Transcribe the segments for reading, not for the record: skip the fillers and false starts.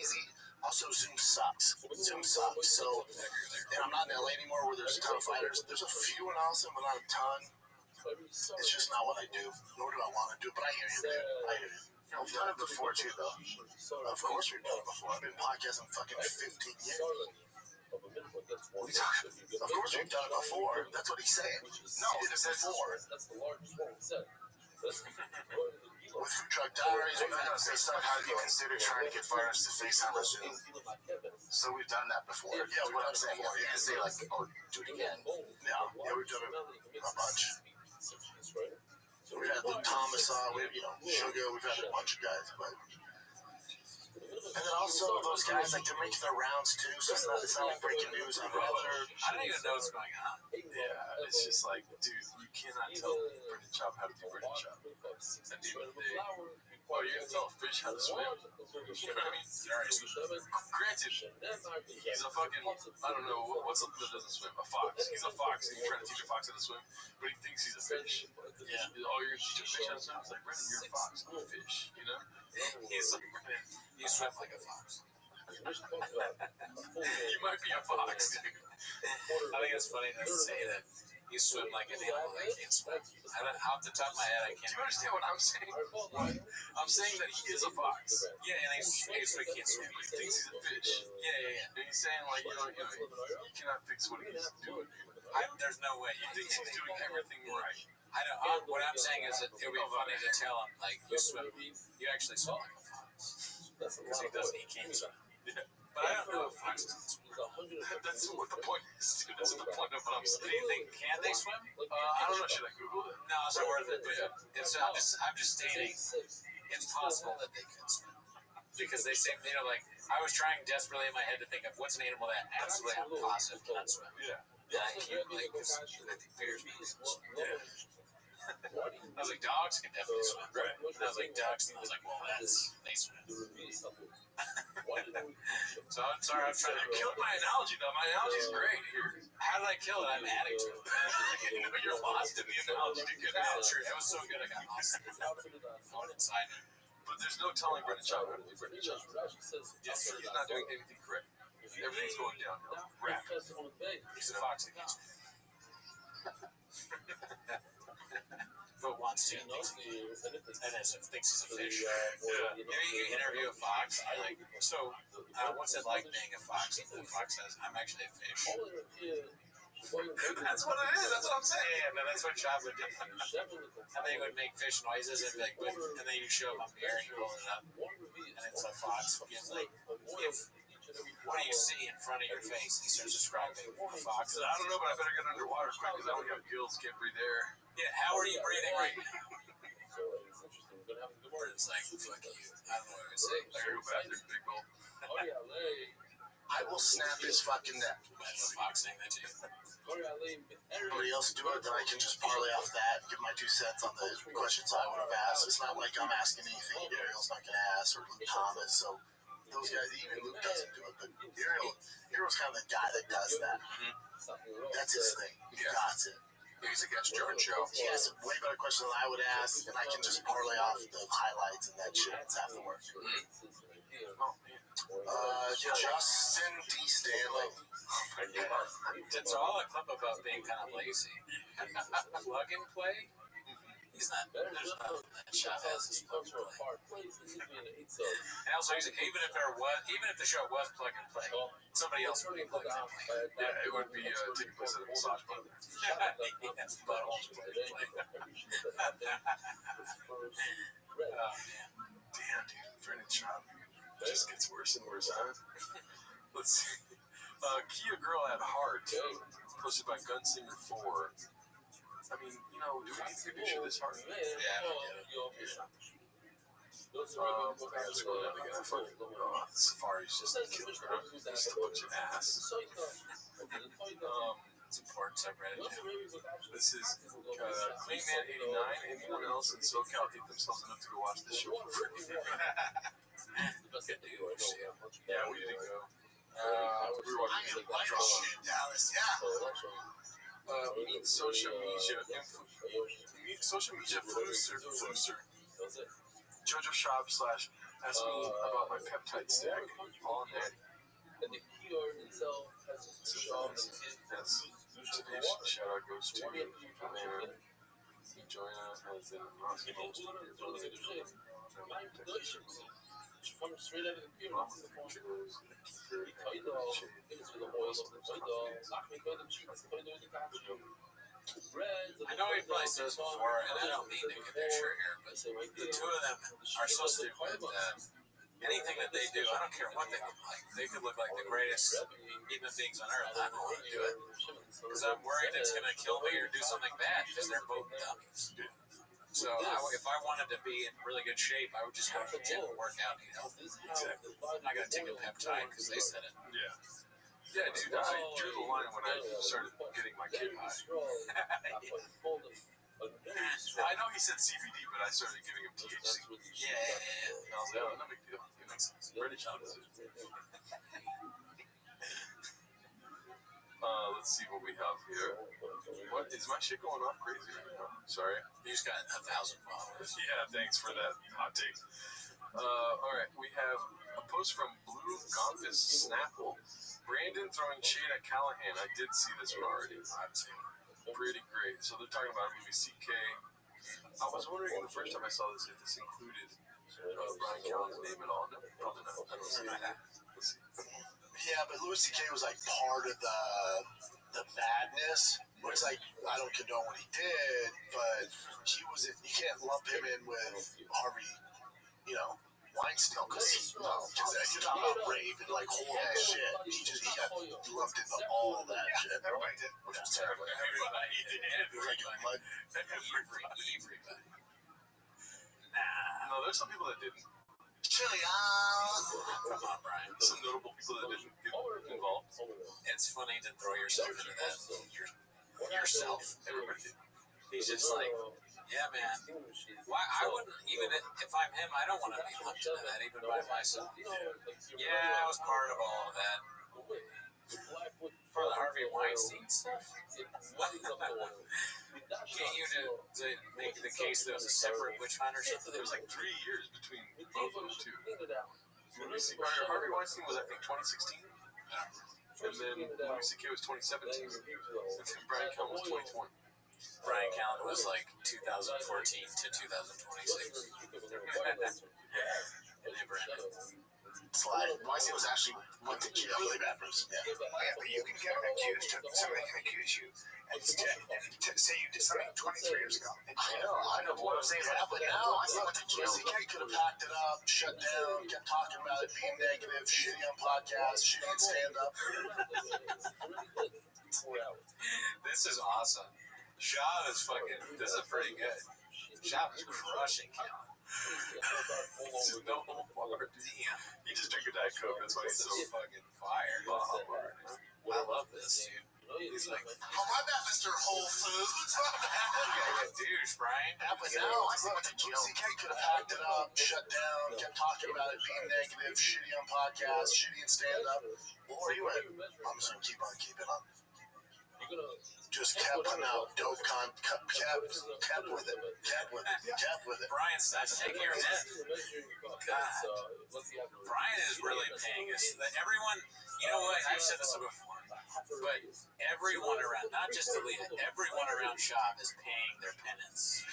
easy. Also, Zoom sucks. Zoom sucks. So, and I'm not in LA anymore where there's a ton of fighters. There's a few in Austin, but not a ton. It's just not what I do. Nor do I want to do. But I hear you, dude. I hear you. I've done it before too, though. Of course we've done it before. I've been podcasting fucking 15 years. What are you talking about? Of course we've done it before. That's what he's saying. No, we did it before. With Food Truck Diaries, we've had say stuff. How do you consider trying to get fighters to FaceTime or Zoom? So we've done that before. Yeah, what I'm saying. You can say like, oh, do it again. Yeah, we've done it a bunch. We've had Luke Thomas on. We've Sugar. We've had a bunch of guys, but. And then also those guys, like, they're making their rounds too, so it's not like breaking news. I'd rather. I don't even know what's going on. Yeah, it's just like, dude, you cannot tell Brendan Chop how to do Brendan Chop. At the end of the day, oh, you're gonna tell a fish how to swim? You know what I mean? Granted, he's a fucking, I don't know, what's something that doesn't swim? A fox. He's a fox, and you're trying to teach a fox how to swim, but he thinks he's a fish. Yeah. Oh, you're gonna teach a fish how to swim? It's like, Brendan, you're a fox, I'm a fish, you know? He's like, you swim like a fox. You might be a fox, dude. I think it's funny to say that you swim like an animal that can't swim. Off the top of my head, I can't. Do you understand what I'm saying? I'm saying that he is a fox. Yeah, and he's so he can't swim. He thinks he's a fish. Yeah. And he's saying, like, you cannot fix what he's doing. There's no way. He thinks he's doing everything right. I know. What I'm saying is that it would be funny to tell him, like, you actually swim like a fox. Because he can't swim. Yeah. But I don't know if foxes can swim. That's what the point is, dude. That's what the point of what I'm saying. Do you think, can they swim? I don't know. Should I Google it? No, it's not worth it. But I'm just stating it's possible that they could swim. Because they say, like, I was trying desperately in my head to think of what's an animal that absolutely I'm positive cannot swim. Yeah. I can't, like, because I think bears can swim. Yeah. I was like, dogs can definitely swim. Right. And I was like, ducks. And I was like, well, they swim. So I'm sorry, I'm trying to kill my analogy, though. My analogy's great here. How did I kill it? I'm adding to it. You're lost in the analogy. Good. True. It was so good I got lost in it. Going inside it. But there's no telling Brendan Chop how to do Brendan Chop. Yes, sir. He's not doing anything correct. Everything's going downhill. Rapid. He's a fox that can't swim. But wants to, and thinks he's a fish. Yeah. Maybe you interview a fox. What's it like being a fox? And the fox says, I'm actually a fish. That's what it is. That's what I'm saying. Yeah, no, that's what Chop would do. And they would make fish noises and be like, and then you show him up here and you roll it up. And it's a fox. Like, what do you see in front of your face? He starts describing a fox. I don't know, but I better get underwater quick because I only have gills, can't breathe air. Yeah, how are you breathing right now? It's like, fuck you. I don't know what I would say. I gotta go back there, big old. I will snap his fucking neck. That's a fox saying that to you. Everybody else do it, then I can just parlay off that, give my 2 cents on the questions I would have asked. It's not like I'm asking anything Ariel's not going to ask, or Luke Thomas, so those guys, even Luke doesn't do it, but Ariel's kind of the guy that does that. That's his thing. He got it. He's against Jordan Show. He has a way better question than I would ask, and I can just parlay off the highlights and that shit. It's half the work. Justin D. Stanley. It's all a clip about being kind of lazy. Plug and play? He's not. There's nothing that Shot has his plug and play. And also, even if the show was plug and play, somebody else would be plug and play. Yeah, it would be taking place at a massage parlor. That's buttholes plug and play. Oh, man. Damn, dude. Brendan Chop just gets worse and worse, huh? Let's see. Kia Girl at Heart, posted by Gunslinger 4. I mean, do we need to get a picture of this heart? Yeah. I gotta scroll down again. Safari's just killing her. Just a bunch of ass. It's important subreddit. This is Cleanman89. Anyone else in SoCal hate themselves enough to go watch this show for free? Yeah, we didn't go. We were watching it. Dallas, yeah. Meet social media Flusser. Jojo Shop / Ask me about my peptide stack. All natty. And the PR itself has So that's today's shout out goes to Joanna. Joanna has an awesome from straight out of the pier. I know we probably said this before, and I don't mean to get their shirt here, but the two of them are so stupid that anything that they do, I don't care what they look like. They could look like the greatest human beings on earth. I don't want to do it because I'm worried it's going to kill me or do something bad because they're both dummies. So if I wanted to be in really good shape, I would just go to the gym and work out and eat healthy. Exactly. I'm not going to take a peptide because they said it. Yeah. Yeah, dude, I drew the line when I started getting my kid high. I know he said CBD, but I started giving him THC. Yeah. And I was like, oh, no big deal. It makes sense. British decision. Let's see what we have here. What is my shit going off crazy right now? Sorry. You just got 1,000 followers. Yeah, thanks for that hot take. All right, we have a post from Blue Gompus Snapple. Brandon throwing shade at Callahan. I did see this one already. Pretty great. So they're talking about a movie CK. I was wondering the first time I saw this if this included Brian Callahan's name at all. No, probably not. I don't see it. Let's see. Yeah, but Louis C.K. was like part of the madness. Where it's like, I don't condone what he did, but you can't lump him in with Harvey, Weinstein, because you're talking about rape and like horrible shit. He got lumped into all of that shit. Everybody did, which was terrible. Everybody did. Everybody. Nah. No, there's some people that didn't. Chili, Come on, Brian. Some notable people that didn't get involved. It's funny to throw yourself into that. Yourself. Everybody did. He's just like, yeah, man. Why? I wouldn't, even if I'm him, I don't want to be lumped into that, even by myself. Yeah, I was part of all of that. For the Harvey Weinstein stuff? Can't you to make the case that it was a separate witch hunt or something? There was like 3 years between both of them, too. Harvey Weinstein was, I think, 2016. And then Louis C.K. was 2017. And then Brian Callahan was 2020. Brian Callahan was like 2014 to 2026. It never ended. Slide. Weinstein was actually went to jail really bad for this. Yeah, but you can get accused of somebody can accuse you and say you did something 23 years ago. I know. What I'm saying is, but now I think CK could have packed it up, shut down, kept talking about it, being negative, shitty on podcasts, shitty on stand up. This is awesome. Shaw is fucking. This is pretty good. Shaw is crushing Callahan. No more. Damn. He just drank a Diet Coke. That's why he's so fucking fire. I love this, dude. He's like, oh, my bad, Mr. Whole Foods. Douche, Brian. But now I think CK could have packed it up, shut down, kept talking about it, being negative, shitty on podcasts, shitty in stand up. Or he went, I'm just going to keep on keeping on. Just kept putting out dope kept with it. Brian's not taking your head. God. Brian is really paying us. Everyone, you know what? I've said this before, but everyone around, not just Aaliyah, everyone around Shop is paying their penance.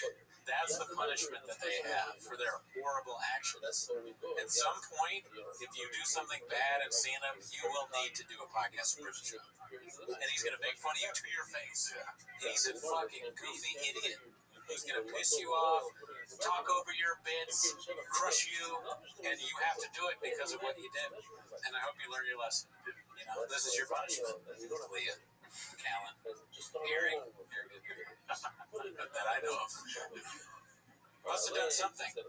That's the punishment that they have for their horrible actions. At some point, if you do something bad and stand up, you will need to do a podcast with Richard Shop. And he's going to make fun of you to your face. He's a fucking goofy idiot. He's going to piss you off, talk over your bits, crush you, and you have to do it because of what you did. And I hope you learn your lesson. You know, this is your punishment. Leah, Callan, Gary, that I know of. Must have done something. He's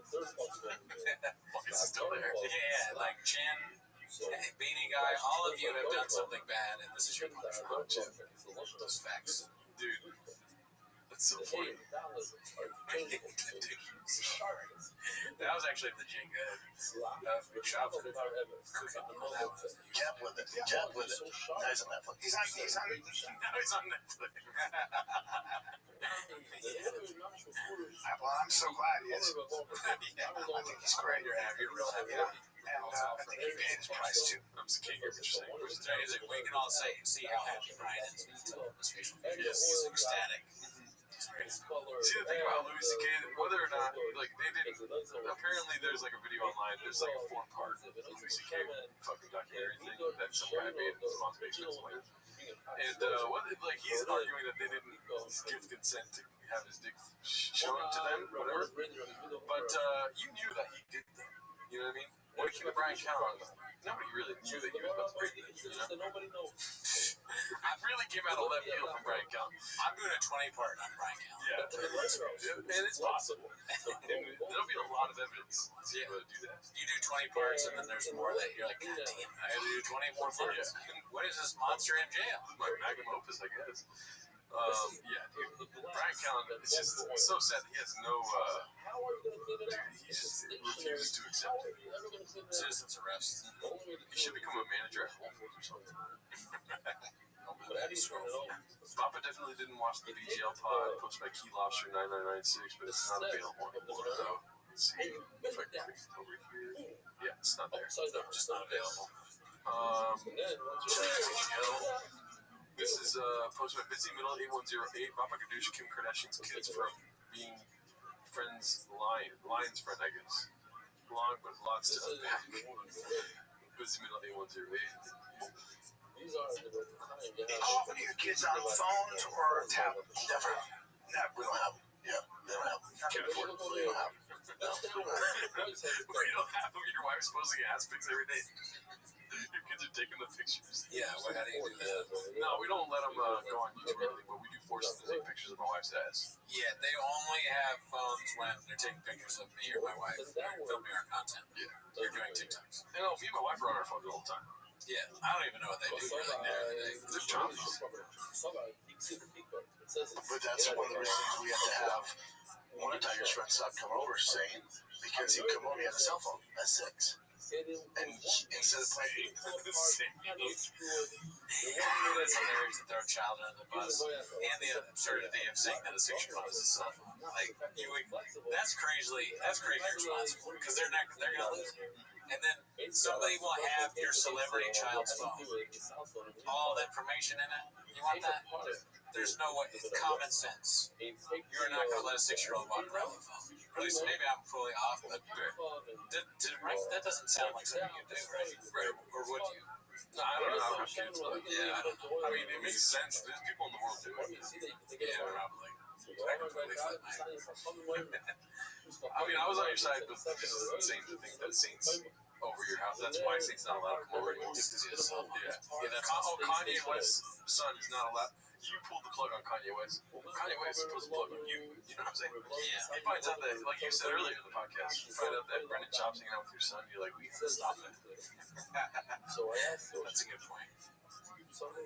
still there. Yeah, like Jen, Beanie Guy, all of you have done something bad, and this is your punishment. Those facts. Dude, That's so funny. That was actually the Jenga shop for cooking. That was Kept with it. Kept with it. Now he's on Netflix. He's on now he's on Netflix. Well, I'm so glad he is. Yeah. I think he's great. You're happy. You're real happy. Yeah. And I think he paid his price too. I'm just kidding. What you're saying. It's amazing. We can all see how happy Brian is when you tell him his facial features. He's ecstatic. See, the thing about Louis C.K., whether or not, like, they didn't, apparently there's, like, a video online, there's, like, a 4-part Louis C.K. fucking documentary thing that some guy made in his mom's basement somewhere. And, like, he's arguing that they didn't give consent to have his dick shown to them, whatever. But, you knew that he did that. You know what I mean? When it came to Brian Callen, nobody really knew that he was about to break that, you know? I really came out of left field from Brian Callen. I'm doing a 20-part on Brian Callen. Yeah, and it's possible. And there'll be a lot of evidence to do that. You do 20 parts, and then there's more that you're like, God damn, I gotta do 20 more parts. Yeah. What is this monster in jail? My magnum opus, I guess. Yeah, dude. Brian Callen, it's just so sad that he has no, dude, he just refuses to accept it. Citizen's arrest. He should become a manager at Whole Foods or something. That's Papa definitely didn't watch the BGL pod posted by Key Lobster 9996, but it's not available anymore. Let's see if I can click it over here. Yeah, it's not there. No, just not available. BGL. This is posted by Busy Middle 8108. Papa Gadoosh, Kim Kardashian's kids from being friends, Lion's friend, I guess. Long, but lots to unpack. Busy Middle 8108. How often are your kids on phones or tablets? Never. We don't have them. Yeah, they don't have them. Can't afford it. We don't have them. No. We don't have them. Your wife's posting ass pics every day. Your kids are taking the pictures. Yeah, well, how do you do that? No, we don't let them go on YouTube or anything, but we do force them to take pictures of my wife's ass. Yeah, they only have phones when they're taking pictures of me or my wife. They're filming our content. Yeah. They're doing TikToks. And me and my wife are on our phones all the time. Yeah, I don't even know what they do really. They're childish. But that's one of the reasons we have to have one of Tiger's friends stop coming over, saying, because he come over, he had a cell phone at 6. And instead of playing, That's hilarious to throw a child under the bus. And the absurdity of saying that a 6-year-old is a cell phone. Like, that's crazy irresponsible, because they're gonna lose it. And then somebody will have your celebrity child's phone. All the information in it. You want that? There's no way. It's common sense. You're not going to let a 6-year-old walk around with a phone. At least maybe I'm fully off, but that doesn't sound like something you do, right? Or would you? No, I don't know how kids, but yeah, I mean, it makes sense. There's people in the world doing it. Yeah, probably. I completely flip I mean, I was on your side, but it's just insane to think that Saint's over your house. That's why Saint's not allowed to come over anymore. Yeah. Kanye West's son is not allowed. You pulled the plug on Kanye West. Kanye West pulls the plug on you. You know what I'm saying? Yeah. He finds out that, like you said earlier in the podcast, you find out that Brendan Chop's hanging out with your son. You're like, we have to stop that. That's a good point.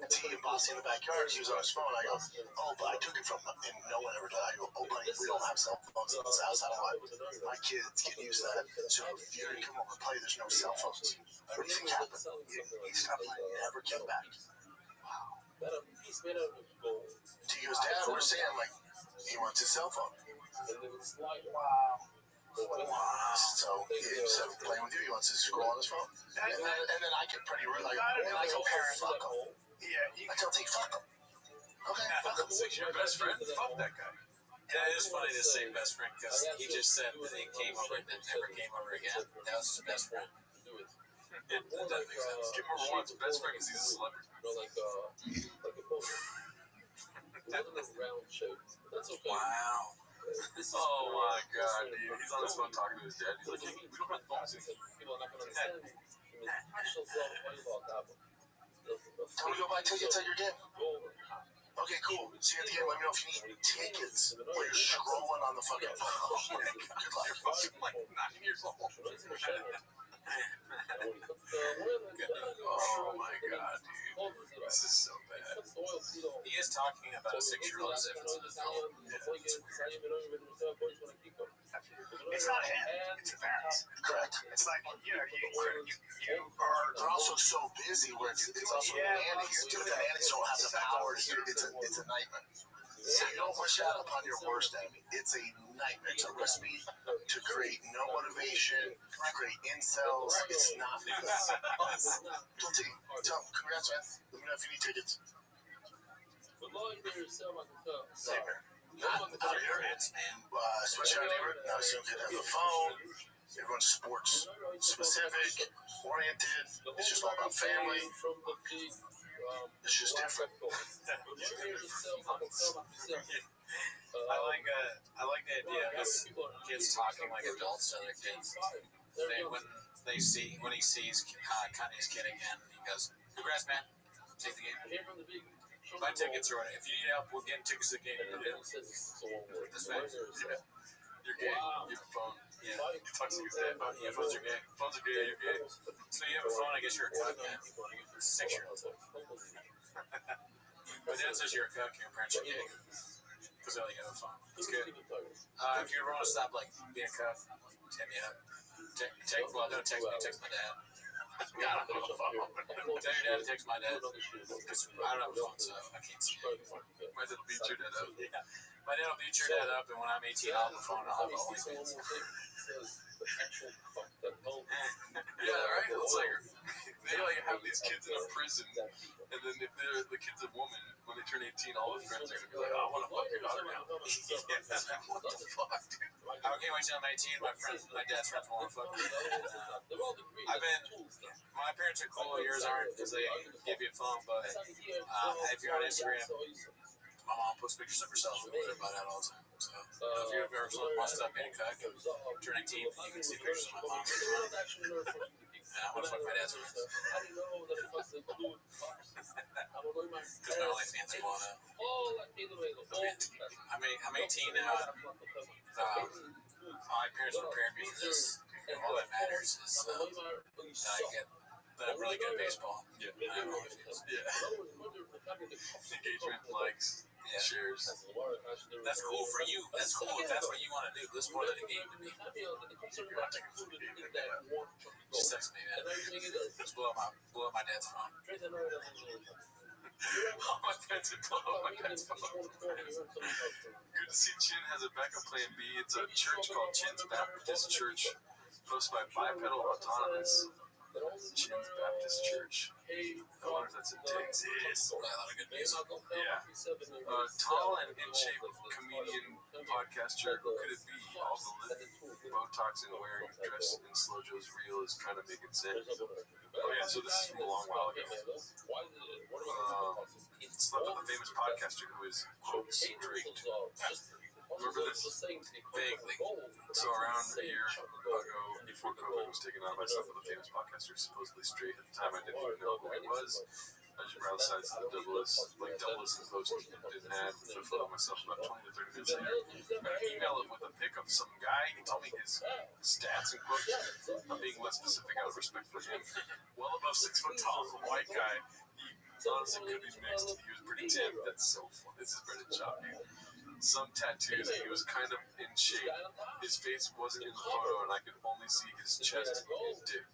T and Bossy in the backyard, he was on his phone. I go, oh, but I took it from him, and no one ever did. I go, oh, buddy, we don't have cell phones in this house. I don't want my kids get used to that. So if you're going to come over and play, there's no cell phones. Everything happened. He stopped and never came back. T goes, Dad, we're saying, like, he wants his cell phone. Wow. So he said, playing with you, he wants to scroll on his phone. And then I get pretty rude. Like, and I go, parent, fuck him. Yeah, I tell T, fuck him. Okay, fuck him. Your best friend? Fuck that guy. Yeah, it is funny to say best friend, because he just said that he came over and then never came over again. That was his best friend. That doesn't make sense. Kim over once, best friend because he's a celebrity. Wow. Oh my god, dude. He's on his phone talking to his dad. He's like, hey, we don't have phones anymore. Tell me to go buy tickets at your game. Okay, cool. See you at the game. Let me know if you need tickets while you're scrolling on the fucking phone. Good luck. I'm like 9 years old. Oh my god, dude. This is so bad. He is tall talking about a 6-year-old as if it's an adult. It's not him. It's the parents. Correct. It's like, you are. They're also so busy where it's also the nannies. The nannies don't have the power to do it. It's a nightmare. So you don't wish that upon your worst enemy. It's a nightmare. It's a recipe to create no motivation, to create incels. It's not. Don't take it. Tell them, congrats, man. Let me know if you need tickets. Nightmare. Not out of your hands, man. Especially our neighborhood. Now, soon could have a phone. Everyone's sports specific, oriented. It's just all about family. It's just different. I like the idea of his kids talking like adults to other kids. When he sees Kanye's kid again, he goes, "Congrats, man! Take the game. Buy tickets or whatever. If you need help, we'll get tickets to the game. This way, You're gay. You have a phone. yeah, You talk to his dad. yeah, phones are gay. Phones are gay. You're gay. So you have a phone, I guess you're a cuck, man. 6-year-old. But dad says you're a cuck, your parents are gay. Because they only have a phone. It's good. If you ever want to stop like being a cuck, hit me up. Don't text me, text my dad. God, I don't have a phone. Tell your dad to text my dad. Because I don't have a phone, so I can't see it. My dad will beat your dad up. Yeah. My dad will beat your dad up, and when I'm 18, I'll have a phone and I'll have OnlyFans. Yeah, right? It's like, they like have these kids in a prison, and then if they're the kid's a woman, when they turn 18, all the friends are gonna be like, "Oh, I want to fuck your daughter now." What the fuck, dude? I can't wait till I'm 18. My dad's friends want to fuck me. My parents are cool. Yours aren't because they give you a phone. But if you're on Instagram, my mom posts pictures of herself and whatever about that all the time. So if you ever want to stop being a cuck, turn 18, you can see pictures of my mom. And I want to fuck my dad's friends. Because my OnlyFans are blowing up. I'm 18 now. My parents prepared me for this. And all that matters is that I'm really good at baseball. Yeah. I have OnlyFans. Yeah. Engagement, likes, shares. That's cool for you. That's cool if that's what you want to do. This is more than a game to me. Just text me, man. Just blow up my dad's phone. Oh, my dad's a blow up my dad's phone. Good to see Chin has a backup plan B. It's a church called Chin's Baptist Church, hosted by Bipedal Autonomous. Chin's Baptist Church. I wonder if that's in Texas. A lot of good music. Yeah. Tall and in shape comedian, podcaster. Who could it be? All the lip, Botox, and wearing dress in Slow Joe's reel is kind of making sense. Oh yeah, so this is from a long while ago. Slept with a famous podcaster who is, quote, straight. Remember this? Vaguely. So around a year ago, before COVID was taken off, I slept with a famous podcaster, supposedly straight. At the time, I didn't even know who he was. I just browsed sites of the double list and posted an ad with a photo of myself. About 20 to 30 minutes later, I got an email with a pic of some guy. He told me his stats and quotes. I'm being less specific out of respect for him. Well above 6 foot tall, a white guy. He honestly could be mixed. He was pretty Tim. That's so fun. This is Brendan Schaub, dude. Some tattoos, and he was kind of in shape. His face wasn't in the photo, and I could only see his chest and dick.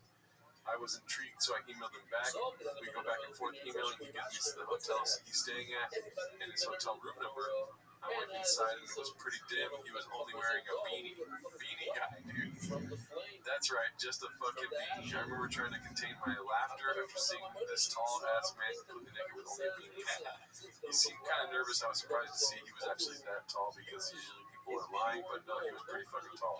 I was intrigued, so I emailed him back. We go back and forth emailing. He gives me the hotel he's staying at and his hotel room number. I went inside and it was pretty dim. He was only wearing a beanie. Beanie guy, dude. That's right, just a fucking beanie. I remember trying to contain my laughter after seeing this tall-ass man completely naked with only a beanie. He seemed kind of nervous. I was surprised to see he was actually that tall because usually people are lying, but no, he was pretty fucking tall.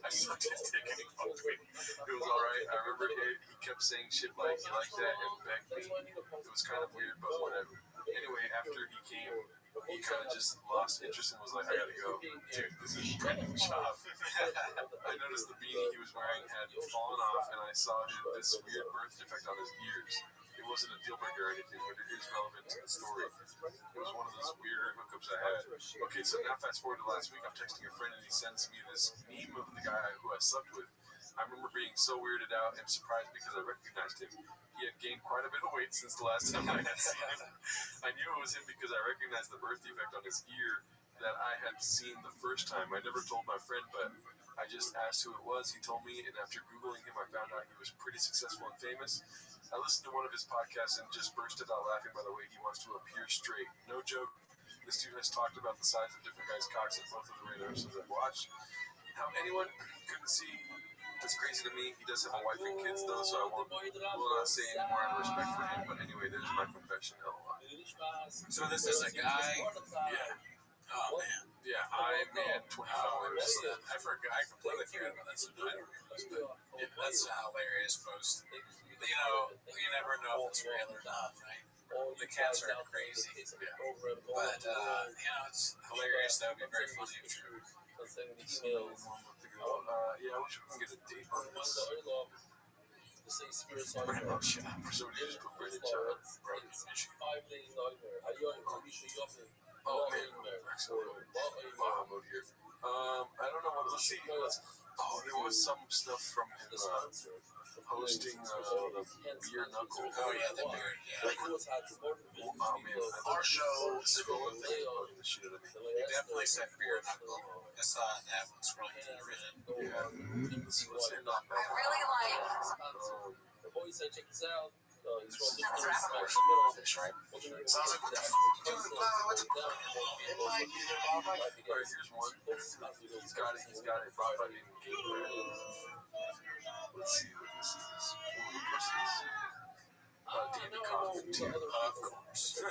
I sucked his dick and he fucked me. It was alright. I remember he kept saying shit like, "You like that?" and begged me. It was kind of weird, but whatever. Anyway, after he came, he kind of just lost interest and was like, "I gotta go." Dude, this is Brendan Schaub. I noticed the beanie he was wearing had fallen off, and I saw this weird birth defect on his ears. It wasn't a deal breaker or anything, but it is relevant to the story. It was one of those weirder hookups I had. Okay, so now fast forward to last week. I'm texting a friend, and he sends me this meme of the guy who I slept with. I remember being so weirded out and surprised because I recognized him. He he had gained quite a bit of weight since the last time I had seen him. I knew it was him because I recognized the birth defect on his ear that I had seen the first time. I never told my friend, but I just asked who it was. He told me, and after Googling him, I found out he was pretty successful and famous. I listened to one of his podcasts and just bursted out laughing by the way he wants to appear straight. No joke. This dude has talked about the size of different guys' cocks in both of the radio episodes I've watched. How anyone couldn't see, it's crazy to me. He does have a wife and kids, though, so I will not say any more out of respect for him. But anyway, there's my confession. LOL. So this is a guy. Yeah. Oh man. Yeah, I man, 20 followers. I forgot. I completely forgot about that. So I don't remember. But yeah, that's a hilarious post. You know, you never know if it's real or not, right? The cats are crazy. Yeah. But you know, it's hilarious. That would be very funny if true. Yeah, I wish we can get a date on this. Brandon Shop. Somebody just put Brandon Shop. Broken Michigan. Oh man, Bahamut here. I don't know what. Let's see. There was some stuff from him hosting the beer knuckle. Oh yeah, the beard. Yeah. Oh man, Our show is scrolling things bugging the shit out of me. You definitely said beer knuckle. I saw that one scrolling through Reddit. Yeah. So let's say not bad. fish, right? Sounds like what the fuck you doing? What's it might be there, Bob. Alright, here's one. He's got it. Bob fucking game red. Let's see what this is. What's this? Dandy Kaufman too. Of course.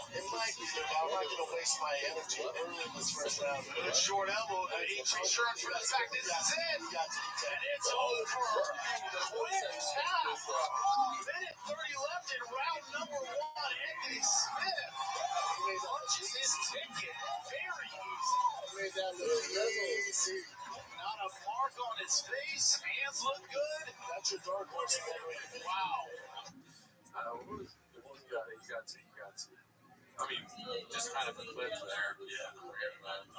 It might be there, Bob. I'm not going to waste my energy early in this first round. Good short elbow. Each insurance for the fact this is it. And it's over. Quick tap. 1:30 left in round number 1. Anthony Smith punches his ticket. Very easy. Made that look easy. Not a mark on his face. Hands look good. That's your dark horse. Wow. You got to. I mean, Just kind of a clip there. yeah. Forget about it.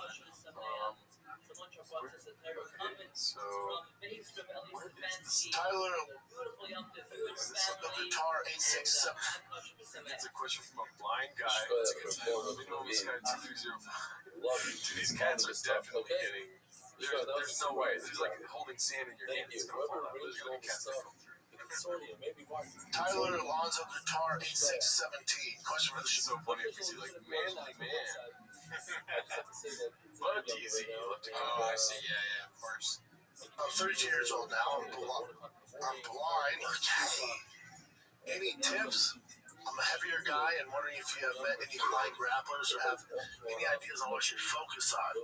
So, where is this? Tyler, Is this the something? guitar 867. It's a question from a blind guy. That's a good title. Let me know this guy 2305. Dude, these cats are definitely getting. There's no way. There's like holding sand in your hand. It's gonna fall out. There's gonna be cats that come through. Tyler Alonso guitar 8617. Question for the It's show. so funny if you see like manly man. But easy. Oh, I see. Yeah, of course. I'm 32 years old now. I'm blind. Okay. Any tips? I'm a heavier guy and wondering if you have met any blind grapplers or have any ideas on what I should focus on.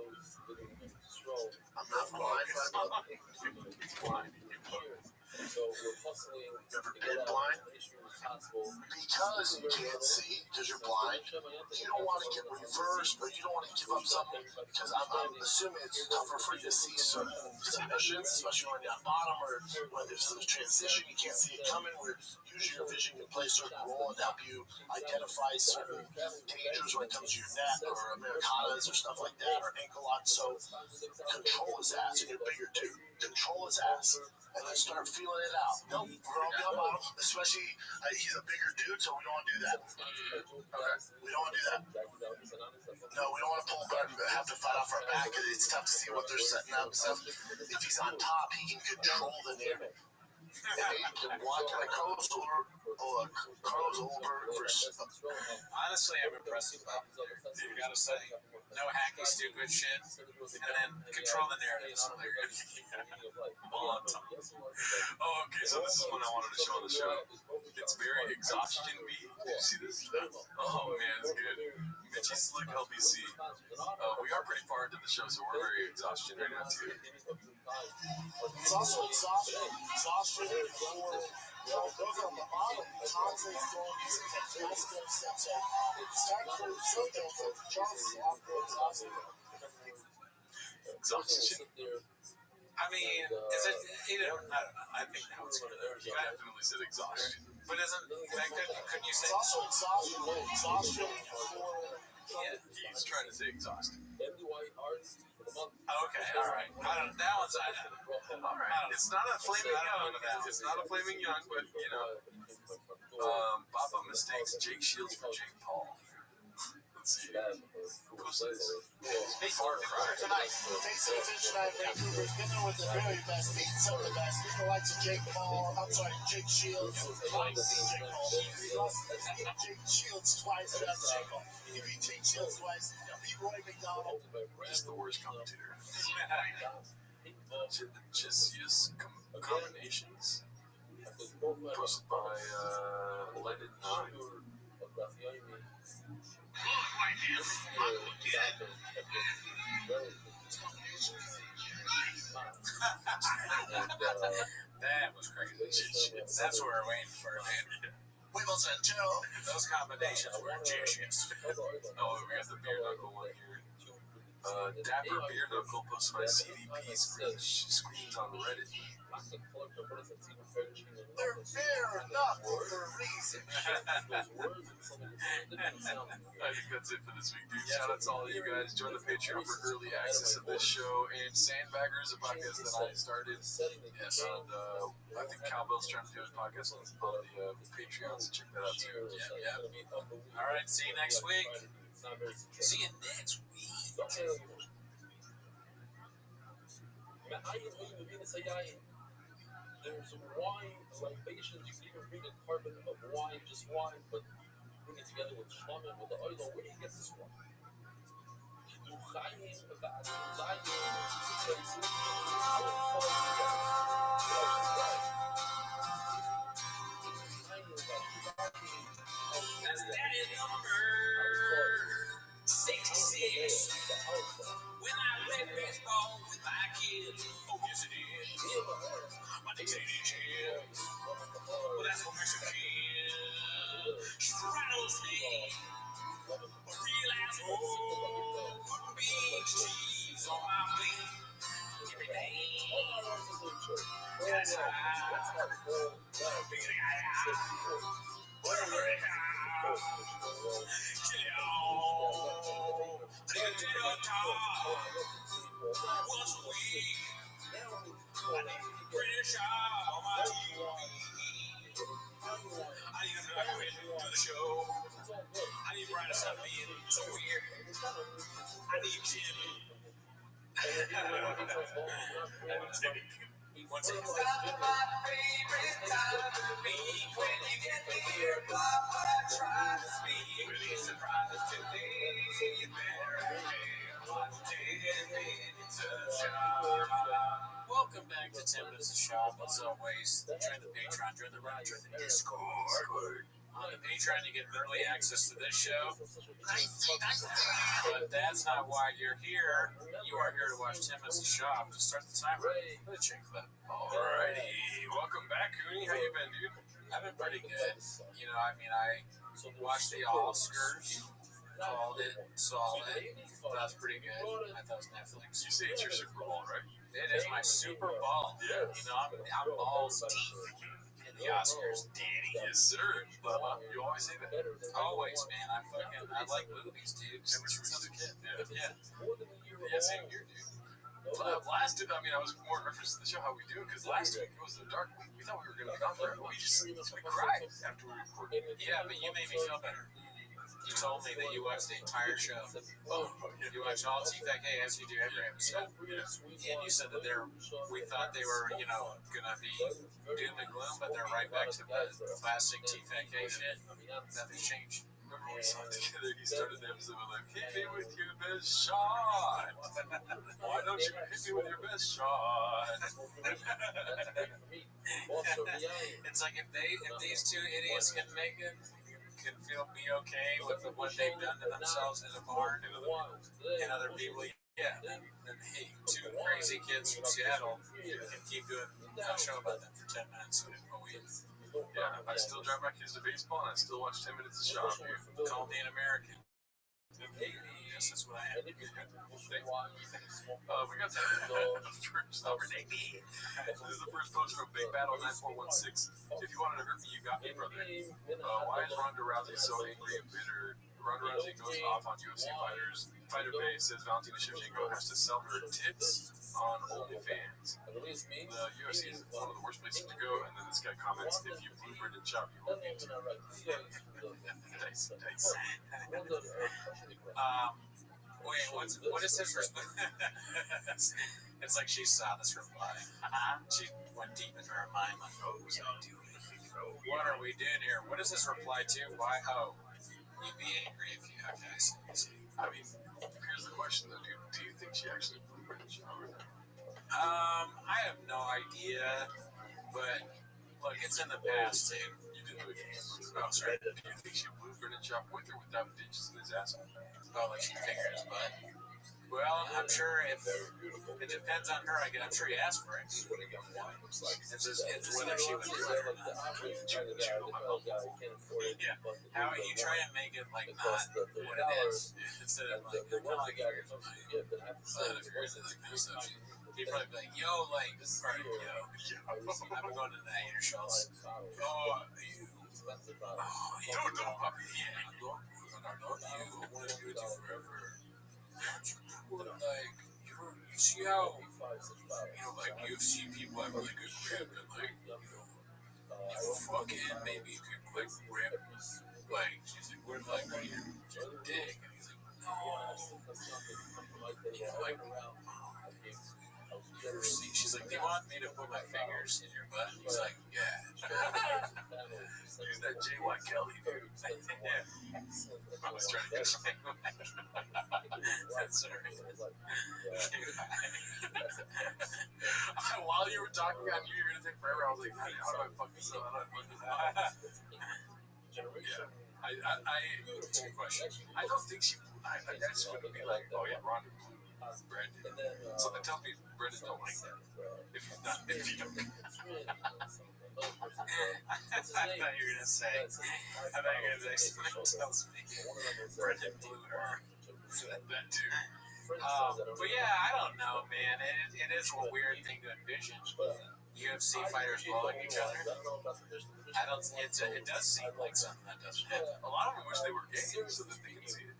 I'm not blind, but Blind. never been blind. Because you can't see, because you're blind, you don't want to get reversed, but you don't want to give up something, because I'm assuming it's tougher for you to see certain submissions, especially when you're on bottom, or when there's a transition, you can't see it coming, where usually your vision can play a certain role and help you identify certain dangers when it comes to your neck, or Americanas, or stuff like that, or ankle locks. So control his ass, and you're bigger too. Control his ass. And then start feeling it out. Nope, we're all down bottom. Especially, he's a bigger dude, so we don't want to do that. Okay, we don't want to do that. No, we don't want to pull guard and have to fight off our back. It's tough to see what they're setting up. So if he's on top, he can control the narrative. And he can block like Carlos Olberg versus. Honestly, I'm impressed with that. You gotta say, no hacky, stupid shit, and then control the narrative. It's hilarious. Oh, okay. So this is one I wanted to show on the show. It's very exhaustion beat. Did you see this? Oh man, it's good. Mitchy Slick LBC. We are pretty far into the show, so we're very exhaustion right now too. It's also exhaustion. Exhaustion for those on the bottom. Constantly throwing these fantastic steps. So it's time for something for Charles off the exhaustion. Exhaustion. I mean, is it? You know, I don't know. I think now it's good. You definitely said exhaustion. But isn't that good? Couldn't you say? It's also exhaustion. Exhaustion for. Yeah. He's trying to say exhaustion. Okay, all right. That one's I know. All right. It's not a flaming young. It's not a flaming young, but you know, Papa mistakes Jake Shields for Jake Paul. Let's see. Who's this? Far Cry. Tonight, tasting attention tonight, Vancouver's dinner with the very best, eats some of the best. The likes of Jake Paul, I'm sorry, Jake Shields, twice Jake Paul. He lost Jake Shields twice, that's Jake Paul. He beat Jake Shields twice, beat Roy McDonald. Just the worst commentator. Just combinations. Posted by Lennon 9. That was crazy. That's what we're waiting for, man. Wiggles and Joe. Those combinations were genius. Oh, we got the beer knuckle one here. Dapper beer knuckle posted by CDP screens on Reddit. They're bare knuckle for a reason. I think that's it for this week, dude. Shout out to all of you guys. Join the Patreon for early access of this show and Sandbaggers, a podcast that I started. Yes, and I think Cowbell's trying to do his podcast on the Patreon, so check that out too. Yeah. All right, see you next week. See you next week. There's wine, libations. You can even bring a carpet of wine, just wine, but bring it together with shlamim, with the oil. Where do you get this wine? That's daddy number 66. When I played baseball with my kids, oh yes it is. My name's 86. Well, that's what makes a kid. Straddles me. A real asshole. Putting beans, cheese on my plate every day. That's once a week, I need British on my TV. I need him to come in to the show. I need Brian to stop being so weird. I need Jim. What's it? Stop my favorite time of the week when you get to hear Papa try to speak. Really surprises today. You better watch 10 minutes of shop. Welcome back to 10 Minutes of Shop. As always, join the Patreon, join the Reddit, join the Discord. On the Patreon, you get early access to this show. But that's not why you're here. You are here to watch 10 Minutes of Shop. Just start the timer. Let's check that. Alrighty. Welcome back, Cooney. How you been, dude? I've been pretty good. You know, I mean, I watched the Oscars, called it solid. That's pretty good. I thought it was Netflix. You say it's your Super Bowl, right? It is my Super Bowl. Yeah. You know, I'm balls deep in the Oscars, Danny. Yes, sir. You always say that. Always, man. I like movies, dude. Ever since I was a kid. Yeah. Yeah, same here, dude. Last I was more in reference to the show, how we do it, because last week it was a dark week. We thought we were going to be gone forever. We cried after we recorded. Yeah, but you made me feel better. You told me that you watched the entire show. Oh, You watched all TFK as you do every episode. And you said that we thought they were, you know, going to be doom and gloom, but they're right back to the classic TFK shit. Nothing's changed. Remember we saw it together, he started the episode with like, hit me with your best shot. Why don't you hit me with your best shot? It's like if these two idiots can make it, can be okay with what they've done to themselves in a barn and other people, yeah, then hey, two crazy kids from Seattle can keep doing a show about them for 10 minutes a week. Yeah, I still drive my kids to baseball and I still watch 10 minutes of shop here. Call me an American. Yes, that's what I am. We got that first number. This is the first post from Big Battle 9416. If you wanted to hurt me, you got me, brother. Why is Ronda Rousey so angry and bitter? Ronda Rousey goes off on UFC fighters. Fighter Bay says Valentina Shevchenko has to sell her tits on OnlyFans. The UFC is one of the worst places to go, and then this guy comments, if you blue Brendan chop, you will get to. Dice. Wait, what is his response? It's like she saw this reply. She went deep into her mind, like, what was I doing? What are we doing here? What is this reply to? Why? Oh, you'd be angry if you have guys. I mean, here's the question though, dude. Do you think she actually blew Brendan chop or not? I have no idea, but look, it's in the past too. You did do it. Oh, sorry. Do you think she blew Brendan chop with or without ditches in his asshole? Oh, like she fingered his butt. Well, I'm sure if it depends on her, I'm sure he asked for it. It's whether she would do it or not. Yeah. How you try and make it like not what it is instead of like kind of like figures of mine. If you're into that kind of stuff, he'd probably be like, "Yo, like, or yo, I've been going to the Hater Schultz. Oh, you don't know puppy. Yeah, I love you. I want to be with you forever." Like, you see how, like, UFC people have really good grip, and, like, you fucking maybe could, like, grip, like, she's like, what if, like, your dick? And he's like, no. Like, she's like, do you want me to put my fingers in your butt? He's like, yeah. Use that J.Y. Kelly, dude. Yeah. I was trying to explain That's right. While you were talking, I knew you were going to take forever. I was like, how do I fuck this up? How do I fuck this up? Yeah. It's a good question. I don't think she blew. I just wouldn't be like, oh yeah, Ronda blew Brendan. Something tells me Brendan don't like that. If he's not, if he don't. I thought you were going to say, someone tells me Brendan blew her. That too. But yeah, I don't know, man. It is a weird thing to envision. UFC fighters blowing each other. It does seem like something that doesn't happen. A lot of them wish they were gay so that they can see it.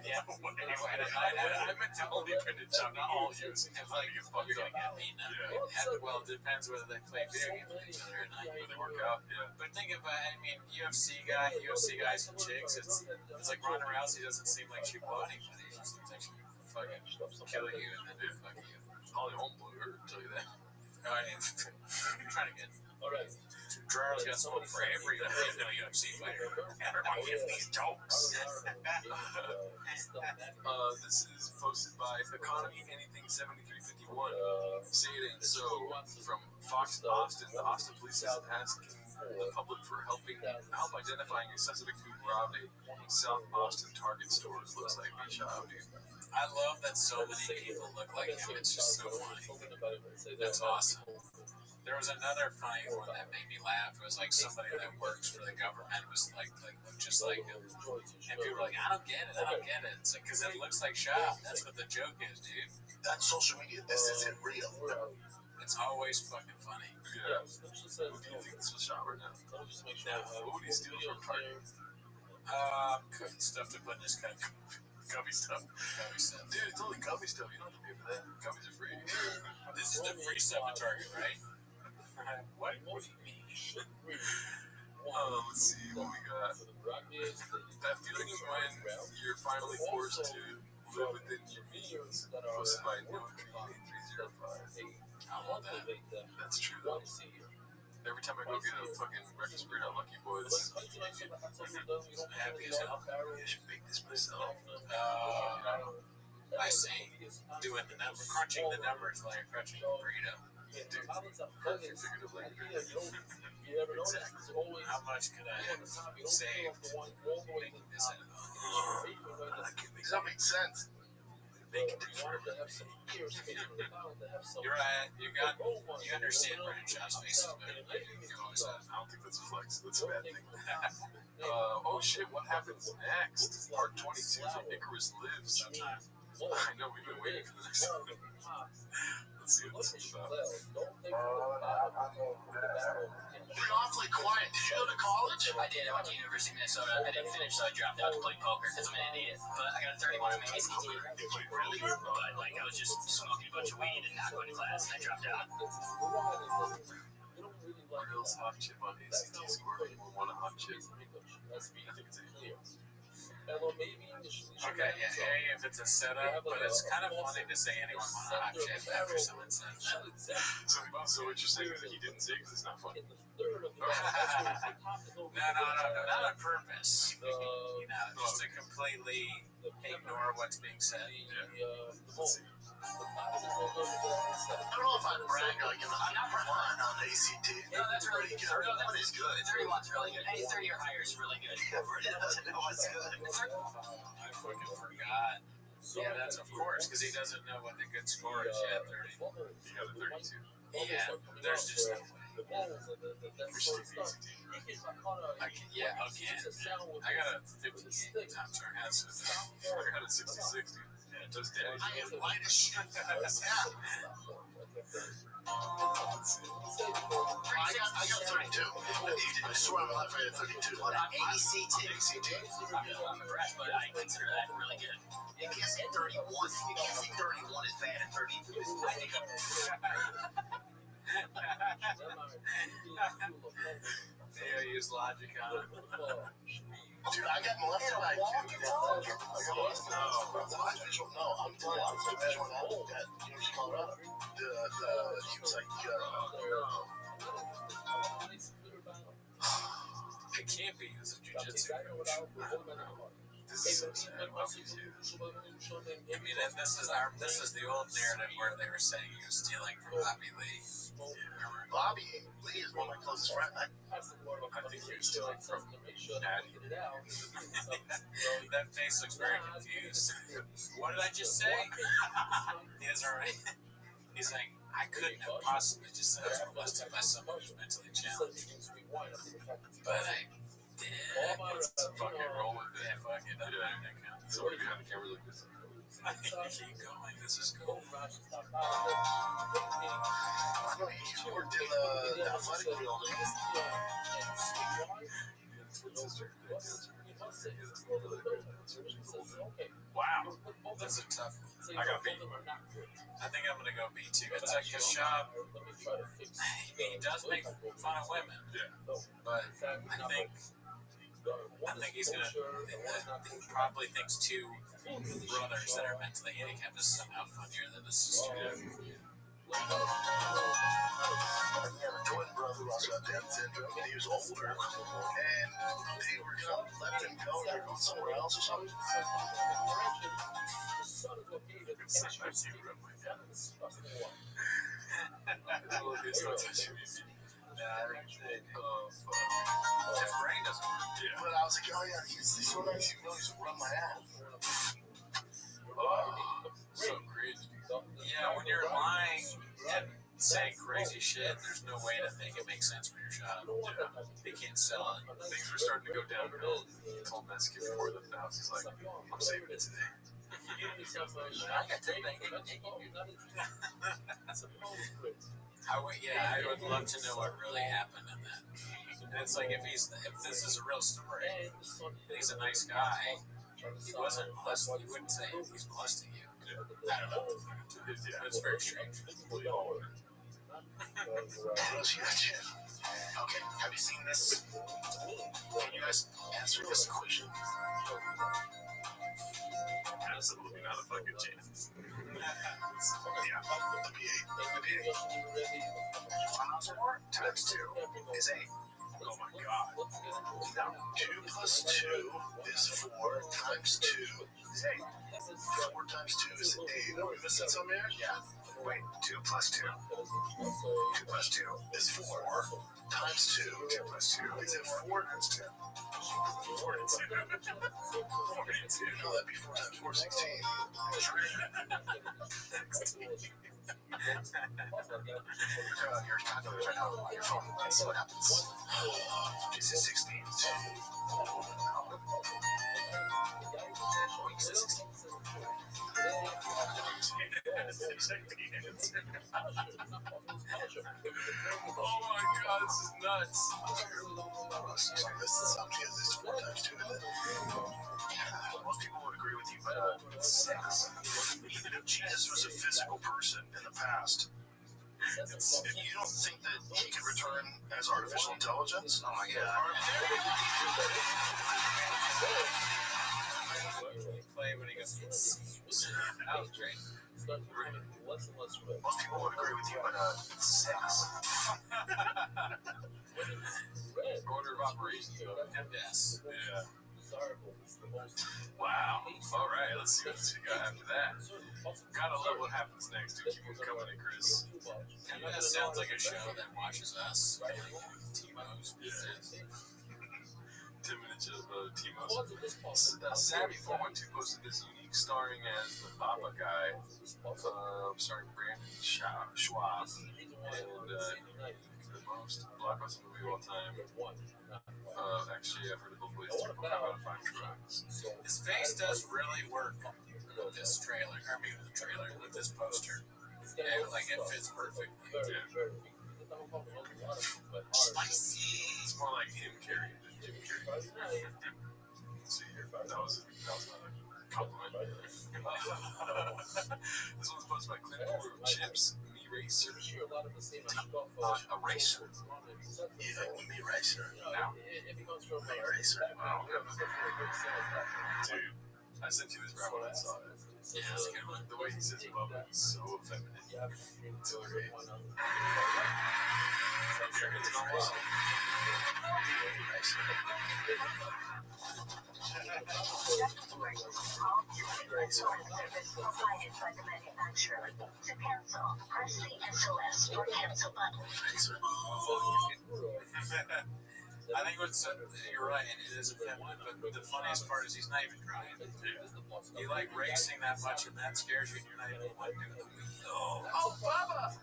Yeah. Anyway, I meant to only Brendan chop, not all UFC. It's like you're gonna get beaten up. Yeah. Well, it depends whether they play video games with each other or not. When they work out, yeah. But think about it, I mean, UFC guys and chicks, it's like Ronda Rousey doesn't seem like she blow anybody. She seems like she fucking kill you and then fuck you. Holly won't blow her, I'll tell you that. I mean, I'm trying to get. Gerard's got smoke for every UFC fighter. Everyone gets these jokes. This is posted by Economy Anything 7351. Say it ain't so. From Fox Austin, the Austin police is asking the public for help identifying a suspect who robbed a South Austin Target store. It looks like a child, dude. I love that so many people look like him. It's just so funny. That's awesome. There was another funny one that made me laugh. It was like somebody that works for the government was like looked just like him. And people were like, I don't get it. It's like, because it looks like Shop. That's what the joke is, dude. That's social media. This isn't real. It's always fucking funny. Yeah. Who do you think this was Shop or not? No. What would he steal from Target? Stuff to put in his cup. Gummy stuff. Dude, it's only gummy stuff. You don't have to pay for that. Gummies are free. This is the free stuff at Target, right? What do you mean? Let's see what we got. That feeling of when you're finally forced to live within your means. Posted by No30305. I love that. That's true though. Every time I go get a fucking breakfast burrito at Lucky Boys, Happy as hell. I should make this myself. I see. Doing the number, crunching the numbers while you're crunching the burrito. Dude, perfect figuratively. Exactly. How much could I have saved making this at home? Does that make sense? Make it different. You're right. You understand Brian Shaw's faces better than you always have. I don't think that's a flex. That's a bad thing. Oh shit, what happens next? Part 22 from Icarus Lives. I know, we've been waiting for this. Let's see what this is about. Ryan, did you go to college? I did. I went to University of Minnesota. I didn't finish, so I dropped out to play poker because I'm an idiot. But I got a 31 on my ACT. Really? But like I was just smoking a bunch of weed and not going to class, and I dropped out. Real hot chip on ACT score. People want a hot chip. I think it's a Okay, yeah, hey, if it's a setup, but it's kind of funny to say anyone want a hot chip after someone said that. So what you're saying is that he didn't say because it's not funny. No, not on purpose. You know, just to completely ignore what's being said. Let's see. I don't know if I'd brag like I'm not bragging on ACT. No, that's really good. 31 is good. 31's really good. Any 30 or higher is really good. Yeah, Brady doesn't know what's good. I fucking forgot. Yeah, that's of course, because he doesn't know what the good score is yet. 30. He got a 32. Yeah, there's just no way. We should take the ACT. Yeah, again. I got a 58 times our heads with that. I got a 66, dude. Just dead. I am light as shit. Yeah. I got 32. I swear on my life I had 32. ACT. I'm impressed, but I consider that really good. You can't say 31. You can't say 31 is bad and 32 is I think Yeah, use logic on it. Dude, I got molested by a kid. I got molested. No, I'm telling you, I was a visual at University of Colorado. He was like, It can't be. He was a jiu-jitsu coach. This is so sad about these kids. I mean, and this is the old narrative where they were saying he was stealing from Bobby Lee. Remember? Bobby Lee is one of my closest friends. I think he was stealing from Natty. That face looks very confused. What did I just say? He is alright. He's like, I couldn't have possibly just said I was molested by someone who's mentally challenged. But I did. Let's fucking roll with it. Yeah, fuck it. Doesn't matter. That counts. Somebody behind the camera like this. Keep going. This is cool. He worked in the athletic building. Wow. That's a tough one. I got beat. I think I'm going to go B too. It's like a shop. He does make fun of women. Yeah. But I think he's going to. He probably thinks two brothers that are mentally handicapped is somehow funnier than a sister. I have a twin brother who also had Down syndrome, and he was older, and they were going to let him go, or go somewhere else or something. It's not touching me. His brain doesn't work. Yeah. But I was like, oh yeah, he's so nice, he knows to run my ass. So crazy. Yeah, when you're lying and saying crazy shit, there's no way to make it make sense for your shop. Yeah. They can't sell it. Things were starting to go downhill. He told Mexican before the house, he's like, I'm saving it today. I would love to know what really happened in that. And it's like if this is a real story, and he's a nice guy, he wasn't molesting. You wouldn't say he's molesting you. I don't know. It's very strange. Okay, have you seen this? Can you guys answer this question? Absolutely not a fucking chance. Yeah, the B8. Times 2 is 8. Oh my god. Now, 2 plus 2 is 4 times 2 is 8. 4 times 2 is 8. Are we missing something here? Yeah. Wait, 2 plus 2. 2 plus 2 is 4 times 2. 2 plus 2 is 4 times 2. 42. 42. No, that'd be 4 times 4, 16. Your calculator right now on your phone and see what happens. This is 16. Oh my god, this is nuts. So this is something that's 4 times 2, isn't it? Most people would agree with you, but 6. Even if Jesus was a physical person in the past, you don't think that he could return as artificial intelligence? Oh my god. Play when he goes, that was great. Most people would agree with you, but 6. Order of operations, though. Yes. Yeah. Wow. All right, let's see what we got after that. Gotta love what happens next. Dude, keep coming in, Chris. That sounds like a show that watches us. T-Mo's. Yeah. 10 minutes of T-Mo's. Savvy412 posted this unique starring as the Baba guy, starring Brandon Schwab, and the most blockbuster movie of all time. Actually, I've heard it both ways. 3.5 out of 5 tries. His face does really work with this trailer. I mean, with the trailer, with this poster. It fits perfectly. Yeah. Spicy. It's more like him carrying than Jim carrying. See here, that was not a compliment. This one's posted by Clint Moore of Chips Me Racer. Eraser. Yeah, me racer. Now? Me racer. Wow. Dude, I sent you this right when I saw it. Yeah, that's a good one. The way he says Bubba is so feminine. It's great. Here, it's almost. Provided by the manufacturer. To cancel, press the SOS or cancel button. I think you're right, and it is effeminate, but the funniest part is he's not even trying. You like racing that much, and that scares you, and you're not even like doing the wheel. Oh, Bubba!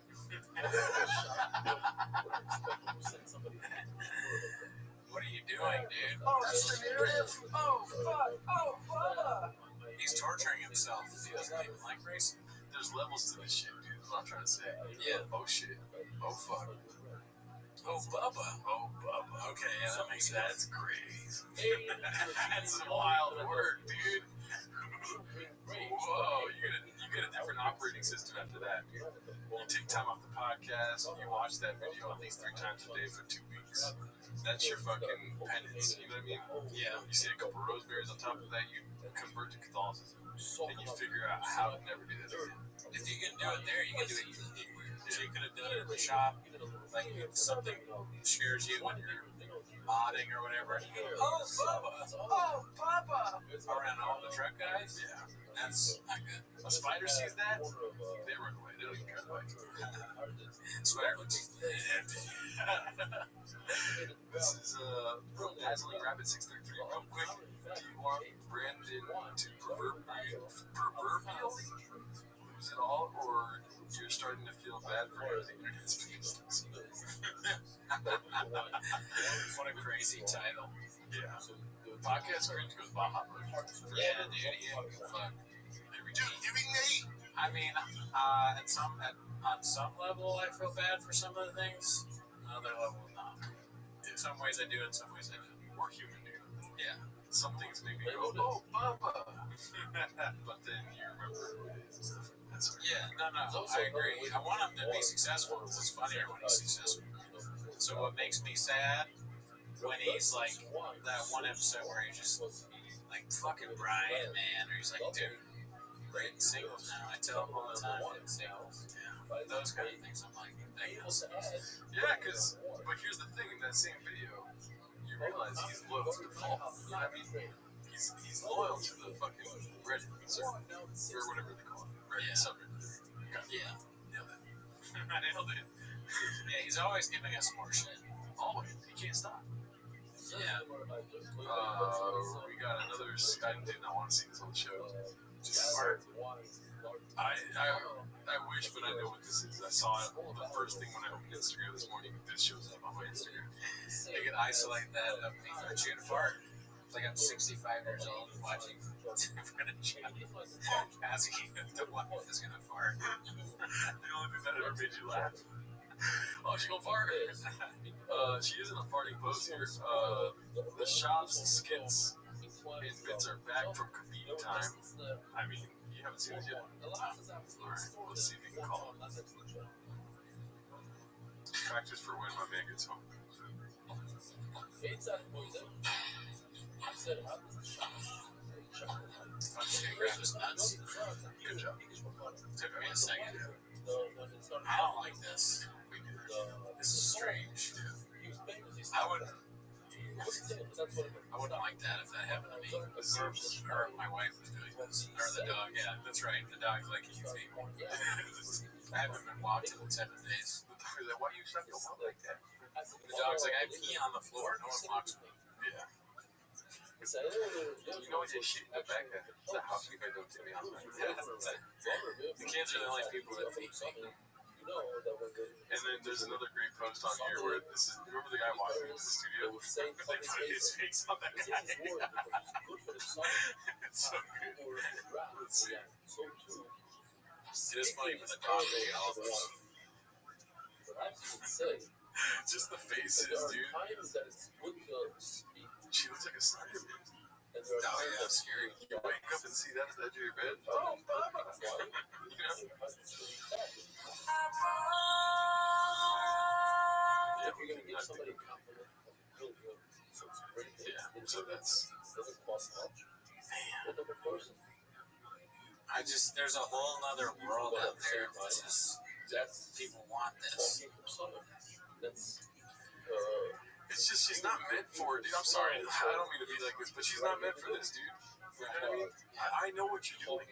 What are you doing, dude? Oh, just a narrative. Oh, fuck. Oh, Bubba! He's torturing himself. He doesn't even like racing. There's levels to this shit, dude. That's what I'm trying to say. Yeah. Oh, shit. Oh, fuck. Oh, Bubba. Oh, Bubba. Okay, yeah, that makes sense. That's crazy. That's a wild word, dude. Whoa, you get a different operating system after that, dude. You take time off the podcast, you watch that video at least 3 times a day for 2 weeks. That's your fucking penance, you know what I mean? Yeah. You see a couple roseberries on top of that, you convert to Catholicism, and you figure out how to never do that again. If you can do it there, you can do it anywhere. So you could have done it in the shop, like if something scares you when you're modding or whatever. Oh, Bubba! Oh, Bubba! Around all the truck guys? Yeah. That's not good. A spider sees that, they run away. They don't even care to bite. Spider looks empty. This is from Dazzling Rabbit 633. Real quick, do you want Brandon to proverbially lose it all, or you're starting to feel bad for him? The internet's useless. What a crazy title. Yeah. Podcast cringe goes Baja. Yeah, dude, he ain't good fuck. Dude, you mean me? I mean, on some level, I feel bad for some of the things. On other level, not. In some ways, I do. In some ways, I don't. We're human, dude. Yeah. Some things make me go, oh, Bubba. But then you remember who it is and stuff. That's right. Yeah, no, I agree. I want him to be successful because it's funnier when he's successful. So what makes me sad when he's like that one episode where he's just like fucking Brian, man, or he's like, dude, we're hitting singles now. I tell him all the time, hitting singles. Yeah, those kind of things. I'm like, that kind of sucks. Yeah, but here's the thing, in that same video, you realize he's loyal to the fault. You know what I mean? He's loyal to the fucking Reddit circuit, or whatever they call it. Reddit subreddit. Yeah. Nailed it. I nailed it. Yeah, he's always giving us more shit. Always. He can't stop. Yeah. We got another. I did not want to see this on the show. I wish, but I know what this is. I saw it the first thing when I opened Instagram this morning. This shows up on my Instagram. They can isolate that of me from June apart. like I'm 65 years old and watching different asking if the wife is gonna fart. The only thing that ever made you laugh. Oh, she gonna fart. She isn't a farting post here. The shop's skits and bits are back from comedian time. I mean, you haven't seen this yet? Alright, let's see if we can call it. Practice for when my man gets home. I'm just gonna grab his nuts. Good job. Took me a second. I don't like this. This is strange. I wouldn't like that if that happened to me. Or my wife was doing this. Or the dog, yeah, that's right. The dog's like, can you feed me? I haven't been walked in 7 days. The dog is like, why you suck your mom like that? The dog's like, I pee on the floor. No one walks me. Yeah. You know what you shit in the back of the house you guys don't tell me on that. The kids are the only people that feed me. And then there's another great post on here where this is, remember the guy walking into the studio? They put his face on that guy. It's so good. Let's see. It is funny for the dog to get all of us. Just the faces, dude. She looks like a Slenderman. Oh yeah, scary. You wake up and see that at the edge of your bed. Oh, fuck. You know? If you're gonna give somebody a compliment, yeah, so that's doesn't cost much. Another person. There's a whole nother world out there. People want this. it's just she's not meant for it, dude. I'm sorry. I don't mean to be like this, but she's not meant for this, dude. You know what I mean? I know what you're doing.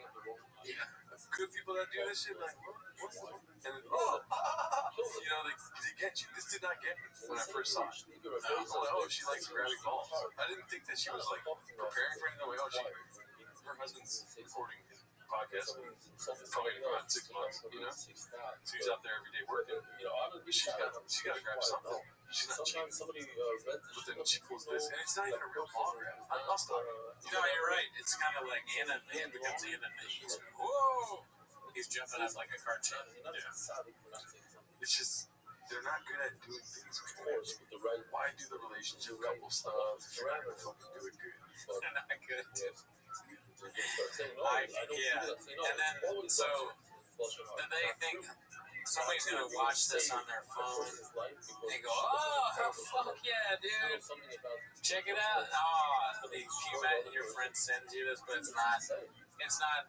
Yeah. Good people that do this shit, like, what's and then, you know, they get you. This did not get me when I first saw it. I'm like, oh, she likes grabbing balls. I didn't think that she was like preparing for anything. Like, oh, her husband's recording his podcast. Probably in about 6 months, you know. So he's out there every day working. She's got to grab something. She's not cheap. But then she pulls this, and it's not even a real ball grab. I'll stop. No, you're right. It's kind of like it becomes animation. Whoa! He's jumping up like a cartoon. Yeah. It's just they're not good at doing things. Why do the relationship couple stuff if you're not gonna fucking do it good? They're not good. And then so then they think somebody's gonna watch this on their phone and go, oh, fuck yeah, dude, check it out. Oh, your friend sends you this, but it's not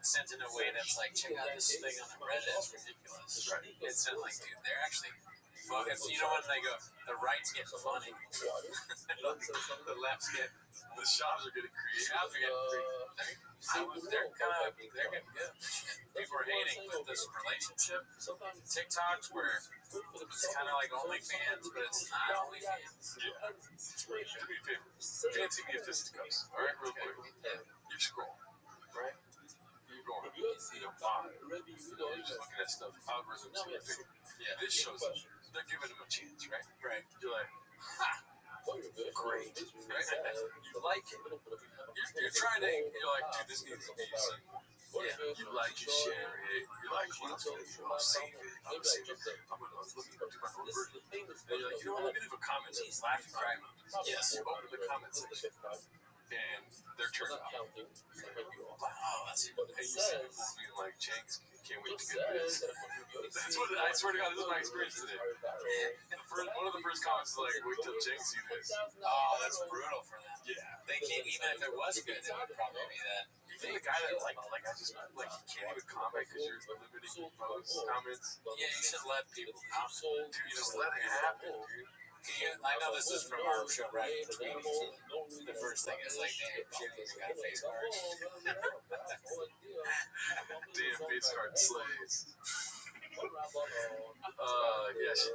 sent in a way that's like, check out this thing on the Reddit. It's ridiculous. It's sent like, dude, they're actually fucking. You know when they go, the rights get funny, the lefts get. The shops are getting creative. They're getting good. People are hating, but this relationship, TikToks where it's kind of like OnlyFans, but it's not OnlyFans. Yeah. Do me a favor. Fancy me a fisticuffs. All right, real quick. You scroll, right? You're going, you're just looking at stuff, algorithms in your favor. Yeah. This shows them. They're giving them a chance, right? Right. You're like, ha! Great. Right? You like it. You're trying to, you're like, dude, this needs to be seen. Yeah. You like it, share it. You're like, well, I'll save it. I'm gonna save it. I'm gonna let me do my own version. And you're like, you know what? Let me leave a comment. Just laugh and cry. Yes. You open the comment section, and they're turned off. Wow, that's it. And you see people being like, Jenks, can't wait to get this. That's what I swear to God, this is my experience today. One of the first comments is like, wait till Jenks see this. Oh, that's brutal for them. Yeah. They can't, even if it was good, it would probably be that. Even the guy that like I just like he can't even comment because you're limiting those comments. Yeah, you should let people comment. Dude, just let it happen, dude. I know this is from our show, right? The first thing is like, damn, she didn't even got a face card. Damn, face card slays.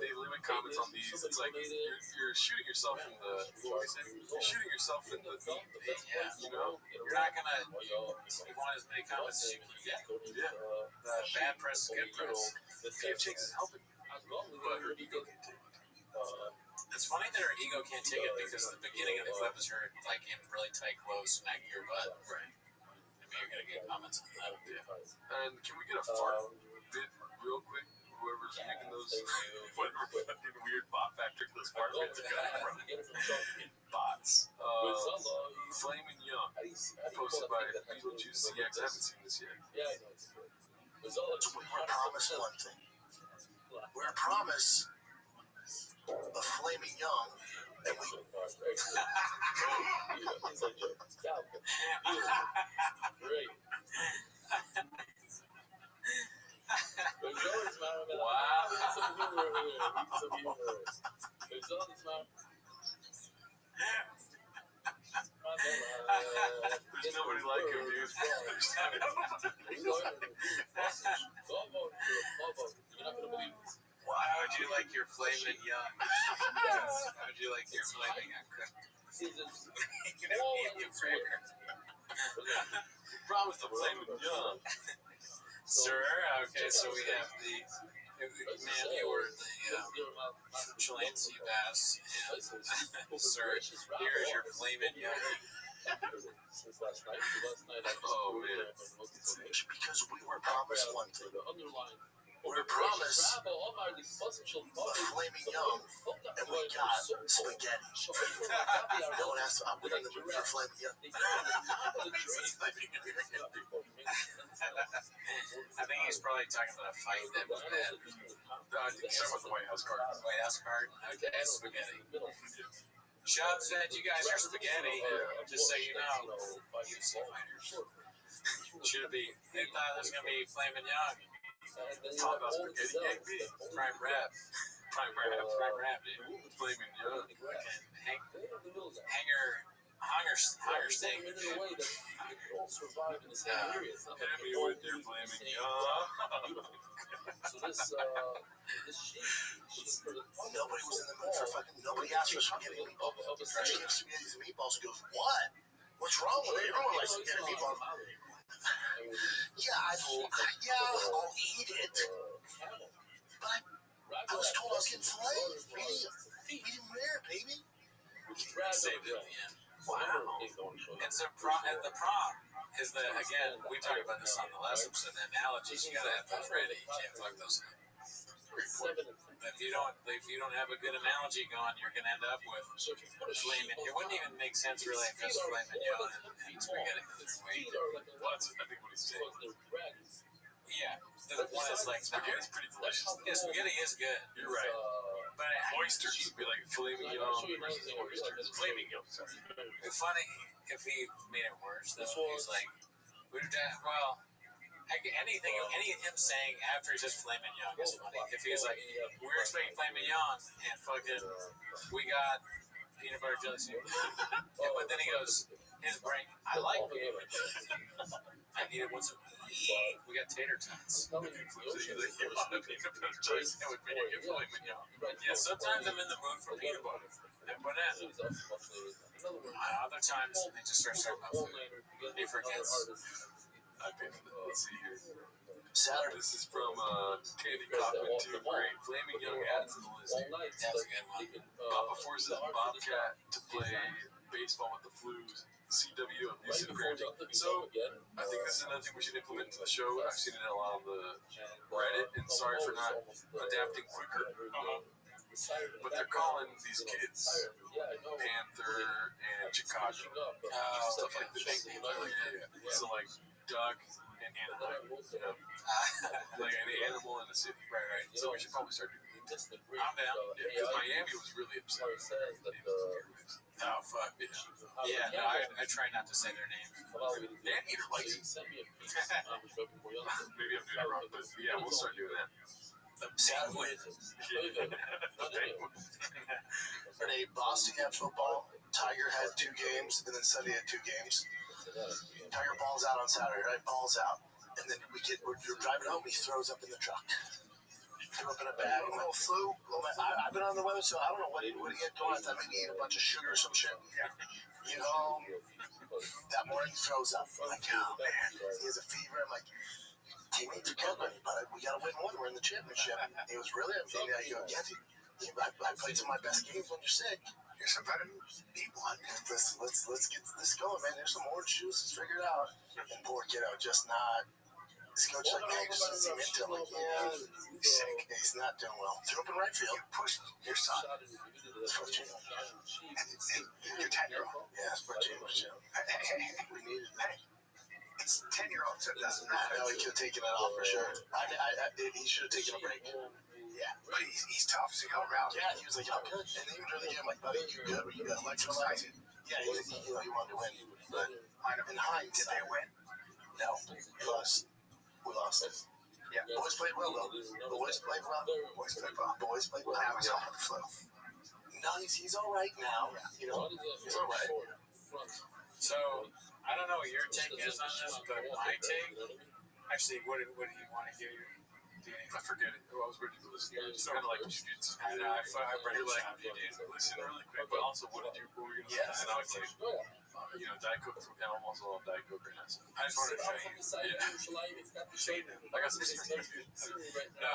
They limit comments on these. It's like you're shooting yourself in the. What is it? You're shooting yourself in the feet. Yeah. You know. You're not gonna. You want as many comments as you can get. Yeah. Bad press is good press. PF Chase is helping, but her ego can take it. It's funny that her ego can't take it because the beginning of the clip is her like in really tight clothes smacking your butt. Right. I mean, you're gonna get comments on that. Yeah. And can we get a fart bit real quick? Whoever's making those, whatever fucking weird bot factory those fart bits are coming from. Bots. Flaming Young, posted by Beetlejuice CX. I haven't seen this yet. So we were promised one thing. We were promised a flaming young, and we. Great. Wow. Some humor here. Some humor. There's all this man. There's nobody like him, dude. How would you like your flaming young? How would you like your flaming young? Promised a flaming young. Sir, okay, so we have the man, you ordered the Chilean sea bass, and sir, here's your flaming young. Since last night. Oh, man. Because we were promised one thing. We were promised a flaming young, and we got spaghetti. No one asked. I'm in the mood for flaming young. I think he's probably talking about a fight that was bad. I think he's talking about the White House card. White House card? Okay, spaghetti. Shub said you guys are spaghetti. Just so you know. UFC fighters. Should be. They thought it was going to be flaming young. Talk about spaghetti gang beef. Prime rap. Prime rap, dude. Flaming young. Hanger steak. In a way that we could all survive in the same area. It's not like Hit me with your flaming young. So this sheep for the Nobody was in the mood for fucking. Nobody asked for spaghetti and meatballs. She gave spaghetti and meatballs and goes, "What? What's wrong with it? Everyone likes spaghetti and meatballs." Yeah, I'll eat it. But I was told I was getting filet. Medium rare, baby. Saved it at the end. Wow. And so the prop is that, again, we talked about this on the last episode, the analogies, you gotta have those ready. You can't fuck those up. If you don't have a good analogy going, you're gonna end up with flaming. It wouldn't even make sense really if it was flaming young and spaghetti. Well, that's, I think what he's saying. Yeah, the one is like Spaghetti's pretty delicious. Yeah, spaghetti is good. You're right. But Oysters would be like flaming young versus oysters. Flaming young, sorry. It's funny if he made it worse though. He's like, any of him saying after he's just flaming young is funny. If he's like, we're expecting flaming young and fucking, we got peanut butter jelly sandwich. But then he goes, his brain, I like peanut butter jelly sandwich. I need it once a week. We got tater tots. So he's like, you want a peanut butter jelly sandwich, but you get flaming young. Yeah, sometimes I'm in the mood for peanut butter and banana. Other times they just start talking about food. He forgets. Let's see here. Saturday. This is from Candy Kaufman too. Great. Flaming Young adds to the list. That was a good one. Papa forces Bobcat to play baseball with the Flues. CW abusive parenting. So I think this is another thing we should implement into the show. I've seen it a lot on the Reddit, and sorry for not adapting quicker. But they're calling these kids Panther and Chicago, stuff like this. Yeah. So like Duck and Anaheim, you know, like an animal in a city. Right. So we should probably start doing that. I'm down. Yeah, because Miami was really upset. Oh, fuck. Yeah, no, I try not to say their names. Danny likes it. Maybe I'm doing it wrong, but yeah, we'll start doing that. Saturday. Today, Boston had football. Tiger had 2 games, and then Sunday had 2 games. Tiger balls out on Saturday, right? Balls out. And then we're driving home, he throws up in the truck. Threw up in a bag, a little flu. I've been on the weather, so I don't know what he had going. I thought maybe he ate a bunch of sugar or some shit. You know, that morning he throws up. I'm like, oh man, he has a fever. I'm like, teammates are counting on you, but we got to win one. We're in the championship. He was really upset. I go, yeah, dude. I played some of my best games when you're sick. You're some better people on me. Let's get this going, man. There's some orange juice. Let's figure it out. And poor kiddo, just not. His coach like, man, just doesn't seem into him. Like, yeah, he's sick. He's not doing well. Threw up in right field. You pushed your son. It's for Jim. And your 10-year-old. Yeah, it's for Jim. Hey. We needed that. It's 10-year-old, so it doesn't matter. No, he could have taken it off for sure. He should have taken a break. Yeah, but he's tough to go around. Yeah, he was like, I'm good. And he would really get him like, buddy, you good? Were you good? Like, exercising. Yeah, he wanted to win. But in hindsight, did they win? No, we lost. Yeah, boys played well though. Boys played well. Now he's on the flu. No, he's all right now. He's all right. So I don't know what your take is on this, but my take. Actually, what do you want to give? I forget it. I was ready to listen. It's kind of like jiu-jitsu. I know. I read You're it. like, you did listen really quick, but also what were you going to say? And I was like, Diet Coke from almost all Diet Coke right now. So I just wanted to show you. I got some stickers. No,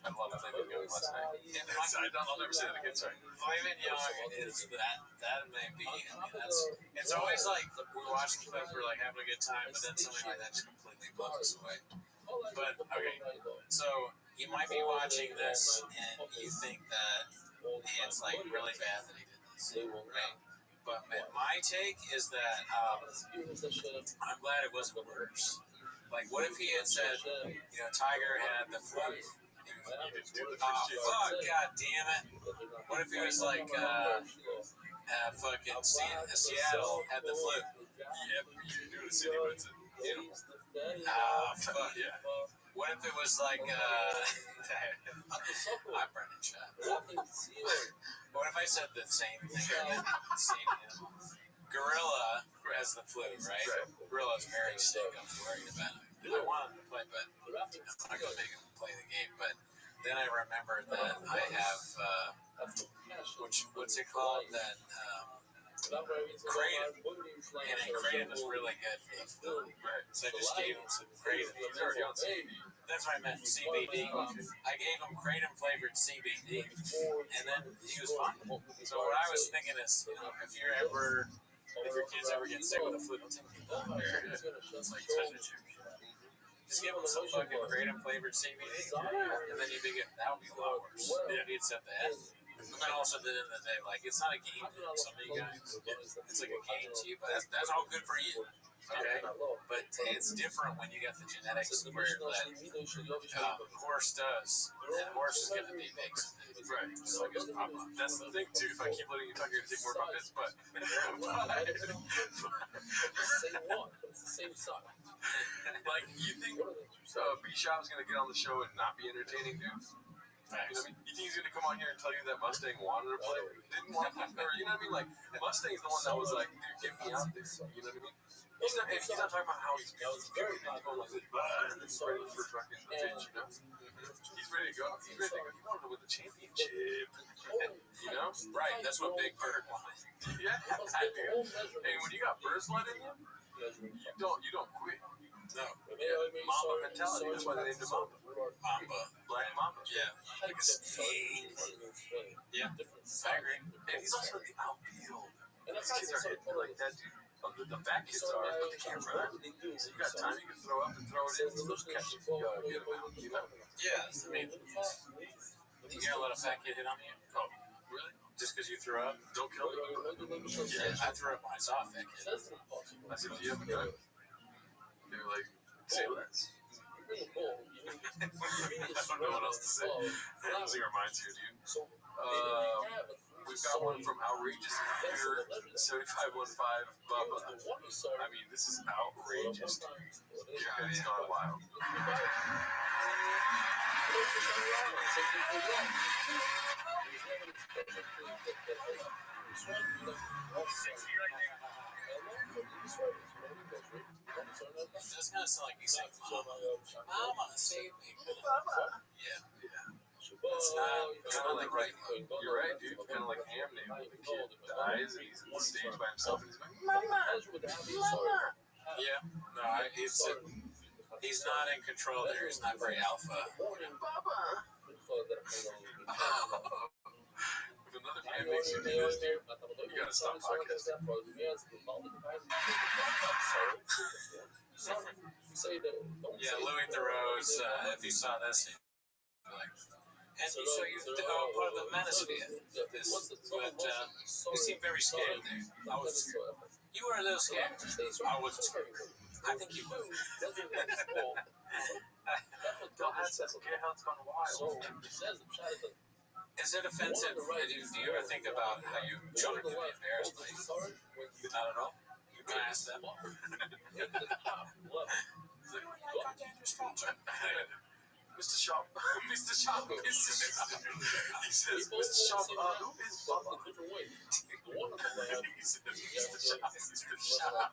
I had a lot of flaming young last night. I'll never say that again. Sorry. Flaming Young is that may be. I mean, it's always like we're watching clips, we're like having a good time, but then something like that just completely blows us away. But okay, so you might be watching this and you think that it's like really bad that he did this, right? But my take is that I'm glad it wasn't worse. Like, what if he had said, Tiger had the flu? Fuck, god damn it. What if he was like, fucking Seattle had the flu? Yep, you do the city, but it's a Fuck. yeah. What if it was like, I'm Brendan Schaub. What if I said the same thing again? Gorilla has the flu, right? Gorilla's very sick. I'm worried about him. I want him to play, but I'm not going to make him play the game. But then I remember that I have, what's it called? That, Kratom. And Kratom is really good for the flu. So I just gave him some Kratom. He's already on CBD. That's what I meant, CBD. I gave him Kratom flavored CBD, and then he was fine. So what I was thinking is, if your kids ever get sick with the flu, don't take them to the doctor. It's like touching you. Just give them some fucking Kratom flavored CBD, and then you'd be good. That would be a lot worse. Yeah, you'd set the head. But then also at the end of the day, like, it's not a game to some of you guys. It's like a game to you, but that's all good for you. Okay? But it's different when you got the genetics where that horse does. That horse is going to be big. Right. So I guess that's the thing too. If I keep letting you talk, you're gonna take more about this. But like, you think B Shop's gonna get on the show and not be entertaining, dude? You know what I mean? You think he's gonna come on here and tell you that Mustang wanted to play, didn't want to, or you know what I mean? Like, Mustang's the one that was like, dude, get me out there. You know what I mean? He's not talking about how he's going like this, and he's ready for fucking the pitch, you know? He's ready to go. He wanted to win the championship. You know? Right, that's what Big Bird wanted. Yeah, I do. And when you got bird's blood in you, you don't quit. No. Mamba mentality. That's why they named him Mamba. Black Mamba. Yeah. Like a snake. Yeah. I agree. And he's also in the outfield. These kids are hitting like that, dude. The back kids are, but they can't run. So you got time, you can throw up and throw it in, catch it, get them out, you know? Yeah, I mean, you gotta let a fat kid hit on you? Oh, really? Just because you threw up? Don't kill me. Yeah, I threw up when I saw a fat kid. I said, do you have a gun? They were like, say less. I don't know what else to say. Losing our minds here, dude. We've got one from Outrageous Fear 7515 Bubba. I mean, this is outrageous. Yeah, it's gone wild. That's kind of sound like you say, Mama, save me. Yeah. It's not Kind of like, you're right, dude. Kind of like Ham name when the kid dies and he's on the stage by himself and he's like, Mama! Yeah. No, he's not in control there. He's not very alpha. Baba. If another man makes you do this, dude, you gotta stop podcasting. Yeah, Louis Theroux's, if you saw this, like, and so you part of the manosphere. This, but you seem very scared there. I was scared. You were a little scared. I wasn't scared. I think you were. Gearhound's gone wild. Is it offensive? Do you ever think about how your children could be embarrassed by you? Not at all. You can ask them. Mr. Shop, Mr. Shop, Mr. Shop. He says, Mr. Shop, who is Bubba? He says, Mr. Shop, Mr. Shop.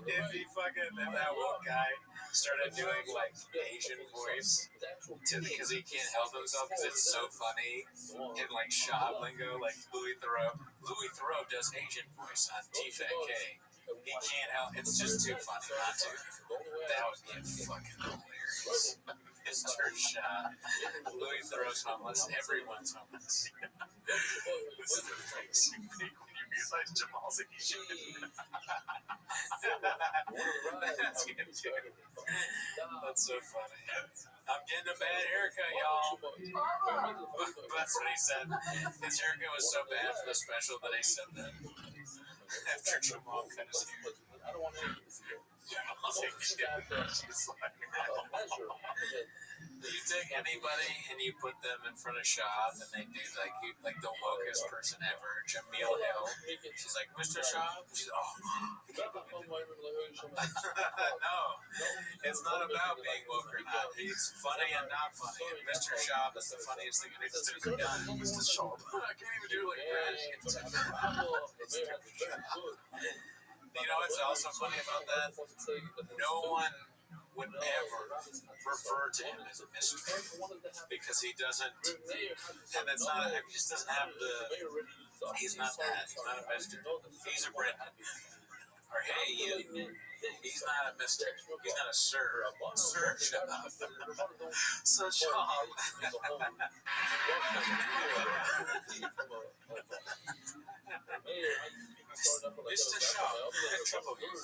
If he fucking, if that one guy started doing like Asian voice because he can't help himself because it's so funny in like shop lingo, like Louis Theroux. Louis Theroux does Asian voice on T-Fat-K. He can't help, it's just too funny not to. That would be fucking hilarious. Mr. Shop. Louis Theroux's homeless. Everyone's homeless. This is the face you make when you realize Jamal's Asian. That's good, dude. That's so funny. I'm getting a bad haircut, y'all. That's what he said. His haircut was so bad for the special that he said that after Jamal cut his hair. Jamal's Asian. She's like, You take anybody and you put them in front of Shah, and they do like the wokest person ever, Jameel Hill. She's like, Mr. Shah? She's oh, I can't believe it. No, it's not about being woke or not. He's funny and not funny. And Mr. Shah is the funniest thing he's ever done. Mr. Shop. I can't even do like You know what's also funny about that? No one would ever refer to him as a mystery because he doesn't, and it's not, he just doesn't have the, he's not that, he's not a mister, he's a Brendan, or hey you, he's not a mister, he's not a sir, shut up, so Sean. Mr. Shaw, trouble you.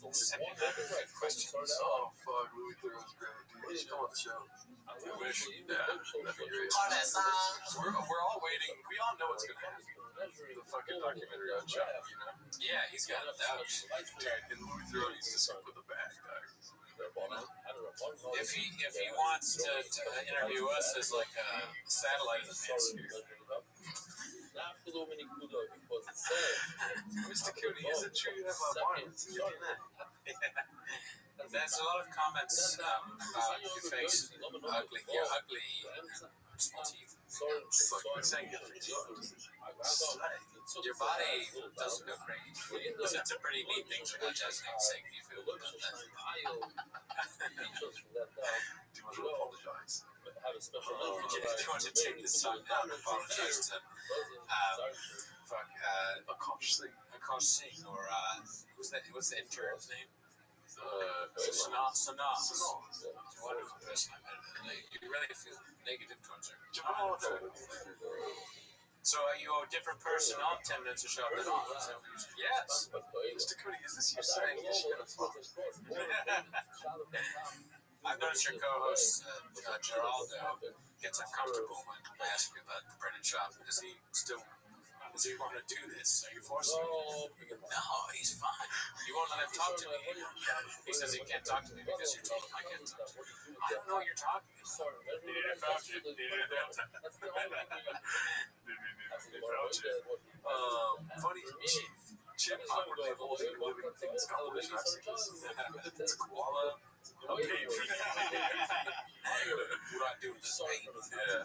Send me back with questions. Oh, fuck. Louis Theroux's great, dude. You should come on the show. I wish. Yeah, that'd be great. We're all waiting. We all know what's going to happen. The fucking documentary on Chuck, you know? Yeah, he's got a doubt. And Louis Theroux needs to sit with the bag, dog. If he wants to interview us as like a satellite advance. Mr. Cooney, is it true you have violence in your DNA? There's a lot of comments about your face, ugly, you're ugly, small teeth. It's like we're saying it 3 times. Your body doesn't go crazy. Listen to pretty neat things about Jasmine saying you feel good about that. Do you want to apologize? Do you want to take this time now and apologize to Akash Singh or what's the intern's name? Sanaa. Wonderful person I met. You really feel negative towards her. So are you a different person on 10 minutes of shop than off? Yes. Mr. Cooney, is this you saying yes, you're going to fuck? I've noticed your co-host, Geraldo, gets uncomfortable when I ask you about Brendan Schaub. Does he want to do this? Are you forcing him? No, he's fine. You won't let him talk to me. He says he can't talk to me because you told him I can't talk to him. I don't know what you're talking about. Funny, Chip awkwardly holding a living thing's compilation accent. It's koala. Okay, What do I do with this baby? yeah.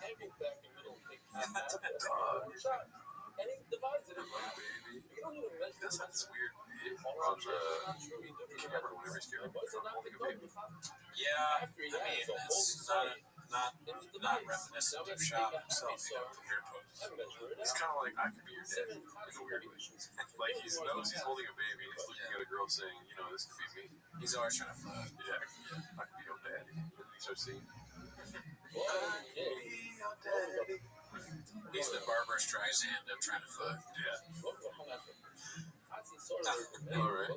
That's not this weird on camera whenever he's holding a baby. Yeah, I mean, it's not reminiscent of Shop himself, you know, the weird pose. It's kind of like I could be your dad in a weird way. Like he knows he's holding a baby and he's looking at a girl saying, you know, this could be me. He's always trying to fuck. Yeah, I could be your daddy. And then you start singing. He's the Barbara Streisand of trying to fuck. Yeah. All right.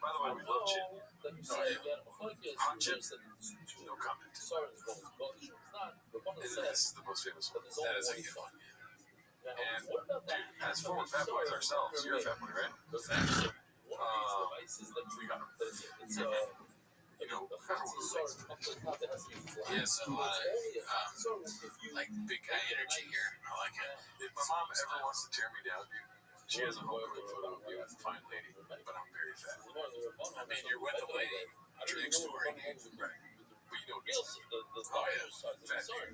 By the way, we love Chip. Hot Chip, no comment. This is the most famous one. That is a good one. And, dude, as former fat boys ourselves, you're a fat boy, right? We got him. You know, everyone likes him. He has a lot of, like, big guy energy here. I like it. If my mom ever wants to tear me down, dude, she has a home cooked photo of me with a fine lady, but I'm very fat. I mean, you're with the lady. True story, dude. Right. But you know what this is. Oh, yeah. Fat dude.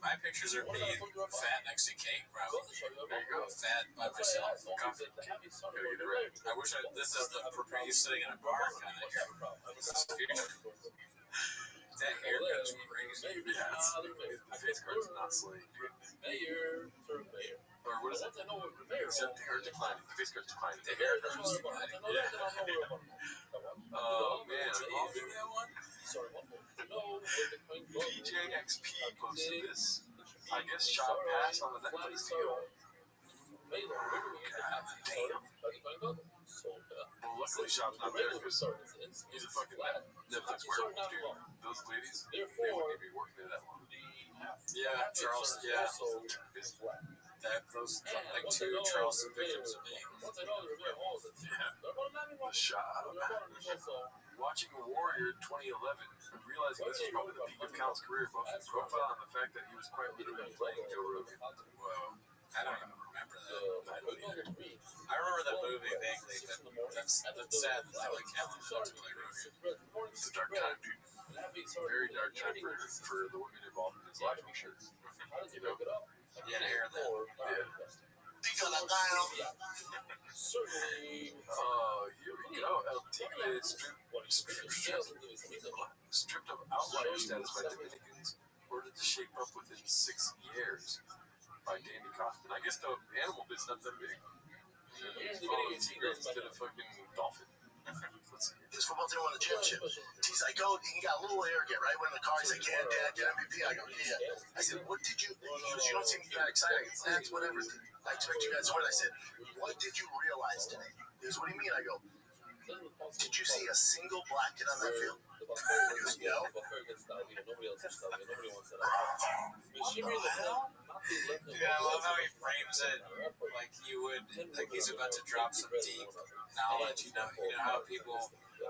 My pictures are me fat next to cake, probably. There you go. Fat by myself. Coffee. Gotta get it right. I wish this is the you sitting in a bar kind of here. This is future. That haircut is crazy. Yeah, the face card's not slaying, dude. Or what is it? Except the hair declining. The face card's declining. The haircut is declining. Yeah. Oh, man. I'll do that one. PJXP posted this. I guess Chop passed on the Netflix deal. Damn. Well, luckily Chop's not there because he's a fucking Netflix werewolf, dude. Those ladies, they wouldn't even be working there that long. Yeah, Charles. Yeah. Those like two Charleston victims of me. Yeah. The Shop. Watching Warrior 2011 and realizing this was probably the peak of Cal's career, both his profile and the fact that he was quite literally playing Joe Rogan. Whoa. I don't even remember that. I don't either. I remember the movie vaguely, but that's sad that they like Cal to play Rogan. It's a dark time, dude. Very dark time for the women involved in his life, I'm sure. You know? You had to hear that. Yeah. Here we go. El Tigre stripped of outlier status by Dominicans, ordered to shape up within 6 years by Danny Kaufman. I guess the animal bit's not that big. Oh, the tigre instead of fucking dolphin. Let's see. His football team won the championship. He's like, oh, he got a little arrogant, right? When in the car, he's like, yeah, Dad, get MVP. I go, yeah. I said, what did you? He goes, you don't seem that excited. I go, that's whatever. I expect you guys to win. I said, what did you realize today? He goes, what do you mean? I go, did you see a single black kid on that field? He goes, no. Dude, I love how he frames it like you would, like he's about to drop some deep knowledge. You know how people,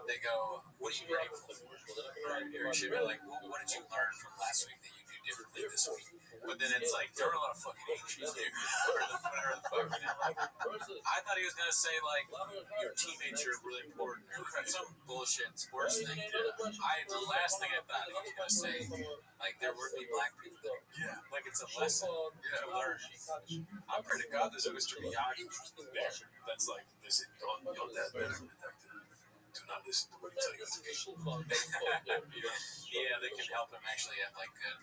they go, what are you grateful for? Or you should be like, well, what did you learn from last week that you do differently this week? But then it's like, there were a lot of fucking Asians, dude. Or whatever the fuck, you know, like, I thought he was going to say, like, your teammates are really important, or some bullshit sports thing. The last thing I thought he was going to say, like, there would be black people there. Yeah. Like, it's a lesson to learn. I pray to God there's a Mr. Miyagi there. That's like, listen, your dad better protect him. Do not listen to what he tells you. Yeah, they can help him actually have, like, good,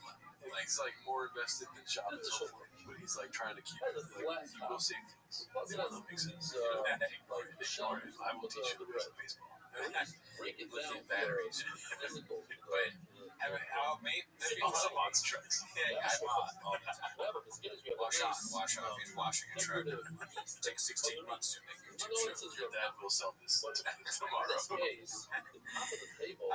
Like, he's like more invested than Chop is, hopefully. But he's like trying to keep it, like, he will say things. That makes sense. Ignore it. I will teach you the rules of baseball. lithium batteries. But maybe Also on trucks. Yeah, I bought all the time. Wash off. He's washing a truck. It takes 16 months to make YouTube show. Your dad will sell this tomorrow. I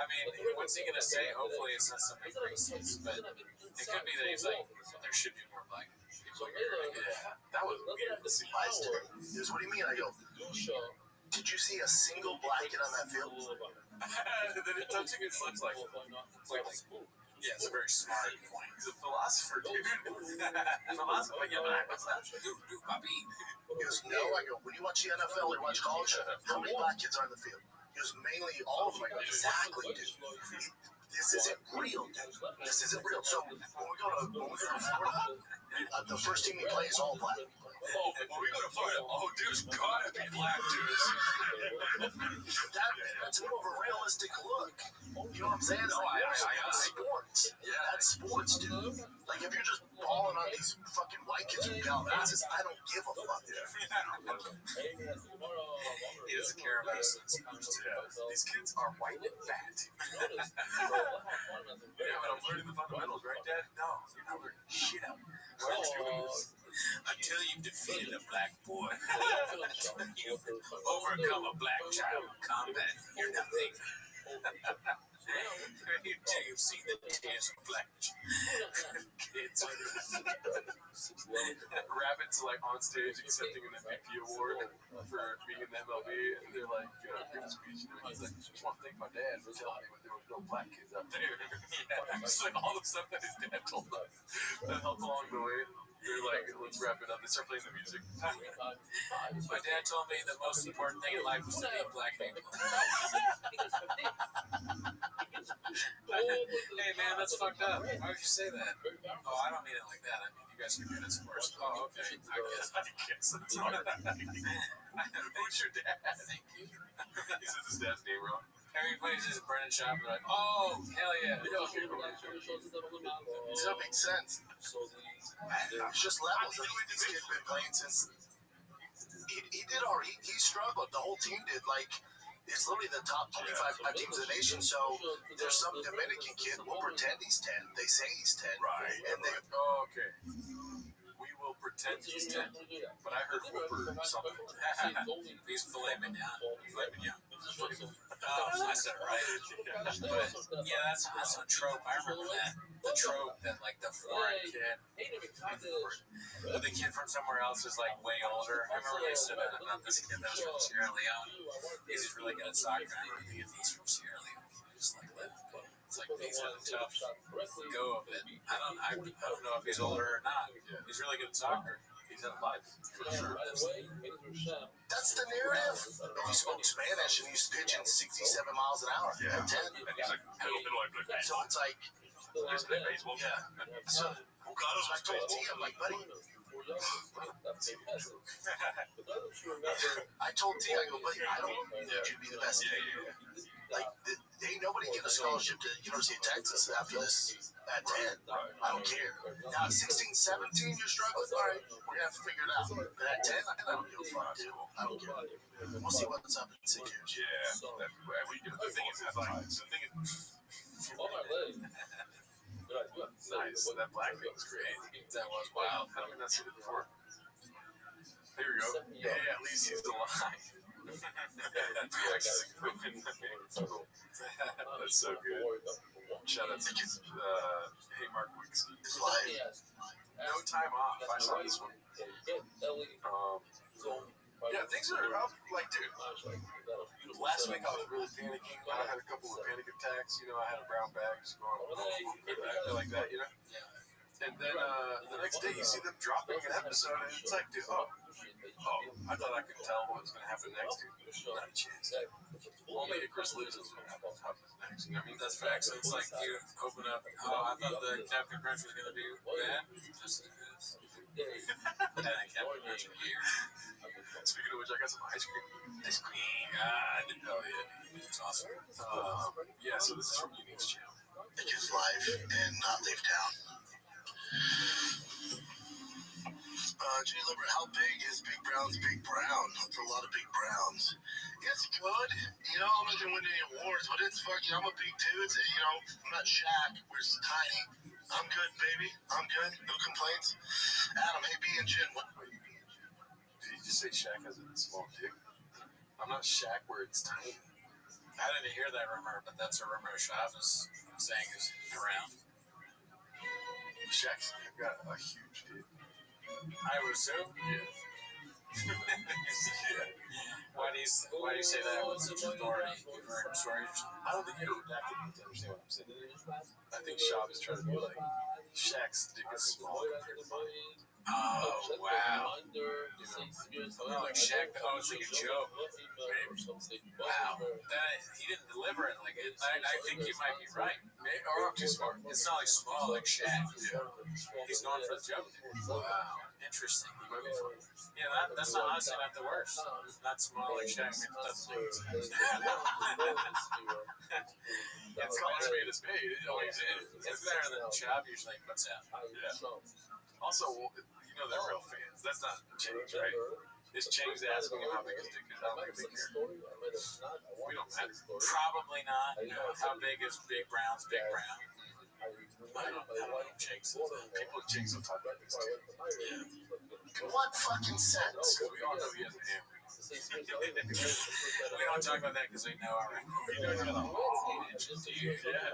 mean, what's he gonna say? Hopefully, it's not something racist, but it could be that he's like, there should be more black people here. Yeah, that was weird. He goes, what do you mean? I go, did you see a single black kid on that field? Then it doesn't even looks like Yeah, it's a very smart point. he's a philosopher, dude. Philosopher, yeah, but Bobby. He goes, no. I go, when you watch the NFL or watch college, how many black kids are on the field? He goes, mainly all of them. I go, exactly, dude. this isn't real, dude. This isn't real. So when we go to Florida, the first team we play is all black. Oh, when we go to Florida, dude's gotta be black, dudes. That's more of a realistic look. You know what I'm saying? That's sports. Yeah, that's sports, dude. Like if you're just balling on these fucking white kids with Calabasas, I don't give a fuck. He doesn't care about us. These kids are white and fat. Yeah, but I'm learning the fundamentals, right, Dad? No, you're not learning shit out here. Why are you doing this? Until you've defeated a black boy, you've overcome a black child in combat, you're nothing. Until you've seen the tears of black kids. Rabbit's like on stage accepting an MVP award for being in the MLB, and they're like, give a speech, he's like, just want to thank my dad for telling me when there was no black kids out there. Just like all the stuff that his dad told us that helped along the way. They're like, let's wrap it up. They start playing the music. My dad told me the most important thing in life was to be black people. Hey man, that's fucked up. Why would you say that? Oh, I don't mean it like that. I mean, you guys are good at sports. Oh, okay. I guess that's all right. Who's your dad? Thank you. He says his dad's name wrong. Everybody's just burning shop. They're like, oh, hell yeah. Does that make sense? It's just levels. This kid's been playing since he did already. He struggled. The whole team did. Like, it's literally the top 25 teams in the nation. So there's some Dominican kid. We'll pretend he's 10. They say he's 10. Right. And they. Oh, okay. We will pretend he's 10. But I heard Whooper something. He's filet mignon. Filet mignon. Oh, I said it right. But yeah, that's a trope. I remember that. The trope that like the foreign kid, but the kid from somewhere else is like way older. I remember they said about this kid that was from Sierra Leone. He's really good at soccer. I remember thinking if he's from Sierra Leone, he just like live. It's like he's had a tough go of it. I don't know if he's older or not. He's really good at soccer. He's in life, for sure. That's the narrative. He spoke Spanish and he's pitching 67 miles an hour at 10. And he's like, I don't know, I play So it's like, Let's play baseball. yeah. So I told T, I'm like, buddy. I told T, I go, buddy, I don't need you to be the best. Like, ain't nobody get a scholarship to University of Texas after this at 10. I don't care. Now at 16, 17, you're struggling. All right, we're gonna have to figure it out. But at 10, I don't give a fuck, dude. I don't care. We'll see what's up in 6 years. Yeah, the thing is, nice. That black thing was great. That was wild. How did we not see it before? There we go. Yeah, at least he's alive. That's so good. Shout out to Hey Mark Wicks. No time off. I saw this one. Yeah, things are up. Like, dude, last week I was really panicking. I had a couple of panic attacks. I had a brown bag just going like that, And then the next day you see them dropping an episode, and it's like, dude, I thought I could tell what was going to happen next, dude. Not a chance. Only if Chris loses what happens next. You know what I mean? That's facts. So it's like you open up. Oh, I thought the Captain Crunch was gonna do bad. Just as good. And then Captain Crunch here. Speaking of which, I got some ice cream. Ice cream. God. Hell yeah. It's awesome. Yeah. So this is from Unique's channel. It's life and not leave town. Jay Liber, how big is Big Brown's Big Brown? That's a lot of Big Browns. It's good. I'm not going to win any awards, but it's fucking, I'm a big dude. I'm not Shaq. We're just tiny. I'm good, baby. I'm good. No complaints. Adam, hey, B and Jen. Did you just say Shaq has a small dick? I'm not Shaq where it's tiny. I didn't hear that rumor, but that's a rumor Shav is saying is around. Shaq's got a huge dick. I would assume. Yeah. Why do you say that with such authority? You've heard stories. I don't think you're redacted to understand what I'm saying. I think Shav is trying to be like, Shaq's dick is small compared to mine. Oh, Wow. You Oh, like Shaq. Oh, it's like a joke. Wow. He didn't deliver it like it. I think you might be right. Maybe, or I'm too smart. It's not like small like Shaq. Yeah. He's going for the joke. Wow. Interesting. He might be fun. Yeah, that's not honestly not the worst. Not small like Shaq. I mean, that's It's called a spade a spade. It always is. it's better than Chubb usually puts out. Yeah. Also, you know they're real fans. That's not Chang's, right? Is Chang's asking him how big his dick is? I don't think they care. We don't matter. Probably not. You know, how big is Big Brown's Big Brown? I don't know if Chase is that. People with Chang's will talk about this too. Yeah. What fucking sense? Because we all know he has a hammer. We don't talk about that because we know already. We know he's got a long Dude, yeah.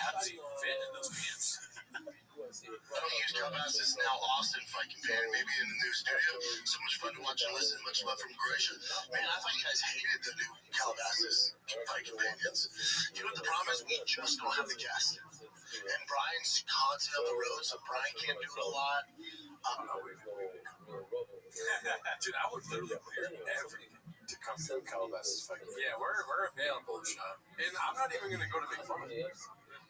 how does he fit in those pants? I don't use Calabasas now. Austin fight companion, maybe in the new studio. So much fun to watch and listen. Much love from Croatia. Man, I thought you guys hated the new Calabasas fight companions. You know what the problem is? We just don't have the guest. And Brian's constantly on the road, so Brian can't do it a lot. Dude, I would literally clear everything to come to Calabasas fight. Yeah, we're available, Sean. And I'm not even going to go to make fun of it.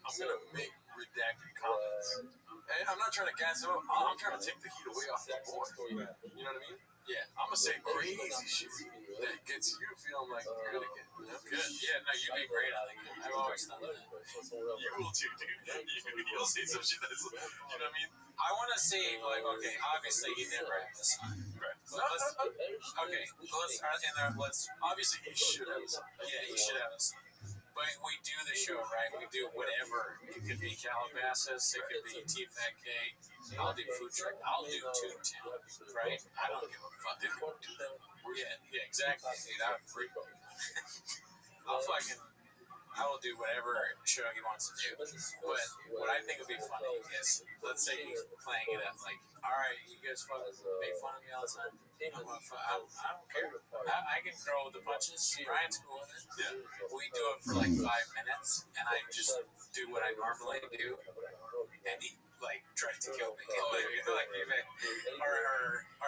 I'm going to make redacted comments. And I'm not trying to gas him up. I'm trying to take the heat away off the boy. You know what I mean? Yeah. I'm going to say crazy shit that gets you feeling like you're good again. You know? Good. Yeah, no, you'd be great on it. I've always thought that. You will too, dude. You'll see some shit that's, you know what I mean? I want to see, like, okay, obviously he never had this on. Right. Let's, Obviously, he should have a son. yeah, he should have this. But we do the show, right? We do whatever. It could be Calabasas, it could be TFK. I'll do food truck. I'll do Tube Town, right? I don't give a fuck. Yeah, exactly. Dude, I'm free. I will do whatever show he wants to do. But what I think would be funny is, let's say he's playing it at like, all right, you guys make fun of me all the time. I don't care. I can throw the punches. Brian's cool with it. Yeah. We do it for like 5 minutes, and I just do what I normally do, and he like tries to kill me. Or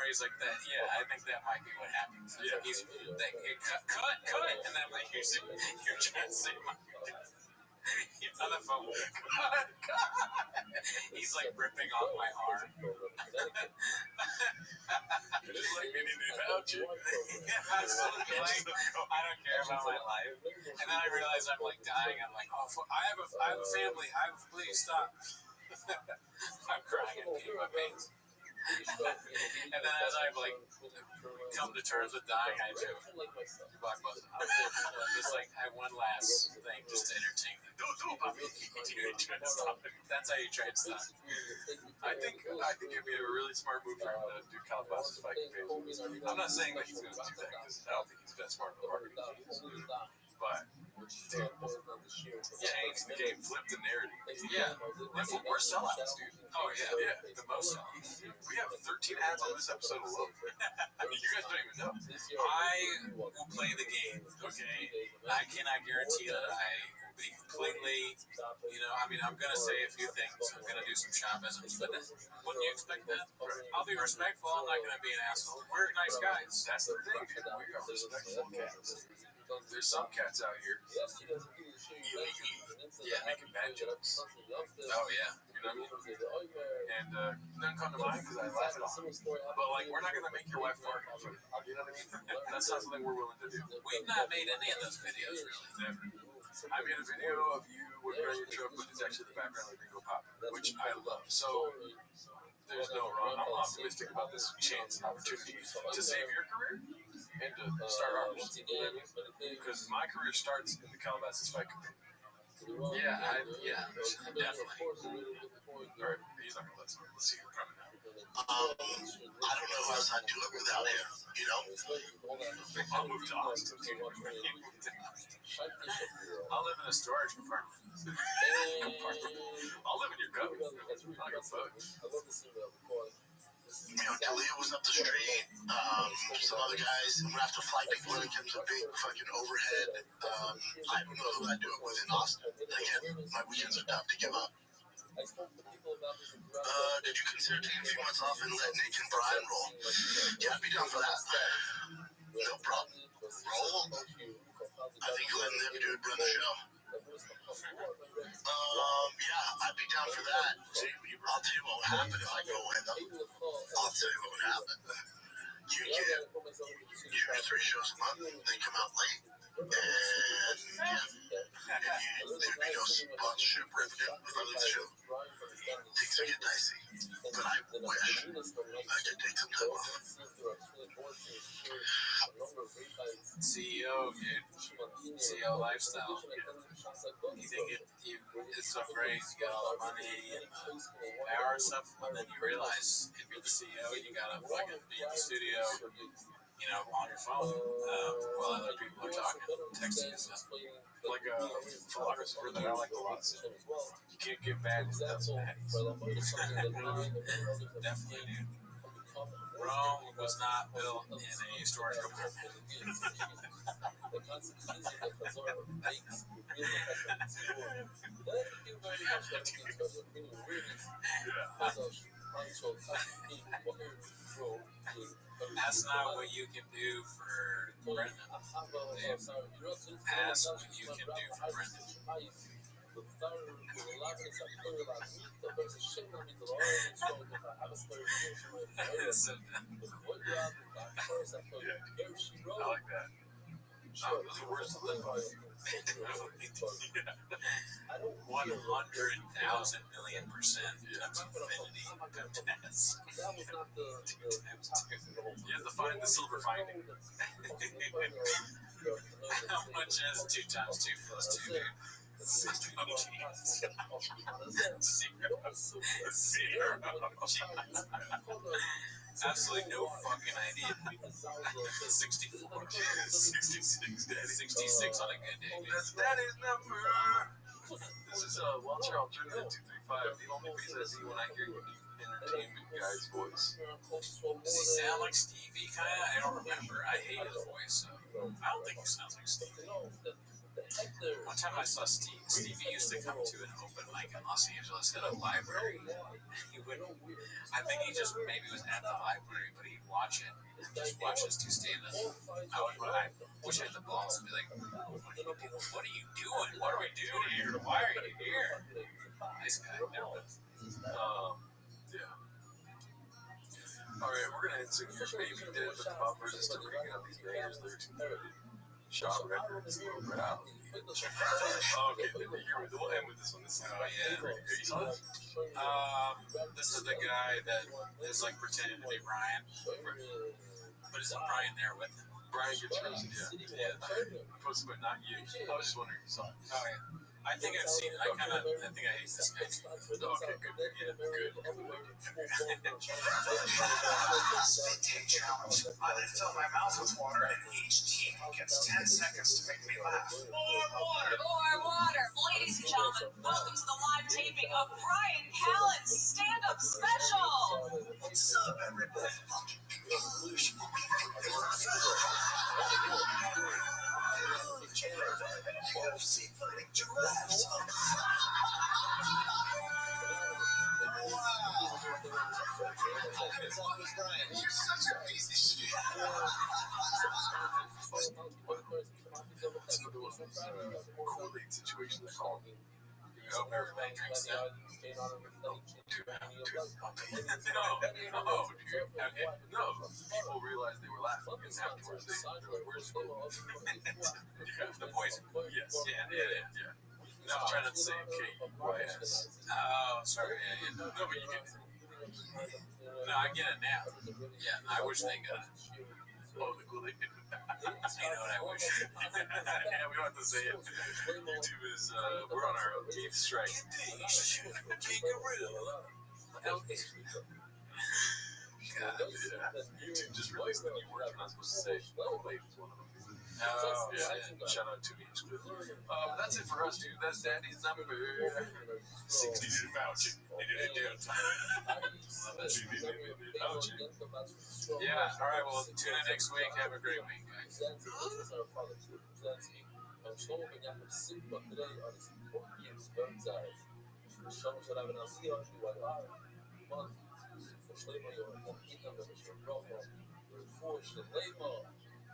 he's like that. Yeah, I think that might be what happens. Yeah. He's like, cut, and I'm like, you're trying to say my. He's on the phone. He's like ripping off my arm. Just like me needing to out you. Yeah, I'm so like, I don't care about my life. And then I realize I'm like dying. I'm like, oh, I have a family. Please stop. I'm crying and peeing my pants. And then as I've like come to terms with dying, I do Blockbuster. Just like have one last thing just to entertain them. Don't do it, Bobby. You're trying to stop it. That's how you try to stop. I think it'd be a really smart move for him to do Calabasas fight companions. I'm not saying that he's going to do that because I don't think he's that smart of a marketing genius. But dude, change the game, flip the narrative. Yeah. We're sellouts, dude. Oh yeah. Yeah. The most sellouts. We have 13 ads on this episode alone. I mean, you guys don't even know. I will play the game, okay? I cannot guarantee that I will be completely, I mean, I'm going to say a few things. I'm going to do some shoppisms, but wouldn't you expect that? I'll be respectful. I'm not going to be an asshole. We're nice guys. That's the thing, dude. We are respectful cats. There's some cats out here illegally making bad jokes. Oh, yeah. You know what I mean? And doesn't come to mind because I laugh at all. But like, we're not gonna make your wife fart. You know what I mean? That's not something we're willing to do. We've not made any of those videos, really. Never. I made a video of you working on your truck, but it's actually the background of Bingo Pop, which I love. So there's no wrong. I'm optimistic about this chance and opportunity to save your career and to start ours. Because my career starts in the Calabasas fight company. Yeah, definitely. All right, he's not gonna let's see him. Probably not. I don't know how else I'd do it without him, you know? I'll move to Austin. I'll live in a storage compartment. I'll live in your cubby. Not your bug. Talia was up the street. Some other guys. I'm gonna have to fly people in. It comes a big fucking overhead. I don't know who I'd do it with in Austin. Again, my weekends are tough to give up. Did you consider taking a few months off and let Nick and Brian roll? Yeah, I'd be down for that. No problem. Roll? I think letting them do it, run the show. Yeah, I'd be down for that. I'll tell you what would happen if I go with them. I'll tell you what would happen. You get usually 3 shows a month. They come out late, and there'd be no sponsorship revenue if I leave the show. Things would get dicey, but I wish I could take some time off. CEO, dude. CEO lifestyle. You think it's so great, you got all the money and the power and stuff, and then you realize if you're the CEO, you gotta fucking be in the studio, on your phone while other people are talking, texting and stuff. Like a philosopher that I like a lot. You can't get mad without some patties. Definitely, dude. Rome was not built in a storage compartment. That's not what you can do for Brendan. Ask what you can do for Brendan. So, I like that. Those are words to live by. 100,000,000,000% times infinity times 2 times 2. You have to find the silver finding. How much is 2 times 2 plus 2, dude? 0 G's. 0 G's. Absolutely no fucking idea. 64. 66, Daddy. 66 on a good day, dude. That's Daddy's number. This is Walter Alternative 235. The only face I see when I hear your deep entertainment guy's voice. Does he sound like Stevie, kind of? I don't remember. I hate his voice, so I don't think he sounds like Stevie. One time I saw Stevie used to come to an open mic in Los Angeles at a library. He would, I think he just maybe was at the library, but he'd watch it and just watch us two stand up. I wish I had the balls to be like, what are you doing? What are you doing? What are we doing here? Why are you here? Nice guy. Never been. Yeah. All right, we're gonna end soon here. Maybe did it, but the bumpers is still bringing up these bangers, lyrics included. Shop records, proud. Okay, we'll end with this one. This is you saw this? This is the guy that is like pretending to be Brian, but isn't Brian there with him? Brian gets roasted, yeah. Posted, but not you. I was just wondering if you saw it. Oh yeah. I think I've seen it. I think I hate this guy too. Okay, good. Yeah, good. Spit take challenge. I then fill my mouth with water, and each team gets 10 seconds to make me laugh. More water! More water! Ladies and gentlemen, welcome to the live taping of Brian Callen's stand-up special! What's up, everybody? UFC fighting giraffes. Brian, you're such a piece of shit. It's another one of those Kool-Aid situations I call them. I hope everybody drinks that. No, dude. Okay. No, people realized they were laughing, and afterwards they're like, where's the The poison. Yes. Yeah. No, I'm trying not to say K-U-Y-S. Oh, sorry. Yeah. No, but you get it. No, I get it now. Yeah, I wish they got it. Oh, the Kool-Aid. You know what I wish? Yeah, we don't have to say it. YouTube is, we're on our 8th strike. God. Yeah. YouTube just released the new words we're not supposed to say. Kool-Aid is one of them. Oh, Yeah. shit. Shout out to me. That's it for us, dude. That's Daddy's number. 60 vouching. Yeah, alright, well, tune in next week. Have a great week, guys. الشمس شراب الأصيل والعار من Schleimer Jonathan, Ethan Mr. Brahma, Force, Lema,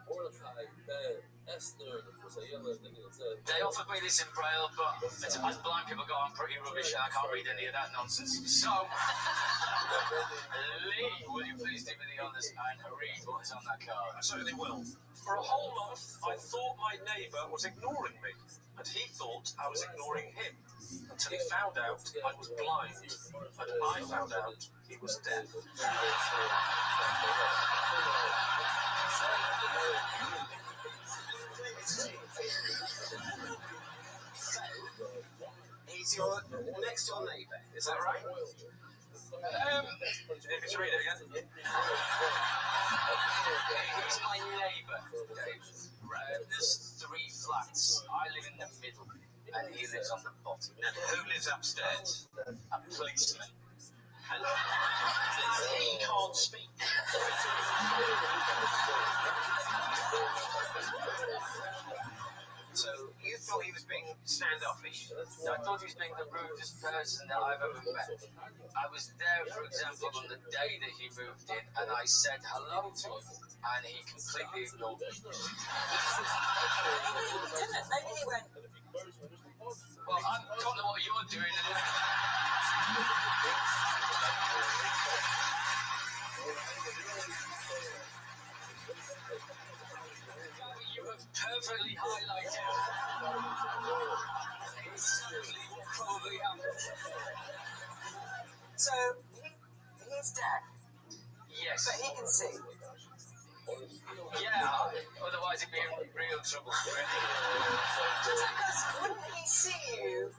Mordecai, Ben, Esther, the Fusayela, They offered me this in Braille, but as blind people go, I'm pretty rubbish and I can't read any of that nonsense. So, Lee, will you please do me the honours and read what is on that card? I certainly will. For a whole month, I thought my neighbour was ignoring me, and he thought I was ignoring him, until he found out I was blind, and I found out he was deaf. He's your next door neighbour, is that right? If you read it again. He's my neighbour, Dave. There's 3 flats. I live in the middle, and he lives on the bottom. And who lives upstairs? A policeman. And he can't speak. So you thought he was being standoffish? I thought he was being the rudest person that I've ever met. I was there, for example, on the day that he moved in, and I said hello to him, and he completely ignored me. Maybe he didn't. Maybe he went. Well, I don't know what you're doing. You have perfectly highlighted exactly what probably happened. So he's deaf, Yes. but he can see. Yeah, otherwise he'd be in real trouble. Because wouldn't he see you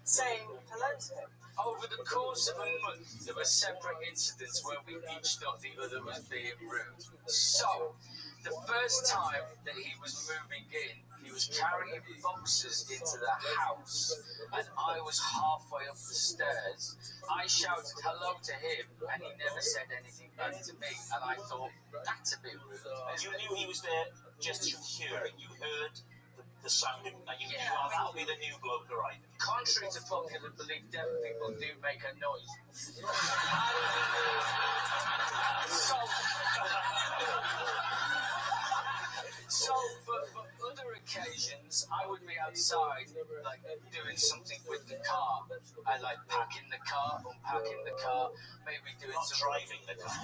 saying hello to him? Over the course of a month, there were separate incidents where we each thought the other was being rude. So, the first time that he was moving in, he was carrying boxes into the house, and I was halfway up the stairs. I shouted hello to him, and he never said anything back to me, and I thought, that's a bit rude. You knew he was there just through hearing. You heard the sound, and you knew, oh, that'll be the new bloke arriving. Contrary to popular belief, deaf people do make a noise. So, for other occasions, I would be outside, like, doing something with the car. I like packing the car, unpacking the car, maybe doing Not some... driving the car.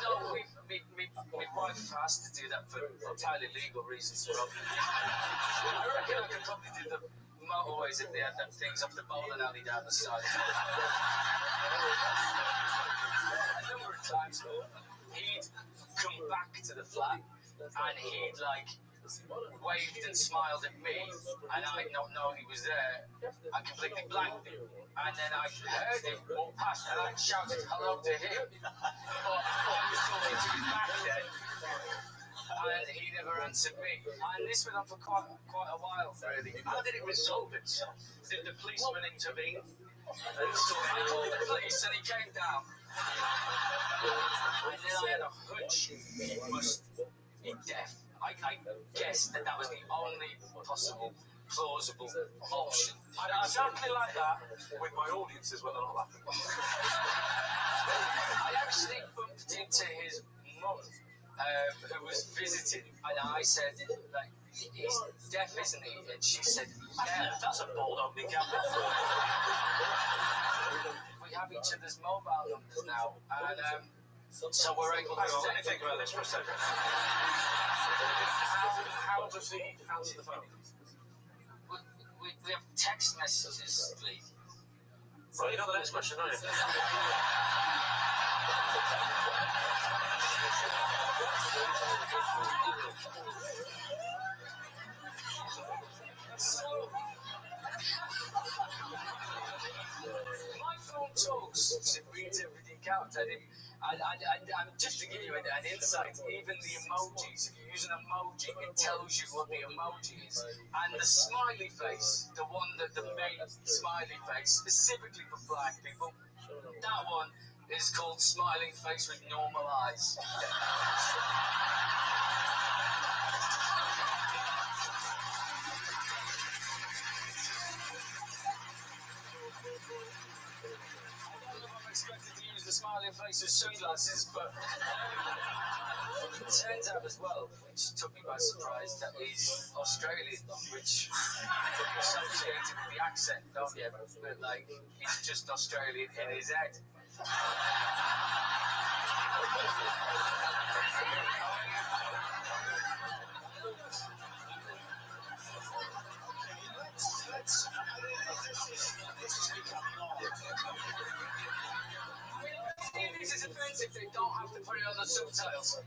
No, my wife has to do that for entirely legal reasons, probably. I reckon I could probably do the motorways if they had them things off the bowling alley down the side. A number of times, he'd come back to the flat, and he'd, like, waved and smiled at me, and I'd not know he was there. I completely blanked him. And then I heard him walk past, and I shouted hello to him. But I was talking to his back then, and he never answered me. And this went on for quite a while, really. How did it resolve itself? Did the policeman intervene? And so I called the police, and he came down. And then I had a hunch he must be deaf. I guessed that was the only possible, plausible option. I'd exactly like that with my audiences when they're not laughing. I actually bumped into his mum, who was visiting, and I said, like, he's deaf, isn't he? And she said, yeah. That's a bold opening gambit. We have each other's mobile numbers now, and so we're able to... Hang on, let me think about this for a second. How does he answer the phone? We have text messages, Lee. Right, you know the next question, don't you? So, my phone talks to read everything out, and just to give you an insight, even the emojis, if you use an emoji, it tells you what the emoji is. And the smiley face, the one that the main smiley face, specifically for blind people, that one is called smiling face with normal eyes. the smiling face and sunglasses, but it turns out as well, which took me by surprise, that he's Australian, which associated with the accent, don't you? But like, he's just Australian in his head. This is offensive, they don't have to put it on the subtitles.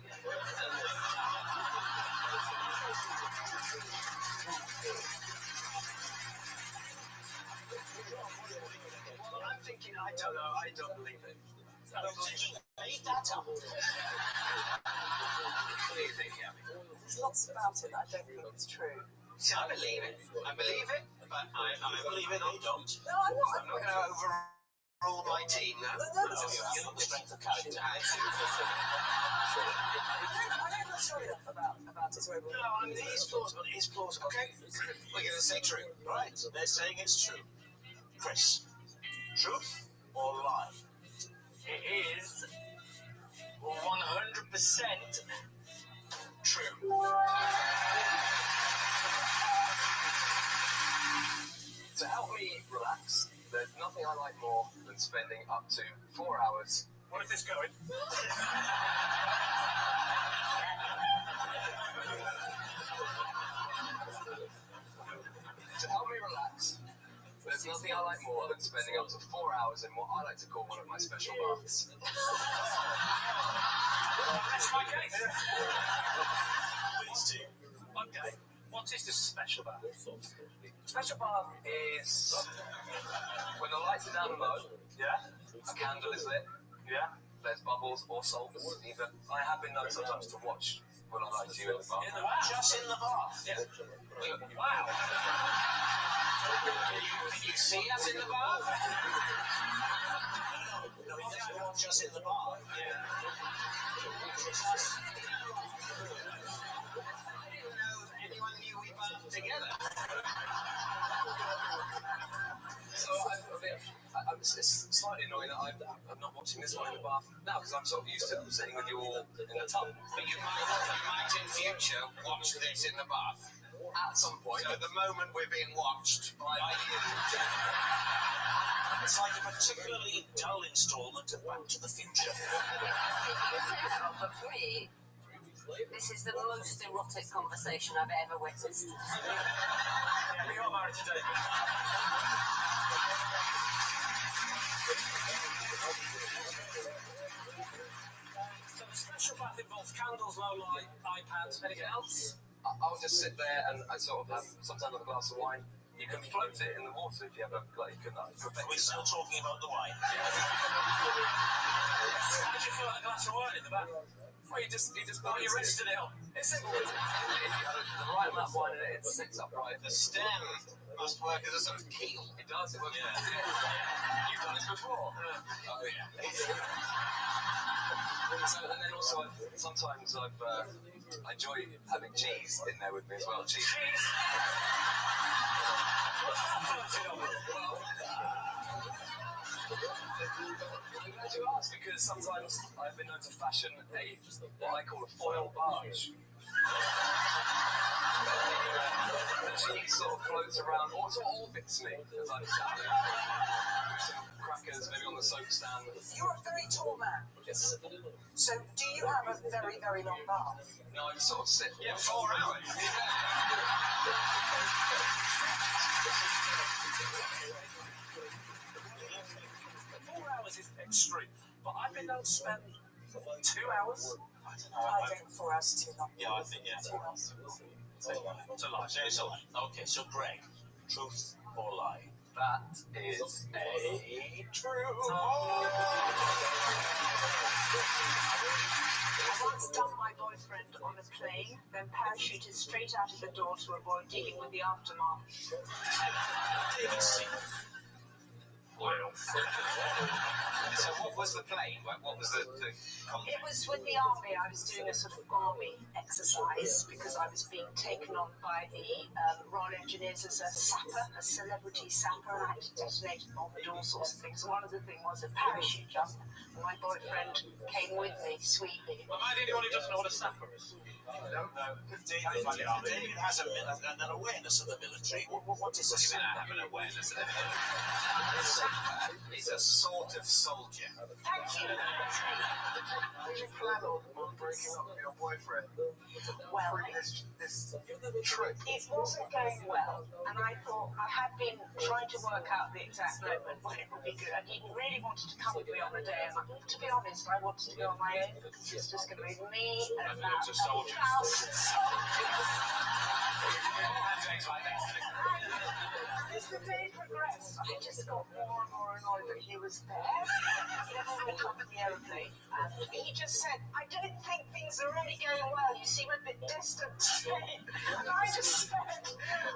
Well, I'm thinking, I don't know, I don't believe it. I don't believe it. Make that up. What do you think, Abby? There's lots about it that I don't think is true. See, I believe it. I believe it, but I Believe it, they don't. No, I'm not. I'm not going to overrule my team now. You're not the strength of character. I'm not sure enough about it to overrule. No, I mean, it is plausible. It is plausible. Okay, we're going to say true. Right, they're saying it's true. Chris, truth or lie? It is 100% true. To help me relax, there's nothing I like more than spending up to 4 hours. Where's this going? To help me relax, there's nothing I like more than spending up to 4 hours in what I like to call one of my special baths. That's my case. Please do. Okay, What is this special bath? special bath is when the lights are down low, Yeah? a candle is lit, Yeah? there's bubbles or salts either. I have been known sometimes to watch when I like to in the bath. Just in the bath? Yeah. Wow. Can you see us in the bath? No, he doesn't watch us in the bath. Yeah. I didn't know anyone knew we bathed together. So it's slightly annoying that I'm not watching this one in the bath now because I'm sort of used to sitting with you all in the tub. But you might in future watch this in the bath. At some point, So at the moment we're being watched by you. It's like a particularly dull installment of Back to the Future. Yeah, but for me, this is the most erotic conversation I've ever witnessed. Yeah, we got married today. So the special bath involves candles, low light, iPads, anything else? I'll just sit there and I sort of have sometimes have a glass of wine. You can float it in the water if you have a like. You can perfect We're it. still talking about the wine. Yeah. How did you feel like a glass of wine in the bath? Well, you just You balance it. rested it on. It's simple. If you have the right amount of wine in it, it sits upright. The stem must work as a sort of keel. It does. It works. Yeah. You've done this before. Oh yeah. So, and then also, sometimes I enjoy having cheese in there with me as well. Cheese. Cheese. What's that floating on? Well, I'm glad you asked because sometimes I've been known to fashion what I call a foil barge. The cheese sort of floats around, or sort of orbits me as I'm sat there. Some crackers maybe on the soap stand. You're a very tall man. Yes. So do you have a very, very long bath? No, I sort of sit. Yeah, 4 hours. 4 hours is extreme, but I've been known to spend 2 hours. I don't know. I think 4 hours is too long. Yeah, I think, yeah. Too long. To lie. So, okay, so Greg, truth or lie? That is a true. I once dumped my boyfriend on a plane, then parachuted straight out of the door to avoid dealing with the aftermath. David C. Wow. So what was the plane? What was the context? It was with the army. I was doing a sort of army exercise because I was being taken on by the Royal Engineers as a sapper, a celebrity sapper, and I had to detonate a bomb and all sorts of things. One of the things was a parachute jump, and my boyfriend came with me, sweetly. Am I the only one who doesn't know what a sapper is? No. David has an awareness of the military. What does this mean? I have an awareness of the military. A sapper is a sort of soldier. Thank you. Did you plan on breaking up with your boyfriend? Well, this trip. it wasn't going well, and I thought I had been trying to work out the exact moment when it would be good. And he really wanted to come with me on the day, and to be honest, I wanted to go on my own because it's just going to be me and about 1,000 soldiers. As the day progressed, I just got more and more annoyed that he was there. He never went up in the aeroplane, and he just said, "I don't think things are really going well. You seem a bit distant today." And I just said,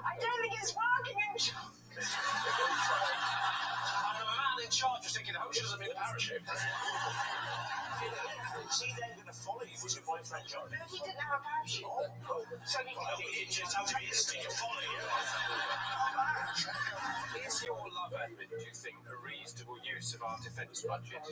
"I don't think it's working in charge." I'm the man in charge of thinking, I hope she doesn't mean the parachute. Was he then going to follow you? Was your boyfriend John? No, he didn't have a parachute. So he Just out of instinct to follow you. Is your love, Edmund, do you think, a reasonable use of our defence budget?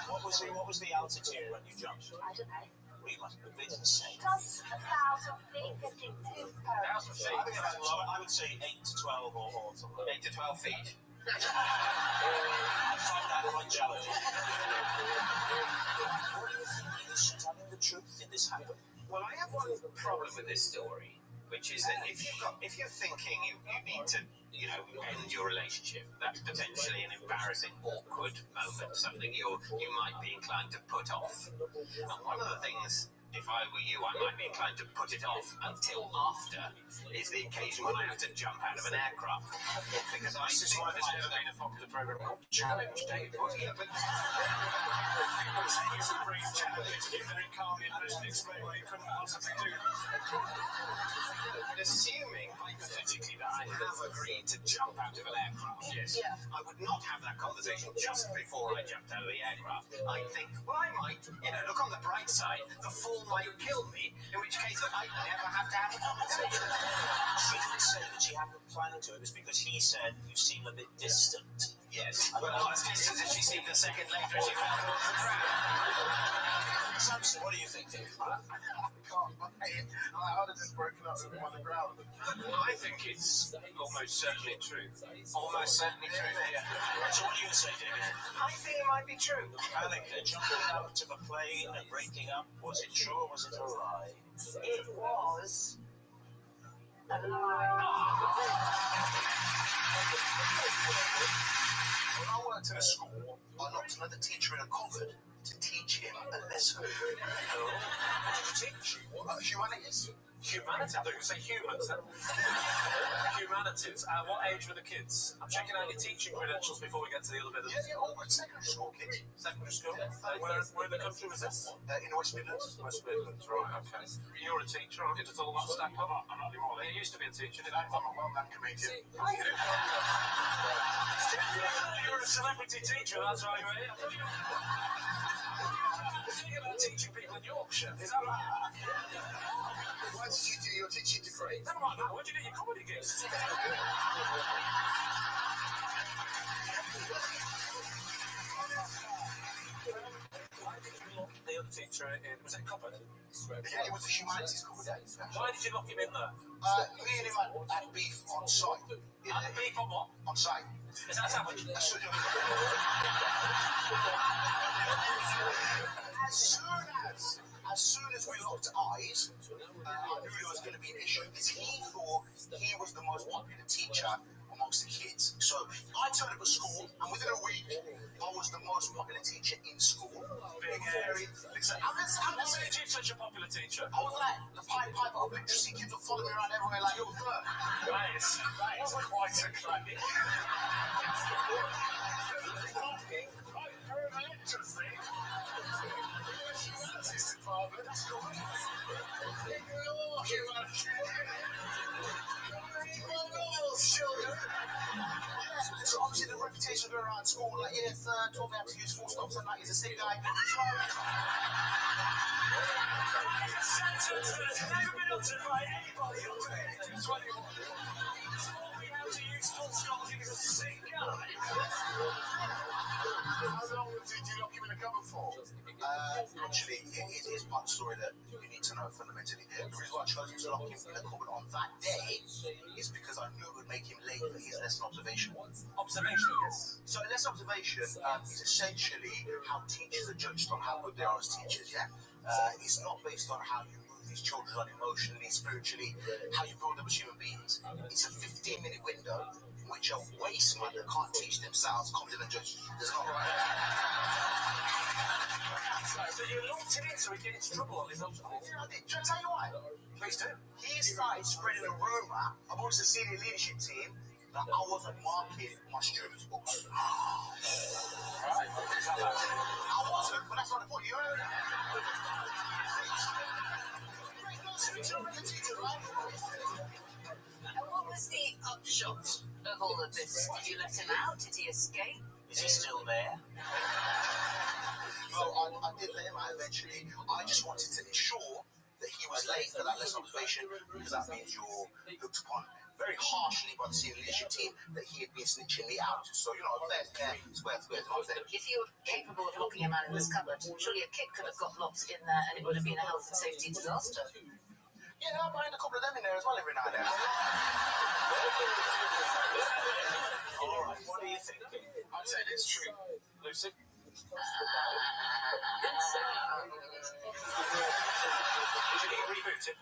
What was the altitude when you jumped? I don't know. We didn't say. Does 1,000 feet, 15 feet? 1,000 feet. I think that's lower. I would say 8 to 12 or something. 8 to 12 feet. I find that quite challenging. What do you think? Is she telling the truth? Did this happen? Well, I have one problem with this story, which is that if you're thinking you need to, end your relationship, that's potentially an embarrassing, awkward moment, something you might be inclined to put off. And one of the things, if I were you, I might be inclined to put it off until after is the occasion when I have to jump out of an aircraft. Because This is why there's never been a popular program called Challenge, David. Yeah, but It's a brief challenge. You very calmly and explain why you couldn't possibly do that. But assuming, hypothetically, that I have agreed to jump out of an aircraft, yes, I would not have that conversation just before I jumped out of the aircraft. I'd think, well, I might, look on the bright side, the fall might kill me, in which case I'd never have to have a conversation. She didn't say that she hadn't planned to. It was because he said you seem a bit distant. Yes. Well, not as distant as she seemed a second later as she fell towards the ground. Samson, what do you think, Dave? I can't buy it. I would have just broken up with him on the ground. I think it's almost certainly true. Almost certainly true, yeah. So what are you going to say, David? I think it might be true. Alec, jumping out of a plane and breaking up, was it true or was it a lie? It was a lie. When I worked in a school, I locked another teacher in a cupboard to teach him a lesson. What did you teach? Humanities. Humanities? I thought you were going to say humans then. Humanities. What age were the kids? I'm checking out your teaching credentials before we get to the other bit of this. Yeah, all good secondary school kids. Secondary school? Where in the country was this? In West Midlands. West Midlands, right, okay. You're a teacher, aren't you? Does all that stack up? I'm not anymore. You used to be a teacher, didn't you? I'm a well-known comedian. You were a celebrity teacher, that's why you were here. Thinking about teaching people in Yorkshire, is that right? Why did you do your teaching degree? Never mind that, where'd you get your comedy gigs? Why did you lock the other teacher in? Was it a cupboard? Yeah, it was a humanities cupboard. Why did you lock him in there? Me and him had beef on site. Beef on what? On site. Is that a sandwich? As soon as we locked eyes, I knew there was going to be an issue because he thought he was the most popular teacher amongst the kids. So I turned up at school, and within a week, I was the most popular teacher in school. Big hairy. Listen, what made you such a popular teacher? I was like the Pied Piper of literacy. Kids would follow me around everywhere like, yo, bro. That is quite a claim. around school, like, yeah, sir, told me how to use full stops and like, he's a sick guy. Never been upset by anybody up to the age of 21. He told me how to use full stops, he was a sick guy. How long did you lock him in a cupboard for? Actually, it is part of the story that you need to know fundamentally. The reason why I chose to lock him in a cupboard on that day is because I knew it would make him late for his lesson observation. Observation? Yes. So a lesson observation is essentially how teachers are judged on how good they are as teachers, yeah? It's not based on how you move these children on emotionally, spiritually, how you build them as human beings. It's a 15-minute window in which a waste man that can't teach themselves comes in and judges you. Does not right? So you locked him in so he'd get into trouble on his observation? Yeah, I did. Should I tell you why? Please do. He started spreading a rumour amongst the senior leadership team that I wasn't marking my students' books. Right. I wasn't, but that's not the point. You heard it. And what was the upshot of all of this? Did you let him out? Did he escape? Is he still there? No, I did let him out eventually. I just wanted to ensure that he was late for that lesson observation, because that means you're looked upon very harshly by the senior leadership team that he had been snitching me out. So, you know, fair, square. If you were capable of locking a man in this cupboard, surely a kid could have got locked in there and it would have been a health and safety disaster. Yeah, I mind a couple of them in there as well every now and then. All right, what are you thinking? I'd say it's true. Lucy? Should he reboot it?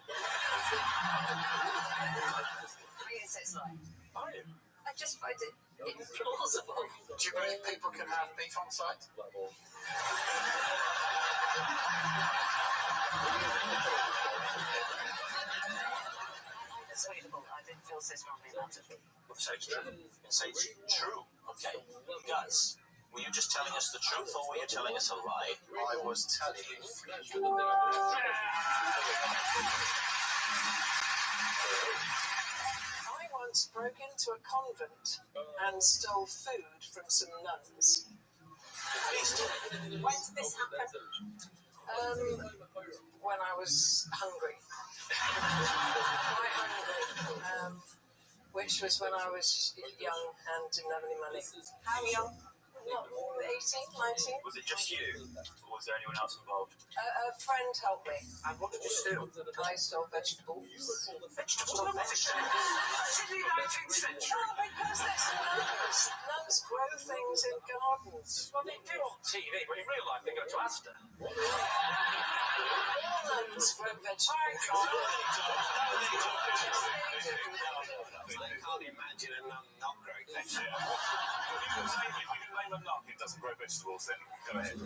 I guess it's like, Are you? I just find it implausible. Do you believe people can have beef on site? Unpersuadable. I didn't feel so strongly about it. Well, say it's true. Say it's true. Okay. Guys, were you just telling us the truth or were you telling us a lie? I was telling you. I once broke into a convent and stole food from some nuns. When did this happen? When I was hungry. Quite hungry. Which was when I was young and didn't have any money. How young? Not 18, 19. Was it just you? Or was there anyone else involved? A friend helped me. And what did you steal? I stole vegetables. Vegetables? Stole vegetables? That's in the 19th century. Oh, because there's nuns. Nuns grow things in gardens. Well, they do on TV, but in real life they go to Asda. Nuns grow vegetables. I can't imagine a nun not growing vegetables. You can say if you can name a nun who doesn't grow vegetables, then go ahead.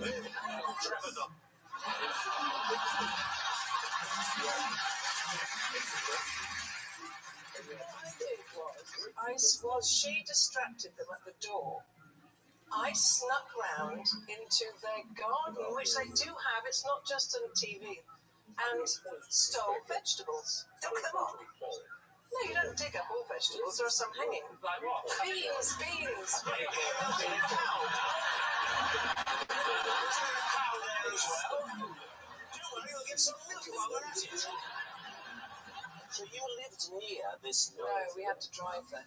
Trevor Dunn. What I did was she distracted them at the door. I snuck round into their garden, which they do have, it's not just on TV, and stole vegetables. Dug them up. No, you don't dig up all vegetables, there are some hanging. Like what? Beans. How there as well? Don't worry, we'll get some milk while we're at it. So you lived near this No, we had to drive there.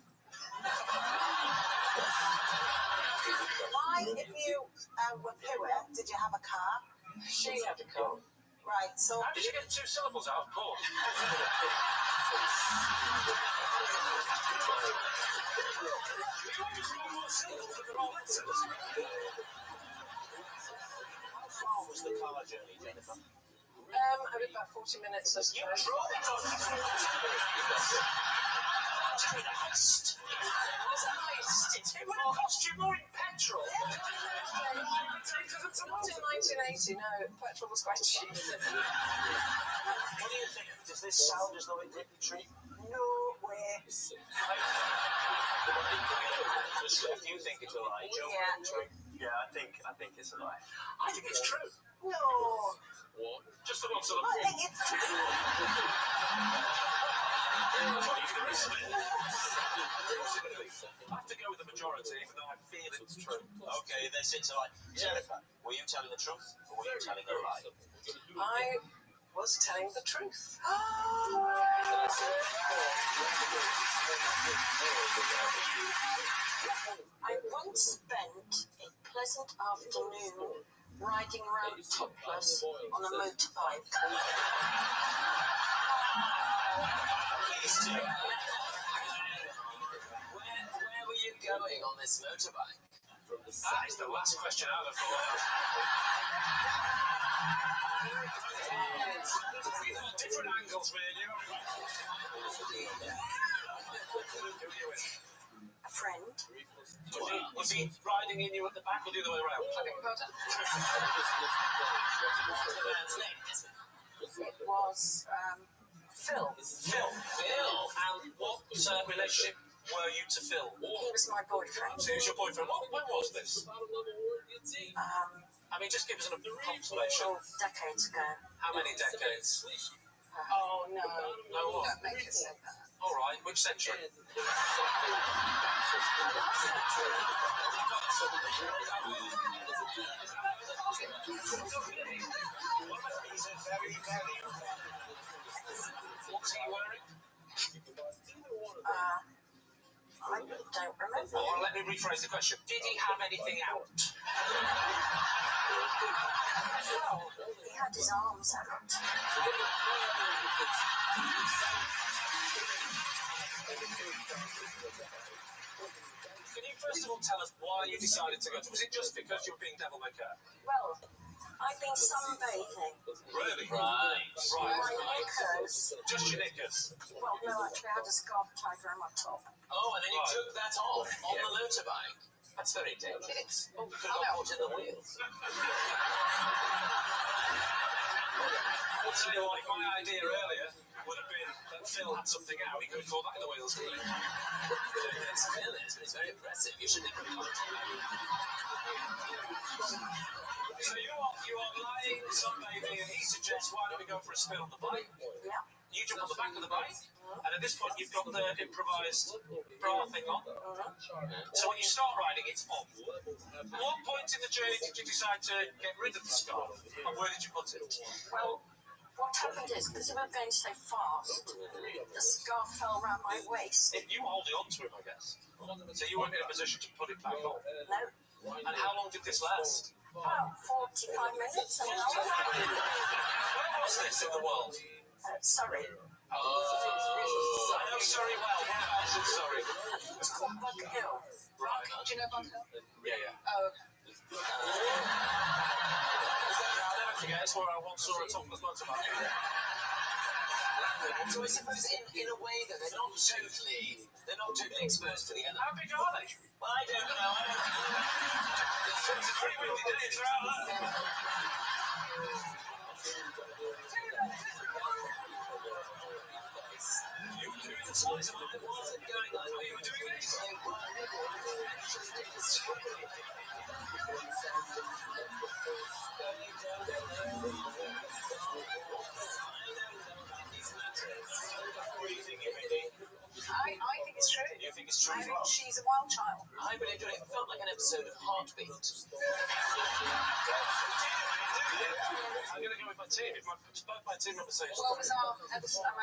Why, if you were poor, did you have a car? She had a car. Right, so... How did you get 2 syllables out of poor? How far was the car journey, Jennifer? About 40 minutes, I You suppose. drove it on 40 minutes. Tell me the heist. It was a heist. It would have cost you more in petrol. Not in 1980, no. Petrol was quite cheap. What do you think? Does this sound as though it did the trick? No way. Steph, you think it's a lie? Joe, Yeah. Yeah, I think it's a lie. I think it's true. No. Just the one sort of. I think it's... If there is split, I have to go with the majority, even though I feel it's true. Okay, this it's like Jennifer. Were you telling the truth or were you telling a lie? I was telling the truth. I once spent a pleasant afternoon riding around topless on a motorbike. Please do. Where were you going on this motorbike? That is the last question out of the world. Different angles, me and you. Who are you with? A friend. Was he riding in you at the back or the other way around? I think about it. What's the man's name? It was Phil. Phil. And what relationship were you to Phil? He was my boyfriend. So he was your boyfriend. When was this? I mean, just give us a consolation. Decades ago. How many decades? Oh, no. No what? Don't make it say that. All right, which century? What's he wearing? I don't remember. Or let me rephrase the question. Did he have anything out? Well, he had his arms out. Can you first of all tell us why you decided to go to? Was it just because you were being devil may care? Well, I've been sunbathing. Really? Right. My knickers. Just your knickers. Well, no, actually, I had a scarf tied around my top. Oh, and then you Right. took that off on the motorbike. That's very delicate. Could have got caught in the wheels. I'll tell you what, my idea earlier would have been that Phil had something out. He could have caught that in the wheels, couldn't he? It's Phil is, but it's very impressive. You should never have So you are lying, sunbathing, and he suggests, why don't we go for a spin on the bike? Yeah. You jump on the back of the bike, and at this point you've got the improvised bra thing on. So when you start riding, it's on. At what point in the journey did you decide to get rid of the scarf? And where did you put it? Well, what happened is, because we were going so fast, the scarf fell around my waist. You were holding on to him, I guess. So you weren't in a position to put it back on. No. And how long did this last? About 45 minutes, an hour. Where was this in the world? Sorry. I know Surrey well. Whereabouts in Surrey? It's called Bug Hill. Right. Do you know Bug Hill? Yeah. Oh, I'll never forget, it's where I once saw a topless motorbike. So I suppose in a way that they're not totally exposed to the elements. How big are they? Well, I don't know. It's a pretty windy day, it's around that. You were doing the size of it. I wasn't going like You were doing this. What do you think, Vicky? I think it's true. You think it's true I as think well? she's a wild child. I believe it felt like an episode of Heartbeat. I'm going to go with my team. If both my team members say it's What was our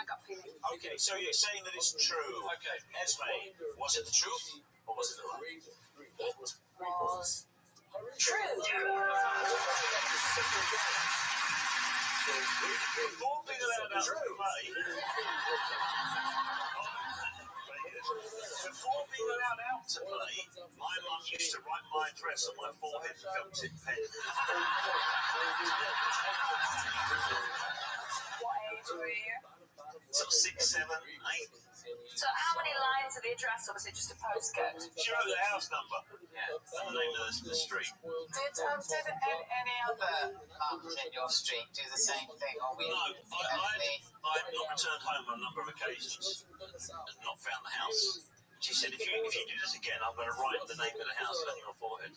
gut feeling? Okay, so you're saying that it's true. Okay. Esme, was it the truth or was it the lie? It was true. Before being allowed out to play, my mum used to write my address on my forehead with velvet pen. What age were you? Sort of 6, 7, 8. So how many lines of the address, or was it just a postcode? She wrote the house number. Yeah, and the name of the street. Did any other mums in your street do the same thing? Or we No, I've not returned home on a number of occasions and not found the house. She said, if you do this again, I'm going to write the name of the house on your forehead.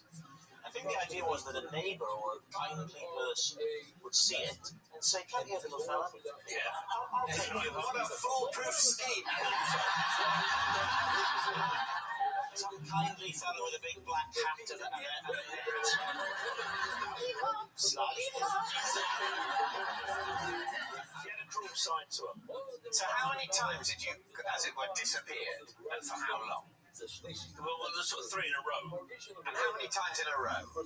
And think the idea was that a neighbour or a kindly person would see it and say, "Come here, little fella. Yeah. I'll take you home." What a foolproof scheme. Some kindly fellow with a big black hat and a slight. She had a cruel side to her. So how many times did you, as it were, disappeared? And for how long? Well, there's sort of 3 in a row. And how many times in a row? 3.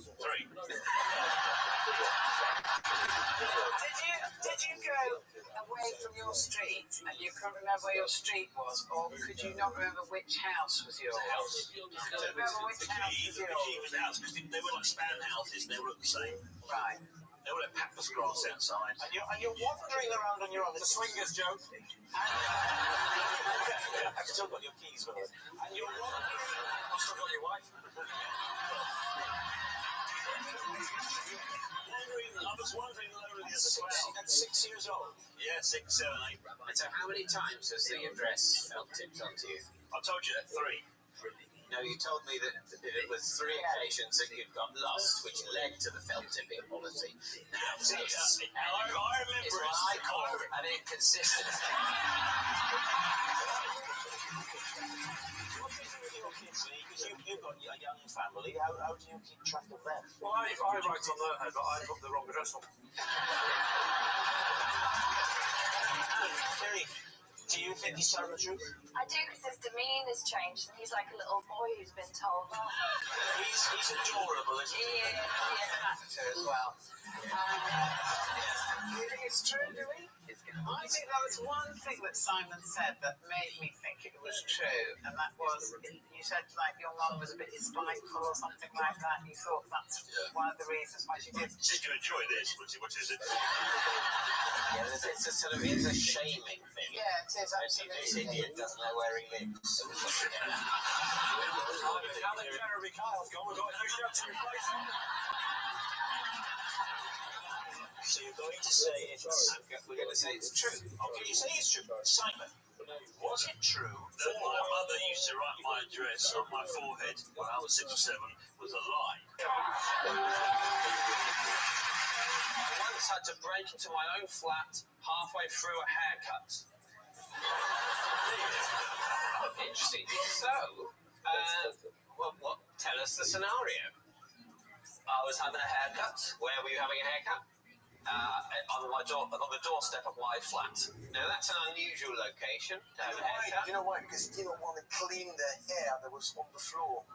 Did you go away from your street and you couldn't remember where your street was, or could you not remember which house was yours? House. Remember which house was The yours? key was the house, because they were like span houses, they were the same. Right. They all had pampers grass outside. And you're wandering around on your own. The swingers joke. I've still got your keys with us. And you're wandering. I've still got your wife. I was wandering lonely as well. At 6 years old. Yeah, 6, 7, 8. And so how many times has the address felt tipped onto you? I told you that 3. No, you told me that it was 3 occasions that you'd got lost, which led to the felt tipping policy. Now, See, this I remember is what I call an inconsistency. What do you do with your kids, Lee? Because you've got a young family. How do you keep track of them? Well, I write on their head, but I put the wrong address on. Kerry, do you think he's telling the truth? I do, because his demeanour's changed, and he's like a little boy who's been told off. He's adorable, isn't he? He is an actor as well. Do you think it's true, do we? I think there was one thing that Simon said that made me think it was true, and that was, you said like your mum was a bit spiteful or something like that. You thought that's one of the reasons why she did. She's going to enjoy this. What is it? Yeah, it's a sort of, it's a shaming thing. Yeah, it is This absolutely. idiot doesn't know where he lives. Now that Jeremy Kyle's gone, we've got no show to replace him. So you're going to say it's... We're going to say it's true. Okay, you say it's true. Simon, was it true that my mother used to write my address on my forehead when I was 6 or 7 was a lie? I once had to break into my own flat halfway through a haircut. Interesting. So, tell us the scenario. I was having a haircut. Where were you having a haircut? On the doorstep of my flat. Now that's an unusual location to have a haircut. You know why? Because he didn't want to clean the hair that was on the floor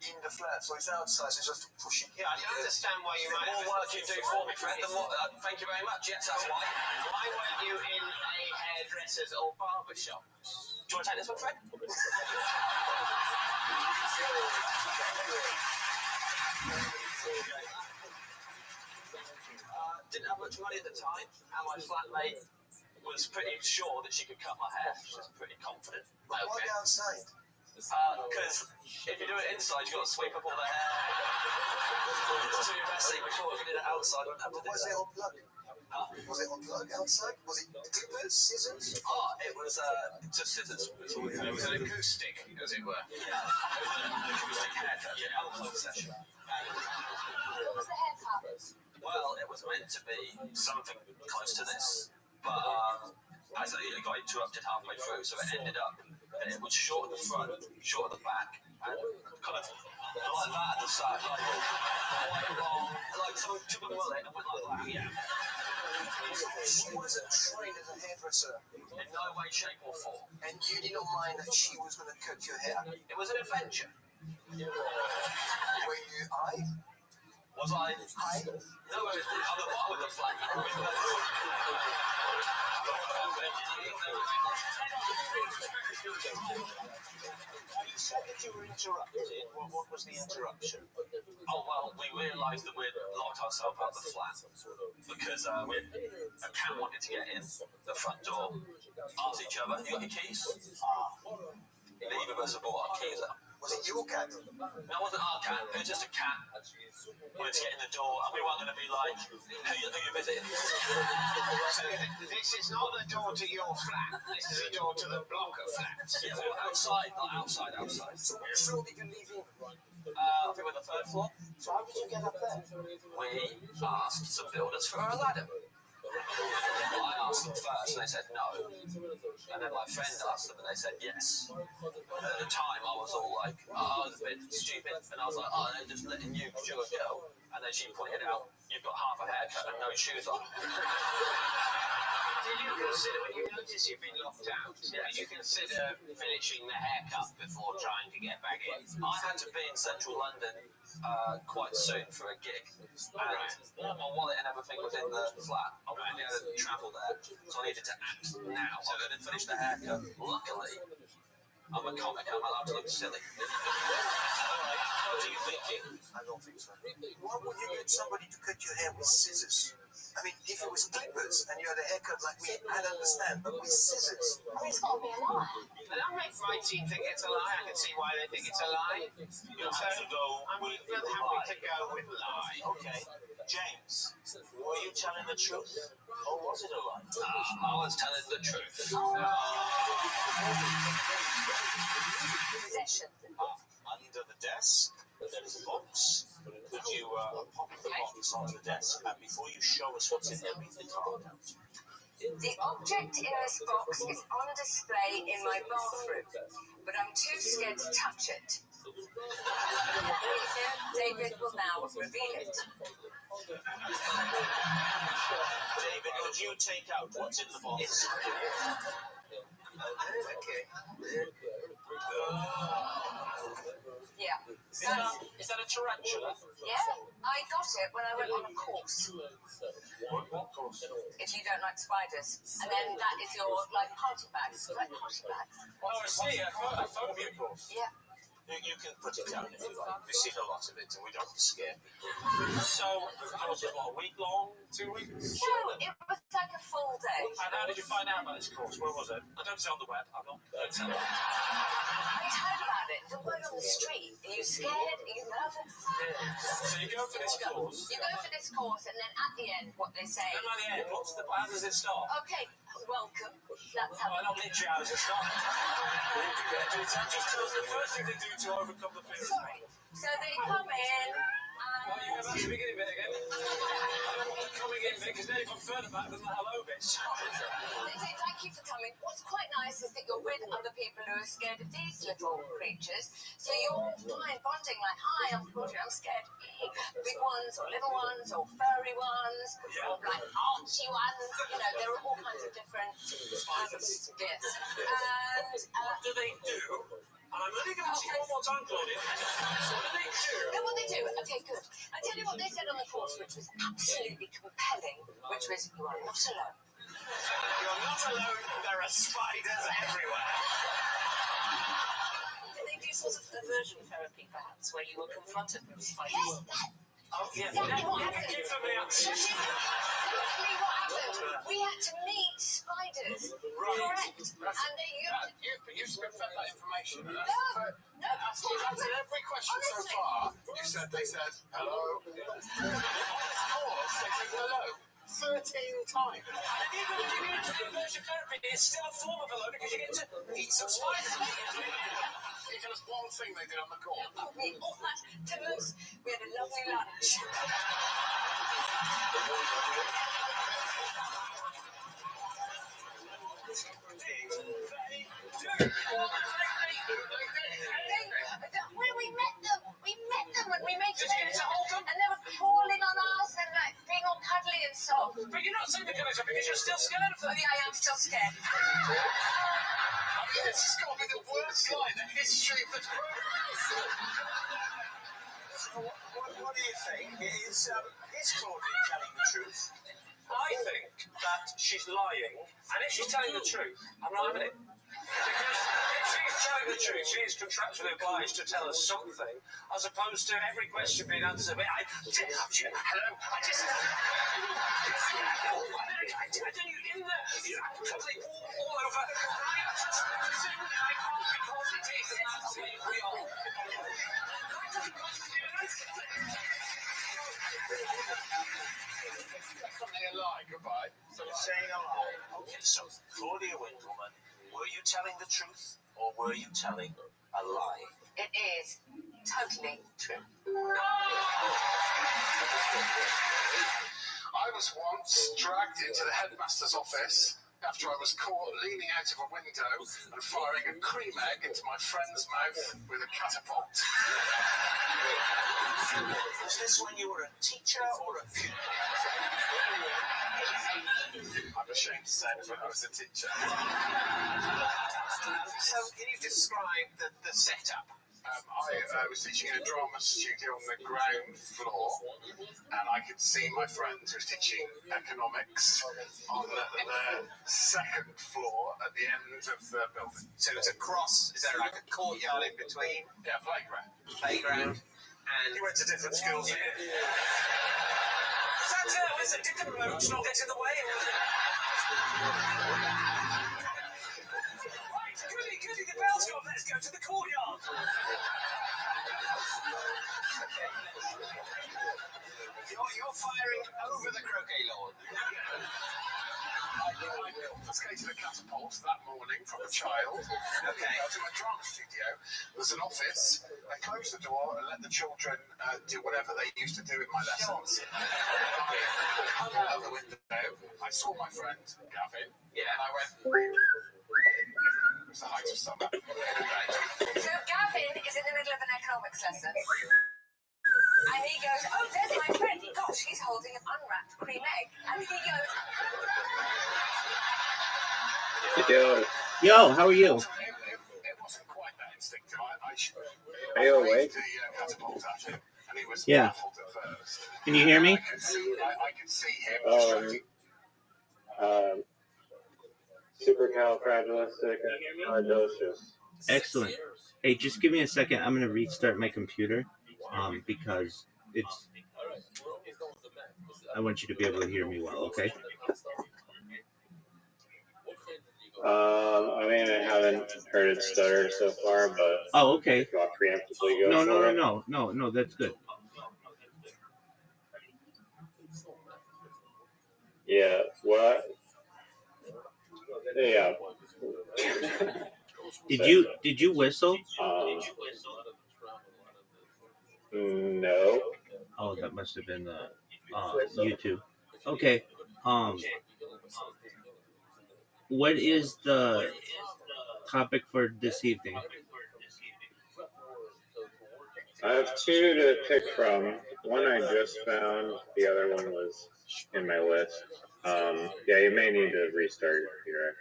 in the flat. So it's outside, so just to push it. Yeah, I don't understand why you might. The more work you do for me, Fred, the more. Thank you very much. Yes, that's why. Why weren't you in a hairdresser's or barber shop? Do you want to take this one, Fred? Didn't have much money at the time, and my flatmate was pretty sure that she could cut my hair. She was pretty confident. Why outside? Because if you do it inside, you've got to sweep up all the hair. It's too messy before. If you did it outside, I wouldn't have to do Was it that. unplugged? Was it unplugged outside? Was it clippers, scissors? It was just scissors. It was an acoustic, as it were. Yeah. An acoustic haircut. Yeah, unplugged session. What was the haircut? Well, it was meant to be something close to this, but as it got interrupted halfway through, so it ended up that it was short at the front, short at the back, and kind of like that at the side, like long, like someone took a mullet and went like that. Yeah. She wasn't trained as a hairdresser, In no way, shape, or form. and you did not mind that she was going to cut your hair. It was an adventure. Were you high? Was I? High? No, it was on the bottom of the flat. You said that you were interrupted. What was the interruption? Oh, well, we realised that we'd locked ourselves out of the flat because a cat wanted to get in the front door. Asked each other, you got your keys? Neither of us have brought our keys up. Was it your cat? No, it wasn't our cat. It was just a cat. Wanted to get in the door, and we weren't going to be like, who you visiting? So this is not the door to your flat. This is the door to the block of flats. Yeah, we were outside, not outside. So which floor did you live in? I think we're on the third floor. So how did you get up there? We asked some builders for a ladder. I asked them first, and they said no. And then my friend asked them, and they said yes. And at the time, I was all like, I was a bit stupid, and I was like, oh, they're just letting you because you're a girl. And then she pointed out, you've got half a haircut and no shoes on. Did you consider, when you notice you've been locked out, did you consider finishing the haircut before trying to get back in? I had to be in central London quite soon for a gig, and all my wallet and everything was in the flat. I wouldn't be able to travel there, so I needed to act now. So I didn't finish the haircut. Luckily, I'm a comic and I'm allowed to look silly. What are you thinking? I don't think so. Why would you get somebody to cut your hair with scissors? I mean, if it was clippers and you had a haircut like me, I'd understand, but with scissors. Oh, it's got to be a lie. And that makes my team think it's a lie. I can see why they think it's a lie. You have to go I'm with happy to go with lie. Okay, James, were you telling the truth, or was it a lie? I was telling the truth. Possession. Under the desk, there is a box. Could you pop the box onto the desk, and before you show us what's in there, read the card out. The object in this box is on display in my bathroom, but I'm too scared to touch it. David will now reveal it. David, could you take out what's in the box? Okay. Yeah. Is that a tarantula? Yeah, I got it when I went on a course. What course? If you don't like spiders. And then that is your, like, party bags. Like party bags. Oh, I see, a phobia course. Yeah. You can put it down if you like. We've seen a lot of it, and we don't scare people. So, the course was what, a week long? 2 weeks? No, it was like a full day. And how did you find out about this course? Where was it? I don't see on the web. I'm not going to tell you. I heard about it. The word on the street. Are you scared? Are you nervous? So you go for this course. You go for this course, and then at the end, what they say. Then by the end, how does it start? Okay, welcome. That's how. Not literally how does it start. Just tell us the first thing they do to overcome the fear. Sorry. So they come in. Well, you go back to the beginning bit again. I don't want the coming in bit, because now you've gone further back than the hello bit. They say thank you for coming. What's quite nice is that you're with other people who are scared of these little creatures. So you're all fine, bonding like, hi, I'm Claudia, I'm scared. Big ones or little ones or furry ones or like archy ones. You know, there are all kinds of different spiders. Yes. And What do they do? And I'm only going to ask you one more time, Claudia. So what do they do? know what they do? Okay, good. I tell you what they said on the course, which was absolutely compelling, which was, you are not alone. You're not alone. There are spiders everywhere. Did they do sort of aversion therapy, perhaps, where you were confronted with spiders? Yes, Oh, yeah. exactly what happened. Give them the answer. Exactly what happened. We had to meet spiders. Correct. And they You fed that information. No, Answered every question so far. They said hello. On this course, they said hello 13 times. And even if you get to do aversion therapy, it's still a form of hello because you get to eat some spiders. Can you tell us one thing they did on the course? we all had to lose. We had a lovely lunch. We met them and we made them. And they were crawling on us and like being all cuddly and soft. But you're not saying they're going to because you're still scared of them. Oh yeah, I am still scared. This has got to be the worst lie in the history of the program. So what do you think? Is Claudia telling the truth? I think that she's lying, and if she's telling the truth, I'm not having it. Because if she's telling the truth, she's contractually obliged to tell us something, as opposed to every question being answered. Hello, I didn't you in there? You're totally all over. I just assumed I can't because it is. We are. Definitely a lie. Goodbye. So you're saying a lie. Okay, so Claudia Winkleman, were you telling the truth or were you telling a lie? It is totally true. I was once dragged into the headmaster's office after I was caught leaning out of a window and firing a cream egg into my friend's mouth with a catapult. Was this when you were a teacher or a pupil? I'm ashamed to say that I was a teacher. So can you describe the setup? I was teaching in a drama studio on the ground floor, and I could see my friend who was teaching economics on the second floor at the end of the building. So it's across, is there like a courtyard in between? Yeah, playground. Playground. And you went to different schools here. Did the roads not get in the way? Right, goody, the bell's gone. Let's go to the courtyard. You're firing over the croquet lawn. I confiscated a catapult that morning from a child. Okay. I was in my drama studio. There's an office. I closed the door and let the children do whatever they used to do in my lessons. I hung out the window. I saw my friend, Gavin. Yeah. And I went... It was the height of summer. So Gavin is in the middle of an economics lesson. And he goes, oh, there's my friend. Gosh, he's holding an unwrapped cream egg. And he goes... Yo, how are you? It wasn't quite that instinctive. Are you awake? The catapult at him, and he was Yeah. baffled at first. Can you hear me? I could see him. Supercalifragilisticexpialidocious. Excellent. Hey, just give me a second. I'm gonna restart my computer, because it's. I want you to be able to hear me well. Okay. I mean, I haven't heard it stutter so far, but oh, okay. If you want preemptively go No, that's good. Yeah. What? Yeah. Did you whistle? No. Oh, that must have been YouTube. Okay. What is the topic for this evening? I have two to pick from. One I just found. The other one was in my list. Yeah, you may need to restart your computer.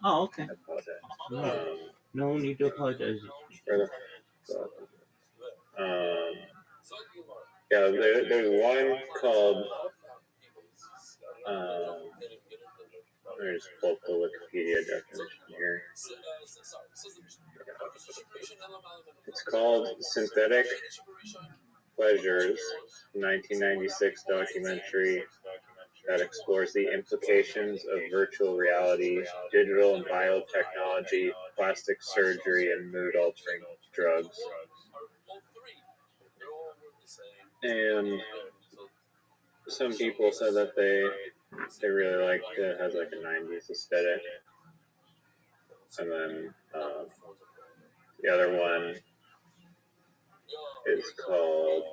Oh, okay. I apologize. No need to apologize. Yeah, there's one called. Let me just pull up the Wikipedia definition here. It's called Synthetic Pleasures, 1996 documentary that explores the implications of virtual reality, digital and biotechnology, plastic surgery, and mood-altering drugs. And some people said that they really liked it. It has like a 90s aesthetic. And then the other one is called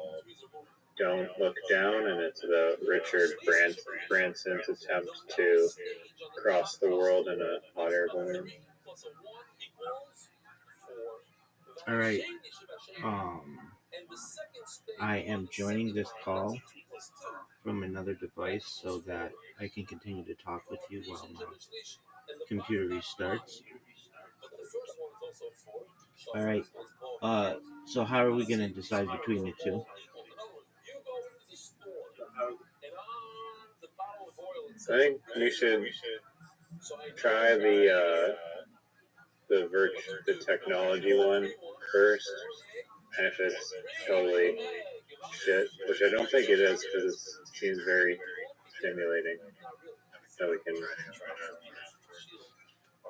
Don't Look Down, and it's about Richard Branson's attempt to cross the world in a hot air balloon. All right. I am joining this call from another device so that I can continue to talk with you while my computer restarts. All right. So how are we going to decide between the two? I think we should try the the technology one first, and if it's totally shit, which I don't think it is because it seems very stimulating. So we can.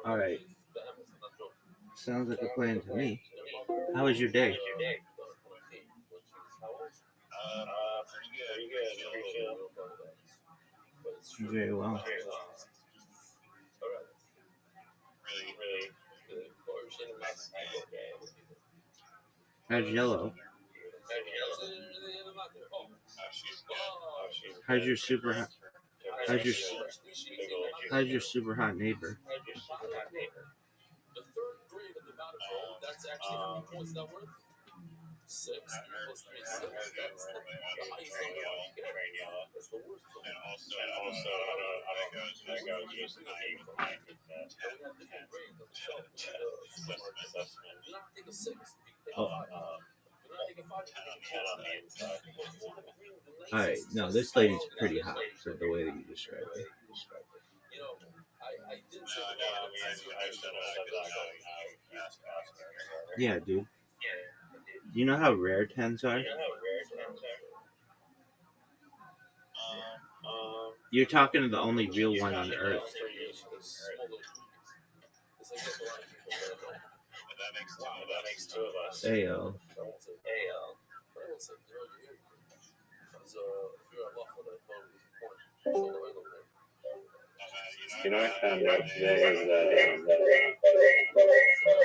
All right. Sounds like a plan to me. How was your day? Pretty good. Very well. Really. How's Yellow? How's your super hot? How's your super hot neighbor? The third grade of the manifold, that's actually how many points that worth? 6. 3 plus 3 is 6. That's the highest number I can get. That's the worst number. And also, how that goes just naive minded that And we have different grades on the shelf. assessment. Do not take a 6 if you take a 5. Do not take a 5 if you take a 4. On the inside. Because you want to bring the nicest. All right. No, this lady's pretty hot for the way that you described it. You know, I did say I said Yeah, dude. You know how rare 10s are? You're talking to the only real one on Earth. That makes two of us. Ayo. You know, I found out today is that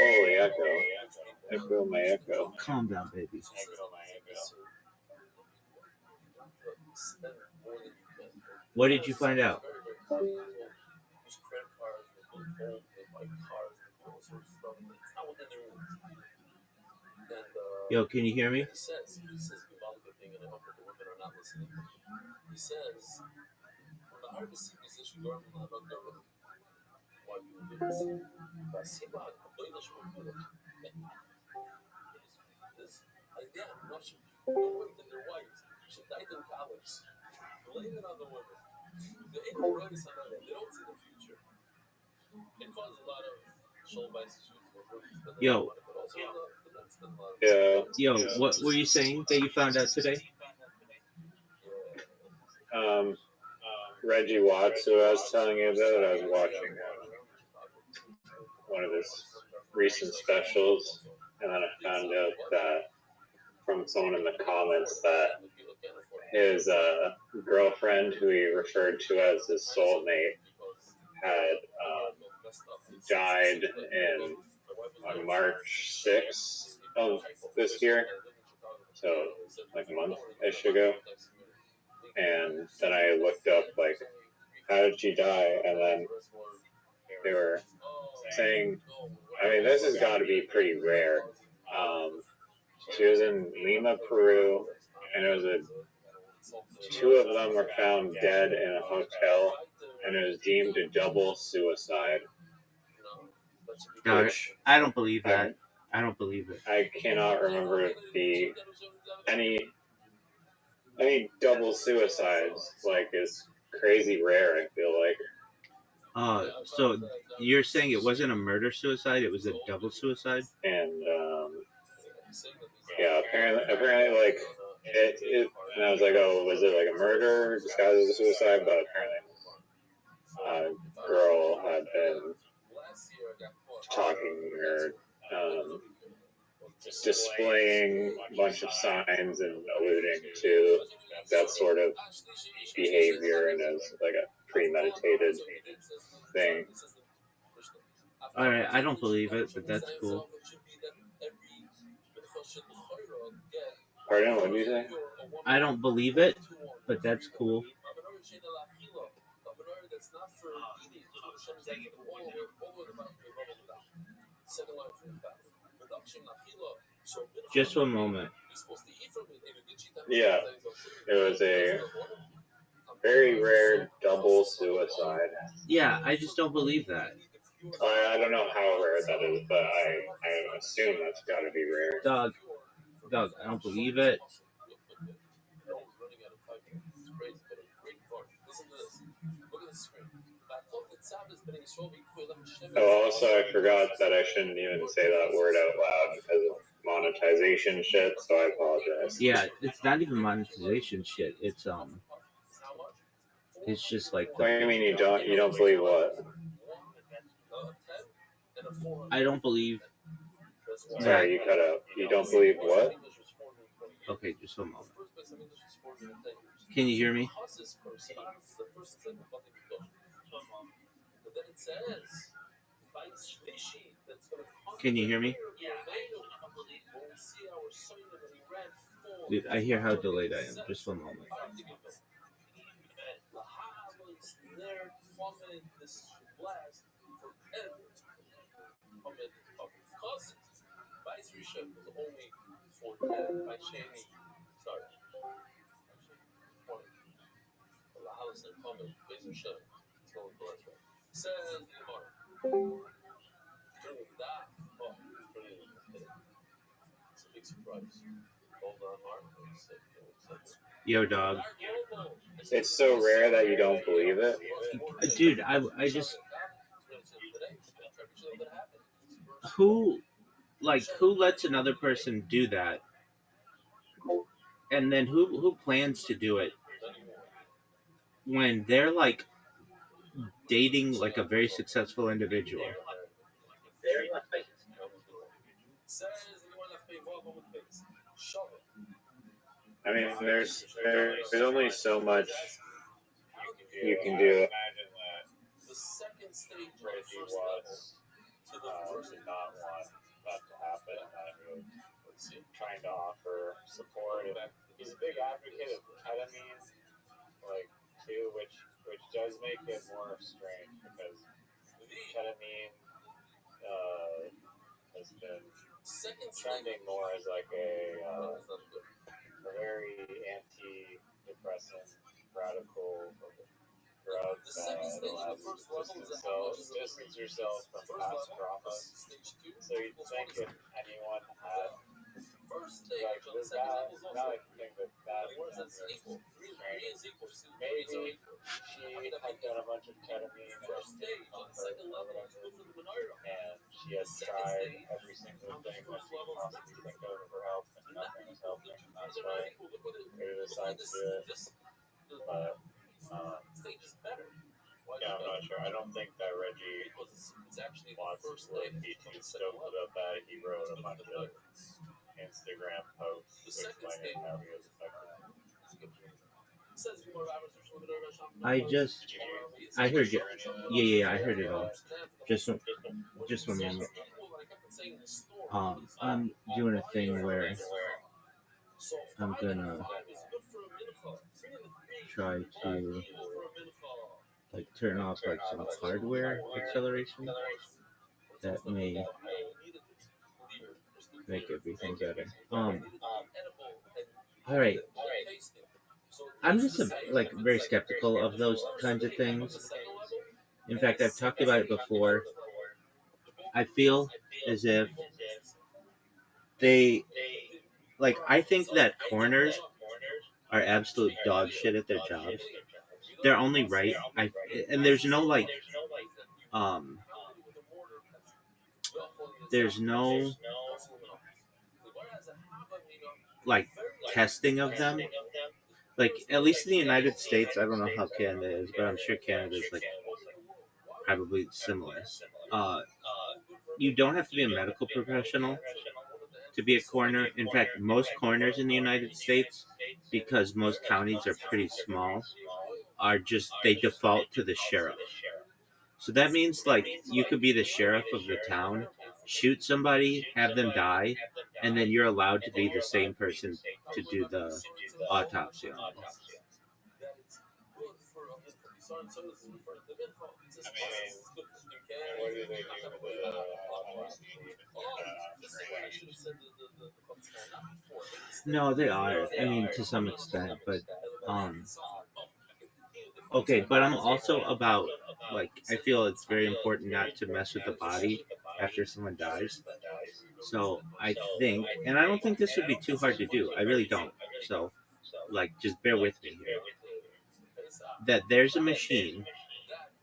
holy echo my echo. Calm down, baby. What did you find out? Yo, can you hear me? He says thing, and I hope that the women are not listening. He says, when the artist is disregarding the algorithm, why do you do this? This idea, Russian people, the women, their wives, should die in college. Blame it on the women. They ain't no right, they don't see the future. It causes a lot of show bias issues where women spend a lot of money, but also the men spend a lot of money. Yo, what were you saying that you found out today? Reggie Watts, who I was telling you about, I was watching one of his recent specials, and then I found out that from someone in the comments that his girlfriend, who he referred to as his soulmate, had died on March 6th of this year, so like a month-ish ago. And then I looked up, like, how did she die? And then they were saying, I mean, this has got to be pretty rare. She was in Lima, Peru, and it was two of them were found dead in a hotel, and it was deemed a double suicide. No, I don't believe that. I don't believe it. I cannot remember it be any double suicides, like, is crazy rare, I feel like. So you're saying it wasn't a murder-suicide, it was a double suicide? And, yeah, apparently, like, it, and I was like, oh, was it like a murder disguised as a suicide? But apparently, a girl had been talking or, displaying a bunch of signs and alluding to that sort of behavior, and as like a premeditated thing. Alright, I don't believe it, but that's cool. Pardon, what did you say? I don't believe it, but that's cool. Just one moment. Yeah, it was a very rare double suicide. Yeah, I just don't believe that. I don't know how rare that is, but I assume that's got to be rare. Doug, I don't believe it. Oh, also, I forgot that I shouldn't even say that word out loud because of monetization shit, so I apologize. Yeah, it's not even monetization shit. It's just like What do you mean you don't believe what? I don't believe that. Sorry, you cut out. You don't believe what? Okay, just a moment. Can you hear me? Can you hear me? Dude, I hear how delayed I am. Just one moment. Yo, dog. It's so rare that you don't believe it. Dude, I just who lets another person do that, and then who plans to do it when they're like dating like a very successful individual. I mean, there's only so much you can do. Imagine that Reggie was did not want that to happen, and he was trying to offer support. He's a big advocate of ketamine, like too, which does make it more strange because ketamine has been trending more as like a very antidepressant, radical drug that allows you to distance yourself from past traumas. So you'd think if anyone had like this guy, now I think that maybe she had done a bunch of ketamine or whatever, and she has tried every single thing that she can possibly think of for help, and nothing was helping, and that's why they decided to do it. But yeah, I'm not sure. I don't think that Reggie wants to be too stoked about that. He wrote a bunch of Instagram posts explaining how he was affected. I heard you. Yeah, I heard it all. Just one moment. I'm doing a thing where I'm gonna try to like turn off like some hardware acceleration that may make everything better. All right. I'm just like very skeptical of those kinds of things. In fact, I've talked about it before. I feel as if they like. I think that coroners are absolute dog shit at their jobs. They're only right. And there's no like there's no like testing of them. Like at least in the United States, I don't know how Canada is, but I'm sure Canada is like probably similar. You don't have to be a medical professional to be a coroner. In fact, most coroners in the United States, because most counties are pretty small, are just they default to the sheriff. So that means like you could be the sheriff of the town, shoot somebody, have them die, and then you're allowed to be the same person to do the autopsy on them. I mean, what do they do with the autopsy? No, they are. I mean, to some extent, but okay. But I'm also about like I feel it's very important not to mess with the body after someone dies. So I think, and I don't think this would be too hard to do. I really don't. So, like, just bear with me here. That there's a machine.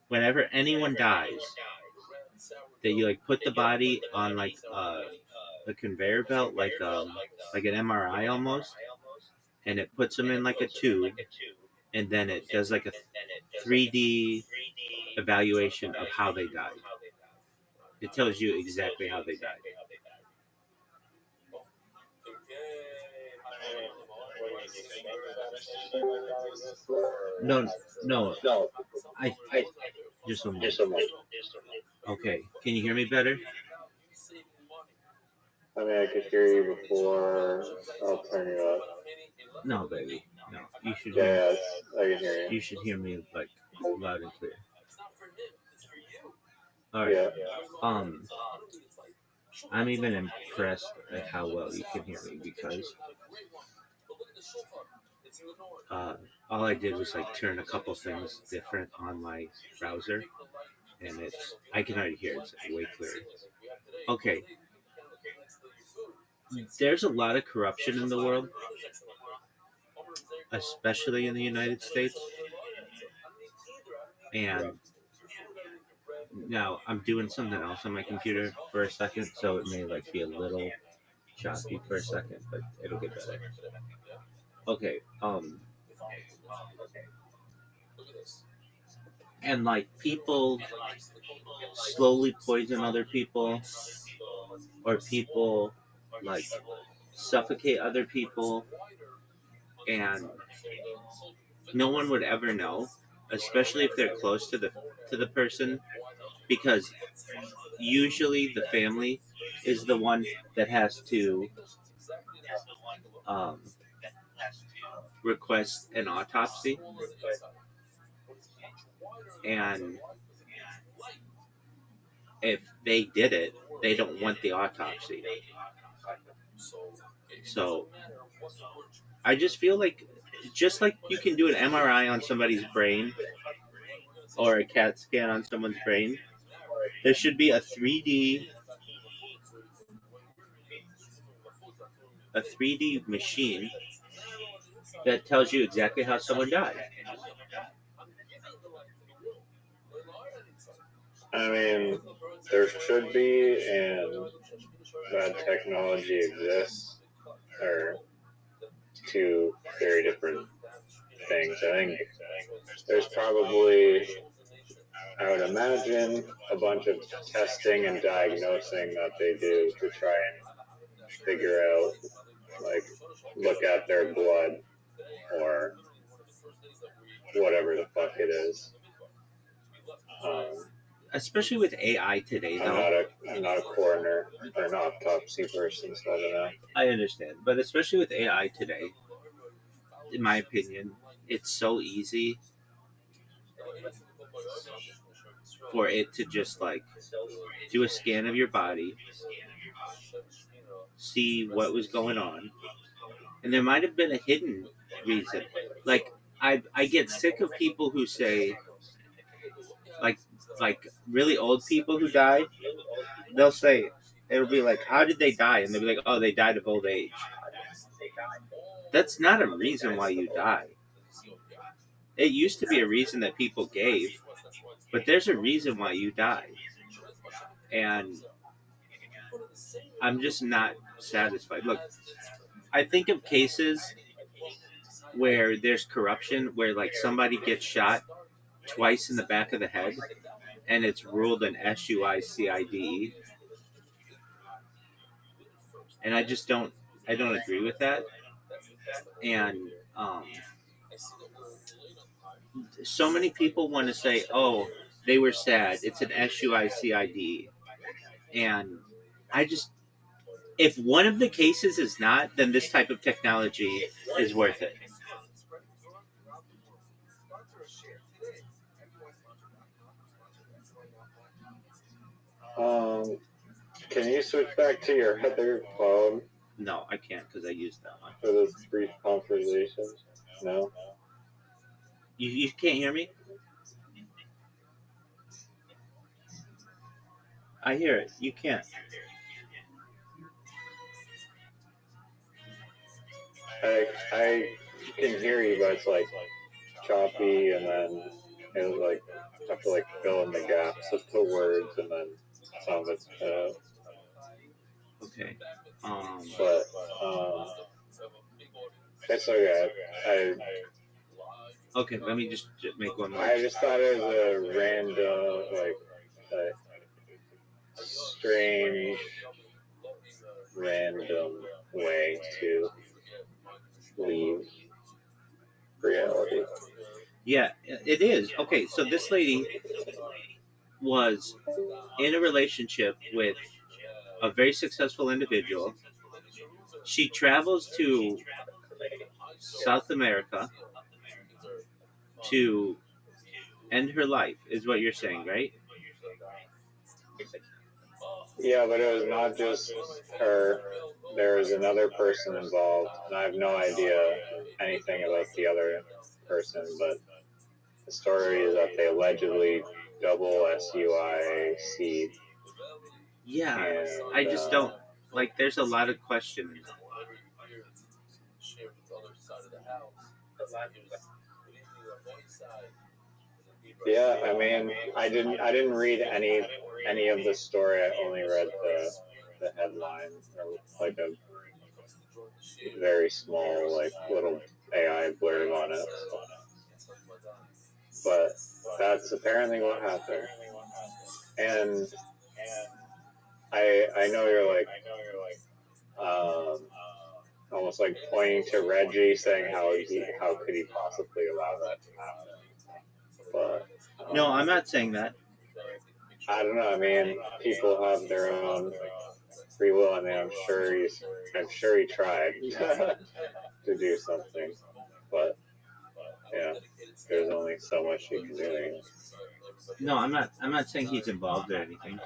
Whenever anyone dies, that you like put the body on like a conveyor belt, like an MRI almost, and it puts them in like a tube, and then it does like a 3D evaluation of how they died. It tells you exactly how they died. No, no. I just a moment. Okay, can you hear me better? I mean, I could hear you before. I'll turn you up. No, baby. No, you should Yeah, hear. yeah, I can hear you. You should hear me like loud and clear. All right. Yeah. I'm even impressed at how well you can hear me because all I did was like turn a couple things different on my browser, and I can already hear it's way clearer. Okay. There's a lot of corruption in the world, especially in the United States. And now I'm doing something else on my computer for a second, so it may like be a little choppy for a second, but it'll get better. Okay. And like people slowly poison other people, or people like suffocate other people, and no one would ever know, especially if they're close to the person, because usually the family is the one that has to um, request an autopsy, and if they did it, they don't want the autopsy. So I just feel like, just like you can do an MRI on somebody's brain or a CAT scan on someone's brain, there should be a 3D machine that tells you exactly how someone died. I mean, there should be, and that technology exists, or two very different things. I think there's probably, I would imagine, a bunch of testing and diagnosing that they do to try and figure out, like, look at their blood or whatever the fuck it is. Especially with AI today, though. I'm not a coroner or an autopsy person, so I don't know. I understand, but especially with AI today, in my opinion, it's so easy for it to just like do a scan of your body, see what was going on, and there might have been a hidden reason. Like I get sick of people who say, like really old people who die, they'll say, it'll be like, how did they die? And they'll be like, oh, they died of old age. That's not a reason why you die. It used to be a reason that people gave, but there's a reason why you die. And I'm just not satisfied. Look, I think of cases where there's corruption, where like somebody gets shot twice in the back of the head, and it's ruled an SUICIDE, and I don't agree with that. And so many people want to say, oh, they were sad, it's an SUICIDE, and I just, if one of the cases is not, then this type of technology is worth it. Can you switch back to your other phone? No, I can't because I used that one. For this brief conversation? No? You can't hear me? I hear it. You can't. I can hear you, but it's like choppy, and then it was like I have to like fill in the gaps of the words, and then some of it's cut out. Okay. But basically, I Okay, let me just make one more. I just thought it was a random, like, strange, random way to leave reality. Yeah, it is. Okay, so this lady was in a relationship with a very successful individual. She travels to South America to end her life, is what you're saying, right? Yeah, but it was not just her. There was another person involved, and I have no idea anything about the other person, but the story is that they allegedly double SUIC. Yeah, And, I just don't like. There's a lot of questioning. Yeah, I mean, I didn't read any of the story. I only read the headline, or like a very small, like, little AI blurb on it. But that's apparently what happened. And I know you're like almost like pointing to Reggie, saying how could he possibly allow that to happen? But No, I'm not saying that. I don't know. I mean, people have their own free will. I mean, I'm sure he tried to do something, but yeah, there's only so much you can do. No, I'm not. I'm not saying he's involved or anything.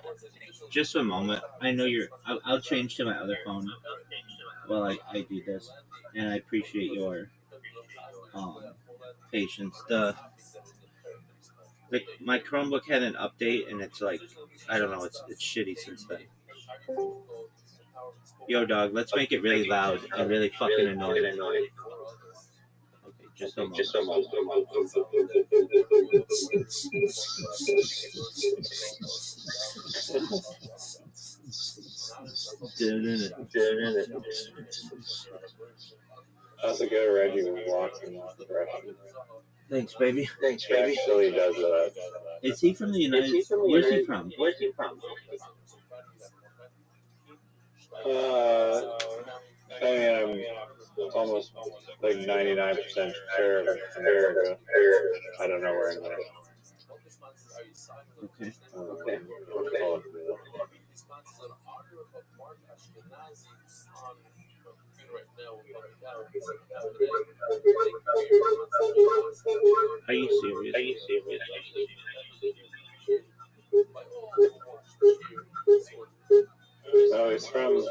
Just a moment. I know you're. I'll change to my other phone while I do this, and I appreciate your patience. My Chromebook had an update, and it's like, I don't know. It's shitty since then. Yo, dog. Let's make it really loud and really fucking annoying. Okay, just a moment. That's a good Reggie Watson impression. Thanks, baby. He actually does that. Is he from the United States? Where's he from? I mean, I'm almost like 99% sure of America. I don't know where in there. Okay. Okay. Are you serious? Oh, he's from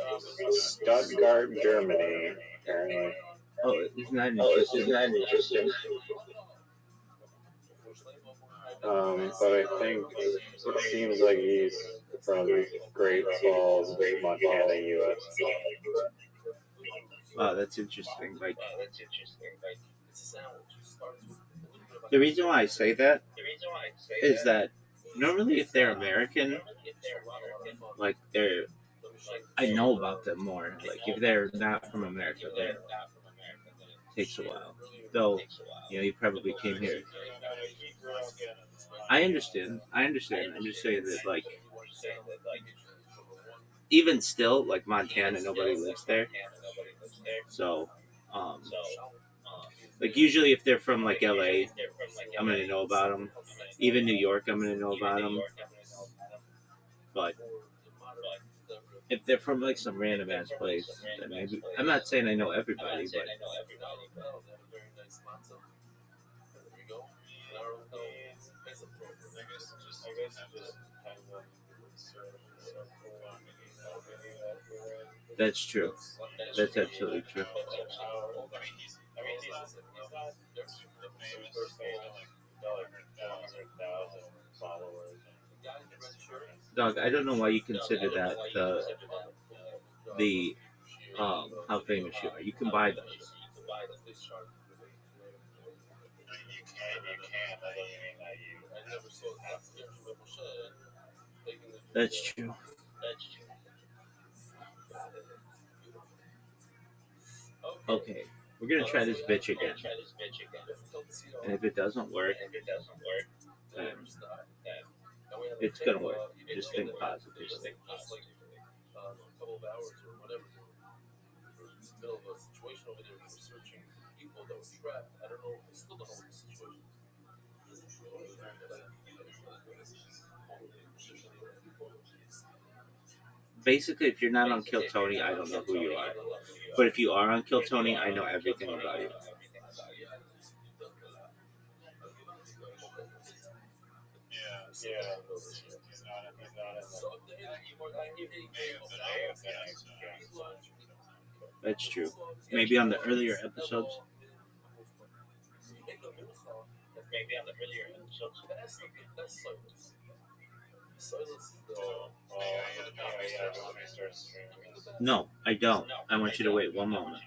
Stuttgart, Germany, apparently. Oh, isn't that interesting? But I think it seems like he's from Great Falls, Montana, U.S. Wow, that's interesting. Like, the reason why I say that is that normally if they're American, like I know about them more. Like if they're not from America, then it takes a while. Though, he probably came here. I understand. I'm just saying that, like, even still, like Montana, nobody lives there. So, like usually if they're from like LA, I'm gonna know about them. Even New York, I'm gonna know about them. But if they're from like some random ass place, then maybe I'm not saying I know everybody, but that's true. That's absolutely true. Dog, I don't know why you consider that the how famous you are. You can buy those. That's true. Okay, we're gonna try this bitch again. And if it doesn't work, then it's gonna work. Just think positively. A couple of hours or whatever, we're in the middle of a situation over there. We're searching people that were trapped. I don't know. I still don't know what the situation is. Basically, if you're not on Kill Tony, I don't know who you are. But if you are on Kill Tony, I know everything about you. Yeah. He's not in That's true. Maybe on the earlier episodes. No, I don't. I want you to wait one moment.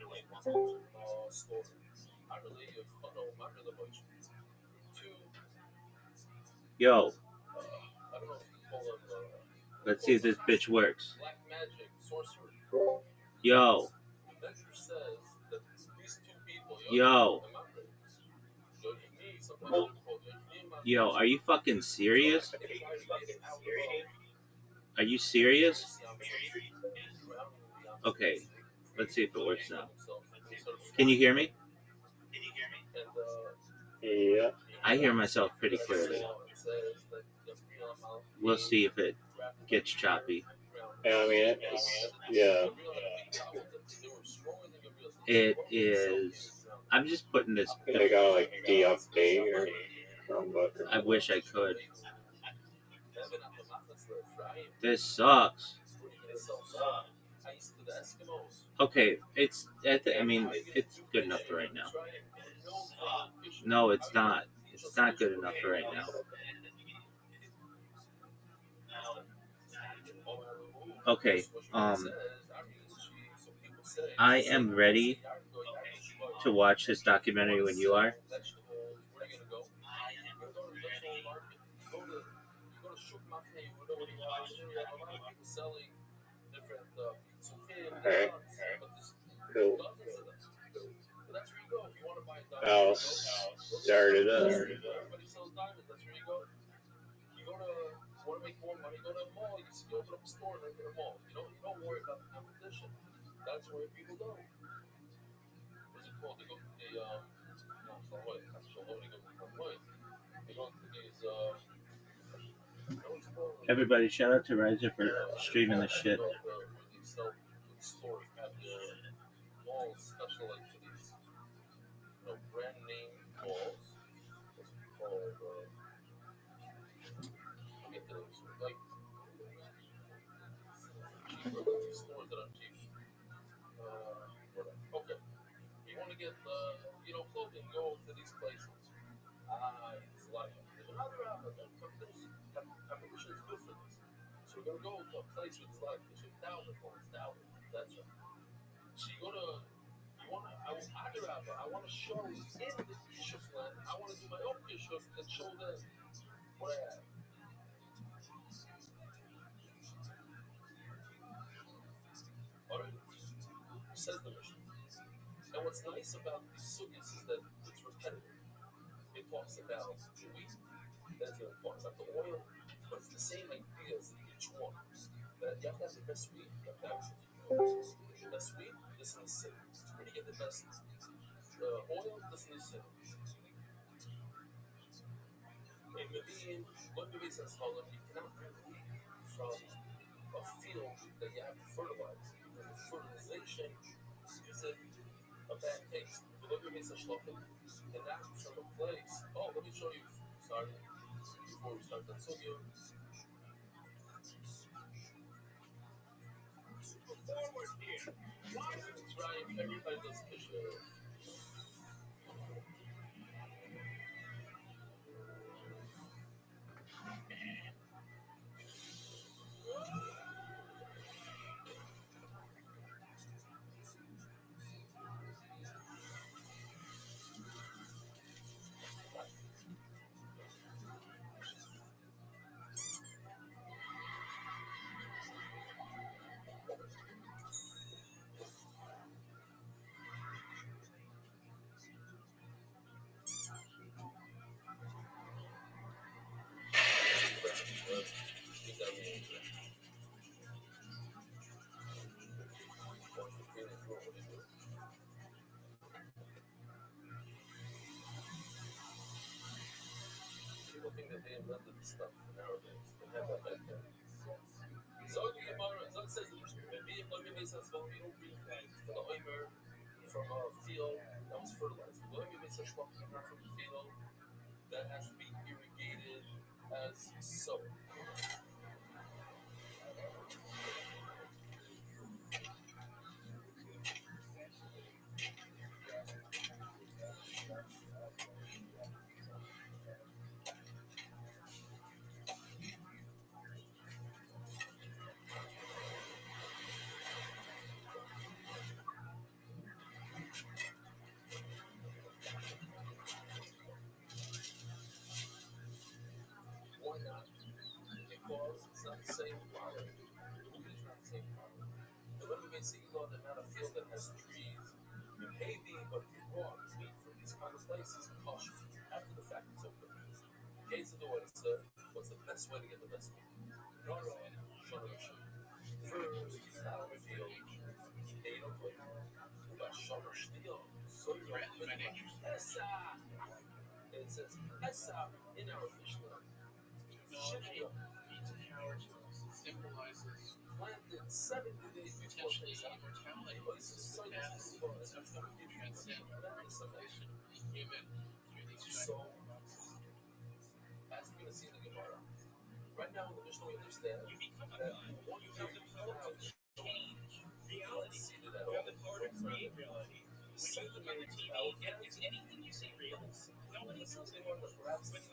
Yo. Let's see if this bitch works. Yo. Yo. Yo, are you fucking serious? Are you serious? Okay, let's see if it works now. Can you hear me? Yeah. I hear myself pretty clearly. We'll see if it gets choppy. Yeah, I mean, yeah. It is. I'm just putting this. They got like de-update or Chromebook. I wish I could. This sucks. Okay, it's. I mean, it's good enough for right now. No, it's not. It's not good enough for right now. Okay. I am ready to watch this documentary when you are. Alright. Cool. I'll start it up. Want to make more money, go to a mall. You see, open up a store in a mall. You don't worry about the competition. That's where people go. What's it called? They go to the they go to these Everybody, shout out to Riser for streaming this shit. where they sell the stores have their malls special like for these brand name malls. What's it called? Forget the names. Like cheaper, like these stores that are cheap. Whatever. Okay. You want to get clothing, go to these places. There's a lot of competition. Competition is good for this. So we're gonna go to a place where there's a lot of competition. Thousands. That's right. So you go to I want to show in the Kishuf land. I want to do my own Kishuf and show them what I have. Alright. Says the mission. And what's nice about these sugis is that it's repetitive. It talks about the wheat, then it's going to talk about the oil, but it's the same ideas in each one. That you have to have the best wheat, you have to have the best wheat, this in the city. Where do you get the best oil, this in the city? What do we say? You cannot bring wheat from a field that you have to fertilize. Because the fertilization gives it a bad taste. And not from a place. Oh, let me show you. Sorry, before we start that. So you forward here. That's right. Everybody does picture. People think that they invented the stuff nowadays. They have that mentality. Zog the Gemara, Zog says the Mishnah, Rabbi Logan makes us one meal the oimer from a field that was fertilized. Logan makes us from a field that has to be irrigated as so. Why not? Because it's not the same flower. The wheat is not the same flower. The Rabbi makes it even not a field that has trees. Maybe, but if you brought wheat from these kind of places, kosher. After the fact, it's okay. Case of the what it said, what's the best way to get the best wheat? No, no, First, you have a field, and you don't put Shomer Shteel, so you don't put Esa. And it says Esa in our Mishnah. Shivya symbolizes planted 70 days before Pesach. Anybody says science is going to give you tremendous amount. So, as we're going to see in the Gemara, right now in the Mishnah we understand that one year you cloud seated at all. The second year you cloud anything you say real. This is the one that perhaps is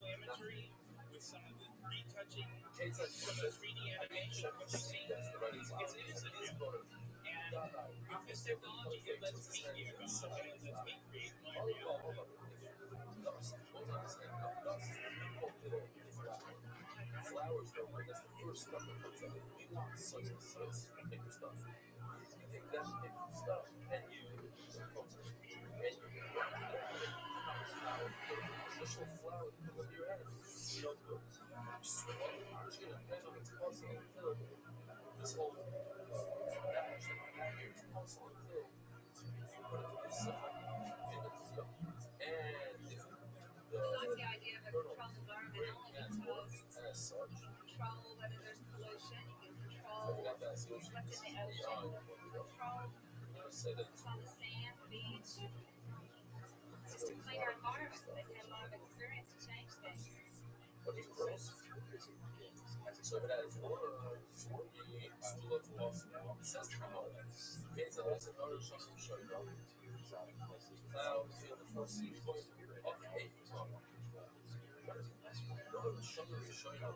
imagery with some of the retouching some of the 3D animation of what you see. That's the right example. It is good. And with this technology, it lets me hear about and it lets me create my reality. Dust. What understand how dust is flour. Flour is dough. That's the first stuff that comes out. We want such and such paper stuff. You take that paper stuff and you filter it. And you put it together. How is flour? Traditional flour you put on your head. No good. So what you're going to depend on its muscle until this whole dash that you have here is muscle until you put it to this in the stuff. And if the idea of a controlled environment only because as such, you control whether there's pollution, you can control what's in the ocean, control what's on the sand, the beach. It's just a cleaner environment. They've had a lot of experience to change things. But he grows. So it has words for me, so let's possible. It says how. Means that there's another something showing up. Clouds in the first sea point. Okay. Another sugar is showing up.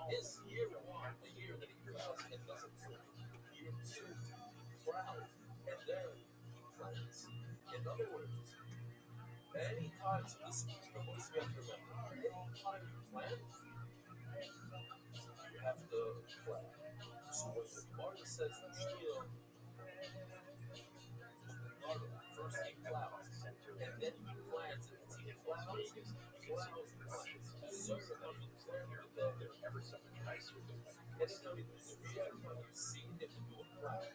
Is year one a year that he clouds and doesn't flow? Year two, cloud, and then he plants. In other words, anytime, so this is the voice we have to remember. Anytime you plant, you have to plant. So when the Gemara says Shtil, first he clouds, and then he plants, and it's he clouds, plants. So you're going to plant with the anytime you do Zuriya, you see if you do a cloud.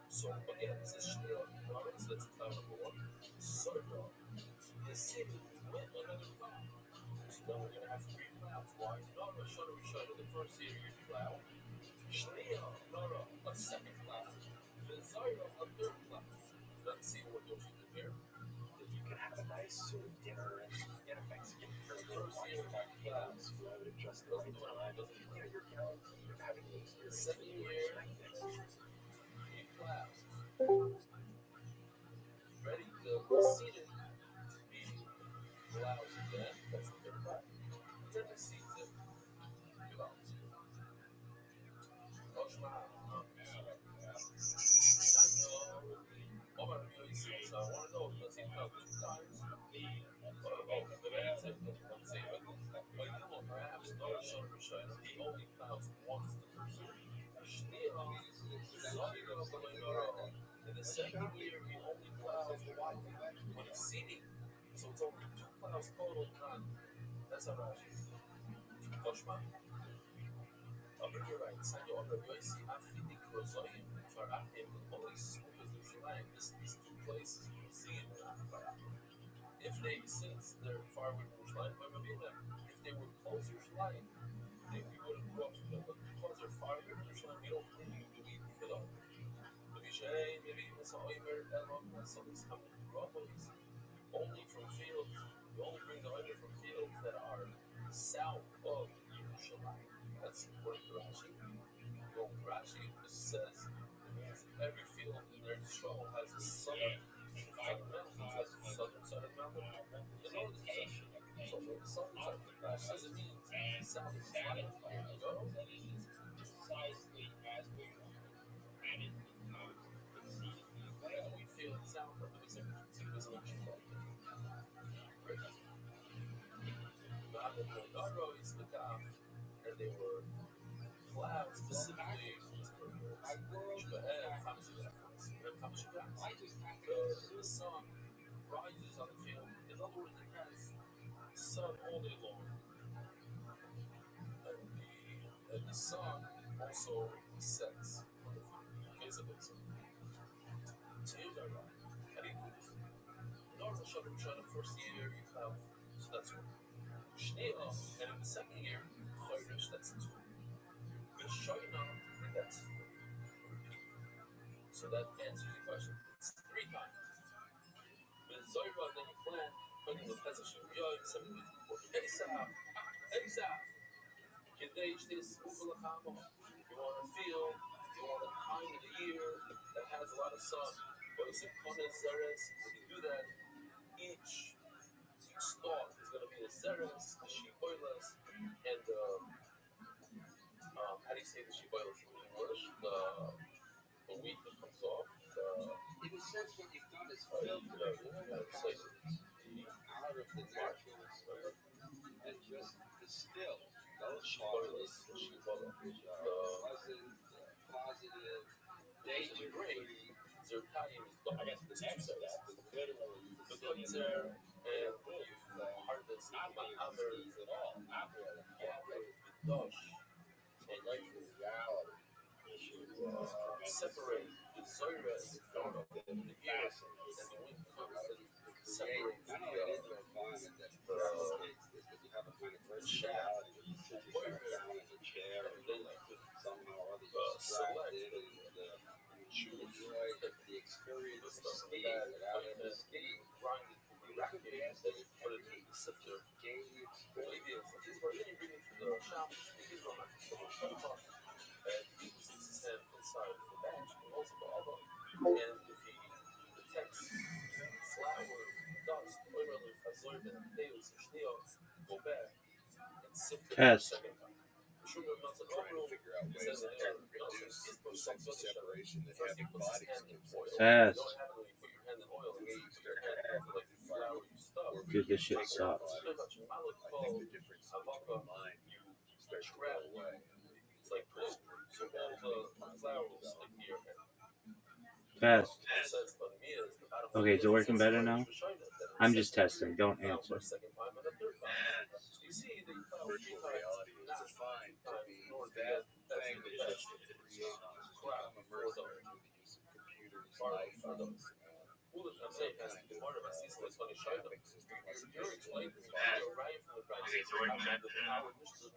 So again, this is Shtil, so that's cloud number one. So you see if you went another cloud. So then we're going to have three clouds. Why? No, the first year you cloud. Shliya, a second cloud. Zayra, a third cloud. Let's see what goes in here. That you can have a nice sort of dinner in a Mexican period. First year, clouds. Float at just the right time. You know, you're having the experience. Second year, three clouds. Ready to seed it. Clouds again. That's the third cloud. Then the seeds it. Clouds. Oshma. Omar, so I want to know, does he cloud two times? Let's say, perhaps no Rishon, he only clouds once the first year. In the second year, he only clouds one when he's seeding. So it's only two clouds house total, none. That's how Rashi. Toshma. Aber you're right. Sanya Omer Yoisi Afidi Krozoyim Farachim Ois Yerushalayim. These two places, Krozim and Farachim. If they, since they're far away from Yerushalayim, if they were close to Yerushalayim, we wouldn't go up to them. But because they're far away from Yerushalayim, we don't bring the weed for them. Maybe it's a Omer Elon, something's coming from Rothschild. Only from fields. You only bring the Omer from fields that are south of Yerushalayim. That's according to Rashi. Well, Rashi says it means every field in their Yisrael has a southern mountain. It has a southern side of the mountain and the northern side. So for the southern side, Rashi says it means south of Yerushalayim. Go. Yeah, we feel it south of the Pacific Ocean. And they were clouds specifically the sun rises on the field. In other words, it has sun all day long. And the sun also sets on the field. Okay, so here's our guy. How do you do this? In order to show the first year, you have, so that's one. Shneah, and in the second year, Chodesh, that's two. Shoyna, and that's three. So that answers the question. It's three times. With Zoyra, then you plan, putting the Pesach Shemiyah, 7 days before Pesach. Kadesh, this, Ukulachama. You want a field, you want a time of the year that has a lot of sun. But it's a Kones Zeres. When you do that, each stalk is going to be a Zeres, the Shiboilas, and how do you say the Shiboilas in English? The wheat that comes off. In a sense, what you've done is filled the out of the naturalist and just distilled those qualities which are pleasant, positive, danger-free. I guess the next step is literally the cleanser and you harvest not being at all, not really. Dosh. And right from reality. Separate the Zoyra and the Dora in the year and the wind comes and separate not only an indoor climate that replicates this, but you have a kind of virtual reality where you sit yourself down in a chair and then somehow or other you're strapped in and you enjoy the experience of skiing without ever skiing. You recognize that it can be gain the experience. And inside the batch and also the other. And if he detects flour, dust, oil, fazorda, potatoes, shniyot, go back and sift it a second time. Sugar melts it over, Figure out ways to reduce the sense of separation that first having he puts his bodies hand in gives oil. us. You don't have it when you put your hand in oil. When you put your hand into like flour, you stuff. Dude, this shit sucks. I think the difference between mind starts to go away. It's like glue. So all the flour will stick to your hand. Test. Okay, is it working better now? I'm just testing. Don't answer. You see, Virtual reality is defined to be that thing that lets you become immersed through the use of computers, iPhones, some kind of mapping system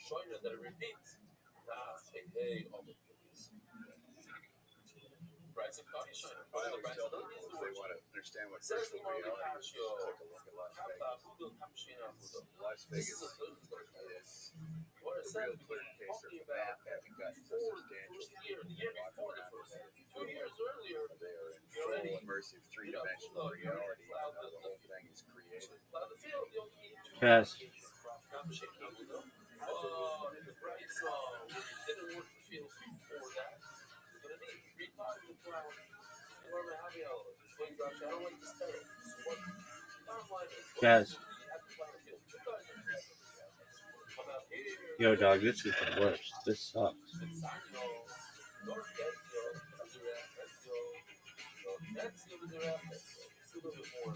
like that it repeats. Hey, right, so I always tell people if they want to understand what virtual reality is, take a look at Las Vegas. Las Vegas is a real clear case of the map having gotten so substantial that you can walk around with it. 2 years earlier, They are in full immersive three-dimensional reality, even though the whole thing is created. Test. the price didn't work the fields before that. You're gonna need 3 times the flour. I don't like this term. What bottom line is, Test. you have to plant a field 2 times in the come out here. Yo, dog, this is the worst. This sucks. That's a little bit more.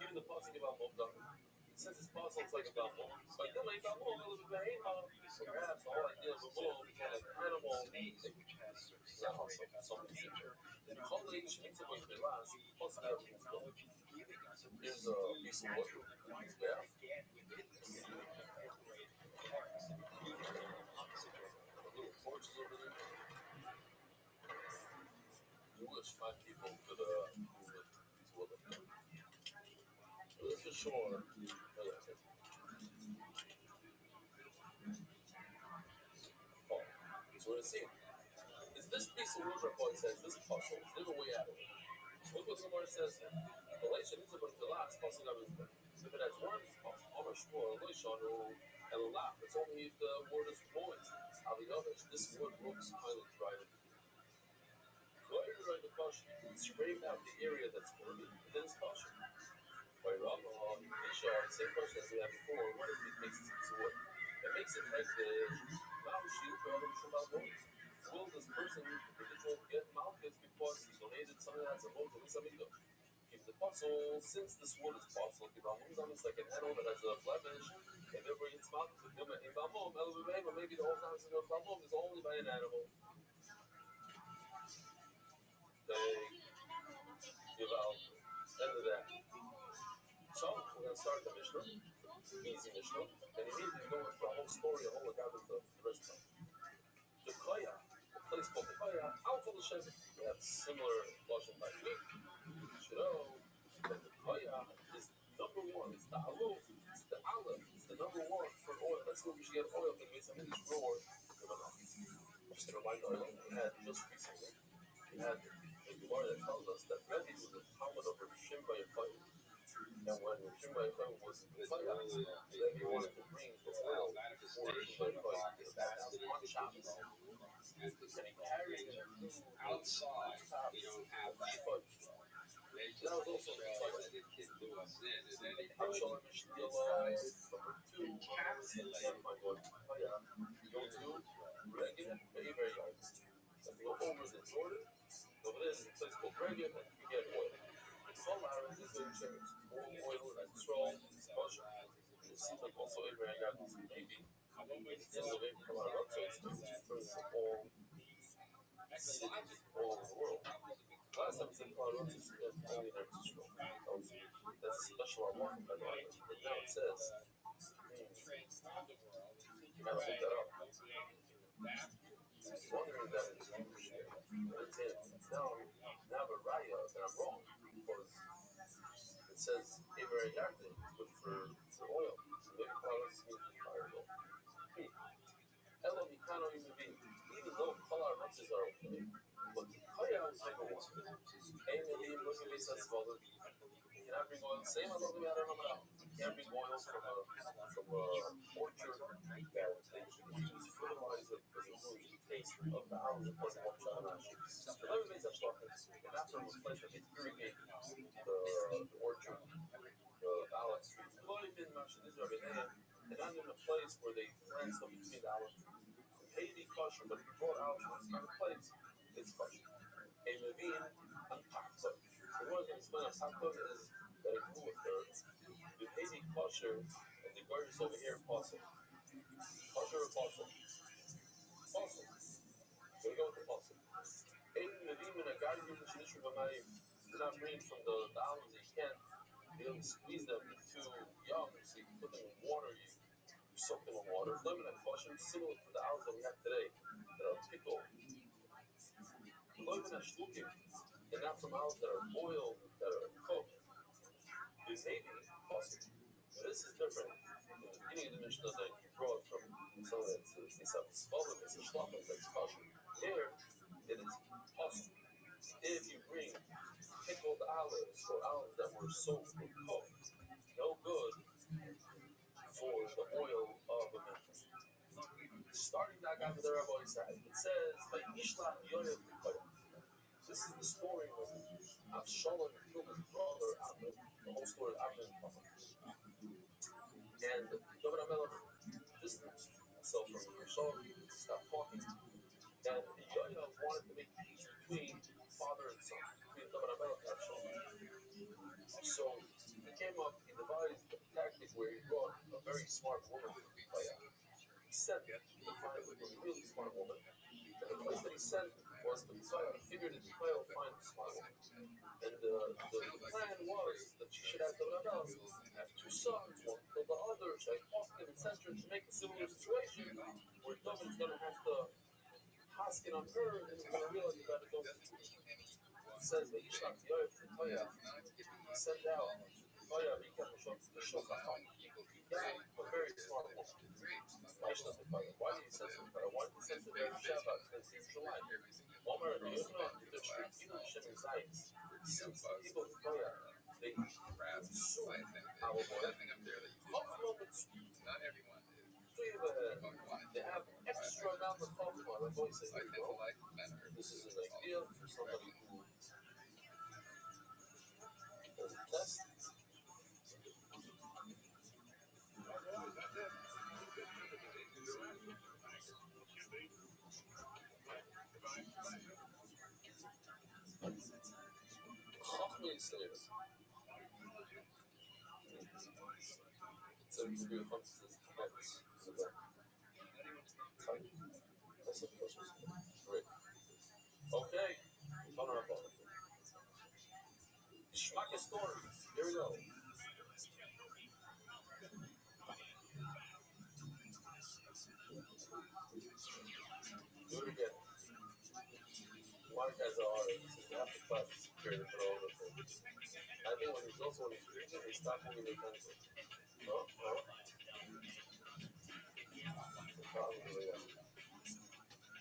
Even the passing about Mobdom, since it's possible, it's like about Mob. So I do like about Mob, a little bit of so perhaps the whole idea of a Mob is more like an animal, which has some nature. The college, it's going to be last, plus everything's good. Here's a piece of wood, yeah. Little torches over there. You wish my people could move it to a little. This for sure. Oh, so we're seeing. It's this piece of wood report says this puzzle. There's a way out of it. Look what the Gemara says here. Relation is about the last puzzle that was there. If it has worms, it's possible. Omar Shmuel, Loishanu, and Lap. It's only if the word is moist. Aliyavish, this wood looks kind of dry. Right, the question. Scrape out the area that's wormy, and then it's kosher. By Rabbi, Isha, same question as we had before. What if it makes it into wood? It makes it like the Shield problem from our voice. Will this person, individual, get malchus because he donated something that's a vote to Isamigo? Keep the puzzle, since this wood is possible, it's like an animal that has a blemish, and therefore it's malchus. Maybe the whole time it's is only by an animal. They give out. End of that. So, we're going to start the Mishnah. Easy Mishnah. And immediately go into the whole story, a whole account of the rest of it. The Koya, a place called the Koya, out of the Shevet. We have similar Lashon by week. You should know that the Koya is number one. It's the Aluf, it's the Aleph, it's the number one for oil. That's where we should get oil to make some of this roar. Just to remind you, we had just recently, we had a Gemara that tells us that Rabbi was the Talmud of Rav Shimba Yochai. And when Rav Shimba Yochai was in Chaya, Rabbi wanted to bring the oil for Rav Shimba Yochai on Shabbos. And he carried it outside. You don't have that. That was also the Chaya. Hamshalar Mishniyallah, number 2, go to regular, very, very light. And go over the Jordan. Over there is a place called Regib, and you get oil. It's all Aaron, it's very generous. More oil, and strong, it's kosher. It seems like also a very young, maybe. It's a little bit from our Rothschild, for all cities all over the world. Last time it's in Colorado, it's only there to strong. That's a special one, by the way. But now it says, you gotta look that up. Wondering that it's Jewish. It's in. Now the Raya, that I'm wrong, because it says Abraham Yarden is good for oil. So maybe Colorado means fire oil. Elo Mikano even though color runs are okay, but Kaya is number one. And maybe looking at says, well, you cannot bring oil. Same as we had on the You can't bring oil from a orchard that they use fertilizer because it ruins the taste of the house that doesn't want to. So let me make that talk. And after a place that they irrigate the orchard, the olive trees. And I'm in a place where they plant them between the olive trees. Maybe kosher, but if you brought out from this kind of place, it's kosher. A Levine and Pakta. The word that explain on Pakta is that it grew with dirt. The Haiti kosher and the gorgeous over here, fossil. Kosher or fossil? Fossil. So we go with the fossil. A Levine and a garden in Shinish Ramayim. You're not bringing from the olives that you can't. You don't squeeze them too young, so you can put them in water. You soak them in water. Lemon and kosher, similar to the olives that we have today that are pickled. Lemon and shlukim, and not from olives that are boiled, that are cooked. Is maybe kosher. This is different. In the beginning of the Mishnah that you brought from some of that it's a smaller, it's a shlachim that's kosher. Here, it is kosher. If you bring pickled olives or olives that were soaked or cooked, no good for the oil of a man. Starting that guy with the Rabbi side, it says, like Ishlach Yorev B'Koyach. This is the story of Avshalom killed his brother Amnon, the whole story of Amnon and Papa. And David HaMelech distanced himself from Avshalom, stopped talking. And Yoav wanted to make peace between father and son, between David HaMelech and Avshalom. So came up, he devised a tactic where he brought a very smart woman to the playa. He sent to find a really smart woman. And the place that he sent was the playa. He figured that the playa will find a smart woman. And the plan was that she should have the Rabbi have two sons, one kill the other, she had Oscar, etc. to make a similar situation where David's going to have to haskin on her and he's going to realize about his own situation. It says that Yishlach Yoav to Toya, he sent out Toya Rika Mishokachon. He got a very smart woman. Why did he send to Toya? Why did he send to the Shabbat and Yerushalayim? Omer Yosna, the Shrikilu Shem Zayis. Since the people of Toya, they consume our boy, they have extra amount of chokhmah. The boy says, here you go. This is an idea for somebody who does a test. Chokhmah is there. So it's good for great. Okay, honorable. Shmaka story. Here we go. Do it again. Mark has an artist. Half the class is secure for all the things. I think when he's also when he's reading, they stop moving their pencil. No, no.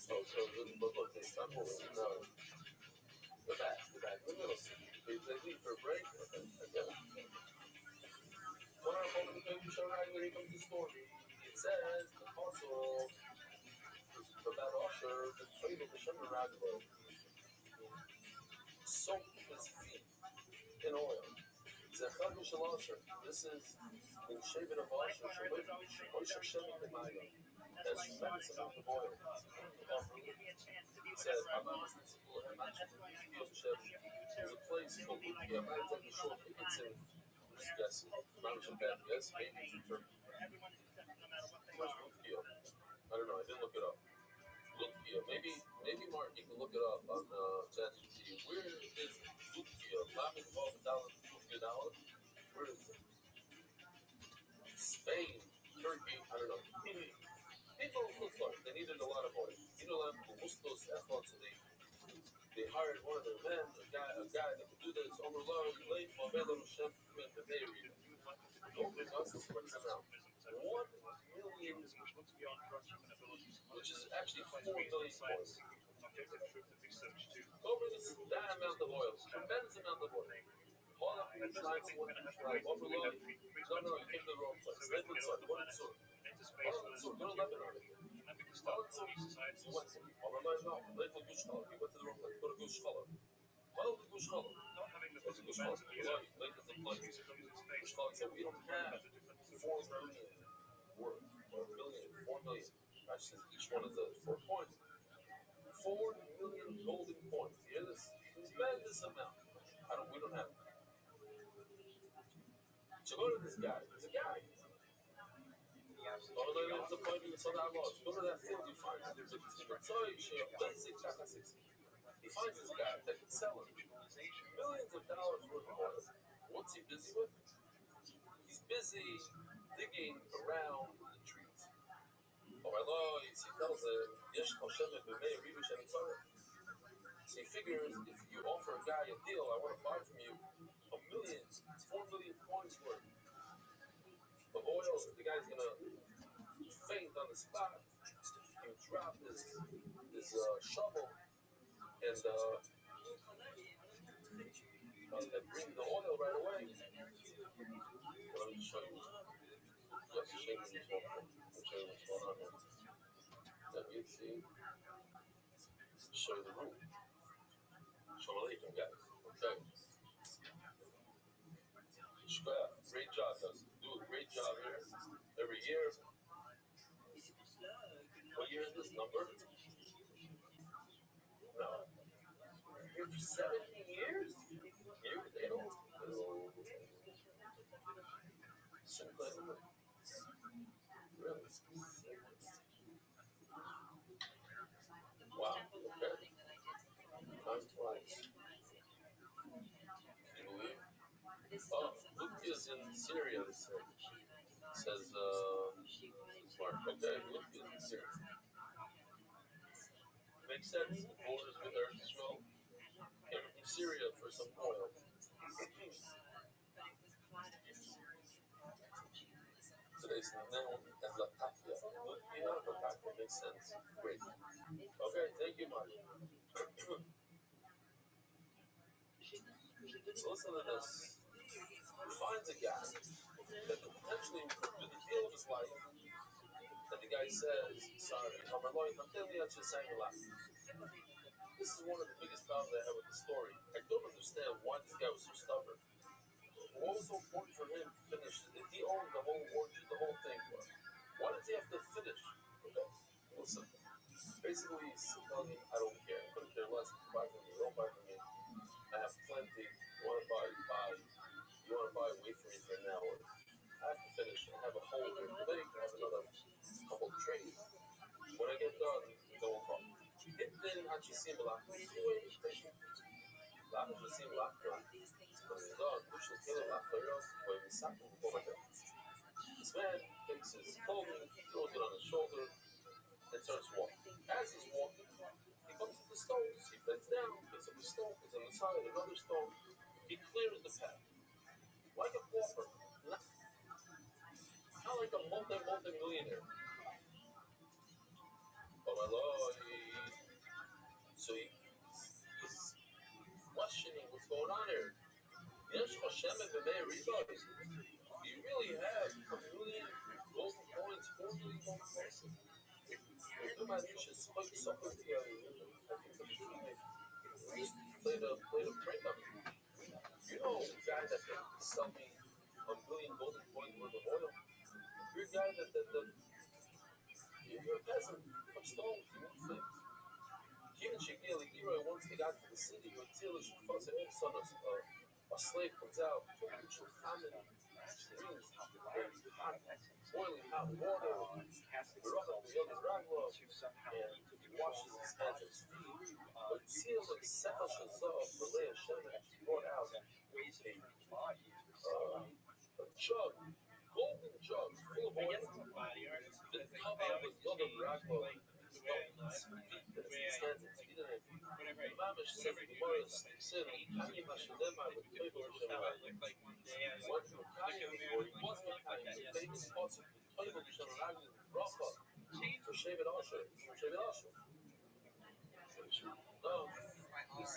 Oh, so look, they stop moving. No. Go back. The middle. They leave for a break. Okay, I get it. One of our moment to show right when he comes to story. It says the apostle about Usher, the trade of the Shem Rabbi, soaked his feet in oil. This is in Shavit of Usher. Moshe Shem B'Maya. That's tremendous amount of oil. It says, there's a place called Lukia. I'm not exactly sure if it's in this guess. Not a bad guess. Maybe it's in Turkey. Where's Lukia? I don't know. I didn't look it up. Lukia. Maybe Mark, you can look it up on ChatGPT. Where is Lukia? Lamed Vav Dalet Lukia Dalet. Where is it? Spain, Turkey. I don't know. People they needed a lot of oil. You know, they hired one of their men, a guy that could do this. Overload, late, Mabelo, Shem, and the Navy. Over us, it's running around. 1 million, which is actually 4 million points. Over this, that amount of oil, tremendous amount of oil. All of you trying to overload. No, you came to the wrong place. Let's go to Lebanon. You went to Gush Challah. You went to the wrong place. Go to Gush Challah. Well, Gush Challah. Gush Challah. Late is the place. Gush Challah said, we don't have 4 million worth, or a million, 4 million. Actually, each one is 4 points. 4 million golden coins. You hear this? Tremendous amount. We don't have it. So go to this guy. There's a guy. Go to that field, you find him. He finds this guy that can sell him millions of dollars worth of oil. What's he busy with? He's busy digging around the trees. He tells him, so he figures if you offer a guy a deal, I want to buy from you 4 million coins worth of oil. The guy's gonna faint on the spot. He would drop his shovel and bring the oil right away. Let me show you. Yes, show you what's going on here. Let me see. Show you the room. Shalom Aleichem, guys. Okay. Great job, guys. Do a great job here. Every year. What year is this number? No. Here for 70 years? They don't. in Syria, they said. Says, Mark, okay, look in Syria. Makes sense. The borders with Eretz Israel came from Syria for some oil. Today's known as Latakia. Latakia makes sense. Great. Okay, thank you, Mark. So listen to this. He finds a guy that could potentially do the deal of his life. And the guy says, sorry, this is one of the biggest problems I have with the story. I don't understand why this guy was so stubborn. What was so important for him to finish? If he owned the whole orchard, the whole thing, why did he have to finish? Okay, listen. Basically, he's telling me, I don't care. I couldn't care less. Buy from me, don't buy from me. I have plenty. You want to buy, buy. You want to buy, wait for me for an hour. I have to finish. I have a whole room to make. I have another couple of trays. When I get done, then we'll talk. Then I just seem like, wait, patient. When it's done, which will kill him after us, when we sack him before my death. This man takes his clothing, throws it on his shoulder, and starts walking. As he's walking, he comes to the stones. He bends down, picks up a stone, puts on the side, another stone. He clears the path. Like a pauper. Not like a multi-millionaire. But my lord, so he's questioning what's going on here. Yes, Hashem and B'mei Riba. Do you really have a million golden coins, 4 million golden coins? You might just played a prank on me. You know, a guy that can sell me a million golden coins worth of oil. You're a guy you're a peasant. You put stones, you move things. Even Shekeli Leroy once they got to the city, where Tila Shufas, and all of a sudden a slave comes out, brings boiling hot water, and he washes his hands and feet. But Tila Sefa Shazah, Malay Shemesh, brought out a jug, golden jug, full of oil. The cover was double raglo. His feet and his hands and feet in it. Mamish says the Gemara said, "Kanye Mashalema with Toivo B'Shem." What Mekayim, or he was Mekayim, the famous sponsor Toivo B'Shem Ragli with Bracha for Shevet Asher. Shevet Asher. No, his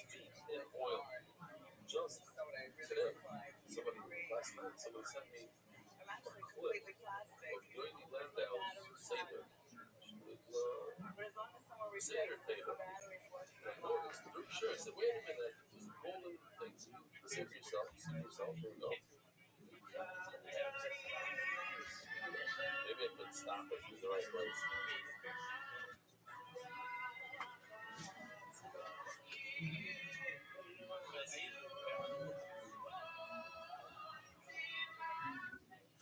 feet in oil. Just today, last night, somebody sent me a clip of Yoeli Landau's Seder with Seder table. And I noticed, pretty sure, I said, wait a minute, there's a golden thing. See for yourself, here we go. Maybe I could stop it in the right place.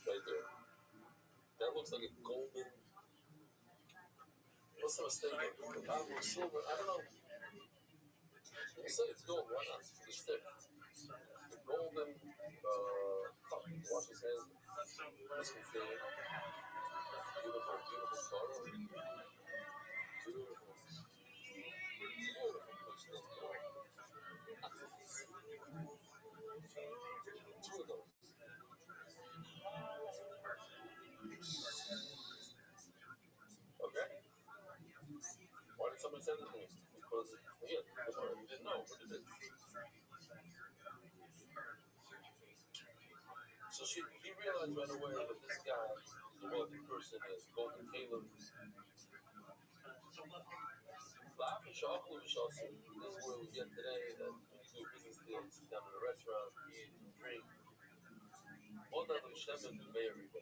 Right there. That looks like a golden. What's the mistake? Silver. I don't know. We'll say it's gold. Why not? The stick. The golden cup. Wash his hands. Beautiful feeling. Beautiful, beautiful color. Beautiful. Beautiful crystal. Two of those. Okay. Why did somebody send it to me? Because, again, you didn't know. What is it? So he realized right away that this guy is a wealthy person, he has golden caleb. This is where we get today that we do a business deal, sit down in a restaurant, eat, drink. All that was Shem and Mary. He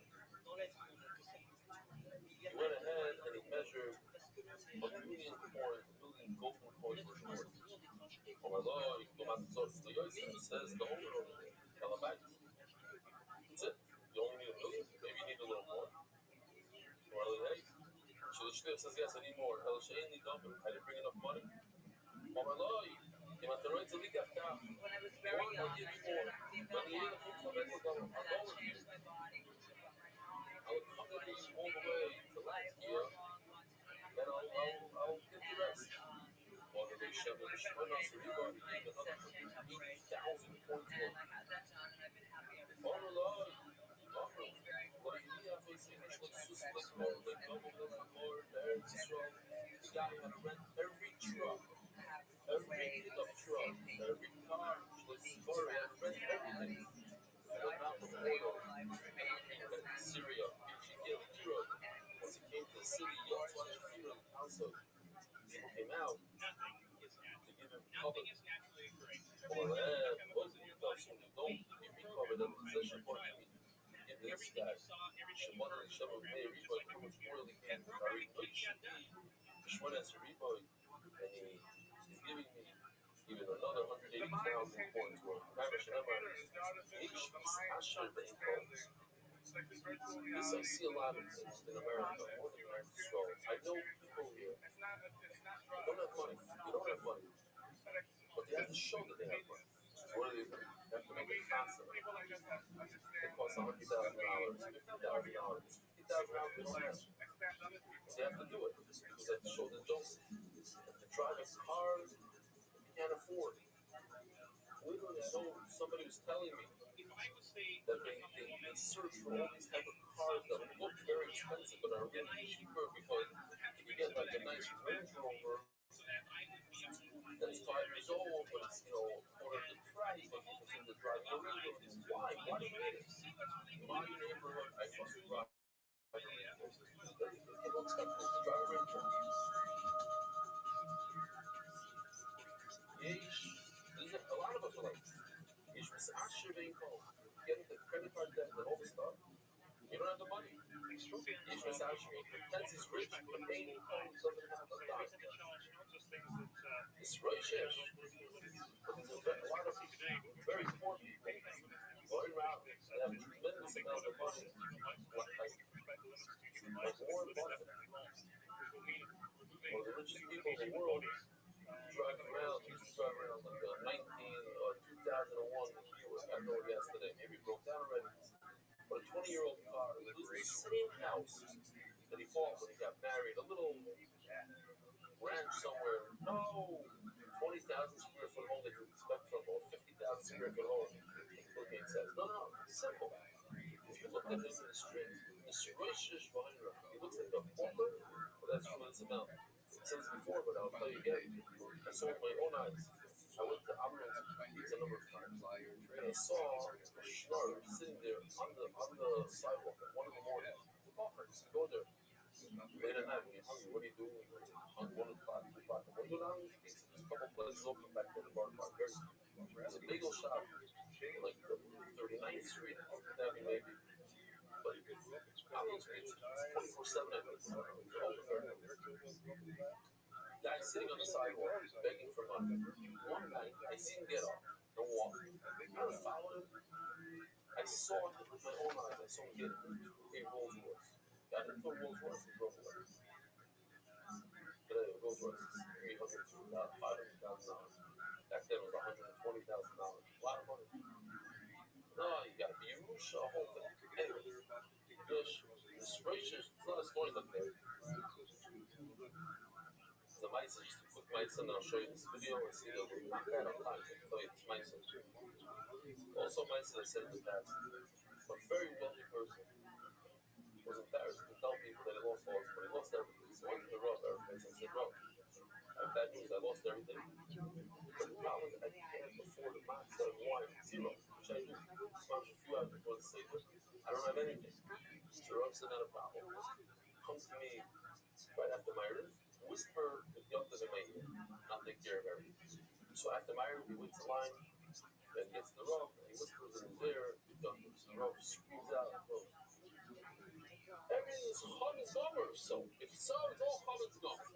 went ahead and he measured a million coins, a million golden coins worth of oil. Oh my Lord, says the owner over there. That's it. You only need a million? Maybe you need a little more. Hey. So the shliach says, yes, I need more. I didn't bring enough money. Oh my Lord. אם אתה רואה את זה ליגה כך, more and more give me more. ואני אהיה לכם חבר גם הגול here. I'll accompany you all the way to last year, and I'll get the rest. Well, they showed the Shimon Sariba gave another 180,000 points worth. Oh, Lord. What do you have facing this one? Suslik Lord, the double the Lord, there's Israel. The guy had to rent every truck, every pickup truck, every car, the store, he had to rent everything. The amount of oil that Syria, Europe, once he came to the city, Yotzwan Shafira, the council, people came out to give him cover. Or, both of you guys don't give me cover, then possession for me. Give this guy, Shimon and Shimon, may Reboy, how much oil he gave me. Are you Shimon and Reboy, and he's giving me even another 180,000 points worth. This I see a lot of things in America, more than America. So I know people here they don't have money. They don't have money. But they have to show that they have money. So what do they do? They have to make a concert. It costs $100,000, $50,000. $50,000 they don't have. They have to do it because they have to show the don't. They have to drive a car they can't afford. Literally, I know somebody was telling me that they search for all these type of cars that look very expensive but are really cheaper because if you get like a nice Range Rover that's 5 years old, but it's quarter of the price, but people seem to drive illegally. Why? Why do you need it? My neighborhood, I used to drive. It looks like this drive Range Rover. There's a lot of us are like this. You should actually be getting the credit card debt and all this stuff. You don't have the money. He's pretends he's rich, but main income doesn't have a dime. It's righteous. But there's a lot of very poor people going around. They have tremendous amount of money. Like Warren Buffett, one of the richest people in the world, driving around. He used to drive around like a 19 or 2001 Buick. I know it yesterday. Maybe it broke down already. But a 20-year-old car. It was the same house that he bought when he got married. A little ranch somewhere. No, 20,000 square foot home that you expect from a 50,000 square foot home. Bill Gates says, no, simple. If you look at him in the street, Mr. Rothschild, he looks like a pauper, but that's tremendous amount. It says before, but I'll tell you again. I saw with my own eyes. I went to Amron's Pizza a number of times, and I saw a schnorr sitting there on the sidewalk at 1 in the morning. I go there. Late at night when you're hungry, what do you do? On 1 o'clock, 2 o'clock. What do you do now? There's a couple places open back there in the bar park. There's a bagel shop like the 39th Street, maybe. But Allen's Pizza, it's 24/7. It's open very late. Guy sitting on the sidewalk begging for money. One night, I see him get up and walk. I followed him. I saw it with my own eyes. I saw him get into a Rolls Royce. Got into a Rolls Royce and drove away. Today, a Rolls Royce is $500,000. Back then, it was $120,000. A lot of money. No, you got to be a whole thing. Anyway, this racist, it's not a story like that. The mice are just a quick mice, and I'll show you this video and see that we're not bad on time. I'll tell you this mice. Also, mice that I said in the past. A very wealthy person was embarrassed to tell people that he lost all his money. He lost everything. So I went to the Rob and said, Rob, I have bad news. I lost everything. But the problem is I can't afford a matzah and wine. Zero. Which I do. Smash a few out before the Seder. I don't have anything. So Rob said, not a problem. Come to me right after my roof. Whisper the Yom in my ear. I'll take care of everything. So after my roof, he waits in line. Then gets the Rob. And he whispers in his ear. The Rob screams out. Everything is Chametz Gomer. So if so, it's all Chametz Gomer.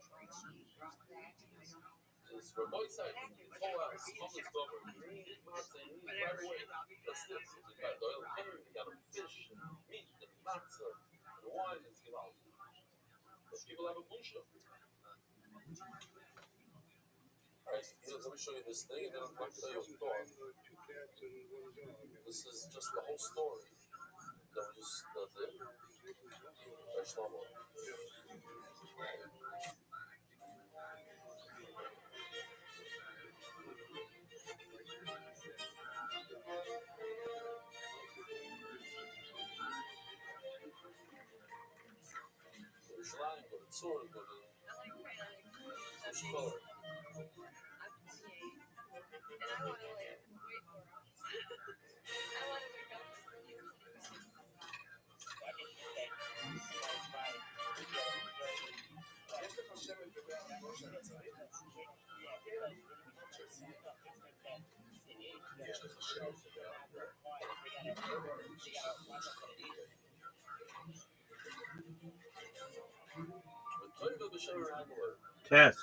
This Rabbi side, it's all out. Chametz Gomer. You need matzah. You need right away. That's this. You got oil came. You got fish and meat and matzah and wine and But people have a busha. Alright, let me show you this thing, and then I'll tell you a thought. This is just the whole story. Then we just, that's it. Alright, Shlomo. Yerushalayim, go to Tzur, go to... Which color? Test.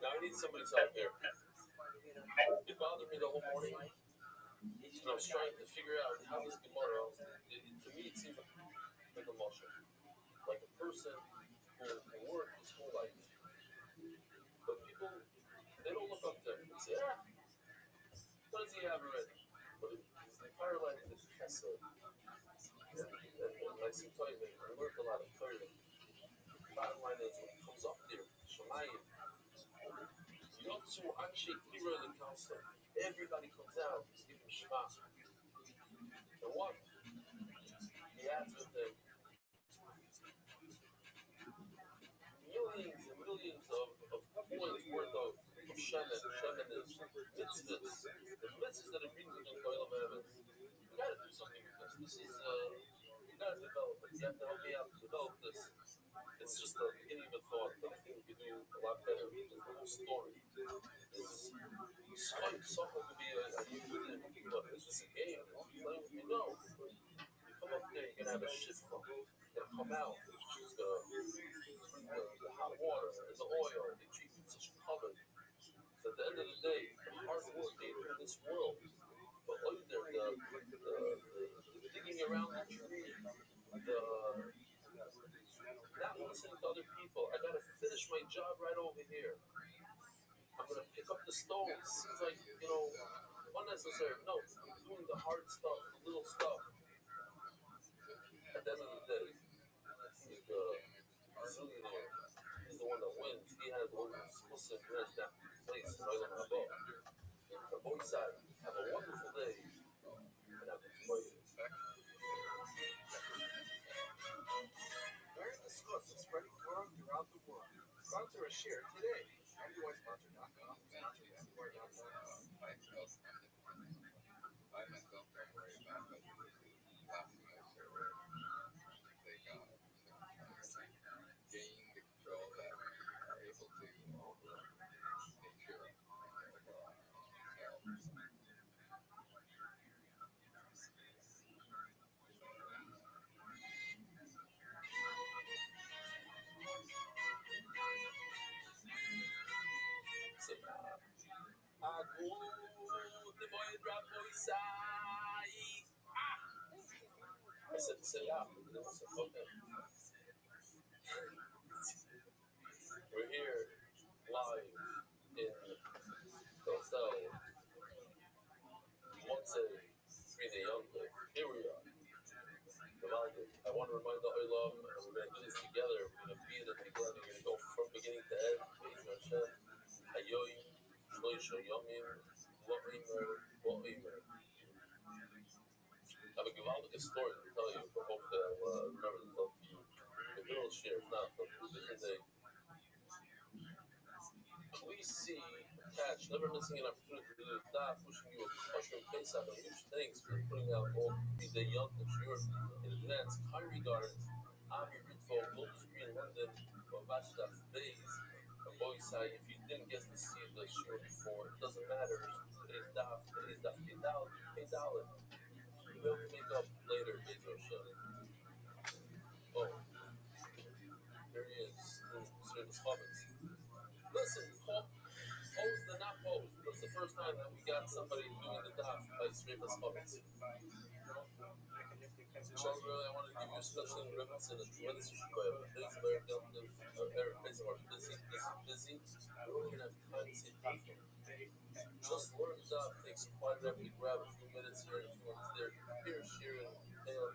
Now I need somebody's help here. It bothered me the whole morning. And I was trying to figure out how this Gemara, to me it seems like a motion. Like a person who worked his whole life. But people, they don't look up to him. They say, what does he have already? But his entire life is chesed. And like some time, I learned a lot of Torah. Bottom line is, when he comes up there, Shemayim, Yotzu Anshe Kira the council, everybody comes out, he's giving Shema. And what? He adds with them millions and millions of coins worth of Shemen. Shemen is mitzvahs. The mitzvahs that it brings into Koil Mammon. You gotta do something with this. This is, you gotta develop it. You have to help me out to develop this. It's just the beginning of a thought, but I think we could do a lot better because the whole story is something to be a human, but it's just a game. It's playing with me. No. You come up there, you're gonna have a shifra. It's gonna come out. It's gonna bring the hot water and the oil. They treat you such a covet. So at the end of the day, the hard work they do in this world, but look there, the digging around the tree, the not listening to other people. I gotta finish my job right over here. I'm gonna pick up the stove. It seems like, unnecessary. No, I'm doing the hard stuff, the little stuff. At the end of the day, he's the zillionaire. He's the one that wins. He has all those listen, he has that place in Olam Haba. The boy side, have a wonderful day. And have a great Learn the scoop of spreading Torah throughout the world. Sponsor a share today. MDYsponsor.com. Sponsor everywhere.com. I myself don't worry about whether this is blasphemous or they got gain the control that we are able to over nature, over our selves. say, Agu, the boy Rabbi Sai. I said, say out. And then I said, okay. We're here live in Hotel Motzei, 3-day Yontif. Here we are. I want to remind the Olam, and we're going to do this together. We're going to be in it together. We're going to go from beginning to end. Be'ez Hashem, Hayoim, Shloisha Yomim, Lo'imer, Lo'imer. I have a Givaldic story to tell you, but hopefully I'll remember to tell you. In the middle of share, it's not from a different day. Please see attached, never missing an opportunity to do the daf, wishing you a kosher Pesach and huge thanks for putting out all 3-day Yontif shiur in advance. Kind regards, Ami Ritvo, Global Street in London, Vashtas Bays, and Boyside. If you didn't get to see the shiur before, it doesn't matter. Today's daf Kedal, $8. we'll have to make up later, Bezer Hashem. Oh, here he is, doing Srimas Chametz. Listen, posed and not posed. That's the first time that we got somebody doing the daf by Srimas Chametz. Shalom, I wanted to give you a special reference and a tremendous shikoyah. Today's very Erev Pesach are busy. We don't even have time to say tafel. Just learn the daf takes quite a effort to grab a few minutes here and a few minutes there. Prepare, share, and detail,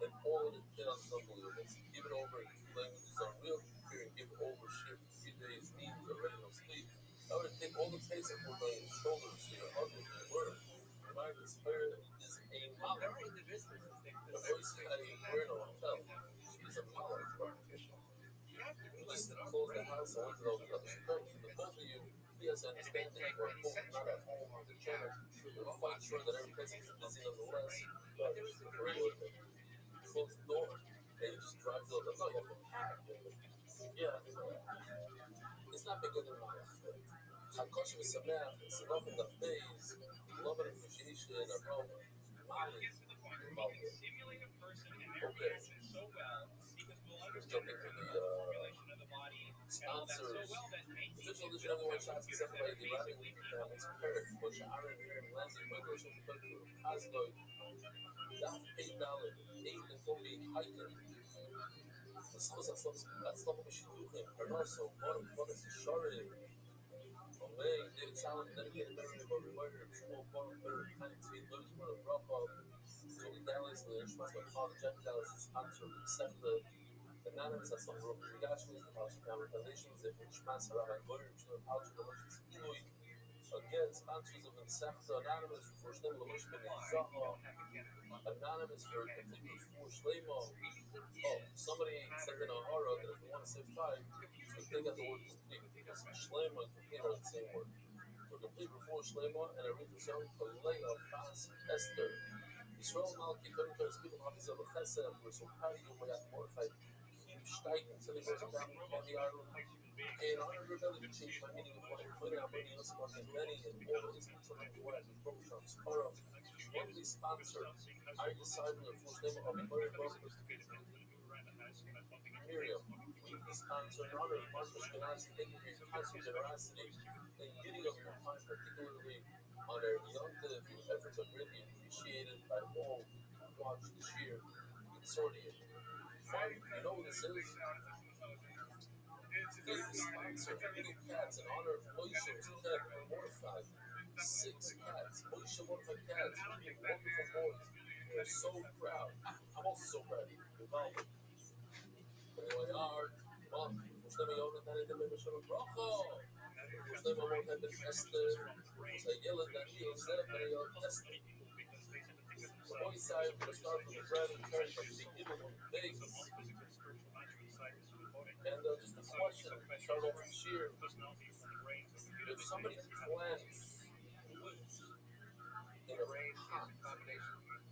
and all it entails is unbelievable. So give it over in two languages is unreal. Prepare and give it over, share for 3 days, means already no sleep. I would take all the Pesach work on your shoulders so you're ugly to the word. Remind this prayer is a malach. The voice I wear no hotel. She's a malach. We just closed the house. I went to the hotel. She prayed for the both of you. He has understanding. We're both not at home on the channel. We're quite sure that every place is busy nonetheless. But for real, you close the door and you just drive to the hotel. No, you have to pack. Yeah. It's not bigger than malach. Chakosh v'sameach. It's enough in the phase. Love and appreciation about Mali. Okay. Let's jump into the sponsors. Official edition of the One Shots accepted by the Rabbi Levi families. Paris, Moshe Aaron, Miriam Lanzi, Michael Shem, Asloy, Daf $8, 8 and Kobe Hiking. The schools at Stop Mishiduchim, Pernoso, Bonus Shore, Omei, David Salem, dedicated memory of our warrior, Shmuel Baruch, Better, Tiny Tzvi, Louis Murray, Rockoff, Julie Dallas, the Ishmael, my father, Jeff Dallas, is sponsor of the Anonymous has some broken regashmis, the Palsha family foundations, if it's Shmas, Rabbi Goyer, Shmuel Palsha, the Moshe's Ilui. Again, sponsors of Insechta, Anonymous, for Shlomo Lamosh Ben Zaha, Anonymous for complete for Shlomo. Oh, somebody sent in a horror that if we want to save time, so take out the word complete, because Shlomo and complete are the same word. For complete before Shlomo and a read the song, Kalea Bas Esther. Yisrael Malki, Korinthos, people Hafiz of Chesed, we're so proud of you, we got mortified. Keep steigen, till he goes down in Candy Island. Okay, in honor of your ability to change my meaning of life, put out money, listen, and many, and all the instruments of the word, with Rothschild, Skoro, monthly sponsor. I decided the full name of Miriam, weekly sponsor, in honor of Martha Shkenazi, thank you for your constant generosity and giving of your time, particularly on our Yom Tov. Your efforts are greatly appreciated by all who watch this year. Consortium. You know what this is? The sponsor of Little Cats in honor of Moshe's cat, Mordechai. 6 cats. Moshe Mordechai cats. Wonderful boys. We are so proud. I'm also so proud of you. Involved. Anyway, art. Well, Muslim Yonatan in the Mission of Bracha. Muslim Mordechai ben Esther. Muslim Yelad and Yosef ben Esther. The boy side, we're going to start from the bread and turn from the beginning of the base. And just a question, start off the shear. If somebody plants wheat in a pot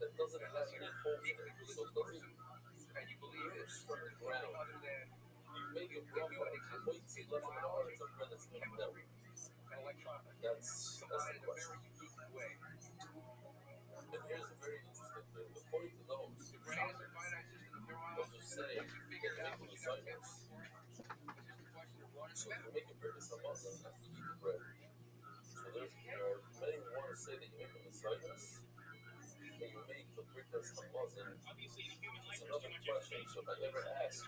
that doesn't have any holes in it, so it doesn't burst from the ground, you make a bracha for moitzi left in the heart of bread that's made out. That's the question. And here's a very interesting thing. According to those who say that you make the disciples, so you make a birkas hamazon after you eat the bread. So there are many who want to say that you make a messiahs and you make the birkas hamazon. It's another question. So if I ever ask,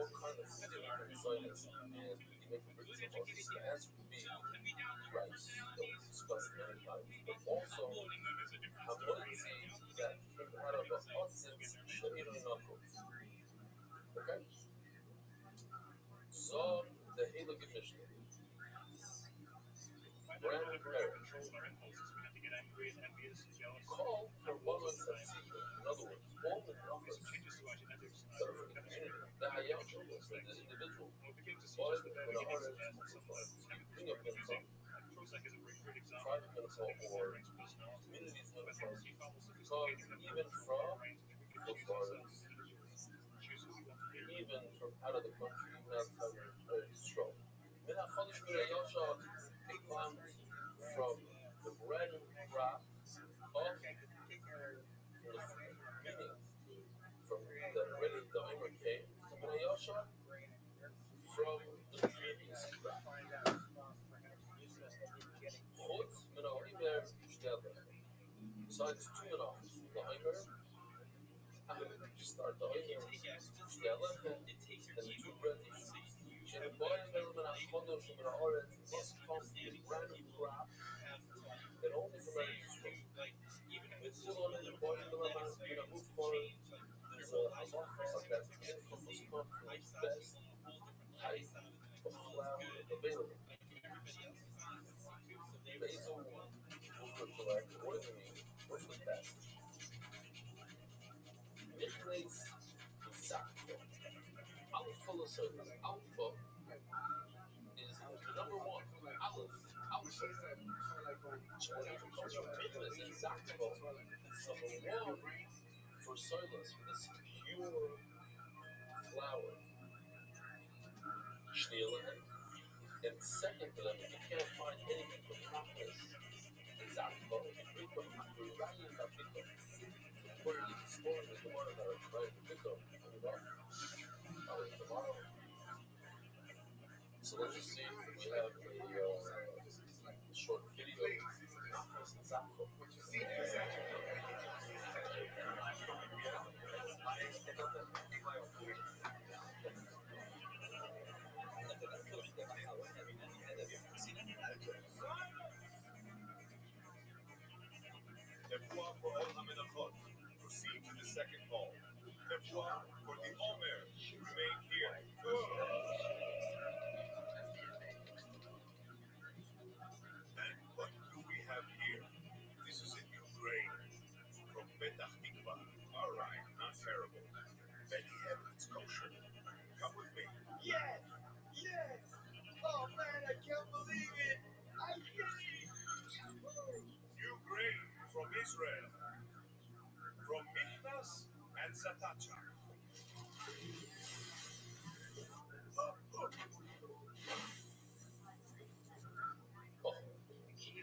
what kind of food do you make a messiahs and you make a birkas hamazon, so the answer would be rice that we discussed many times. But also, hamoitzi that came out of a otzitz she'eino knuckles. Okay? Zog the Heilige Mishnah. Brand new parent. Call for Bala Tzatzika. In other words, all the numbers that are for the community, the Hayam for the individual. Five and a hundred bring up mincha, private mincha, or community's mincha, come even from close gardens, even from out of the country, even outside of Israel. Mina Chodesh Mina Yasha, they come from the brand new crop of meaning from that already the Omer came to Bnei Yosha from the previous crop. Chutz min ha'omer shtela. Besides two menachos from the Omer, start the Omer shtela and two bread issues. Sheniboyim elu min ha'chodosh min ha'oretz must come from the brand new crop and only from Eretz Yisrael. V'tzilon and boyim min ha'mufkor. There's a halacha that mincha must come from the best type of flour available. Basil will collect what is the meaning? What's the best? Nichleis Zakko. Alpha Lasota. Alpha is the number one. Aleph. Alpha. Whatever comes from Nichleis and Zakko is number one for soilus, for this pure flour. Shneelan. And second to them, if you can't find anything from Nichleis and Zakko, Rito, Raya is a Rito. Where is the story of the one that are trying to pick up? Tomorrow. So let's just see if we have a short video. Nachos and Zapko. For all Hamenachot, proceed to the second hall. For the Omer, remain here. And what do we have here? This is a new grain from Petach Tikva. All right, not terrible. Many have its kosher. Come with me. Yes! Yes! Oh man, I can't believe it! I did it! New grain from Israel. From Michnas and Satacha.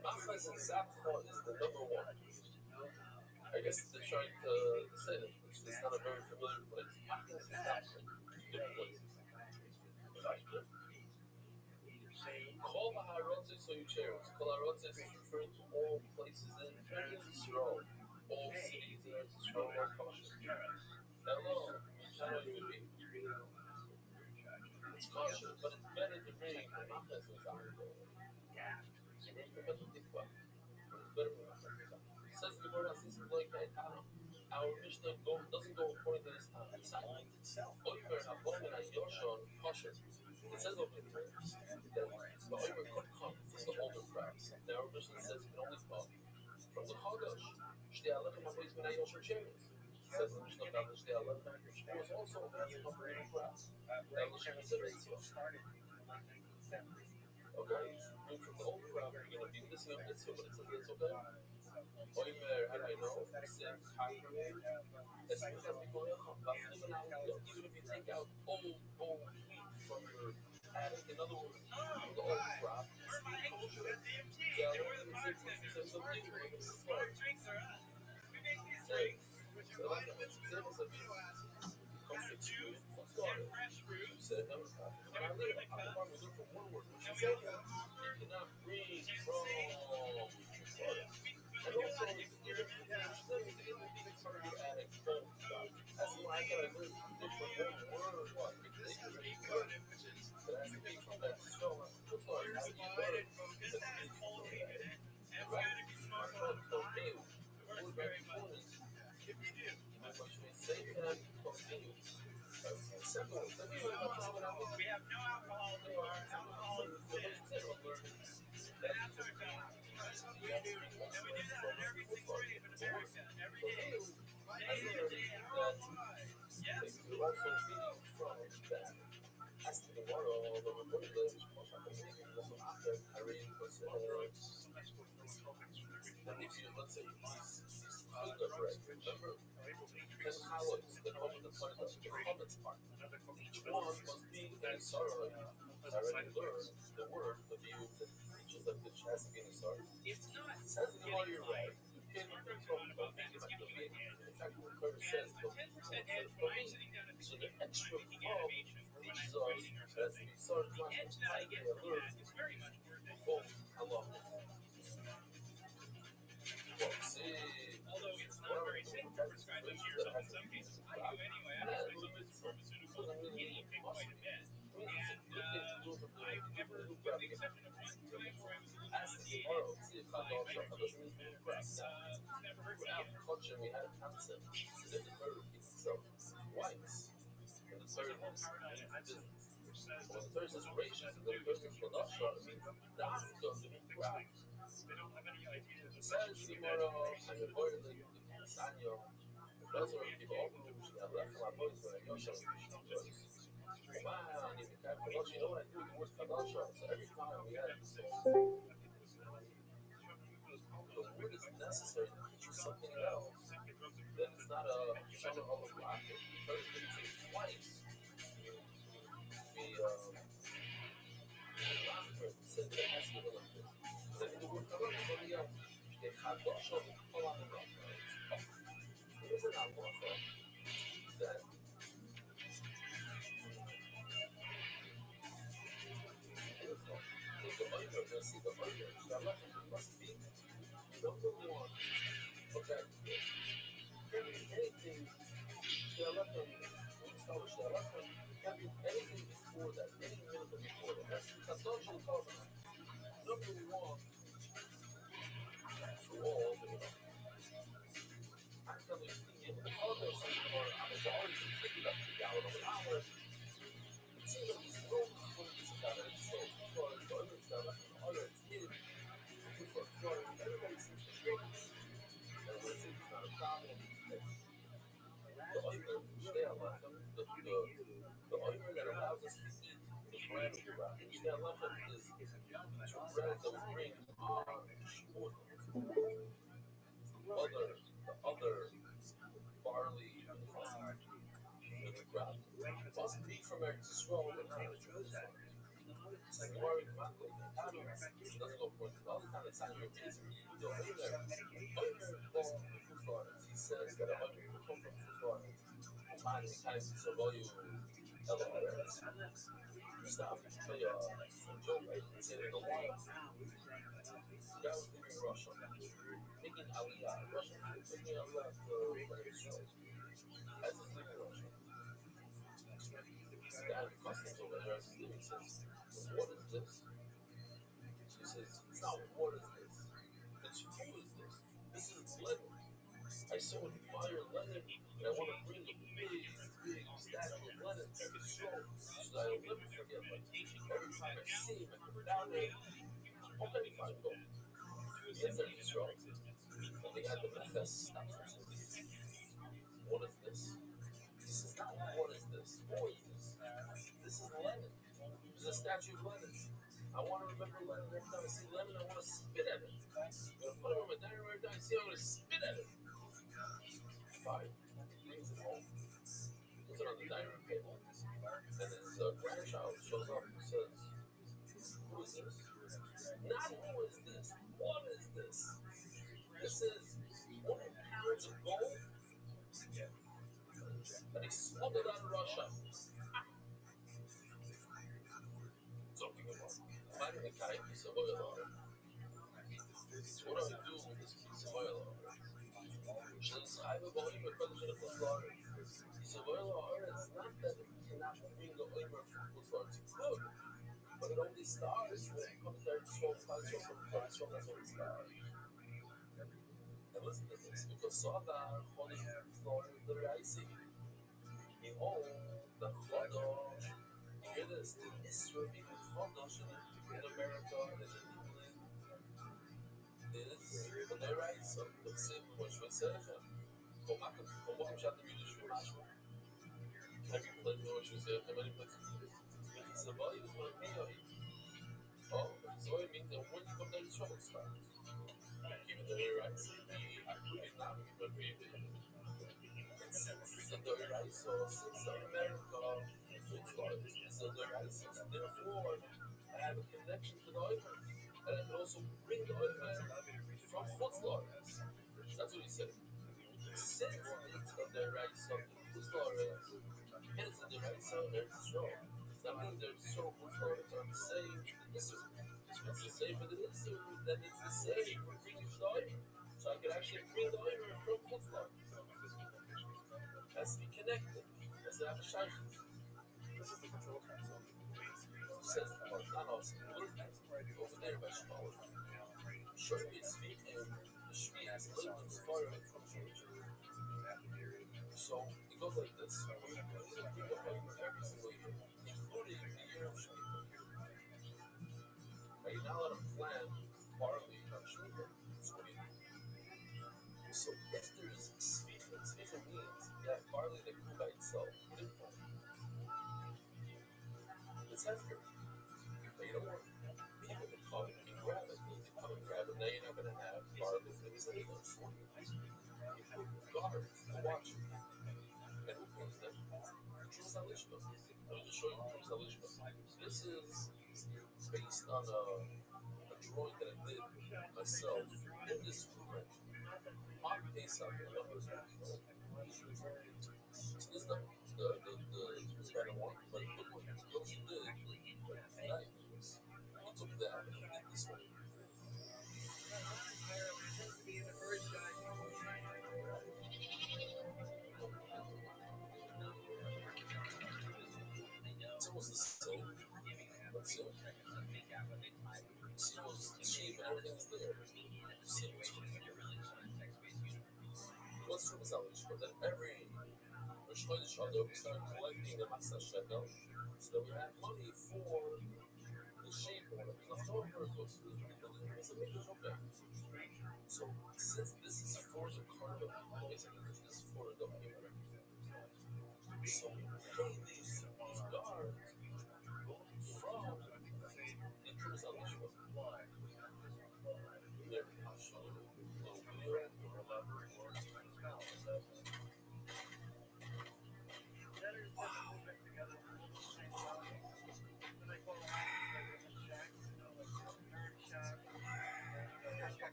Nachos and Zapko is the number one. I guess they're trying to say that it's not a very familiar place. Nachos and Zapko. Different places. Kol ha'arotzes so you cherish. Kol ha'arotzes is referring to all places in Eretz Yisrael. All cities in Eretz Yisrael are kosher. Hello, Mishano Yehudi. It's kosher, but it's better to bring the Nachas and Zapko. So bring the Petah Tikva. It's better for Nachas and Zapko. Says the Gemara, our Mishnah doesn't go according to this time. It's silent. Oimer habomen hayoshon kosher. It says over here that the Oimer could come from the older crops. Now our Mishnah says it can only come from the Chodesh. Shtei alechem habois min hayoshon cherries. Says the Mishnah that Shtei alechem was also has come from the crops. That was okay, bring from the old crop, you're going to be missing a mitzvah, but it says it's okay. Oimer, how do I know? Since even if you take out old wheat from your attic, in other words, from the old crop, it's still kosher. Yeah, we're the bartenders. Our drinks are us. We make these drinks with your vitamins, minerals, amino acids. Got juice and fresh fruit. And we put them in cups. And we also offer James Florida. We do a lot of experiments. For our attic full stuff. That's why I gotta learn different word. This has a motive, which is typical of pure slide and focus. That has cold in it. And it's good if you smoke a lot of pot. It works very much. If you do. We have no alcohol in the bar. Alcohol is a sin. That's our job. That's what we do. And we do that at every single rave in America. Every day. Day in and day out. Yes. Let's say remember, 10 columns that come with the comments part. Each one must be a sorrow. I already learned the word of you that teaches that which has to be a sorrow. It's not. Says the you're right. came from in fact, the Torah says, so the extra vav teaches us that we start clashing tight, they alert both halacha. Well, see, although it's not very safe to prescribe it here, so in some cases I do anyway. I have some pharmaceuticals that really take quite a bit. And with the exception of one time where I was a little nauseated by ibuprofen, it's never hurt me yet. We had a concept that the Torah repeats itself twice. And the Torah lives in business. When the Torah says gracious, and then the Torah says Ladasha, it means not just to be grabbed. Says Gemara, and the boy that you can Sanyo, Lazar, give all the Jews that left my boys when I Yosha and Krishna Joyce. Wow, and even Kadash, you know what I do with the word Kadasha? So every time we had this the word is necessary to teach you something else. Then it's not a Shana of a rocket. The Torah didn't say twice. The last verse said that it has to go like this. Then the word Kadasha is something else. The Kadasha is Kolam Rafa. Here's an halacha that beautiful. Take the oimer, let's see the oimer. It must be number one. Okay. Can be anything. Shalachem, can be anything before that, any minimum before that. That's Kadosha Kolam. Number one, for all the I'm telling you, the other thing for Amazon is taking up the gallon of an hour. It seems like he's no for this guy, it's so far, it's other stuff, other kids, for Florida, everybody seems to think, and when I say it's not a problem, it's the oimer, the oimer that allows us to eat the bread of the rabbi. Shnei Lechem is two breads that we bring on Shavuot. The other barley and flour that we grab must be from Eretz Yisrael and not Eretz Yisrael. It's like Gemara in Makkel, it doesn't go according to the other time. It's not your case. The oimer called the Fuzlaris. He says that a oimer will come from Fuzlaris. Umani kind of survive LRS. Stop. Tell you some joke. I didn't say it in a while. The guy was leaving Russia, making Aliyah. Russia making Aliyah to Israel. As he's leaving Russia, the guy at the customs over there, as he's leaving, says, "What is this?" She says, "It's not what is this. It's who is this? This is Lenin. I so admire Lenin, and I want to bring a big statue of Lenin to Israel so that I'll never forget Lenin. Every time I see him, I can bow to him. Okay, fine, go." He gets there to Israel, and the guy at the Mechas stops him and says, "What is this?" He says, "Not what is this? Who is this? This is Lenin. This is a statue of Lenin. I want to remember Lenin. Every time I see Lenin, I want to spit at it. I'm going to put him on my dining room. Every time I see him, I'm going to spit at it." Fine. He brings it home. Puts it on the dining room table. And his grandchild shows up and says, "Who is this?" Not who is this. What is this? This is 20 pounds of gold that he smuggled out of Russia. Talking about finding a kind piece of oil on it. What do I do with this piece of oil on it? I have a volume of Kodesh and Florida. Piece of oil on it. It's not that it cannot bring the oil from Florida. It could, but it only starts when it comes there to 12 times from Florida. That's when it starts. And listen to this, because Saga Chodesh Florida the Raisi. Behold, the Chodesh. You hear this? The Israel being Chodesh in America and in England is the Raisa. The same which we said. Como já tem vídeos filmados. Every place in which we said, many places. Zavai is my meal. Oh, Zavai means that when you come there, the trouble starts. Keep it there, right? I put it now, keep it there. Since the Raisa, since America, it's the Raisa. Therefore, I have a connection to the oil. And I can also bring the oil from Rothschild. That's what he said. Since it's a deraisa, it's a deraisa and Eretz Yisrael. That means there's so Florids are the same for the Isser. If it's the same for the Isser, then it's the same for bringing the Oimer. So I could actually bring the Oimer from Kutzlar. It has to be connected. It has to have a shaykhus. Says the Gemara, not us. We learned that over there by Shmuel. Show me Tzvi and the Shvi is living in Sfarim and so it goes like this. We're going to bring the Oimer every single year, including the year of Shemitah. You're not allowed to plan barley on Shemitah. So what do you do? So if there's Tzvicha means that barley that grew by itself, you didn't plant it. It's hefker. But you don't want people to come and grab it. They come and grab it. Now you're not going to have barley that was in there. So what do you do? You put guards to watch it. And who pays them? The Trumas Alishma. Let me just show you Trumas Alishma. This is based on a drawing that I did myself in this room on Pesach in November. So this is the better one, but look what Yoshi did tonight. He took that and he did this one. It's almost the same. Let's see. See those cheap and everything's there. See what's from Salish? But then every Rosh Chodesh we start collecting the Matzah Shekel so that we have money for the sheep or whatever's left over goes to the building of the Mikdash. Okay. So since this is for the carbon, basically this is for the human. So we pay these guards from the Trumas Alishma. There, I'll show you a little video. This is made for the owner.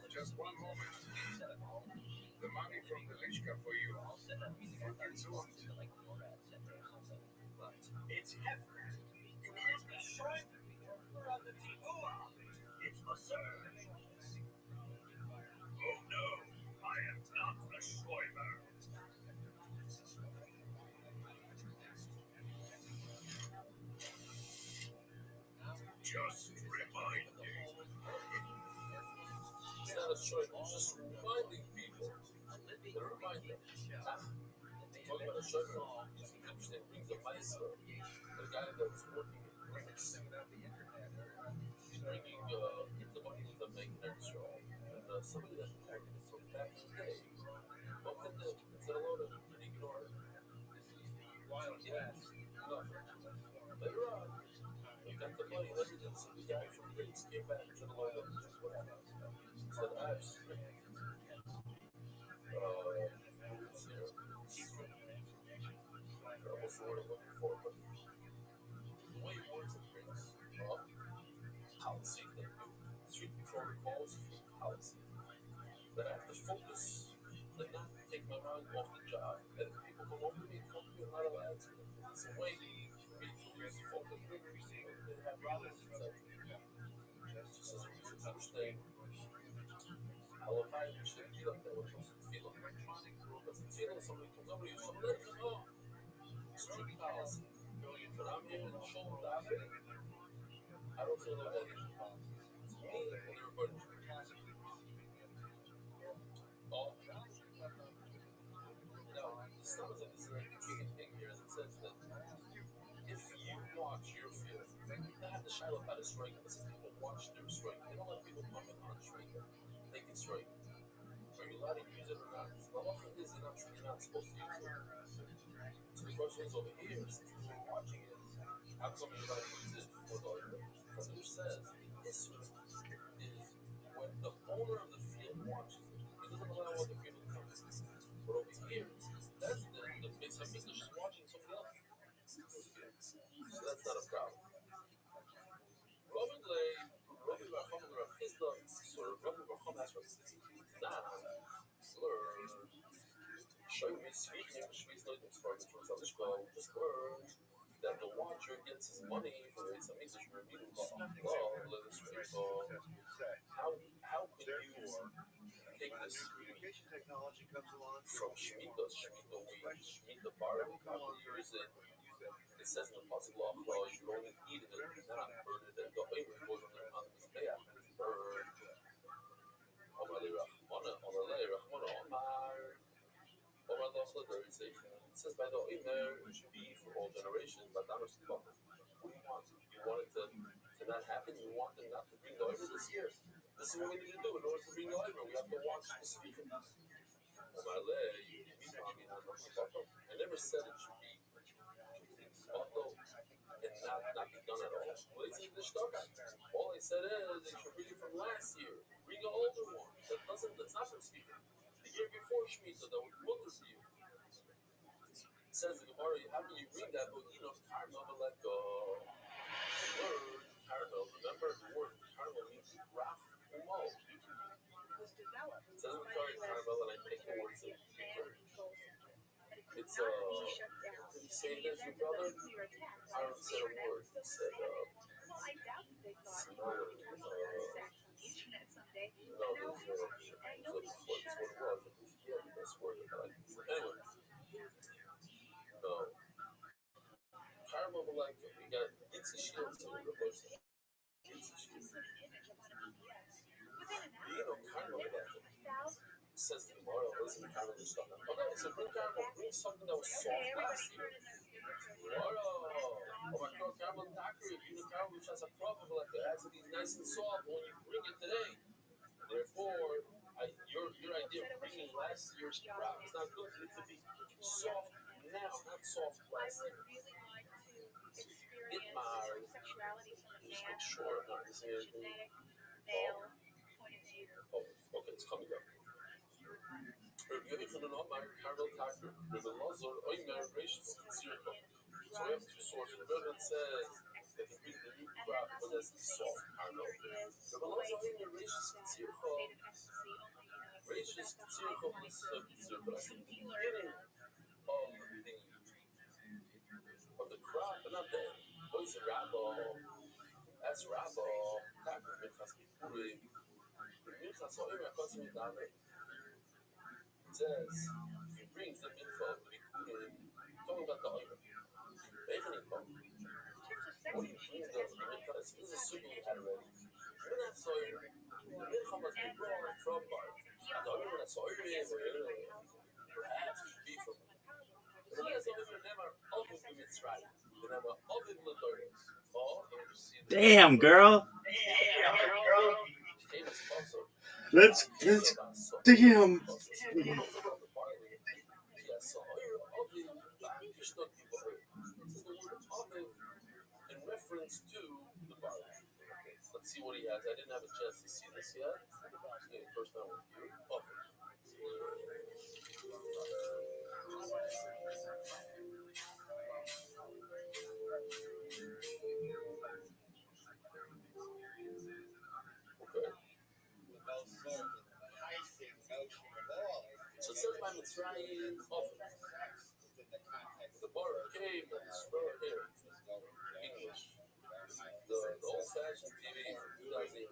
Just one moment. The money from the Lishka for you. It's Hefner. You can't be short on the Tivua. It's absurd. Oh no, I am not a Schäuber. Just remind me. It's not a choice, it's just reminding people. To remind them. Talking about a shomer, it's interesting, it brings a maestro. The guy that was working in Greece. He's bringing the money with the bank in Israel. And somebody that was working it from back in the day. What could they, instead of load and ignore it? Nothing. Later on, they got the money and everything, so the guy from Greece came back and said, "Load up." He says, "What happened?" He said, "I have strict rules here. Strict. What's the word I'm looking for? But the way it works in Greece, policy, thank you. Strict protocols, strict policy. That I have to focus and not take my mind off the job. And if people come over to me and talk to me, I'm not allowed to answer them. It's a way for me to lose focus. They have problems, etc. She says, it's interesting. Halachai, we should be like that when it comes to tefillah. Because in tefillah, somebody comes over to you, somebody let you know. Strict policy. When I'm here in Shul davening, I don't say no anything. It's me and everybody. Oh, now, the Stam is this is an interesting thing here. It says that if you watch your field, they have the Shiloh how to strike. It says people watch their strike. They don't let people come in on strike. They can strike. Are you allowed to use it or not? So the halacha is you're not supposed to use it. So the question is over here, since people are watching it, how come you're allowed to use it for the order? Because it says the issue is when the owner of the field watches it. He doesn't allow other people to come in. because she's watching somebody else. So that's not a problem. Robin Barcham Rav Chisda, so Robin Barcham has nah, learn. Show me speaking of Shvi's Noidim Spartan from Zalishko, just learn that the watcher gets his money from the Beis Hamikdash Rabbi how could you take this from Shemitah Bar, how can you use it? It says in the Pasuk Law, you can only eat it, not burn it, and the Omer goes on the Mizbeach and it's burned. Omar Rachmana, it says by the Omer, it should be for all generations, but not just what do you want? You want it to not happen? You want them not to bring the Omer this year? This is what we need to do in order to bring the Omer. We have to watch the speaker. I never said it should be bottled and not be done at all. All I said is they should bring it from last year. Bring an older one. That's not from speaker. The year before Shemitah, that was mutter for you. It says in the Gemara, how can you bring that? But you know, caramel, like the word caramel. Remember, the word caramel means rach umo. It says in the Torah caramel, and I picked the words that it's did you say this, your brother? Aaron said a word. He said, smell it. No, there's what it was. Yeah, the best word that I can say. Anyway, no. Caramel, like, we got Itzy Shields here, the voice. Itzy Shields. You know, caramel, says the Gemara, listen to caramel stuff. Okay, so bring caramel, bring something that was soft last year. Oh my God, caramel daiquiri, you know, caramel which has a problem, like it has to be nice and soft when you bring it today. Therefore, your idea of bringing last year's crop is not good. It needs to be soft now, not soft last year. Itmar, just make sure I'm not missing anything. Oh, okay, it's coming up. Rabbi Yochanan Omar, caramel daiquiri. Rabbi Lazar, Oimer, Rashis, Tzirka. So we have two sources. Rabbi says that he brings the new crop, but that's soft caramel. Rabbi Lazar, Oimer, Rashis, Tzirka. Rashis, Tzirka, plus Tzirka. That's the beginning of the crop, but not the end. Boys and Rabbi, that's Rabbi, Taka, Minchas Kippurim. Minchas Oimer, Kosim Yidame. It says, he brings the mincha of the Bikurim, talking about the Oimer. What do you bring the mincha? This is a suit we had already. You're not so the mincha must be brought from Bar. And the Oimer that's Oimer, perhaps it should be from the Oimer never Oviv Mitzrayim. The never Oviv L'Dorim. Damn, girl. Let's damn. In reference to the barley. Let's see what he has. I didn't have a chance to see this yet. First time with you. Okay. So it says by Mitzrayim, the bar came and spurred here. English. The old-fashioned TV from 2000.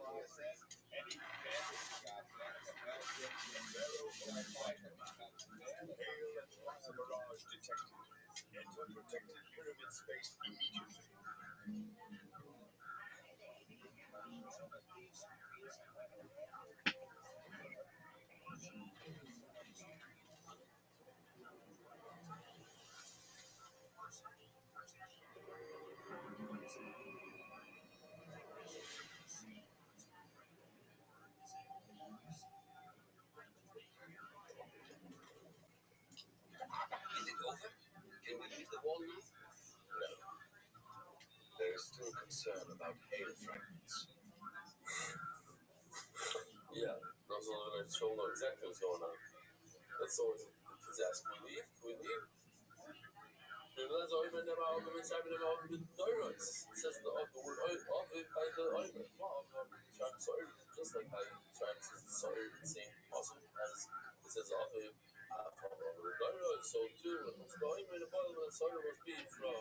There is still concern about hail fragments. Yeah, those are the show know exactly what's going on. That's always the kids ask, can we leave? Can we leave? That's all even never over with Simon about the Doros. It says the word of it by the Oimer. Trying sorry, just like how trying to sorry the same possible as it says of it. So too, when it comes to the Oimer, the bottom of the sorry must be from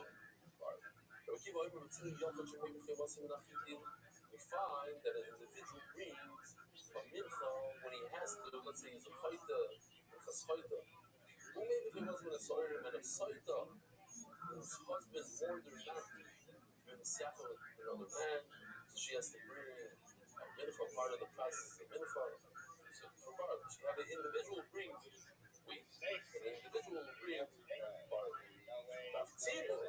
barley. We keep Oimer with two Yachot Shemim Chevasim Nachitim. We find that an individual brings a mincha when he has to, let's say he's a chayta, minchas chayta. Who maybe if it wasn't a sorry and a saita, whose husband warned her not to be misachel with another man, so she has to bring a mincha, part of the process of mincha. So for barley, she have an individual brings wheat, and an individual brings barley. Taftzino,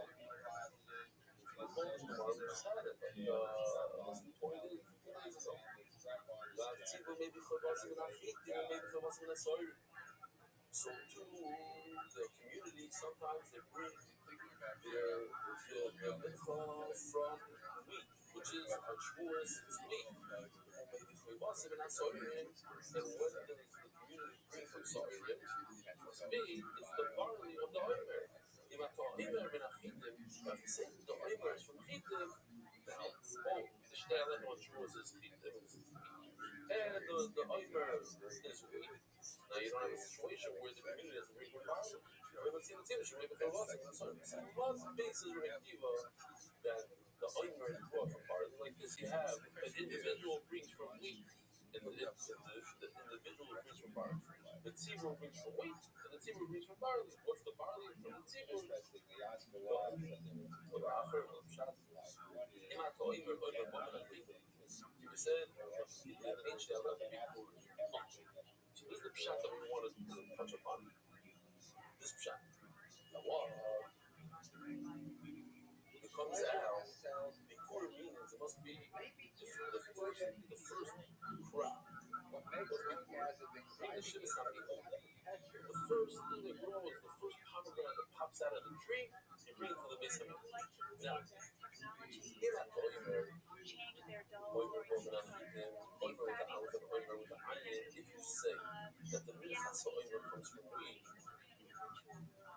we call it tomorrow, we just had it, like, less than 20 days, 15 days ago. Taftzino maybe chavasim and achitim, maybe chavasim and asoyrim. So too, the community sometimes they bring their mincha from wheat, which is on Shavuos, it's wheat. Or maybe chayvasim and asoyrim. And what does the community bring from soyrim? Must be it's the barley of the oimer. If I call oimer ben achitim, if you say the oimer is from chitim, now the shteilet on Shavuos is chitim, and the oimer is wheat. Now you don't have a situation where the community has a great barley. Let's see the team should maybe throw lots of so lots of bases rectiva that the oimer is brought from barley. Like this, you have an individual brings from wheat, and the individual brings from barley. The tzibur brings from wheat, and the tzibur brings from barley. What's the barley from the tzibur? We said in ancient Arabic, so this is the pshat that we want to touch upon. This pshat. It comes out, Bikur means it must be the first crop. The shit is not equal. The first thing that grows, the first pomegranate that pops out of the tree, you bring it to the base of it. Now, in that oimer, oimer broken up, oimer with the aleph and oimer with the ayin, if you say that the minchas oimer comes from wheat,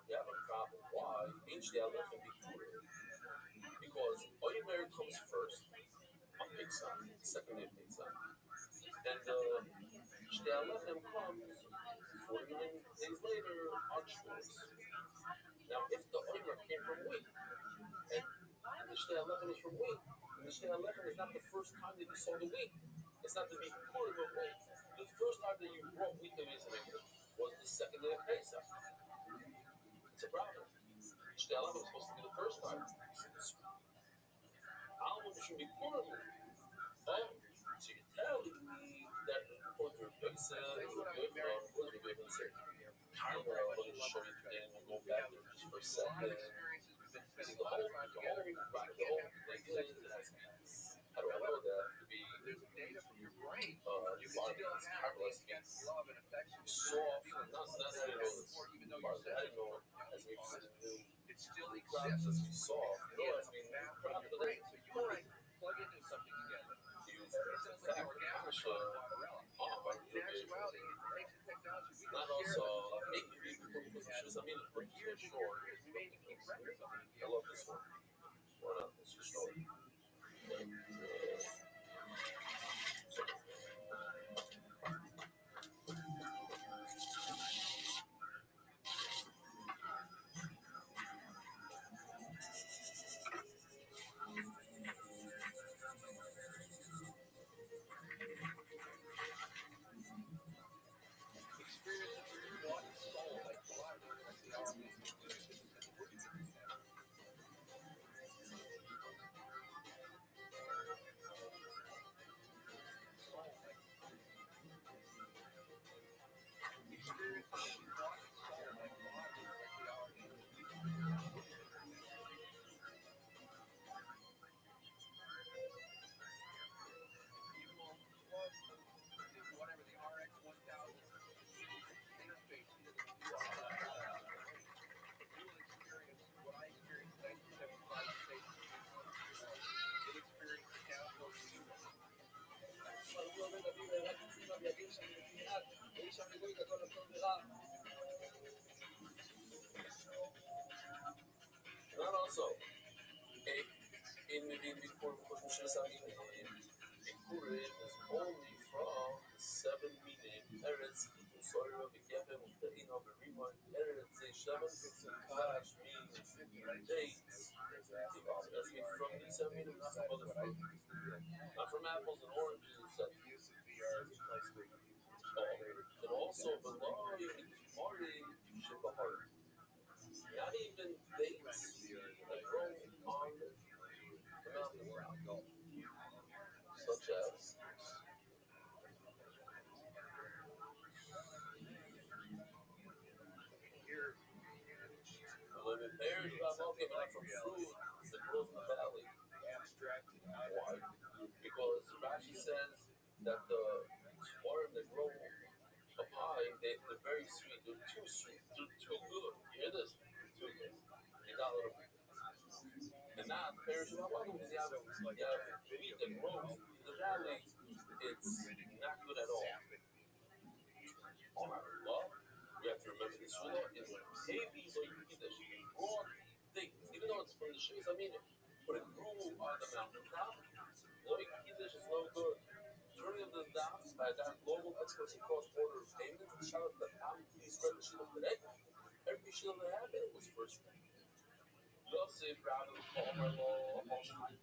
you have a problem. Why? H the aleph and bikur. Because oimer comes first on Pixar, second day of Pixar. And Shtei Alechem comes 49 days later on Shavuos. Now, if the oimer came from wheat, and the Shtei Alechem is from wheat, and the Shtei Alechem is not the first time that you saw the wheat, it's not the Bikurim of wheat. The first time that you brought wheat to Israel was the second day of Pesach. It's a problem. Shtei Alechem is supposed to be the first time. Album should be Purim. Oh, so you're telling me that according to Rabbi said, I'm going to show you today, and we'll go back there just for a second. See, the whole idea is, how do I know that? To be barley is caramelized meats. Soft, not I didn't know this. Barley, I didn't know it as we used to do. Crop is to be soft. No, as we crop to that. Plug into something together. In fact, Kasha, not also maybe because of shoes. I mean, it's pretty short. I love this one. Why not? It's just short. Not also. In Bikurim, Bikurim is only from the 7 meaning. Eretz, Soira, Begevim, Be'ino, Berima, Eretz, Zeishaman, Kash means dates. That's from these 7 meaning, not from other fruit. Not from apples and oranges, etc. And also below Mori Shibahar. Not even dates that grow on the mountain top, such as the pears I'm talking about from fruit that grows in the valley. Why? Because Rashi says that the tamarim that grow up high, they're very sweet. They're too sweet. They're too good. You hear this? Too good. You got a little bit. And now the pears I'm talking about, you have wheat that grows in the valley. It's not good at all. On our law, we have to remember this law is heavy, so you can get raw things, even though it's from the Shivas Aminim, but it grew on the mountaintop. Loy Kiddush is no good. Turning of the dots by that global experts in cross-border payments, the shout that please read the Shidduch today. Every Shidduch that happened was first. Yosef, Rabbi, Palmer, Law,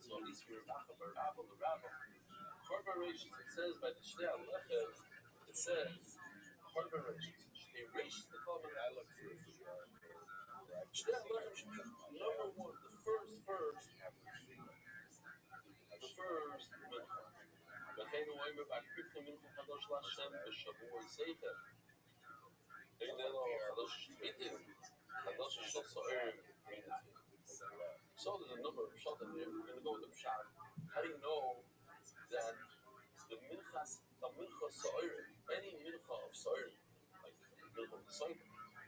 so at least we're back on the Rabbi. Corporations, it says by the Shnei Lechem, it says corporations. They raise the common. Shnei Lechem should be number one, the first mincha. וכן הוא אומר בהקריבכם מנחה חדש להשם בשבוע סייכם. אין אלו חדש שפיטים, חדש של סוער מנהים. So there's a number of pshatim here. We're going to go with the pshat. How do you know that the mincha sa'ir, any mincha of sa'ir, like mincha of the sa'ir,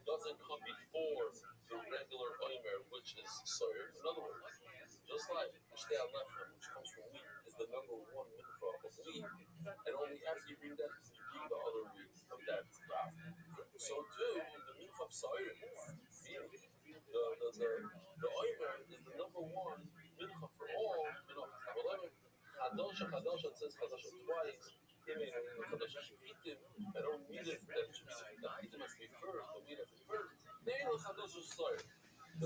doesn't come before the regular oimer, which is sa'ir? In other words, just like Mishtei Lechem, which comes from wheat, is the number one mincha of wheat, and only after you bring that, you bring the other wheat of that crop. So too, the mincha of sa'ir, meaning the oimer is the number one mincha for all mincha. Chadash, it says Chadash twice. I don't need it that Chitim has to be first, the wheat has to be first. Then Chadash is sorry. The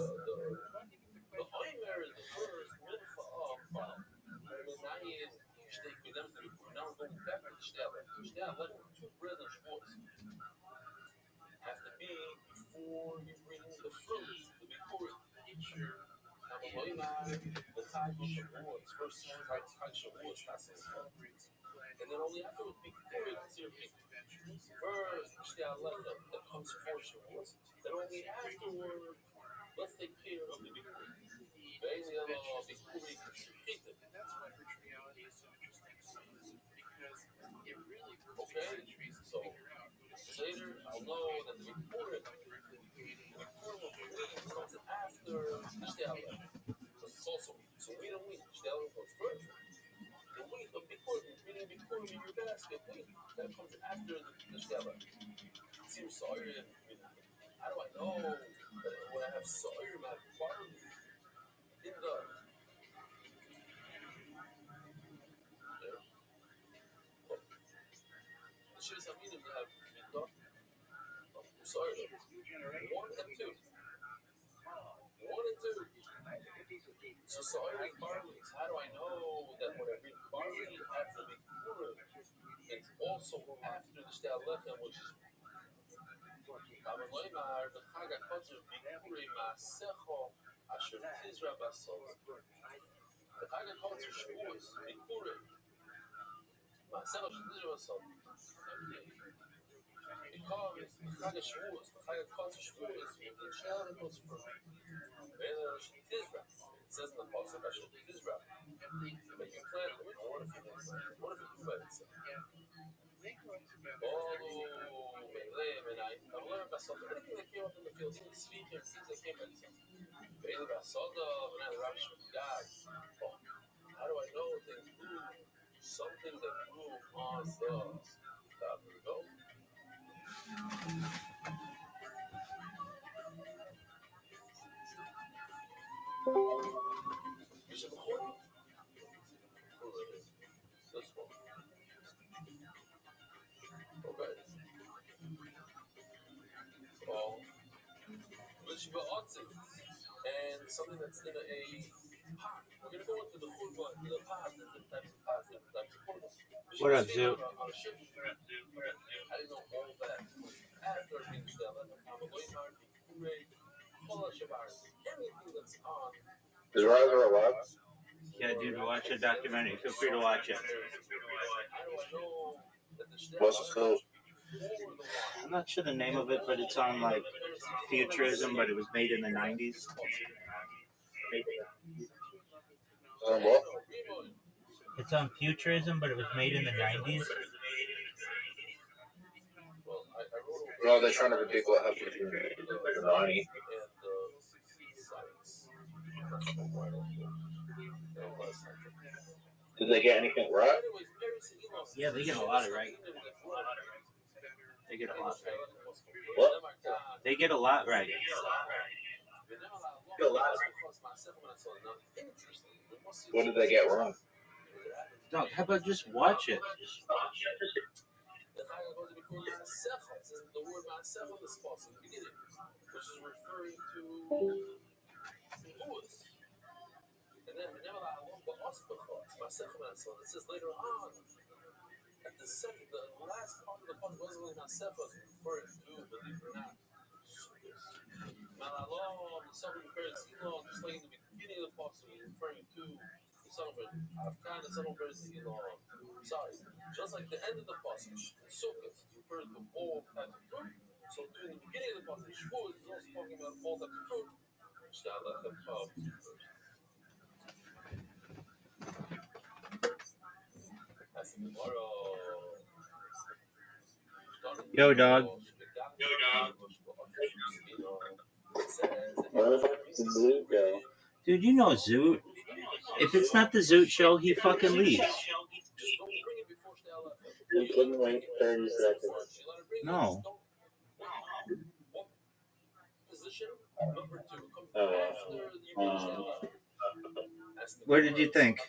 Oimer is the first mincha of Menayin Shtei Kedem to be put. Now we're going back to the Shtei Lechem. Two bread and Shavuos have to be before you bring the fruit, the Bikurim. The Chag Shavuos, first Chag Shavuos has to be. And then only afterwards, Bikurim is your big. First, Shtei Lechem, that comes before Shavuos. Then only afterwards, let's take care of the Bikurim. And that's why virtual reality is so interesting to me, because it really works to figure out. Later, I'll know that the Bikurim of wheat comes after the Shtei Lechem. Because it's also wheat. So wheat and wheat, Shtei Lechem comes first. The wheat, the Bikurim, meaning Bikurim in your basket, wheat, that comes after the Shtei Lechem. It seems sorry. How do I know that when I have sorry, I have barley in the Shivas Aminim, you have Midah, sorry, 1 and 2. 1 and 2. So sorry is barley. How do I know that when I read barley after the Bikurim, it's also after the Shtei Lechem, which is Amaloimar, the Chag HaKodesh, Bikurim, Ma'asecho, Asher Tizra Basol. The Chag HaKodesh, Shavuos, Bikurim, Ma'asecho, Asher Tizra Basol. Because the Chag HaShavuos, the Chag HaKodesh Shavuos, the Shtei Lechem was first. Tizra. It says in the Pasuk, Asher Tizra. But you plant, what if you didn't plant it? What if it grew by itself? Anything that came up in the field, even speaking, things that came by itself. How do I know things grew? Something that grew on the top of the goat. And something that's in a pot. We're gonna go into the churba, the pot, different types of pots, different types of churba. What up, Zoo? I didn't know all that. After being still, everything that's on. Is Riser alive? Yeah, dude, watch a documentary. Feel free to watch it. What's it called? I'm not sure the name of it, but it's on like futurism, but it was made in the 90s. What? It's on futurism, but it was made in the 90s. No, they're trying to predict what happens in the 90s. Did they get anything right? Yeah, they get a lot right. They get a lot right. What? They get a lot right. What did they get wrong? Dog, how about just watch it? The word myself in this in the beginning, which is referring to Lewis. And then it says later on, at the second, the last part of the puzzle wasn't really myself, was referring to, believe it or not, Malalom, the son of just like in the beginning of the puzzle, referring to the son of Afghan, the son of sorry, just like the end of the puzzle, Sukkot, referring to all types of fruit. So during the beginning of the puzzle, Shavuot is also talking about all types of fruit. Yo, dog. Where the fuck did the Zoot go? Dude, you know Zoot. If it's not the Zoot show, he fucking leaves. We couldn't wait 30 seconds. No. What did you think?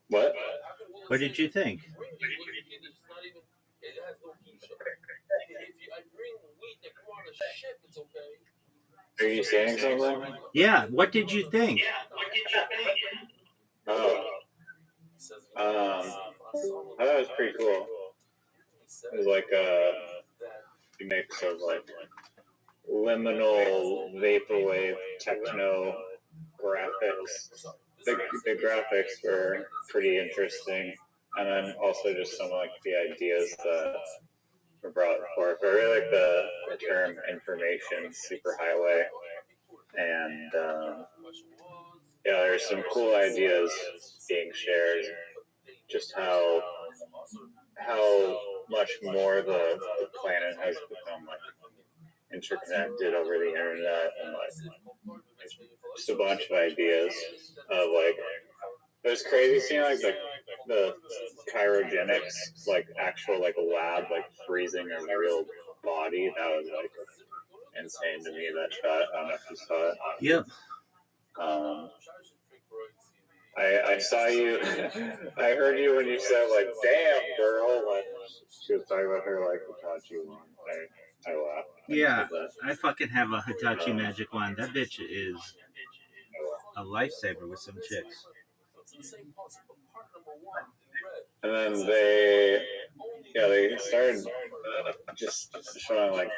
What? What did you think? Are you saying something? Yeah, what did you think? Oh. I thought it was pretty cool. It was like a mix of like liminal, vaporwave, techno graphics. The graphics were pretty interesting, and then also just some of like the ideas that were brought forth. I really like the term information superhighway, and yeah, there's some cool ideas being shared. Just how much more the planet has become like interconnected over the internet, and like just a bunch of ideas of like it was crazy seeing like the cryogenics, like actual like lab like freezing a real body. That was like insane to me, that shot. I don't know if you saw it. Yep. I saw you. I heard you when you said like, "Damn, girl." Like, she was talking about her like Hitachi wand. I laughed. Yeah, I fucking have a Hitachi magic wand. That bitch is a lifesaver with some chicks. And then they started just showing like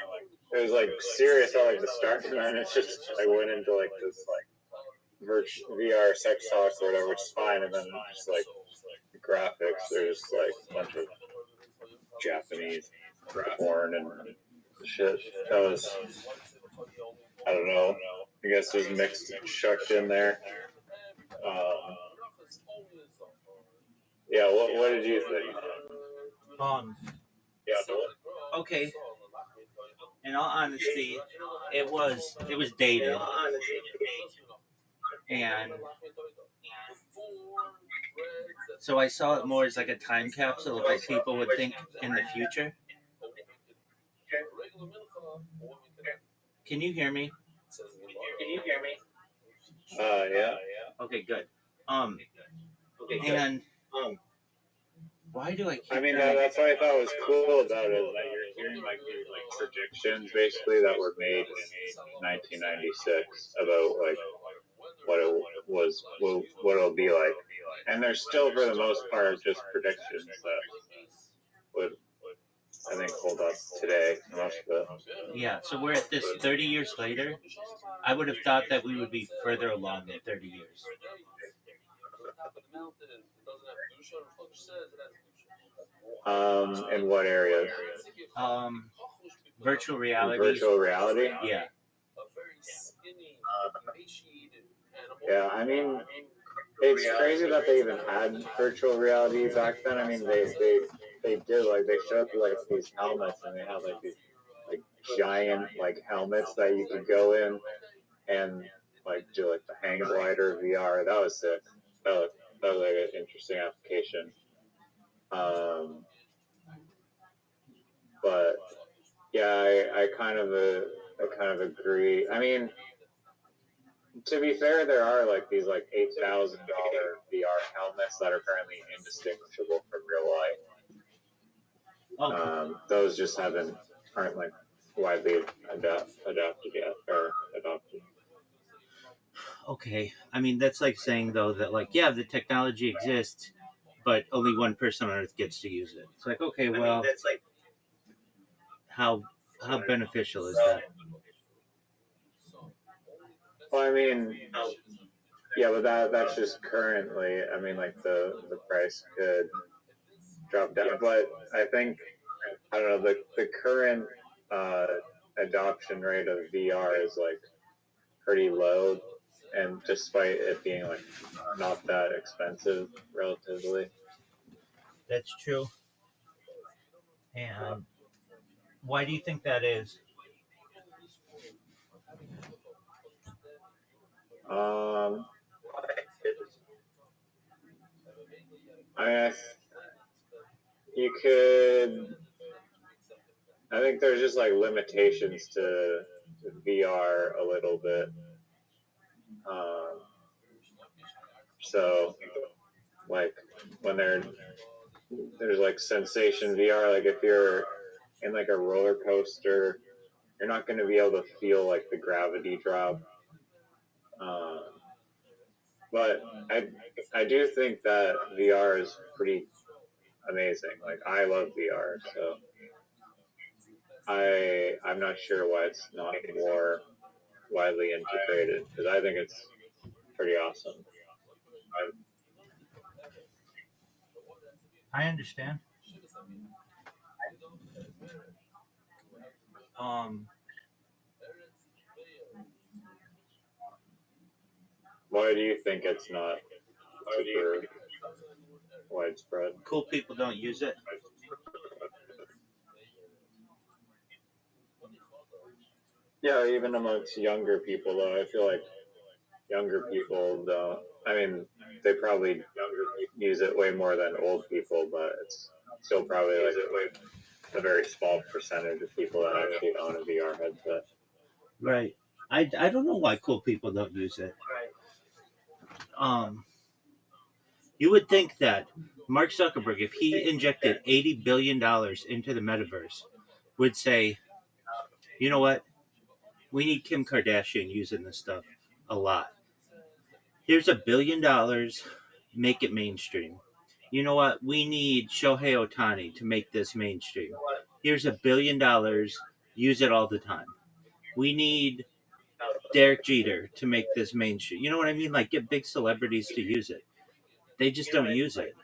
it was like serious at like the start, and then it just like went into like this like VR sex talk or whatever, which is fine, and then just like the graphics, there's like a bunch of Japanese porn and shit. That was, I don't know, I guess there's mixed shucked in there. Yeah, what did you think? Yeah. Okay. In all honesty, it was dated, and so I saw it more as like a time capsule of what people would think in the future. Can you hear me? Yeah. Okay, good. And why do I keep I mean, hearing- that's what I thought was cool about it, that you're hearing like these like predictions basically that were made in 1996 about like what it was, what it'll be like, and they're still for the most part just predictions that would, I think, hold up today. Most of it. Yeah, so we're at this 30 years later. I would have thought that we would be further along in 30 years. In what areas? Virtual reality. Virtual reality? Yeah. Yeah, I mean, it's crazy that they even had virtual reality back then. I mean, they did, like, they showed like these helmets, and they had like these like giant like helmets that you could go in and like do like the hang glider VR. That was sick. That was like an interesting application. But yeah, I kind of agree. I mean, to be fair, there are like these like $8,000 VR helmets that are currently indistinguishable from real life. Okay. Those just aren't like widely adopted yet or adopted. Okay. I mean, that's like saying though that like, yeah, the technology exists, but only one person on Earth gets to use it. It's like, okay, well, I mean, that's like how beneficial is that? Well, I mean, yeah, but that's just currently. I mean, like the price could drop down, but I think, I don't know, the current adoption rate of VR is like pretty low, and despite it being like not that expensive relatively. That's true. And why do you think that is? I mean, you could. I think there's just like limitations to VR a little bit. So, like when there's like sensation VR, like if you're in like a roller coaster, you're not going to be able to feel like the gravity drop. But I do think that VR is pretty amazing. Like I love VR, so I'm not sure why it's not more widely integrated, because I think it's pretty awesome. I understand. Why do you think it's not super widespread? Cool people don't use it. Yeah, even amongst younger people, though, I feel like younger people don't. I mean, they probably use it way more than old people, but it's still probably like a very small percentage of people that actually own a VR headset. Right. I don't know why cool people don't use it. You would think that Mark Zuckerberg, if he injected $80 billion into the metaverse, would say, you know what? We need Kim Kardashian using this stuff a lot. Here's $1 billion, make it mainstream. You know what? We need Shohei Ohtani to make this mainstream. Here's $1 billion, use it all the time. We need Derek Jeter to make this mainstream. You know what I mean? Like get big celebrities to use it. They just don't use it.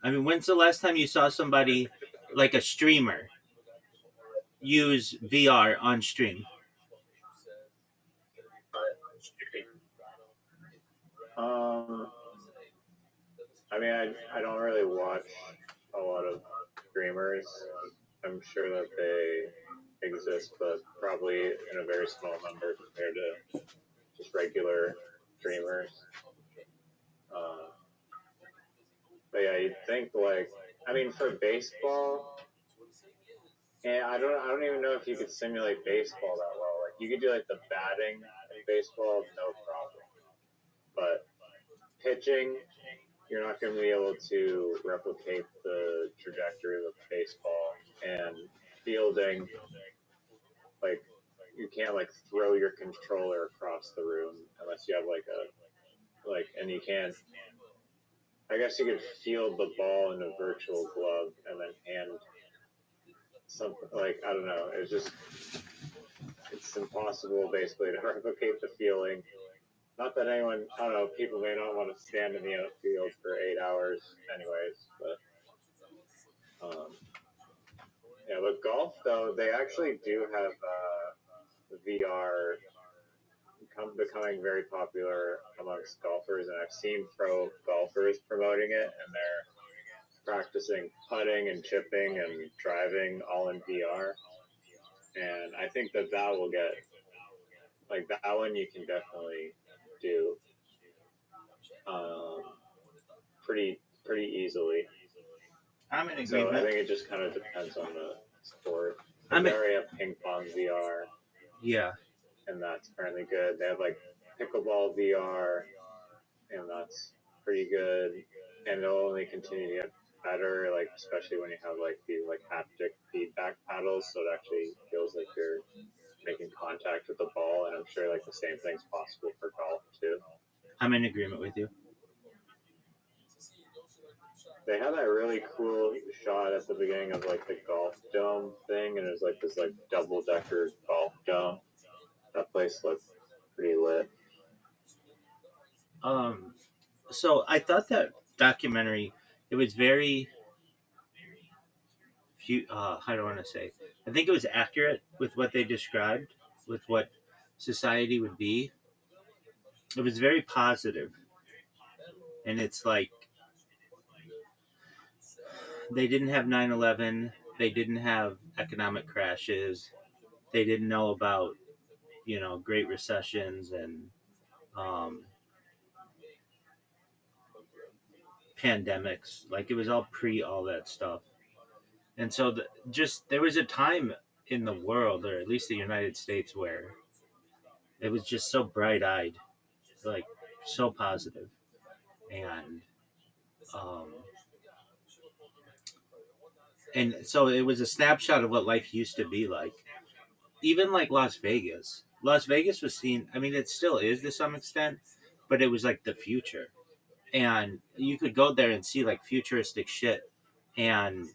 I mean, when's the last time you saw somebody like a streamer use VR on stream? I mean, I don't really watch a lot of streamers. I'm sure that they exist, but probably in a very small number compared to just regular streamers. But yeah, you'd think like I mean, for baseball, and I don't even know if you could simulate baseball that well. Like you could do like the batting in baseball, no problem. But pitching, you're not going to be able to replicate the trajectory of baseball. And fielding, like you can't like throw your controller across the room unless you have and you can't. I guess you could field the ball in a virtual glove and then hand something I don't know. It's impossible basically to replicate the feeling. Not that anyone, I don't know, people may not want to stand in the outfield for 8 hours anyways, but yeah, but golf though, they actually do have VR becoming very popular amongst golfers, and I've seen pro golfers promoting it, and they're practicing putting and chipping and driving all in VR. And I think that will get, like, that one you can definitely do pretty easily. I'm in So agreement. I think it just kind of depends on the sport. They already have ping pong VR. Yeah. And that's apparently good. They have like pickleball VR, and that's pretty good. And they'll only continue to get better, like especially when you have like the haptic feedback paddles, so it actually feels like you're making contact with the ball. And I'm sure like the same thing's possible for golf too. I'm in agreement with you. They had that really cool shot at the beginning of like the golf dome thing, and it was like this like double decker golf dome. That place looked pretty lit. So I thought that documentary, it was very how do I want to say? I think it was accurate with what they described, with what society would be. It was very positive, and it's like they didn't have 9/11, they didn't have economic crashes, they didn't know about great recessions and um, pandemics. Like it was all pre all that stuff. And so just there was a time in the world, or at least the United States, where it was just so bright eyed, like so positive. And um, and so it was a snapshot of what life used to be like. Even like Las Vegas. Las Vegas was seen, I mean, it still is to some extent, but it was like the future. And you could go there and see like futuristic shit. And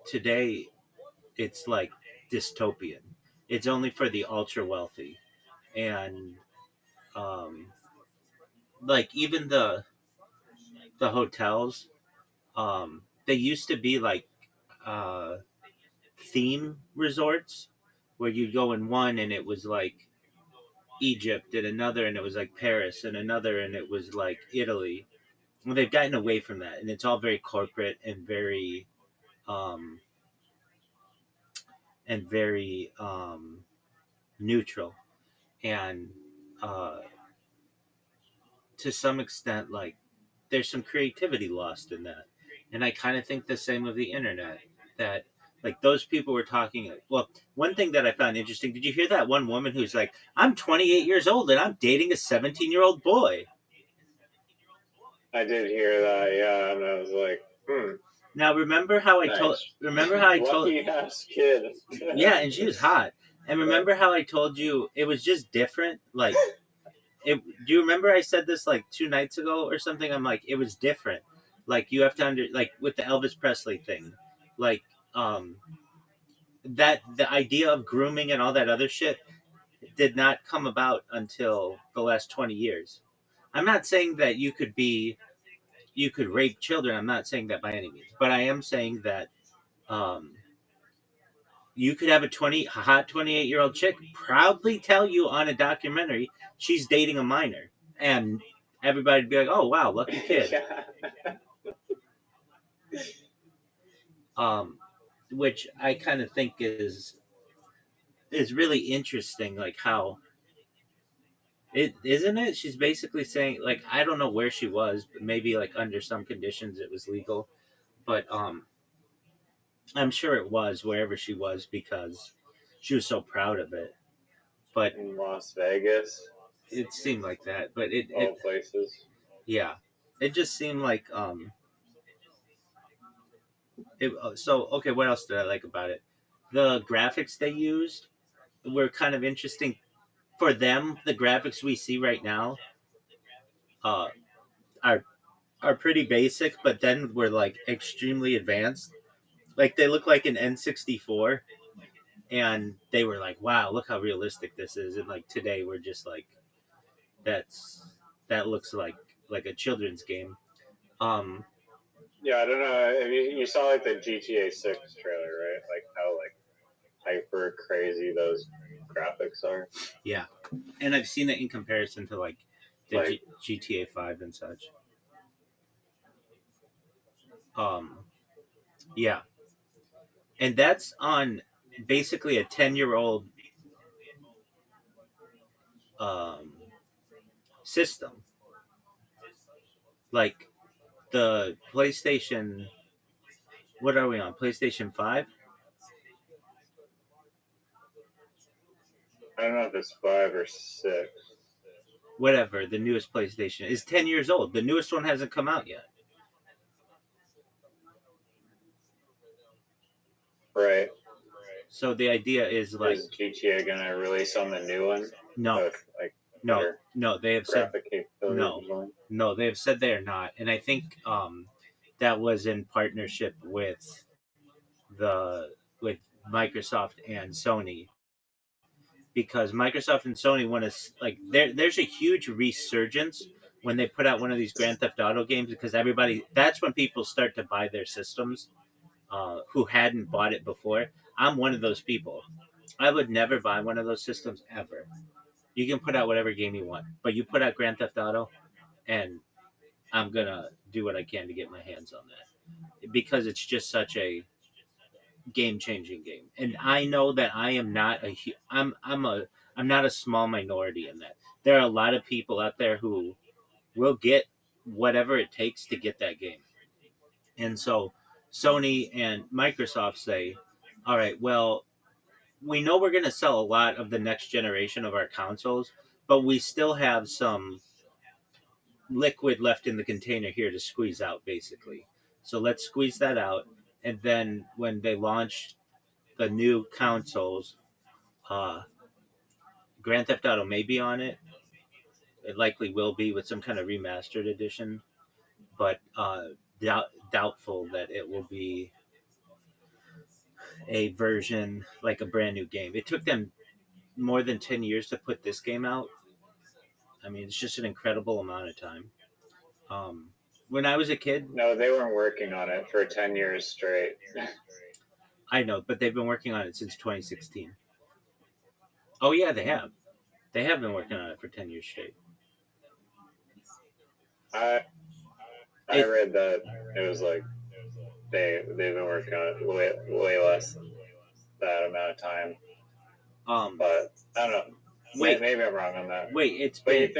today it's like dystopian. It's only for the ultra wealthy. And like even the hotels, they used to be like uh, theme resorts where you'd go in one and it was like Egypt, and another and it was like Paris, and another and it was like Italy. Well, they've gotten away from that, and it's all very corporate and um, very neutral, and uh, to some extent, like there's some creativity lost in that, and I kind of think the same of the internet. That like those people were talking. Well, one thing that I found interesting. Did you hear that one woman who's like, "I'm 28 years old and I'm dating a 17-year-old boy." I did hear that, yeah, and I was like, Now remember how I told lucky ass kid. Yeah, and she was hot. And remember how I told you it was just different? Like do you remember I said this like 2 nights ago or something? I'm like, it was different. Like you have to like with the Elvis Presley thing. Like that the idea of grooming and all that other shit did not come about until the last 20 years. I'm not saying that you could rape children. I'm not saying that by any means. But I am saying that um you could have a hot 28-year-old chick proudly tell you on a documentary she's dating a minor, and everybody'd be like, "Oh wow, lucky kid." Which I kind of think is really interesting, like how It isn't it. She's basically saying like I don't know where she was, but maybe like under some conditions it was legal, but I'm sure it was wherever she was because she was so proud of it. But In Las Vegas, it seemed like that. But it all places. yeah, it just seemed like so okay. What else did I like about it? The graphics they used were kind of interesting for them. The graphics we see right now uh, are are pretty basic, but then were like extremely advanced. Like they look like an N64, and they were like, "Wow, look how realistic this is." And like today, we're just like, "That's that looks like a children's game." Um, Yeah, I don't know. I mean, you saw like the GTA 6 trailer, right? Like how like hyper crazy those graphics are. yeah, and I've seen it in comparison to like the Like GTA 5 and such. Um, yeah, and that's on basically a 10-year-old um, system. Like the PlayStation. What are we on? PlayStation 5? I don't know if it's 5 or 6. Whatever, the newest PlayStation is 10 years old. The newest one hasn't come out yet. Right. So the idea is like Is GTA gonna release on the new one no, with like no, better no. They have said graphic capabilities no, or something? no. They have said they are not, and I think that was in partnership the with Microsoft and Sony because Microsoft and Sony want to like there's a huge resurgence when they put out one of these Grand Theft Auto games because everybody that's when people start to buy their systems who hadn't bought it before. I'm one of those people. I would never buy one of those systems ever. You can put out whatever game you want, but you put out Grand Theft Auto, and I'm gonna do what I can to get my hands on that because it's just such a game-changing game. And I know that I am not I'm not a small minority in that. There are a lot of people out there who will get whatever it takes to get that game. And so Sony and Microsoft say, all right, well, we know we're going to sell a lot of the next generation of our consoles, but we still have some liquid left in the container here to squeeze out, basically. So let's squeeze that out. And then when they launch the new consoles, uh, Grand Theft Auto may be on it. It likely will be with some kind of remastered edition, but doubtful that it will be a version like a brand new game. It took them more than 10 years to put this game out. I mean, it's just an incredible amount of time. Um, when I was a kid, No, they weren't working on it for 10 years straight. I know, but they've been working on it since 2016. Oh yeah, they have. They have been working on it for 10 years straight. I I read that it was like they've been working on it way less than that amount of time. But I don't know. Wait, maybe I'm wrong on that. Wait, it's been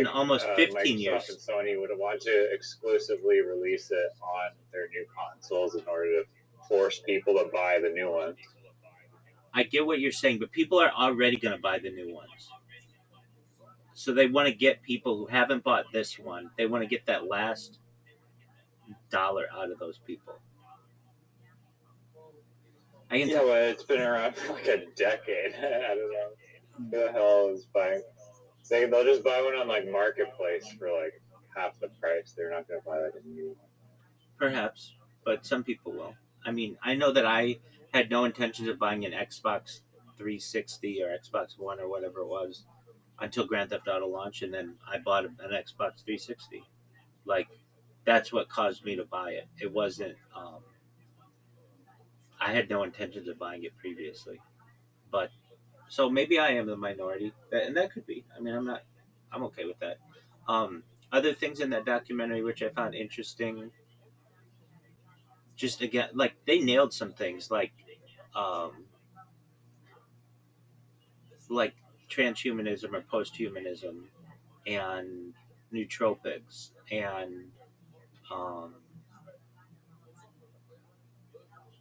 almost 15 Microsoft years. and Sony would want to exclusively release it on their new consoles in order to force people to buy the new one. I get what you're saying, but people are already going to buy the new ones. So they want to get people who haven't bought this one. They want to get that last dollar out of those people. Yeah, but it's been around for like a decade. I don't know. Who the hell is buying? They'll just buy one on like Marketplace for like half the price. They're not going to buy like a new one. Perhaps, but some people will. I mean, I know that I had no intentions of buying an Xbox 360 or Xbox One or whatever it was until Grand Theft Auto launched, and then I bought an Xbox 360. Like, that's what caused me to buy it. It wasn't. I had no intentions of buying it previously, but so maybe I am the minority, and that could be. I mean, I'm not. I'm okay with that. Um, Other things in that documentary which I found interesting, just again, like they nailed some things, um, like transhumanism or posthumanism and nootropics and um,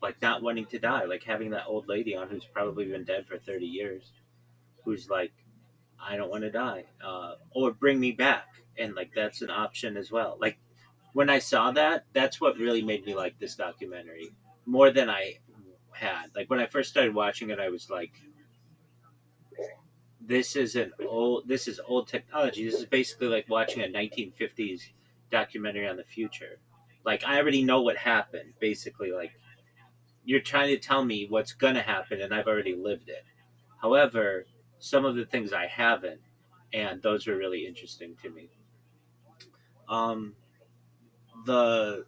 like not wanting to die, like having that old lady on who's probably been dead for 30 years, who's like, I don't want to die, or bring me back, and like that's an option as well. Like when I saw that, that's what really made me like this documentary more than I had. Like when I first started watching it, I was like, this is old technology. This is basically like watching a 1950s documentary on the future. Like I already know what happened. Basically, like you're trying to tell me what's gonna happen, and I've already lived it. However, some of the things I haven't, and those were really interesting to me. Um, the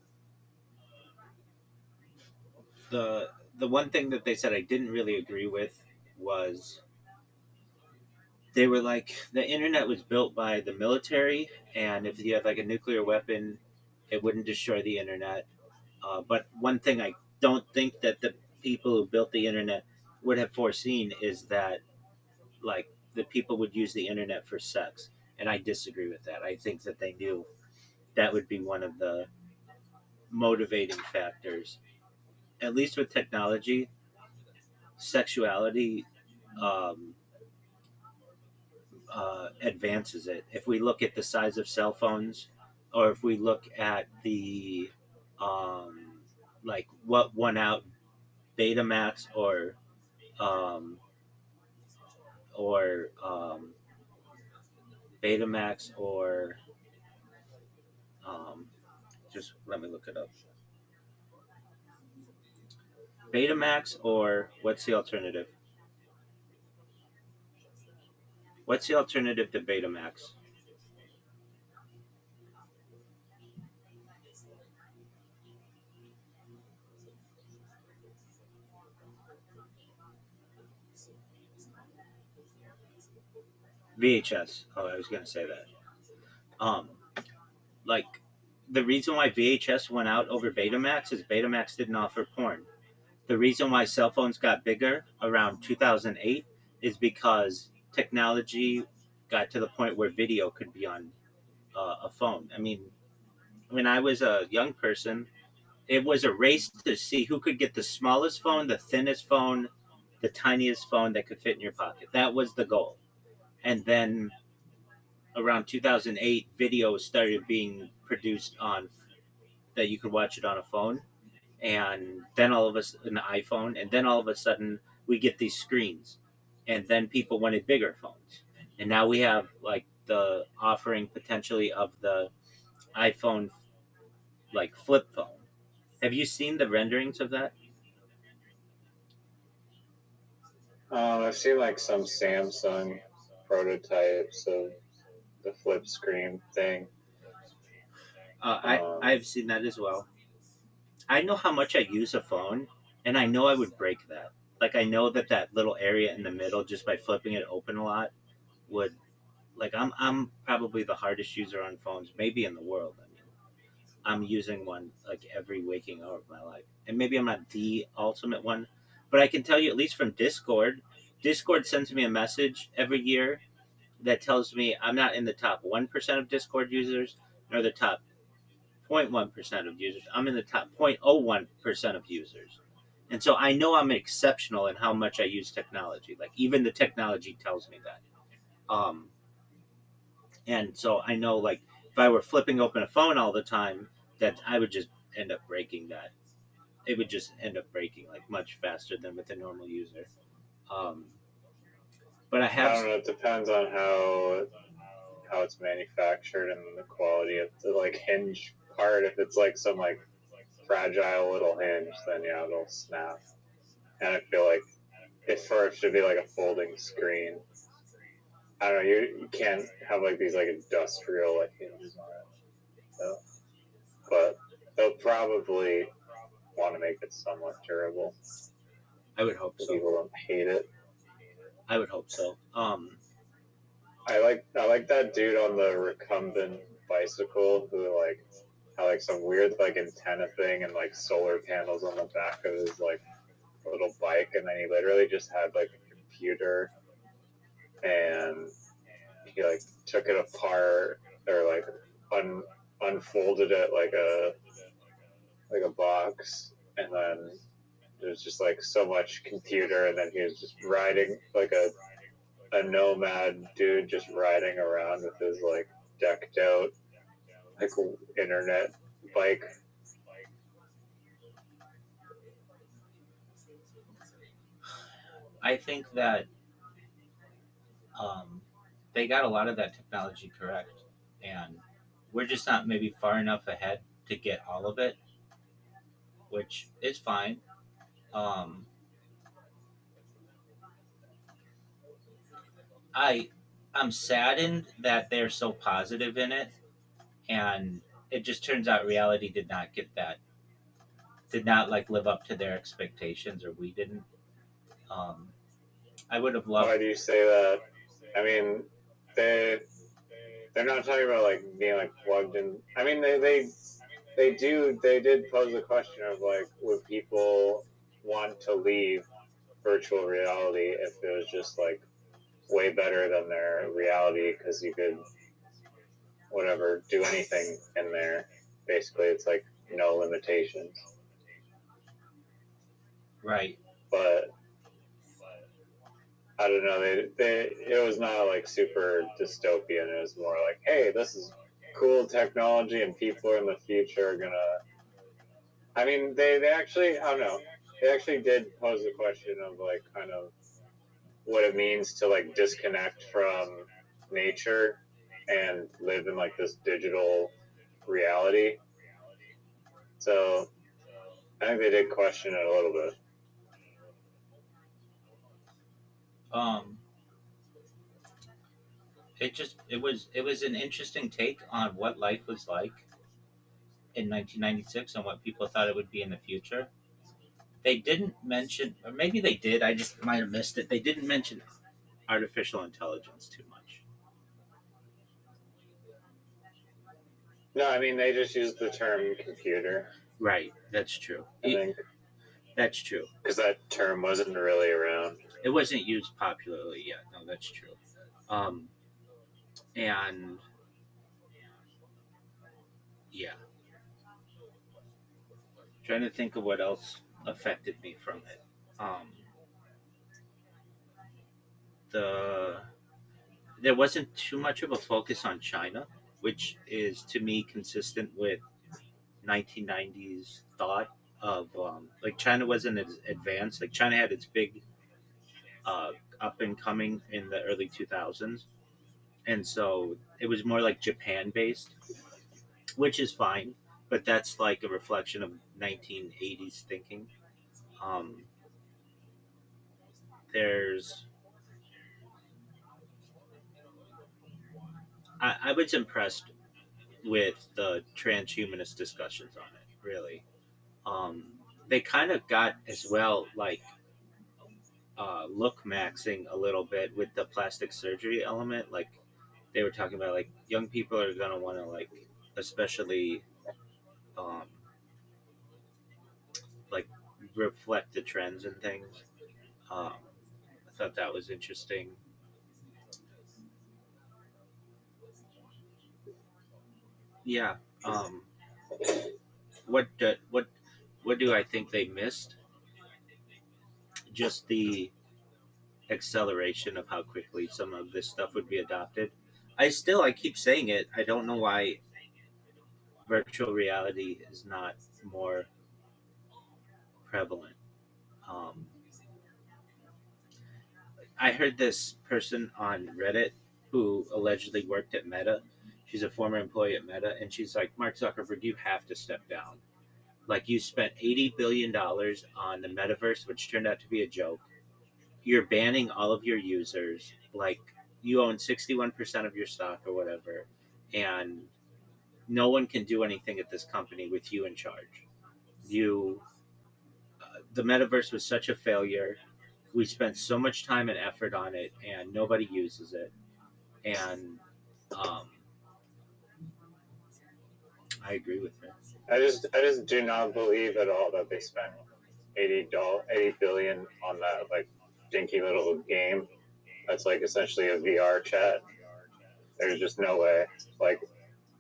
the the one thing that they said I didn't really agree with was they were like the internet was built by the military, and if you had like a nuclear weapon, it wouldn't destroy the internet. But one thing I don't think that the people who built the internet would have foreseen is that like the people would use the internet for sex, and I disagree with that. I think that they knew that would be one of the motivating factors. At least with technology, sexuality um, advances it. If we look at the size of cell phones, or if we look at the like what won out Betamax um, or Betamax or um, just let me look it up. Betamax or what's the alternative? What's the alternative to Betamax? VHS. Oh, I was gonna say that. Um, like the reason why VHS went out over Betamax is Betamax didn't offer porn. The reason why cell phones got bigger around 2008 is because technology got to the point where video could be on a phone. I mean, when I was a young person, it was a race to see who could get the smallest phone, the thinnest phone, the tiniest phone that could fit in your pocket. That was the goal. And then around 2008, video started being produced on that you could watch it on a phone, and then all of us an iPhone, and then all of a sudden we get these screens, and then people wanted bigger phones, and now we have like the offering potentially of the iPhone like flip phone. Have you seen the renderings of that? I've seen like some Samsung prototypes of the flip screen thing. I've seen that as well. I know how much I use a phone, and I know I would break that. Like I know that that little area in the middle, just by flipping it open a lot, would like I'm probably the hardest user on phones, maybe in the world. I mean, I'm using one like every waking hour of my life, and maybe I'm not the ultimate one, but I can tell you at least from Discord. Discord sends me a message every year that tells me I'm not in the top 1% of Discord users, nor the top 0.1% of users. I'm in the top 0.01% of users. And so I know I'm exceptional in how much I use technology. Like even the technology tells me that. Um, and so I know like if I were flipping open a phone all the time, that I would just end up breaking that. It would just end up breaking like much faster than with a normal user. Um, but I I have don't know. It depends on how it's manufactured and the quality of the like hinge part. If it's like some like fragile little hinge, then yeah, it'll snap. And I feel like it first should be like a folding screen. I don't know. You can't have like these like industrial like hinges on it. So, but they'll probably want to make it somewhat durable. I would hope So so. people don't hate it. I would hope so. I like that dude on the recumbent bicycle who like had like some weird like antenna thing and like solar panels on the back of his like little bike, and then he literally just had like a computer and he like took it apart or like unfolded it like a box, and then there's just like so much computer, and then he was just riding like a nomad dude, just riding around with his like decked out like internet bike. I think that they got a lot of that technology correct, and we're just not maybe far enough ahead to get all of it, which is fine. Um, I'm saddened that they're so positive in it, and it just turns out reality did not like live up to their expectations, or we didn't. Um, I would have loved. Why do you say that? I mean, they're not talking about like being like plugged in. I mean, they did pose the question of like, would people want to leave virtual reality if it was just like way better than their reality, because you could whatever do anything in there. Basically, it's like no limitations. Right. But I don't know. It was not like super dystopian. It was more like, hey, this is cool technology, and people in the future are gonna. I mean, they actually, I don't know. They actually did pose the question of like kind of what it means to like disconnect from nature and live in like this digital reality. So I think they did question it a little bit. It was an interesting take on what life was like in 1996 and what people thought it would be in the future. They didn't mention, or maybe they did. I just might have missed it. They didn't mention artificial intelligence too much. No, I mean they just used the term computer. Right, that's true. I think that's true, because that term wasn't really around. It wasn't used popularly yet. No, that's true. And yeah, trying to think of what else affected me from it. There wasn't too much of a focus on China, which is to me consistent with 1990s thought of like China wasn't as advanced. Like China had its big up and coming in the early 2000s, and so it was more like Japan based, which is fine, but that's like a reflection of 1980s thinking. Um, there's I was impressed with the transhumanist discussions on it. Really, they kind of got as well like look maxing a little bit with the plastic surgery element. Like they were talking about, like young people are gonna want to like, especially um, like reflect the trends and things. I thought that was interesting. Yeah. Um, what do I think they missed? Just the acceleration of how quickly some of this stuff would be adopted. I keep saying it. I don't know why virtual reality is not more prevalent. Um, I heard this person on Reddit who allegedly worked at Meta. She's a former employee at Meta, and she's like, Mark Zuckerberg, you have to step down. Like, you spent $80 billion on the metaverse, which turned out to be a joke. You're banning all of your users. Like, you own 61% of your stock or whatever, and no one can do anything at this company with you in charge. You, the metaverse was such a failure. We spent so much time and effort on it, and nobody uses it. And um, I agree with her. I just do not believe at all that they spent $80 billion on that like dinky little game. that's like essentially a VR chat. There's just no way. Like,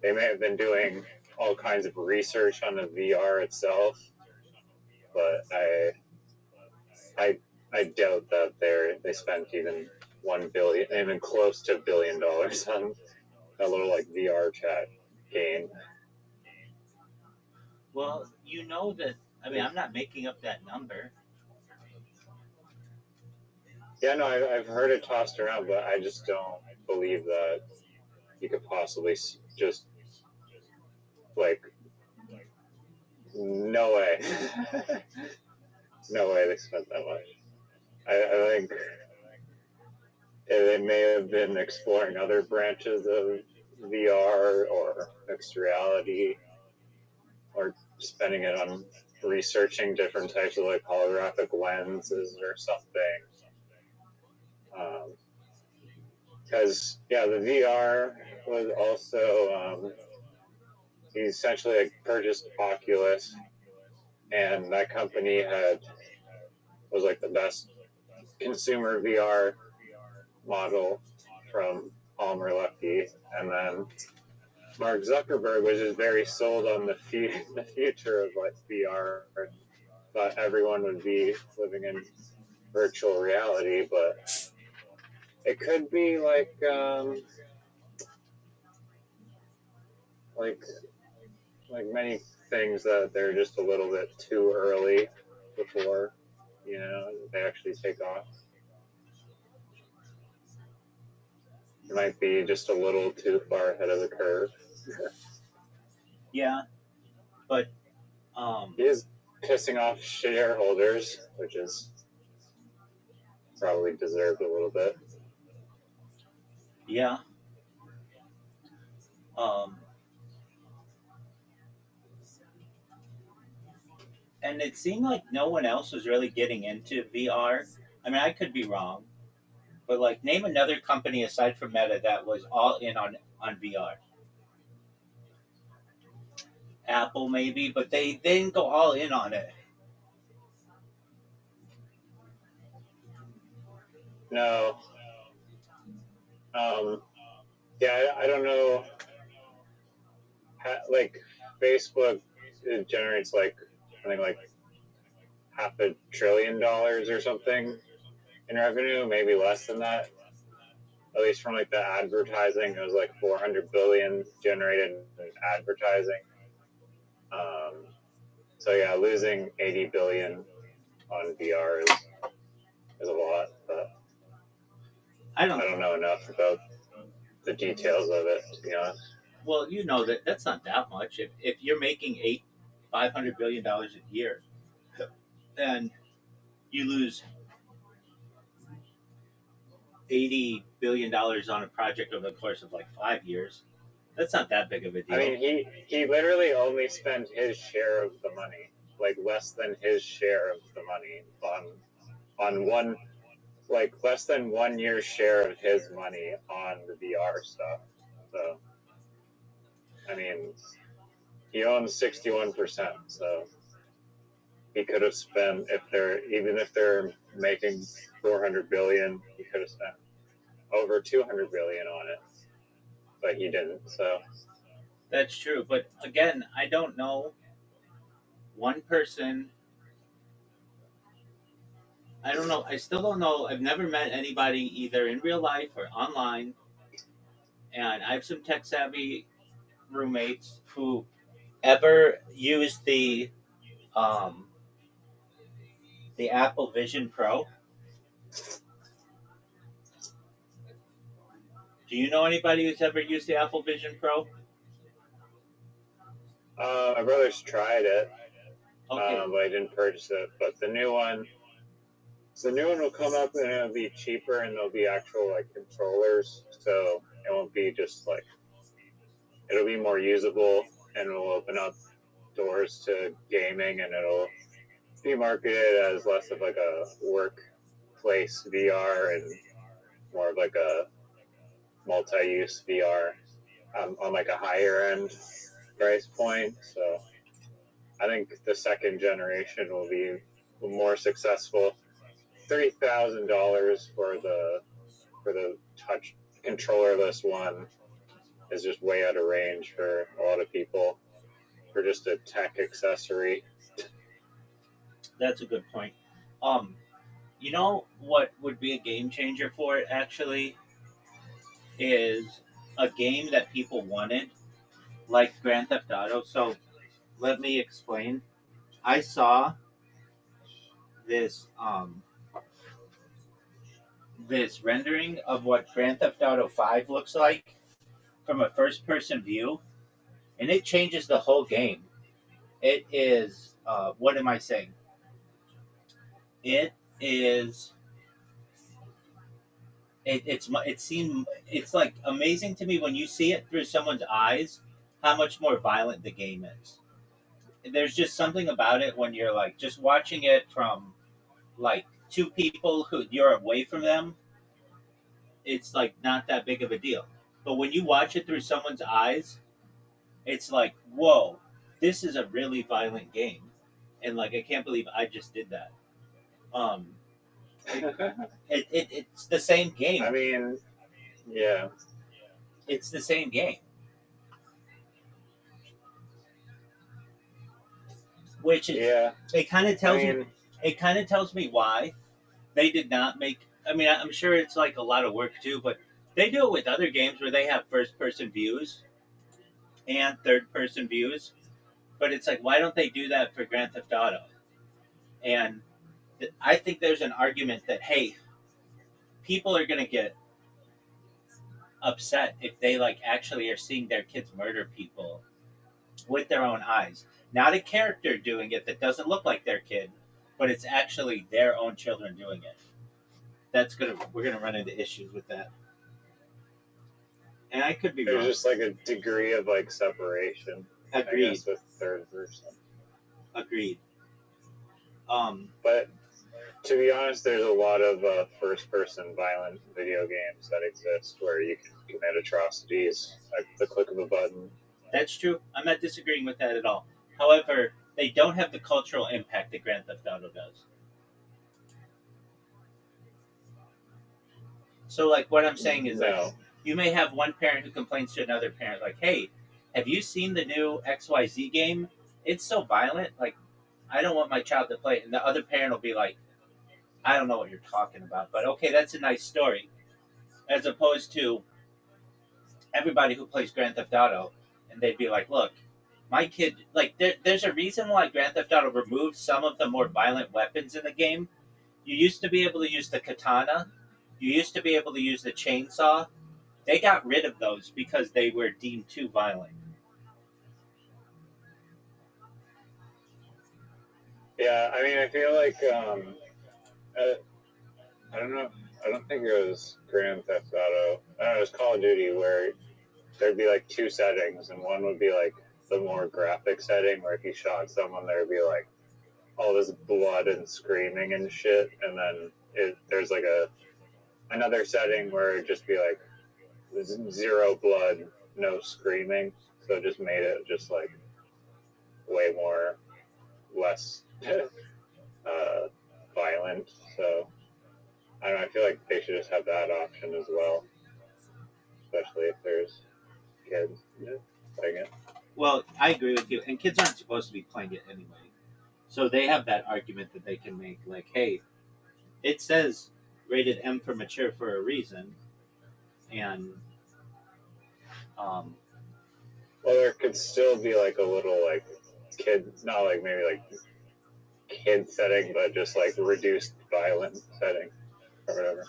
they may have been doing all kinds of research on the VR itself, but I doubt that they spent even $1 billion, even close to $1 billion on a little like VR chat game. Well, you know that. I mean, I'm not making up that number. Yeah, no, I've heard it tossed around, but I just don't believe that you could possibly just like, no way. No way they spent that much. I think they may have been exploring other branches of VR or mixed reality, or spending it on researching different types of like holographic lenses or something. Because the VR was also he essentially like purchased Oculus, and that company was like the best consumer VR model from Palmer Luckey, and then Mark Zuckerberg was just very sold on the future of like VR, and thought everyone would be living in virtual reality, but it could be like many things that they're just a little bit too early before they actually take off. It might be just a little too far ahead of the curve. Yeah, but he is pissing off shareholders, which is probably deserved a little bit. Yeah. And it seemed like no one else was really getting into VR. I mean, I could be wrong, but like, name another company aside from Meta that was all in on VR. Apple maybe, but they didn't go all in on it. No. I don't know. Like, Facebook, it generates like, I think like $500 billion or something in revenue, maybe less than that. At least from like the advertising, it was like 400 billion generated in advertising. So yeah, losing 80 billion on VR is a lot, but I don't know enough about the details of it, to be honest. Well, you know that's not that much. If you're making $500 billion a year, then you lose $80 billion on a project over the course of like 5 years. That's not that big of a deal. I mean, he literally only spent his share of the money, like less than his share of the money on one, like less than 1 year's share of his money on the VR stuff. So, I mean, he owns 61%. So he could have spent, even if they're making 400 billion, he could have spent over 200 billion on it, but he didn't. So that's true. But again, I don't know one person. I don't know. I still don't know. I've never met anybody either in real life or online. And I have some tech savvy roommates who ever used the Apple Vision Pro. Do you know anybody who's ever used the Apple Vision Pro? My brother's tried it, okay. But I didn't purchase it. But the new one will come up and it'll be cheaper, and there'll be actual like controllers, so it won't be just like, it'll be more usable, and it'll open up doors to gaming, and it'll be marketed as less of like a workplace VR and more of like a multi-use VR on like a higher end price point. So I think the second generation will be more successful. $30,000 for the for the touch controllerless one is just way out of range for a lot of people for just a tech accessory. That's a good point. You know what would be a game changer for it actually is a game that people wanted, like Grand Theft Auto. So let me explain. I saw this this rendering of what Grand Theft Auto 5 looks like from a first person view, and it changes the whole game. It is what am I saying? It is it's like amazing to me when you see it through someone's eyes how much more violent the game is. There's just something about it when you're like just watching it from like two people who you're away from them. It's like not that big of a deal, but when you watch it through someone's eyes, it's like, whoa, this is a really violent game, and like I can't believe I just did that. um it's the same game. I mean, yeah. It's the same game, which is Yeah. it kind of tells I me mean, it kind of tells me why they did not make. I mean, I'm sure it's like a lot of work too, but they do it with other games where they have first person views and third person views. But it's like, why don't they do that for Grand Theft Auto? And I think there's an argument that hey, people are gonna get upset if they like actually are seeing their kids murder people with their own eyes. Not a character doing it that doesn't look like their kid, but it's actually their own children doing it. We're gonna run into issues with that. And I could be there's wrong. just like a degree of like separation. Agreed. I guess with third person. Agreed. But to be honest, there's a lot of first-person violent video games that exist where you can commit atrocities at the click of a button. That's true. I'm not disagreeing with that at all. However, they don't have the cultural impact that Grand Theft Auto does. So, like, what I'm saying is, like, No. you may have one parent who complains to another parent, like, hey, have you seen the new XYZ game? It's so violent. Like, I don't want my child to play it. And the other parent will be like, I don't know what you're talking about, but okay, that's a nice story. As opposed to everybody who plays Grand Theft Auto, and they'd be like, look, my kid, like, there's a reason why Grand Theft Auto removed some of the more violent weapons in the game. You used to be able to use the katana, you used to be able to use the chainsaw. They got rid of those because they were deemed too violent. Yeah, I mean, I feel like I don't know. I don't think it was Grand Theft Auto. I don't know. It was Call of Duty where there'd be like two settings, and one would be like the more graphic setting where if you shot someone, there'd be like all this blood and screaming and shit, and then there's like another setting where it'd just be like zero blood, no screaming. So it just made it just like way more less violent. So I don't know. I feel like they should just have that option as well, especially if there's kids playing it. Well, I agree with you, and kids aren't supposed to be playing it anyway. So they have that argument that they can make, like, hey, it says rated M for mature for a reason, and well, there could still be like a little like kid, not like maybe like kid setting, but just like reduced violent setting or whatever.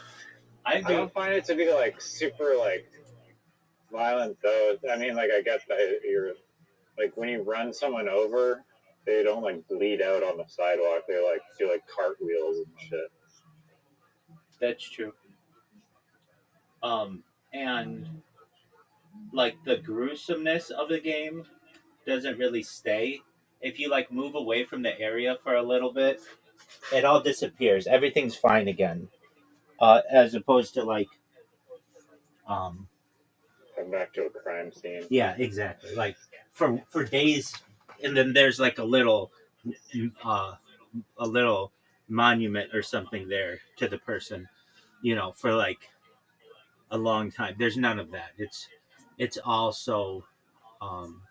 I don't find it to be like super like violent though. I mean, like I get that you're like when you run someone over, they don't like bleed out on the sidewalk. They like do like cartwheels and shit. That's true. And like the gruesomeness of the game doesn't really stay. If you like move away from the area for a little bit, it all disappears. Everything's fine again. As opposed to like come back to a crime scene. Yeah, exactly. Like for days, and then there's like a little monument or something there to the person, for like a long time. There's none of that. It's also um,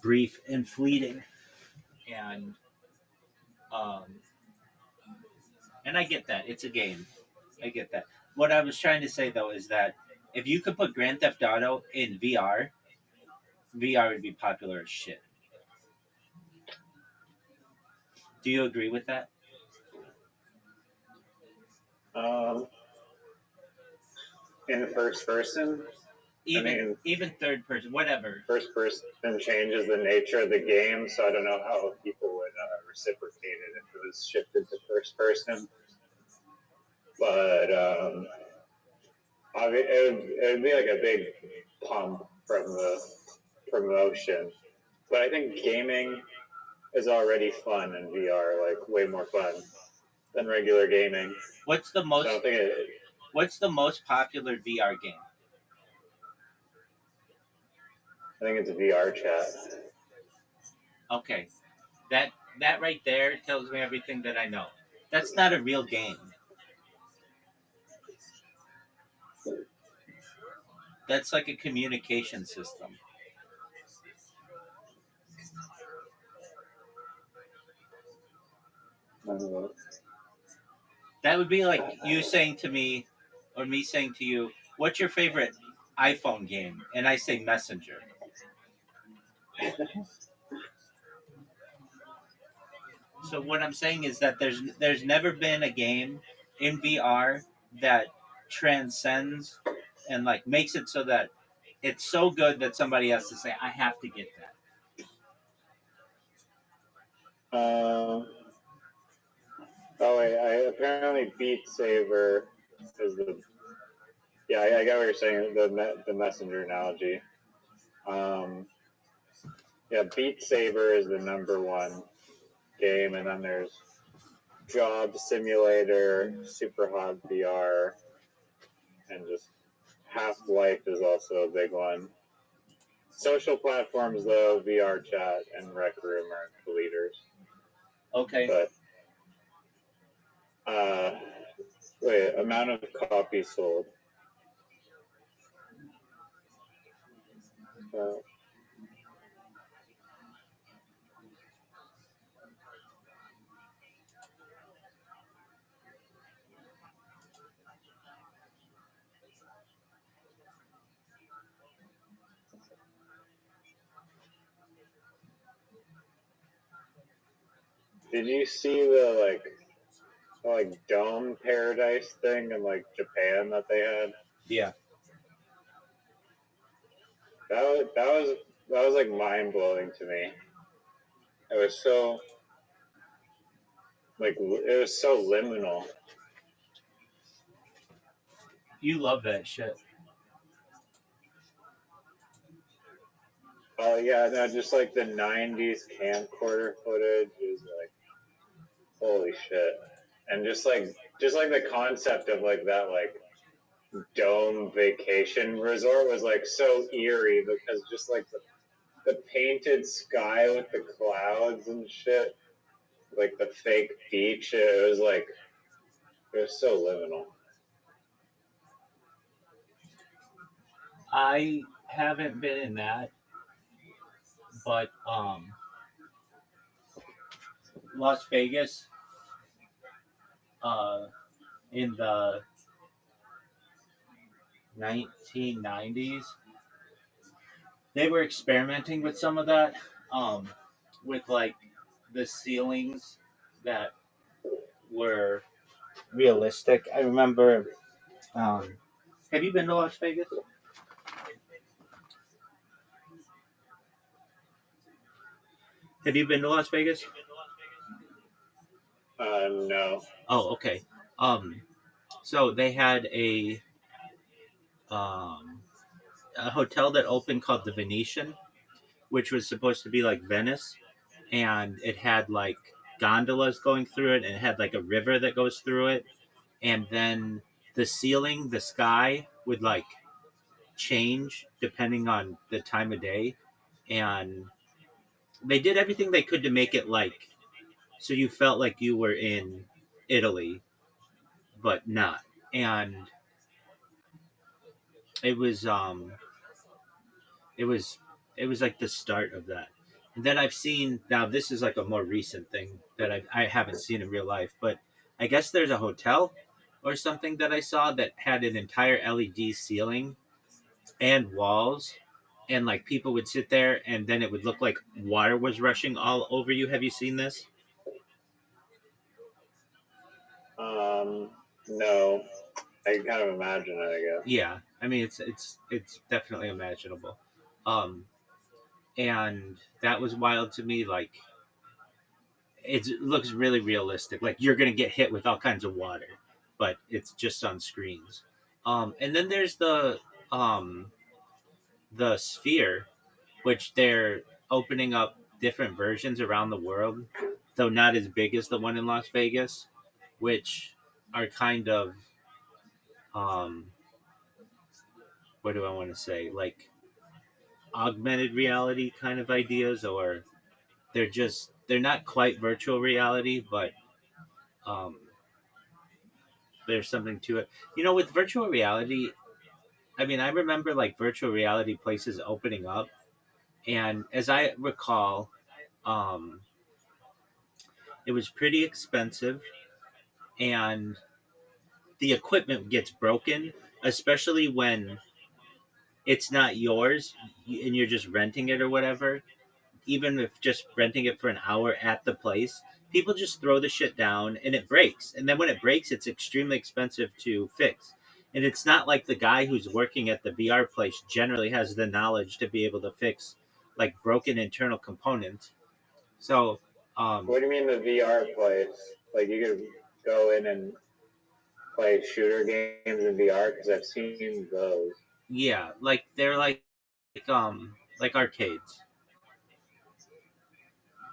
brief and fleeting, and um, and I get that it's a game. I get that. What I was trying to say though is that if you could put Grand Theft Auto in VR, VR would be popular as shit. Do you agree with that? Um, in first person, Even third person, whatever. first person changes the nature of the game, so I don't know how people would reciprocate it if it was shifted to first person. But it would be like a big pump from the promotion. But I think gaming is already fun in VR, like way more fun than regular gaming. What's the most? So What's the most popular VR game? I think it's VR chat. Okay, that right there tells me everything that I know. That's not a real game. That's like a communication system. That would be like you saying to me, or me saying to you, "What's your favorite iPhone game?" And I say Messenger. So what I'm saying is that there's never been a game in VR that transcends and like makes it so that it's so good that somebody has to say, "I have to get that." Oh wait, apparently Beat Saber is the. Yeah, I get what you're saying. The messenger analogy. Yeah, Beat Saber is the number one game, and then there's Job Simulator, Super Hot VR, and just Half Life is also a big one. Social platforms, though, VR chat and Rec Room are the leaders. Okay. But wait, amount of copies sold. Did you see the like dome paradise thing in like Japan that they had? Yeah. That was like mind blowing to me. It was so it was so liminal. You love that shit. Oh yeah, no, just like the '90s camcorder footage is like holy shit, and just like the concept of like that like dome vacation resort was like so eerie because just like the painted sky with the clouds and shit, like the fake beach, it was so liminal. I haven't been in that, but Las Vegas uh, in the 1990s, they were experimenting with some of that, with like the ceilings that were realistic. I remember. Have you been to Las Vegas? Have you been to Las Vegas? No. Oh, okay. So they had a hotel that opened called the Venetian, which was supposed to be like Venice, and it had like gondolas going through it, and it had like a river that goes through it, and then the ceiling, the sky would like change depending on the time of day, and they did everything they could to make it like so you felt like you were in Italy, but not. And it was it was it was like the start of that. And then I've seen, now this is like a more recent thing that I haven't seen in real life, but I guess there's a hotel or something that I saw that had an entire LED ceiling and walls, and like people would sit there and then it would look like water was rushing all over you. Have you seen this? No, I can kind of imagine it, I guess. Yeah, I mean it's definitely imaginable. Um, and that was wild to me. Like it looks really realistic. Like you're gonna get hit with all kinds of water, but it's just on screens. And then there's um, the sphere, which they're opening up different versions around the world, though not as big as the one in Las Vegas, which are kind of um, what do I want to say, like augmented reality kind of ideas, or they're not quite virtual reality, but um, there's something to it. With virtual reality, I mean, I remember like virtual reality places opening up, and as I recall, um, it was pretty expensive, and the equipment gets broken, especially when it's not yours and you're just renting it or whatever. Even if just renting it for an hour at the place, people just throw the shit down and it breaks. And then when it breaks, it's extremely expensive to fix. And it's not like the guy who's working at the VR place generally has the knowledge to be able to fix like broken internal components. So, What do you mean the VR place? Like you could go in and play shooter games in VR? Because I've seen those. yeah, like they're like arcades.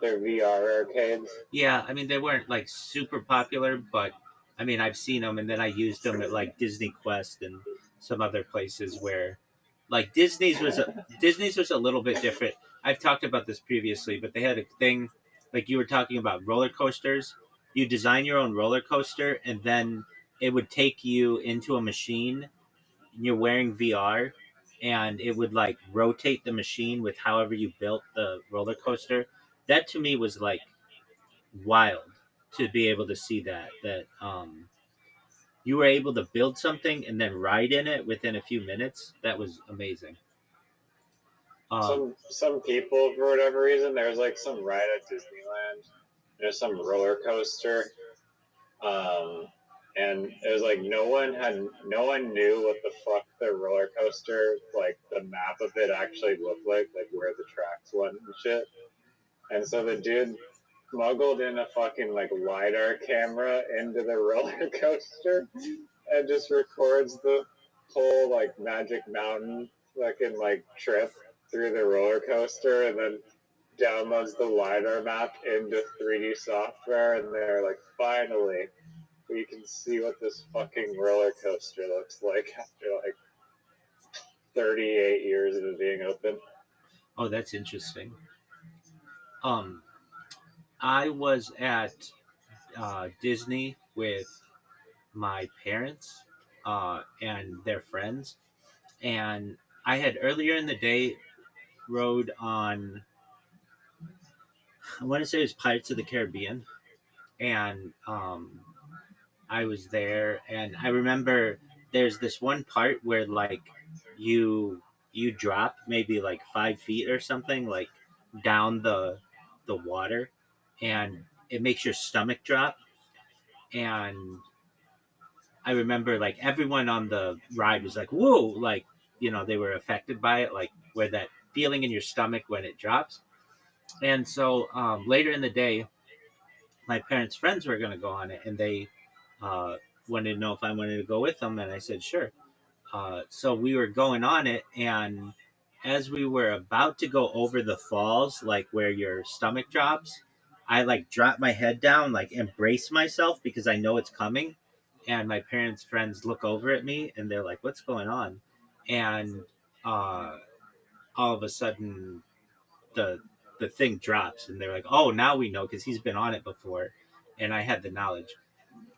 They're VR arcades. Yeah, I mean they weren't like super popular, but I mean I've seen them, and then I used them at like Disney Quest and some other places where, like Disney's was a little bit different. I've talked about this previously, but they had a thing like you were talking about roller coasters. You design your own roller coaster, and then it would take you into a machine. And you're wearing VR, and it would like rotate the machine with however you built the roller coaster. That to me was like wild to be able to see that you were able to build something and then ride in it within a few minutes. That was amazing. um Some people, for whatever reason, there's like some ride at Disneyland. There's some roller coaster, um, and it was like no one knew what the fuck the roller coaster, like the map of it actually looked like where the tracks went and shit. And so the dude smuggled in a fucking like LiDAR camera into the roller coaster and just records the whole like Magic Mountain fucking like trip through the roller coaster, and then downloads the LiDAR map into 3D software, and they're like, finally, we can see what this fucking roller coaster looks like after like 38 years of it being open. oh, that's interesting. um I was at Disney with my parents and their friends, and I had earlier in the day rode on, I want to say it was Pirates of the Caribbean, and I was there, and I remember there's this one part where like you drop maybe like 5 feet or something, like down the water, and it makes your stomach drop. And I remember like everyone on the ride was like, "Whoa!" Like they were affected by it, like where that feeling in your stomach when it drops. And so later in the day, my parents' friends were going to go on it, and they uh, wanted to know if I wanted to go with them, and I said sure. So we were going on it, and as we were about to go over the falls, like where your stomach drops, I like dropped my head down, like embrace myself because I know it's coming. And my parents' friends look over at me and they're like, "What's going on?" And uh, all of a sudden, the the thing drops, and they're like, "Oh, now we know because he's been on it before," and I had the knowledge.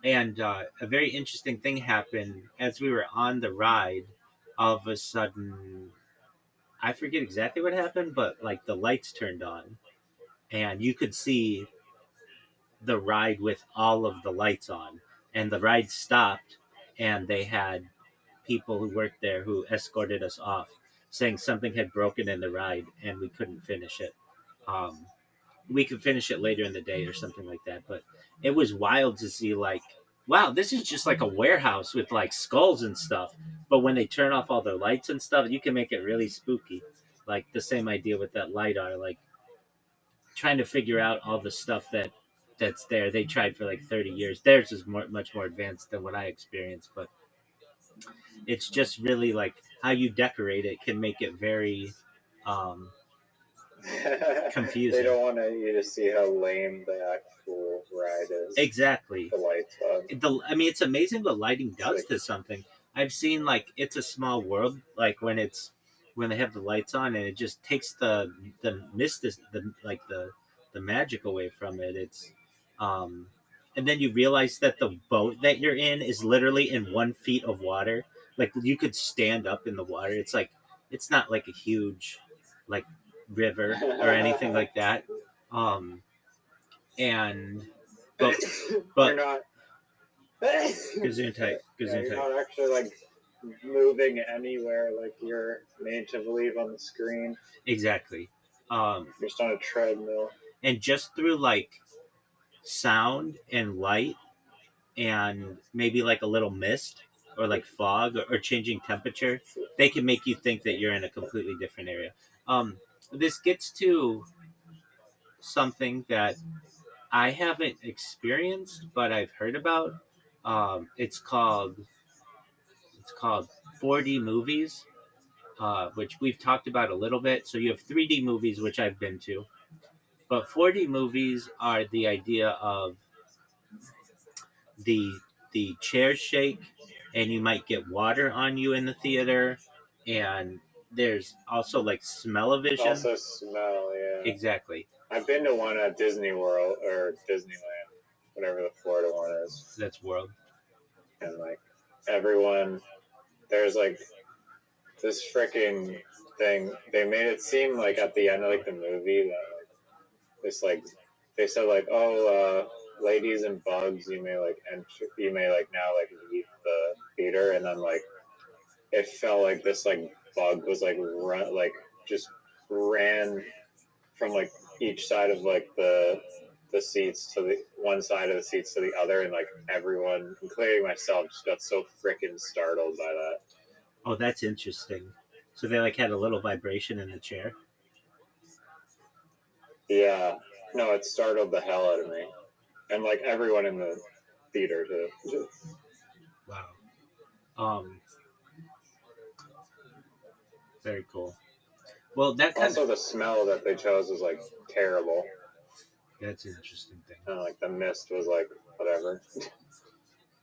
And a very interesting thing happened as we were on the ride. all of a sudden, I forget exactly what happened, but like the lights turned on, and you could see the ride with all of the lights on, and the ride stopped, and they had people who worked there who escorted us off, saying something had broken in the ride and we couldn't finish it. Um, we could finish it later in the day or something like that. But it was wild to see, like, wow, this is just like a warehouse with like skulls and stuff. But when they turn off all the lights and stuff, you can make it really spooky. Like the same idea with that lidar, like trying to figure out all the stuff that's there. They tried for like 30 years. Theirs is much more advanced than what I experienced, but it's just really like how you decorate it can make it very um, confusing. They don't want you to see how lame the actual ride is. Exactly. The lights on. I mean, it's amazing what lighting does to something. I've seen like It's a Small World, like when they have the lights on and it just takes the mist, the magic away from it. It's and then you realize that the boat that you're in is literally in 1 feet of water. Like you could stand up in the water. It's like it's not like a huge like river or anything like that. Um, and but you're not. Gesundheit. You're not actually like moving anywhere like you're made to believe on the screen. Exactly. You're just on a treadmill. And just through like sound and light and maybe like a little mist or like fog or changing temperature, they can make you think that you're in a completely different area. This gets to something that I haven't experienced, but I've heard about. It's called 4D movies, which we've talked about a little bit. So you have 3D movies, which I've been to, but 4D movies are the idea of the the chairs shake, and you might get water on you in the theater, and there's also like smell-o-vision. Also smell, yeah. Exactly. I've been to one at Disney World or Disneyland, whatever the Florida one is. That's World. And like everyone, there's like this freaking thing. They made it seem like at the end of like the movie that like this like they said like, oh, ladies and bugs, you may like enter, you may like now like leave the theater, and then like it felt like this like bug was like run like just ran from like each side of like the seats to the one side of the seats to the other, and like everyone, including myself, just got so freaking startled by that. Oh, that's interesting. So they like had a little vibration in the chair. Yeah, no, it startled the hell out of me, and like everyone in the theater too. Wow. Very cool. Well, that also the smell that they chose was like terrible. That's an interesting thing. And like the mist was like whatever.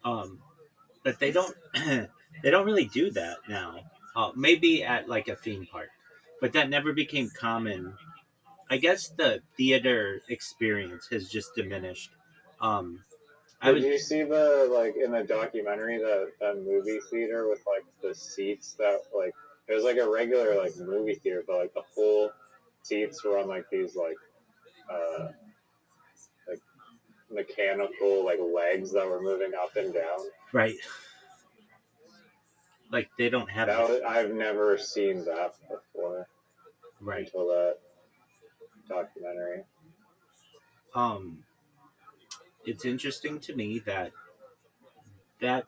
But they don't they don't really do that now. Maybe at like a theme park, but that never became common. I guess the theater experience has just diminished. Did you see the like in the documentary that movie theater with like the seats that like it was like a regular like movie theater, but like the whole seats were on like these like mechanical like legs that were moving up and down. Right. Like they don't have that. I've never seen that before. Right. Until that documentary. It's interesting to me that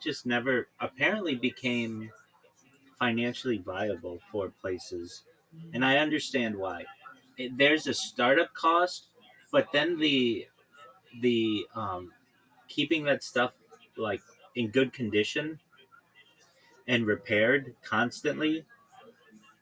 just never apparently became financially viable for places, and I understand why. There's a startup cost, but then the keeping that stuff like in good condition and repaired constantly,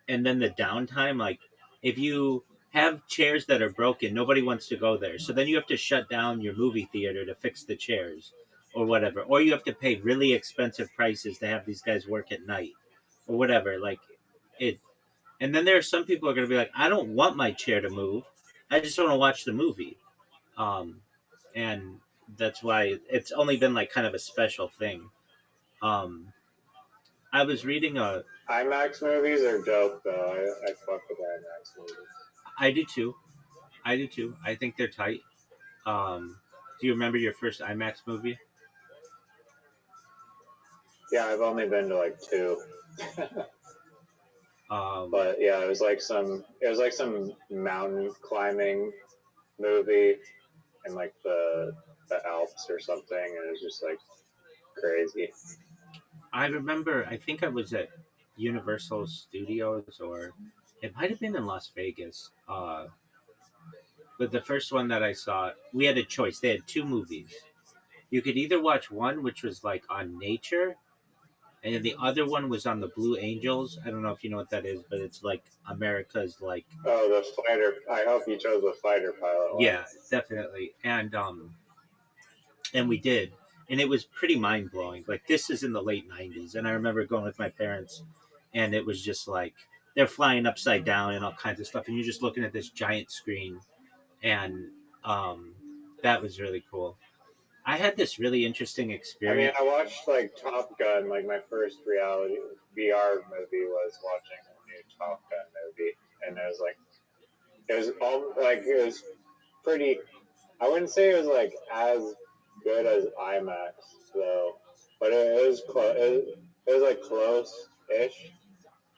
and then the downtime, like if you have chairs that are broken, nobody wants to go there, so then you have to shut down your movie theater to fix the chairs or whatever, or you have to pay really expensive prices to have these guys work at night or whatever, like it. And then there are some people who are going to be like, I don't want my chair to move, I just want to watch the movie. And that's why it's only been like kind of a special thing. I was reading IMAX movies are dope though. I fuck with IMAX movies. I do too. I think they're tight. Do you remember your first IMAX movie? Yeah, I've only been to like 2. But yeah, it was like some mountain climbing movie in like the Alps or something, and it was just like crazy. I remember. I think I was at Universal Studios, or it might have been in Las Vegas. But the first one that I saw, we had a choice. They had two movies. You could either watch one, which was like on nature, and then the other one was on the Blue Angels. I don't know if you know what that is, but it's like America's like. Oh, the fighter! I hope you chose the fighter pilot one. Yeah, definitely, and we did, and it was pretty mind blowing. Like this is in the late '90s, and I remember going with my parents, and it was just like they're flying upside down and all kinds of stuff, and you're just looking at this giant screen, and um, that was really cool. I had this really interesting I mean, experience. I watched like Top Gun. Like my first reality VR movie was watching a new Top Gun movie, and it was pretty. I wouldn't say it was like as good as IMAX though, but it was close. It was like close-ish.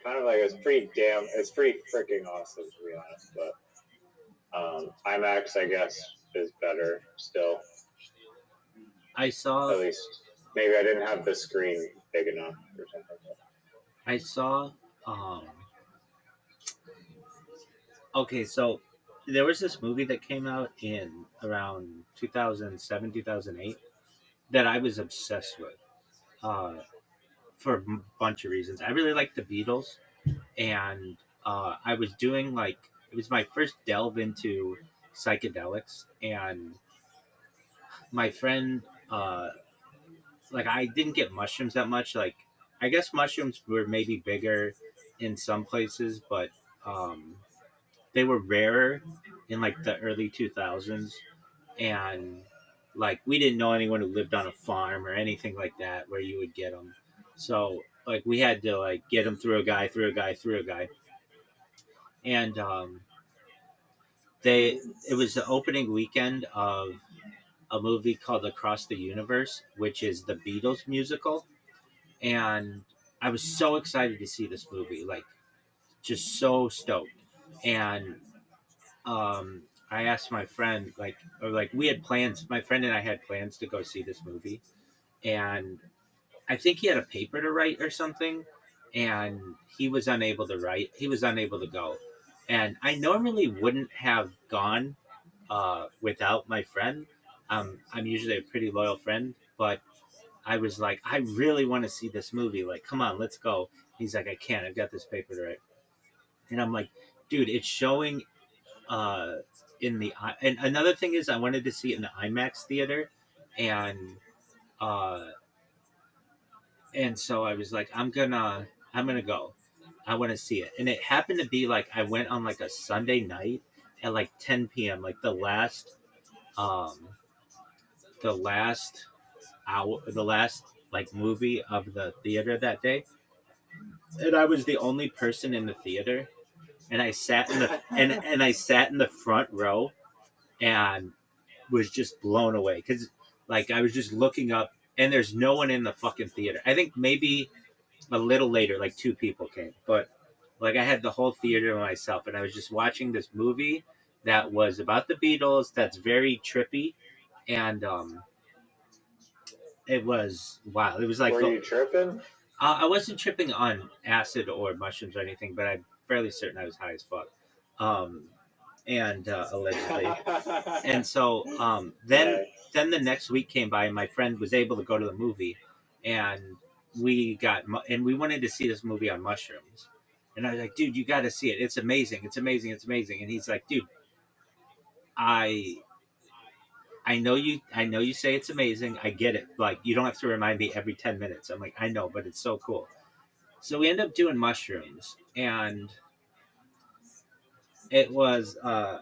Kind of like it's pretty freaking awesome to be honest. But IMAX, I guess, is better still. I saw. At least maybe I didn't have the screen big enough or something. I saw. Um, okay, so there was this movie that came out in around 2007, 2008 that I was obsessed with. Uh, for a bunch of reasons. I really like the Beatles, and I was doing like it was my first delve into psychedelics, and my friend, uh, like I didn't get mushrooms that much. Like I guess mushrooms were maybe bigger in some places, but um, they were rarer in like the early 2000s, and like we didn't know anyone who lived on a farm or anything like that where you would get them. So like we had to like get them through a guy, through a guy, through a guy, and they it was the opening weekend of a movie called Across the Universe, which is the Beatles musical, and I was so excited to see this movie, like just so stoked, and I asked my friend, like we had plans. My friend and I had plans to go see this movie, and I think he had a paper to write or something, and he was unable to write. He was unable to go, and I normally wouldn't have gone without my friend. I'm usually a pretty loyal friend, but I was like, I really want to see this movie. Like, come on, let's go. He's like, I can't. I've got this paper to write, and I'm like, dude, it's showing uh, in the. And another thing is, I wanted to see it in the IMAX theater, and uh, and so I was like, I'm gonna go. I want to see it, and it happened to be like I went on like a Sunday night at like 10 p.m. Like um, the last the last like movie of the theater that day, and I was the only person in the theater, and I sat in the and I sat in the front row, and was just blown away because like I was just looking up, and there's no one in the fucking theater. I think maybe a little later, like two people came, but like I had the whole theater to myself, and I was just watching this movie that was about the Beatles. That's very trippy, and it was wow. It was like Were you tripping? I wasn't tripping on acid or mushrooms or anything, but I'm fairly certain I was high as fuck, um, and allegedly. And so then the next week came by, and my friend was able to go to the movie, and we wanted to see this movie on mushrooms, and I was like, dude, you got to see it. It's amazing. It's amazing. It's amazing. And he's like, dude, I I know you say it's amazing. I get it. Like you don't have to remind me every 10 minutes. I'm like, I know, but it's so cool. So we end up doing mushrooms, and it was uh,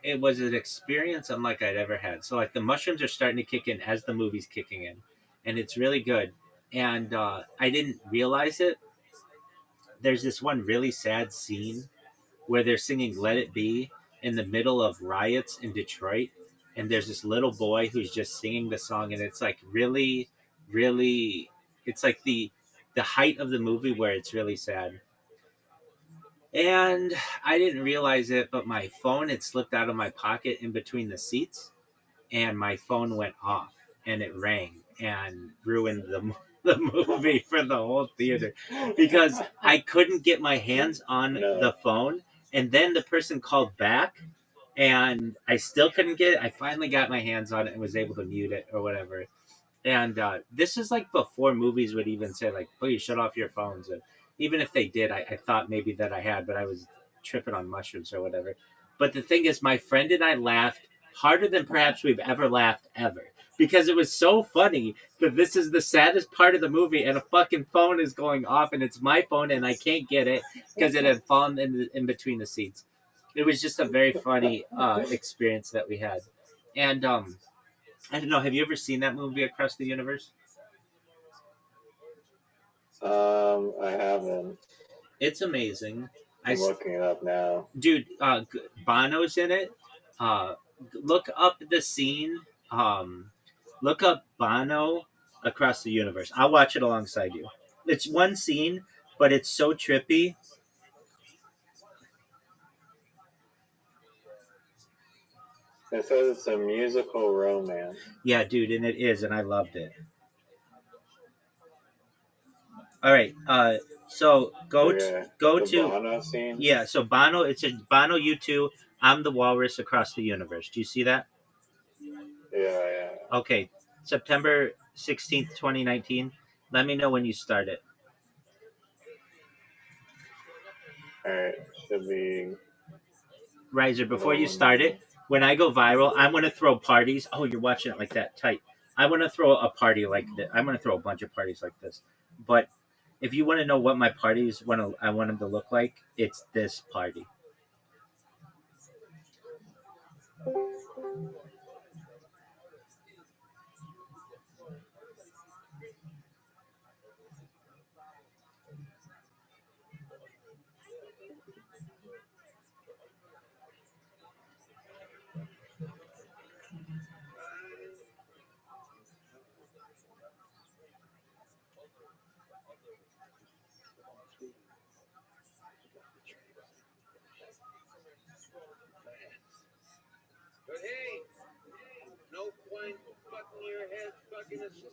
it was an experience unlike I'd ever had. So like the mushrooms are starting to kick in as the movie's kicking in, and it's really good. and I didn't realize it. There's this one really sad scene where they're singing "Let It Be" in the middle of riots in Detroit, and there's this little boy who's just singing the song, and it's like really, really, it's like the height of the movie where it's really sad. And I didn't realize it, but my phone had slipped out of my pocket in between the seats, and my phone went off, and it rang and ruined the movie for the whole theater because I couldn't get my hands on the phone, and then the person called back, and I still couldn't get it. I finally got my hands on it and was able to mute it or whatever. And this is like before movies would even say like, "Please shut off your phones." And even if they did, I thought maybe that I had, but I was tripping on mushrooms or whatever. But the thing is, my friend and I laughed harder than perhaps we've ever laughed ever because it was so funny that this is the saddest part of the movie, and a fucking phone is going off, and it's my phone, and I can't get it because it had fallen in between the seats. It was just a very funny experience that we had, and I don't know. Have you ever seen that movie Across the Universe? I haven't. It's amazing. I'm looking it up now. Dude, Bono's in it. Look up the scene. Look up Bono Across the Universe. I'll watch it alongside you. It's one scene, but it's so trippy. It says it's a musical romance. Yeah, dude, and it is, and I loved it. All right. So go the to Bono scene. yeah. So Bono, it says Bono U2. I'm the Walrus Across the Universe. Do you see that? Yeah. Okay. September 16th, 2019. Let me know when you start it. All right, should be. Riser, before you start it, when I go viral, I'm gonna throw parties. Oh, you're watching it like that tight. I want to throw a party like this. I'm gonna throw a bunch of parties like this. But if you want to know what my parties I want them to look like, it's this party. But hey, no point fucking your head stuck in a system.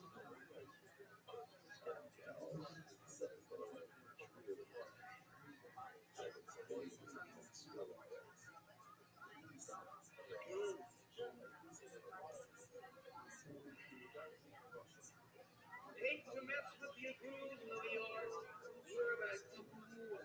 Hate to mess with your groove, New York. You're about to cool.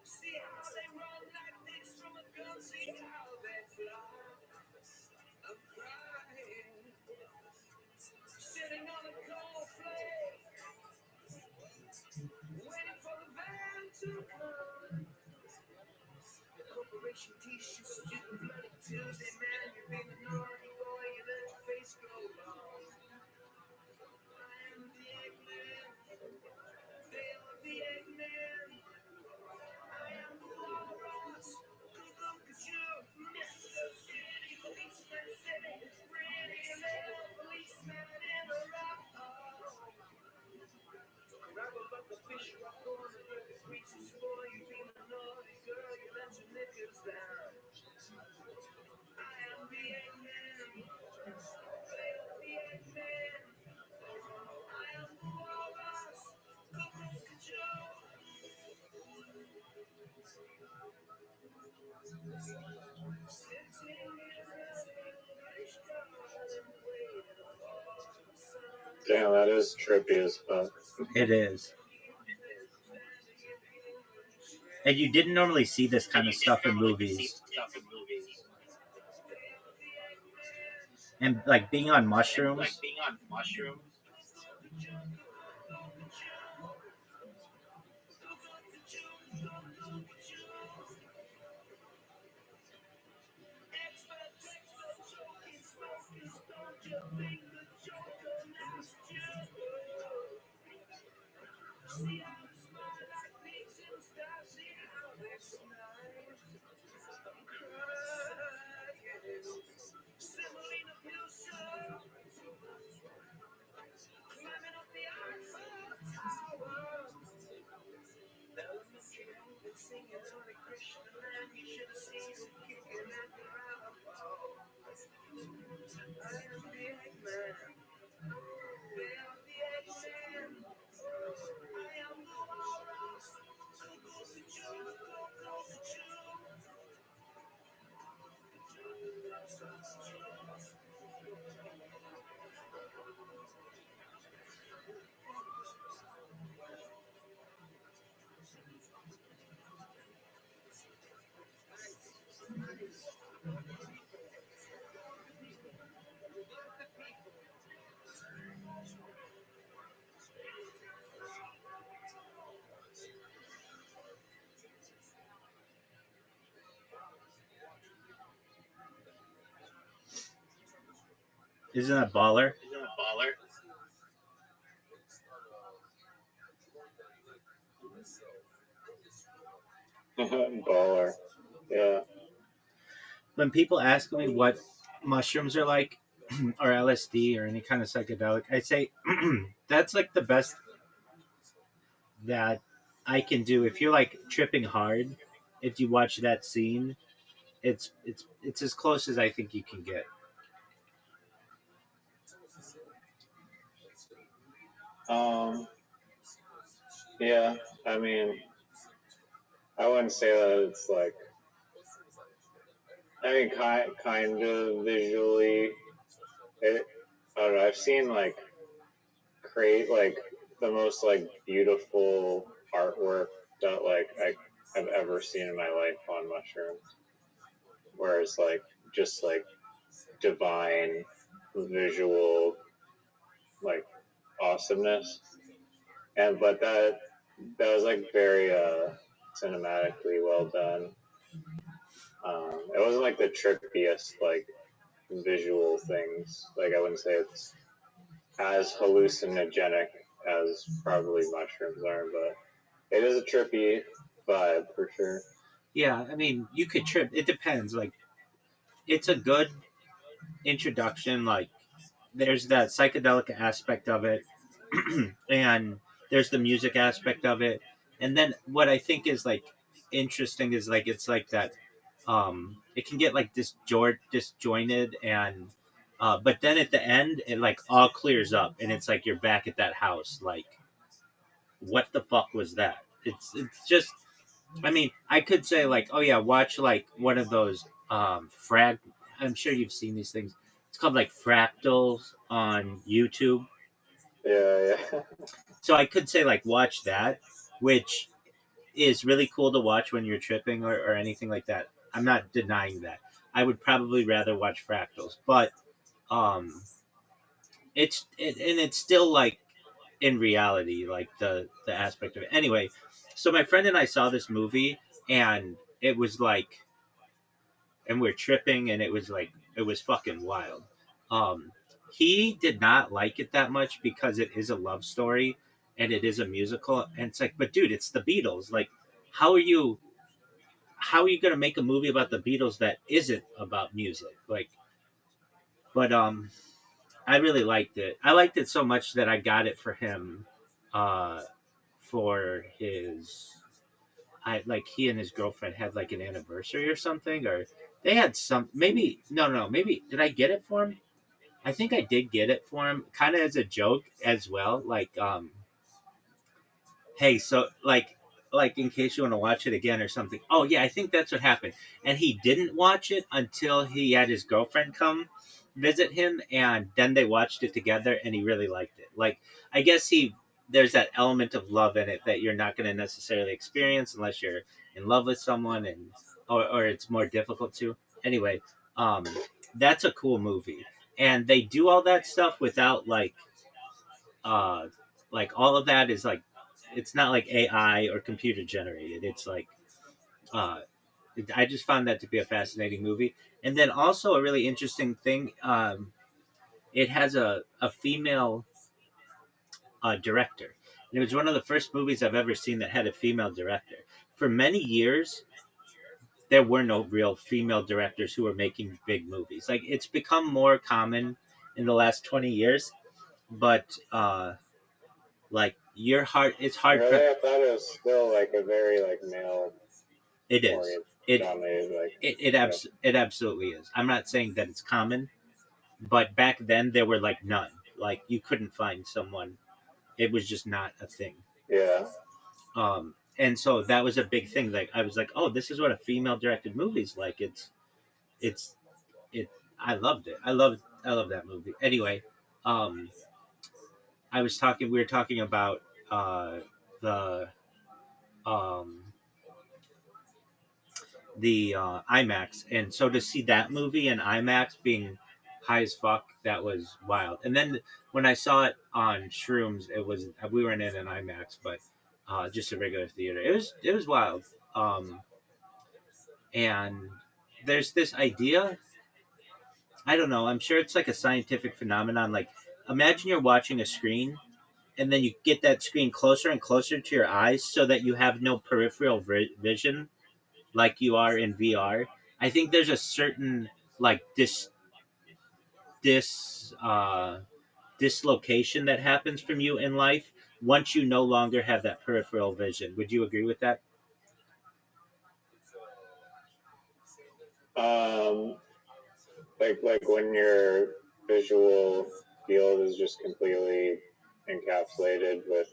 See how they run like dicks from a gun. See how they fly. I'm crying, sitting on a cold flake, waiting for the van to come. The corporation t-shirts, stupid bloody Tuesday, man. You've been a naughty boy, you let your face go long. I am the Eggman, they are the Eggman. I am the walrus, look at you, Mr. City Policeman, city, pretty little policeman in a rock. Gravel up the fish rock on the dirty creatures, boy, you been a naughty girl, you let your knickers down. I am the Eggman, they are the Eggman. I am the walrus, look at you. Damn, that is trippy as fuck. It is. And you didn't normally see this kind of stuff in movies. and like being on mushrooms. Isn't that baller? Baller. Yeah. When people ask me what mushrooms are like, or LSD or any kind of psychedelic, I say that's like the best that I can do. If you're like tripping hard, if you watch that scene, it's as close as I think you can get. Um. Yeah. I mean, I wouldn't say that it's like. I mean, kind of visually. It. I don't know. I've seen like create like the most like beautiful artwork that like I've ever seen in my life on mushrooms. Whereas like just like divine visual like awesomeness. And but that was like very cinematically well done. It wasn't like the trippiest like visual things. Like I wouldn't say it's as hallucinogenic as probably mushrooms are, but it is a trippy vibe for sure. Yeah, I mean, you could trip. It depends. Like, it's a good introduction. Like, there's that psychedelic aspect of it, and there's the music aspect of it, and then what I think is like interesting is like it's like that. It can get like disjointed, and but then at the end, it like all clears up, and it's like you're back at that house. Like, what the fuck was that? It's just. I mean, I could say like, oh yeah, watch like one of those frag. I'm sure you've seen these things. It's called like fractals on YouTube. Yeah, yeah. So I could say like watch that, which is really cool to watch when you're tripping or anything like that. I'm not denying that. I would probably rather watch fractals, but um, and it's still like in reality, like the aspect of it. Anyway, so my friend and I saw this movie, and it was like, and we're tripping, and it was fucking wild. Um, he did not like it that much because it is a love story and it is a musical, and it's like, but dude, it's the Beatles. Like, how are you? How are you gonna make a movie about the Beatles that isn't about music? Like, but I really liked it. I liked it so much that I got it for him, uh, for his. I like he and his girlfriend had like an anniversary or something, or they had some. Maybe no, maybe did I get it for him? I think I did get it for him, kind of as a joke as well. Like, hey, so like in case you want to watch it again or something. Oh yeah, I think that's what happened. And he didn't watch it until he had his girlfriend come visit him, and then they watched it together, and he really liked it. Like, I guess he there's that element of love in it that you're not going to necessarily experience unless you're in love with someone, and or it's more difficult to. Anyway, um, that's a cool movie, and they do all that stuff without all of that is like, it's not like AI or computer generated. It's like, uh, I just found that to be a fascinating movie. And then also a really interesting thing, it has a female director. And it was one of the first movies I've ever seen that had a female director. For many years, there were no real female directors who were making big movies. Like, it's become more common in the last 20 years, but like, it's hard for. Really, I thought it was still like a very like male It is. oriented, It dominated. Like, it it absolutely is. I'm not saying that it's common, but back then there were like none. Like, you couldn't find someone. It was just not a thing. yeah, And so that was a big thing. Like, I was like, oh, this is what a female directed movie's like. It's it. I loved it. I love that movie. Anyway, um, I was talking. We were talking about the um IMAX, and so to see that movie in IMAX being high as fuck, that was wild. And then when I saw it on Shrooms, it was, we weren't in an IMAX, but just a regular theater. It was wild. Um, and there's this idea. I don't know. I'm sure it's like a scientific phenomenon. Like, imagine you're watching a screen, and then you get that screen closer and closer to your eyes, so that you have no peripheral vision like you are in VR. I think there's a certain like this dislocation that happens from you in life once you no longer have that peripheral vision. Would you agree with that? um, like when your visual field is just completely encapsulated with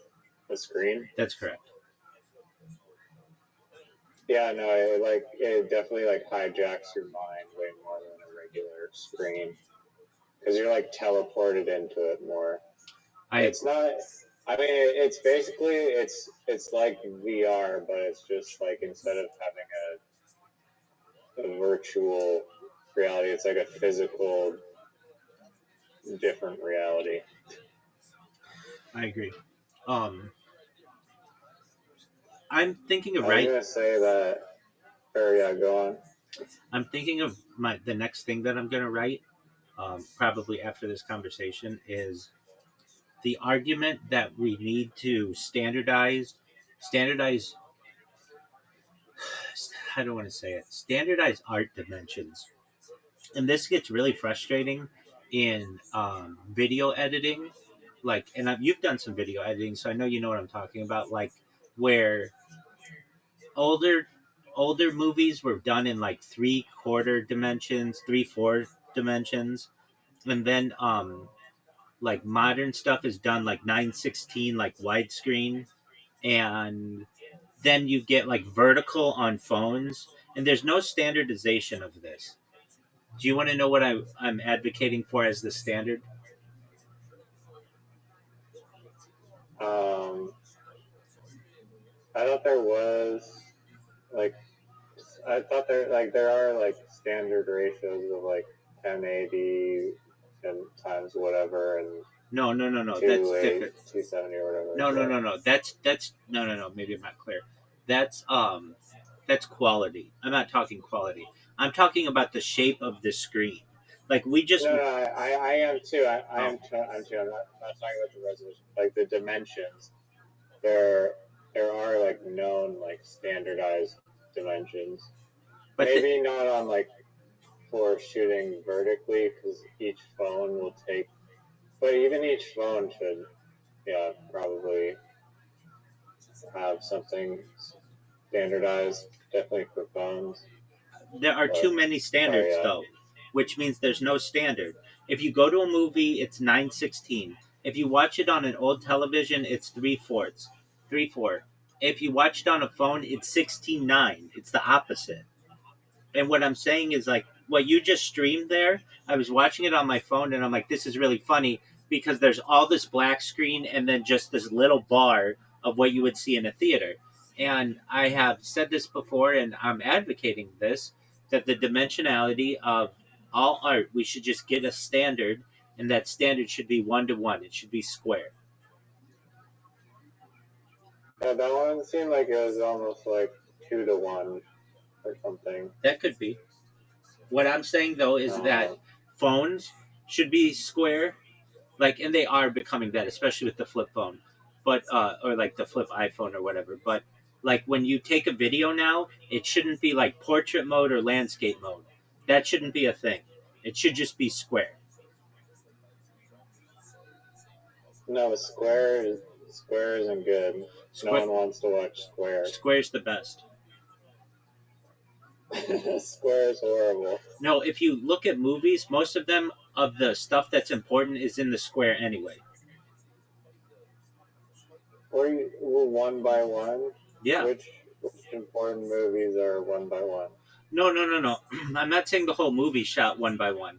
the screen. That's correct. Yeah, no, it definitely like hijacks your mind way more than a regular screen because you're like teleported into it more. It's not. I mean, it's basically it's like VR, but it's just like instead of having a virtual reality, it's like a physical, different reality. I agree. Um, I'm thinking of I was gonna say that. Or yeah, go on. I'm thinking of the next thing that I'm gonna write. Probably after this conversation is the argument that we need to standardize. I don't want to say it. Standardize art dimensions, and this gets really frustrating in video editing. Like, and you've done some video editing, so I know you know what I'm talking about. Like, where older older movies were done in like 3/4 dimensions, 3/4 dimensions, and then like modern stuff is done like 9:16, like widescreen, and then you get like vertical on phones, and there's no standardization of this. Do you want to know what I'm advocating for as the standard? Um, I thought there was like I thought there are like standard ratios of like 1080 and times whatever and No, no, no, no. That's different. 270 or whatever. No, no, no, no. That's no, no, no. Maybe I'm not clear. That's that's quality. I'm not talking quality. I'm talking about the shape of the screen. Like, we just. No, I am too. I Oh. am too. I'm too. I'm not talking about the resolution. Like the dimensions, there are like known like standardized dimensions. But maybe not on like for shooting vertically because each phone will take. But even each phone should, yeah, probably have something standardized. Definitely for phones. there are too many standards, though, which means there's no standard. If you go to a movie, it's 9:16. If you watch it on an old television, it's 3/4. 3/4. If you watch it on a phone, it's 16:9. It's the opposite. And what I'm saying is, like, what you just streamed there, I was watching it on my phone, and I'm like, this is really funny because there's all this black screen and then just this little bar of what you would see in a theater. And I have said this before, and I'm advocating this, that the dimensionality of all art, we should just get a standard, and that standard should be 1-to-1. It should be square. Yeah, that one seemed like it was almost like 2-to-1 or something. That could be. What I'm saying though is that phones should be square, like, and they are becoming that, especially with the flip phone, but or like the flip iPhone or whatever. But like when you take a video now, it shouldn't be like portrait mode or landscape mode. That shouldn't be a thing. It should just be square. No, Square isn't good. No one wants to watch Square. Square's the best. Square is horrible. No, if you look at movies, most of them, of the stuff that's important, is in the square anyway. Or one by one? Yeah. Which important movies are one by one? No. I'm not saying the whole movie shot one by one.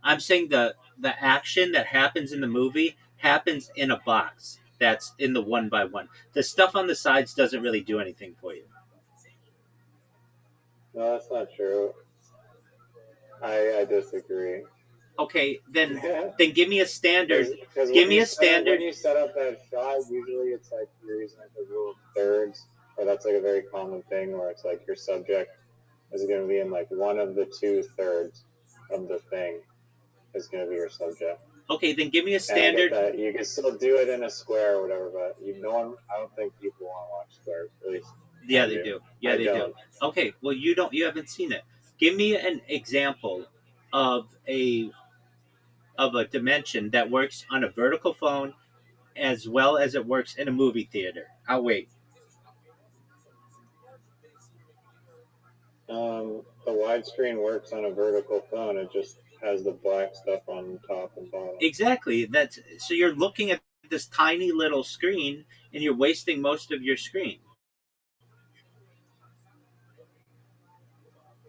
I'm saying the action that happens in the movie happens in a box that's in the one by one. The stuff on the sides doesn't really do anything for you. No, that's not true. I disagree. Okay, then give me a standard. Give me a standard. When you set up that shot, usually it's like you're using like the rule of thirds, or that's like a very common thing where it's like your subject is going to be in like one of the 2/3 of the thing is going to be your subject. Okay, then give me a standard. That. You can still do it in a square or whatever, but I don't think people want to watch squares. At least yeah, they do. Yeah, they do. Okay, well you haven't seen it. Give me an example of a dimension that works on a vertical phone as well as it works in a movie theater. I'll wait. The widescreen works on a vertical phone. It just has the black stuff on top and bottom. Exactly. So you're looking at this tiny little screen and you're wasting most of your screen.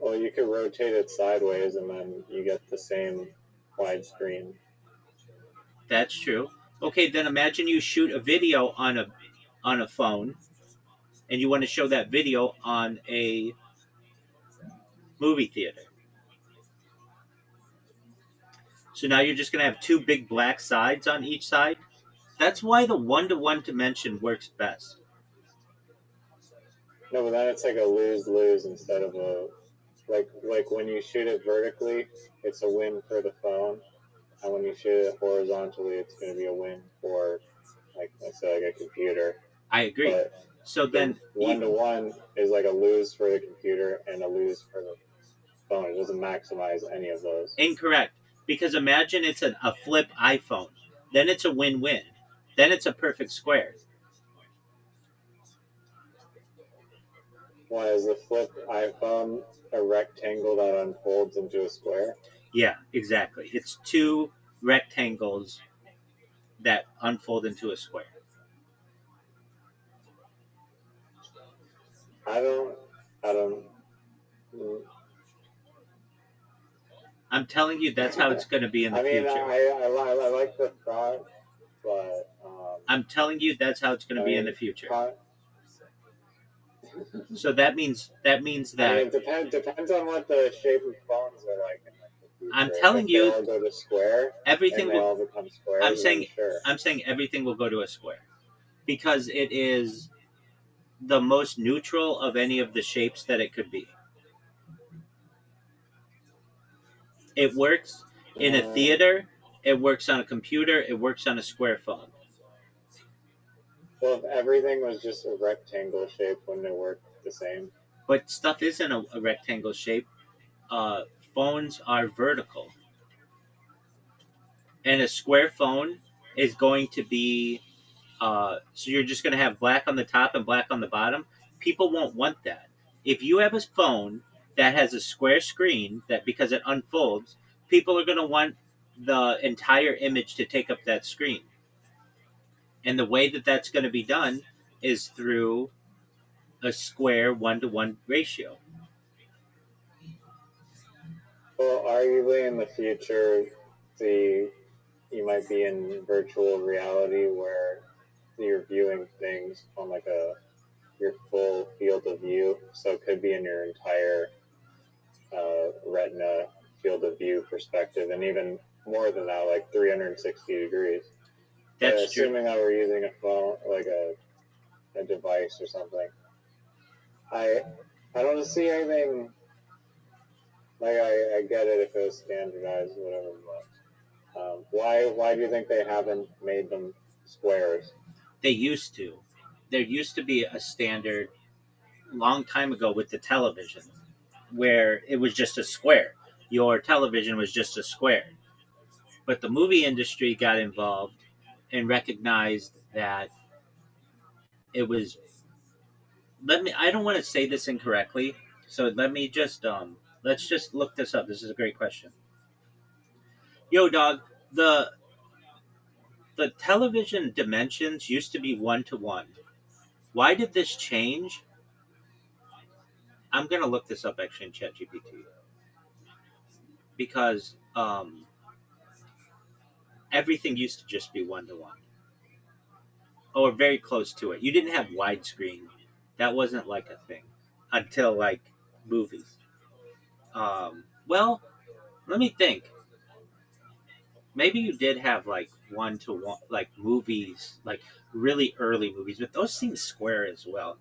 Well, you could rotate it sideways and then you get the same widescreen. That's true. Okay, then imagine you shoot a video on a phone and you want to show that video on a movie theater. So now you're just going to have two big black sides on each side. That's why the 1-to-1 dimension works best. No, but then it's like a lose-lose instead of a like when you shoot it vertically, it's a win for the phone, and when you shoot it horizontally, it's going to be a win for let's say like a computer. I agree. But so then 1-to-1 is like a lose for the computer and a lose for the phone. It doesn't maximize any of those. Incorrect. Because imagine it's a flip iPhone. Then it's a win-win. Then it's a perfect square. Why is the flip iPhone a rectangle that unfolds into a square? Yeah, exactly. It's two rectangles that unfold into a square. I don't. I'm telling you, that's how it's going to be in the future. I like the thought, but I'm telling you, that's how it's going to be in the future. So that means that. It depends on what the shape of phones are like in the future. I'm telling you, they all go to square. Everything will all become square. I'm saying everything will go to a square because it is the most neutral of any of the shapes that it could be. It works in a theater. It works on a computer. It works on a square phone. Well, if everything was just a rectangle shape, wouldn't it work the same? But stuff isn't a rectangle shape. Phones are vertical. And a square phone is going to be... so you're just going to have black on the top and black on the bottom. People won't want that. If you have a phone that has a square screen, that because it unfolds, people are going to want the entire image to take up that screen. And the way that that's going to be done is through a square 1-to-1 ratio. Well, arguably in the future, you might be in virtual reality where you're viewing things on like your full field of view. So it could be in your entire retina field of view perspective, and even more than that, like 360 degrees. That's assuming that we're using a phone, like a device or something, I don't see anything. Like I get it if it was standardized, whatever. But why do you think they haven't made them squares? They used to. There used to be a standard long time ago with the television where it was just a square. Your television was just a square. But the movie industry got involved and recognized that it was, I don't want to say this incorrectly, so let's just look this up. This is a great question. Yo dog, the the television dimensions used to be 1-to-1. Why did this change? I'm gonna look this up actually in ChatGPT because everything used to just be 1-to-1 or very close to it. You didn't have widescreen. That wasn't like a thing until like movies. Well, let me think. Maybe you did have like 1-to-1, like movies, like really early movies, but those seem square as well.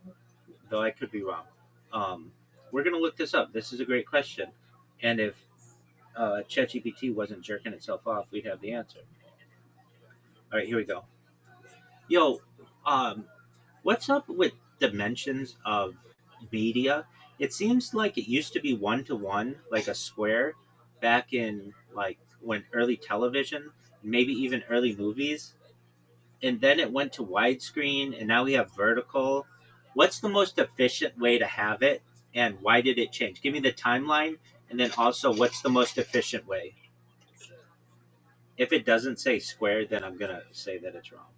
Though I could be wrong. Um, we're gonna look this up. This is a great question, and if ChatGPT wasn't jerking itself off, we'd have the answer. All right, here we go. Yo, um, what's up with dimensions of media? It seems like it used to be 1-to-1, like a square, back in like when early television, maybe even early movies, and then it went to widescreen, and now we have vertical. What's the most efficient way to have it, and why did it change? Give me the timeline, and then also what's the most efficient way. If it doesn't say square, then I'm gonna say that it's wrong.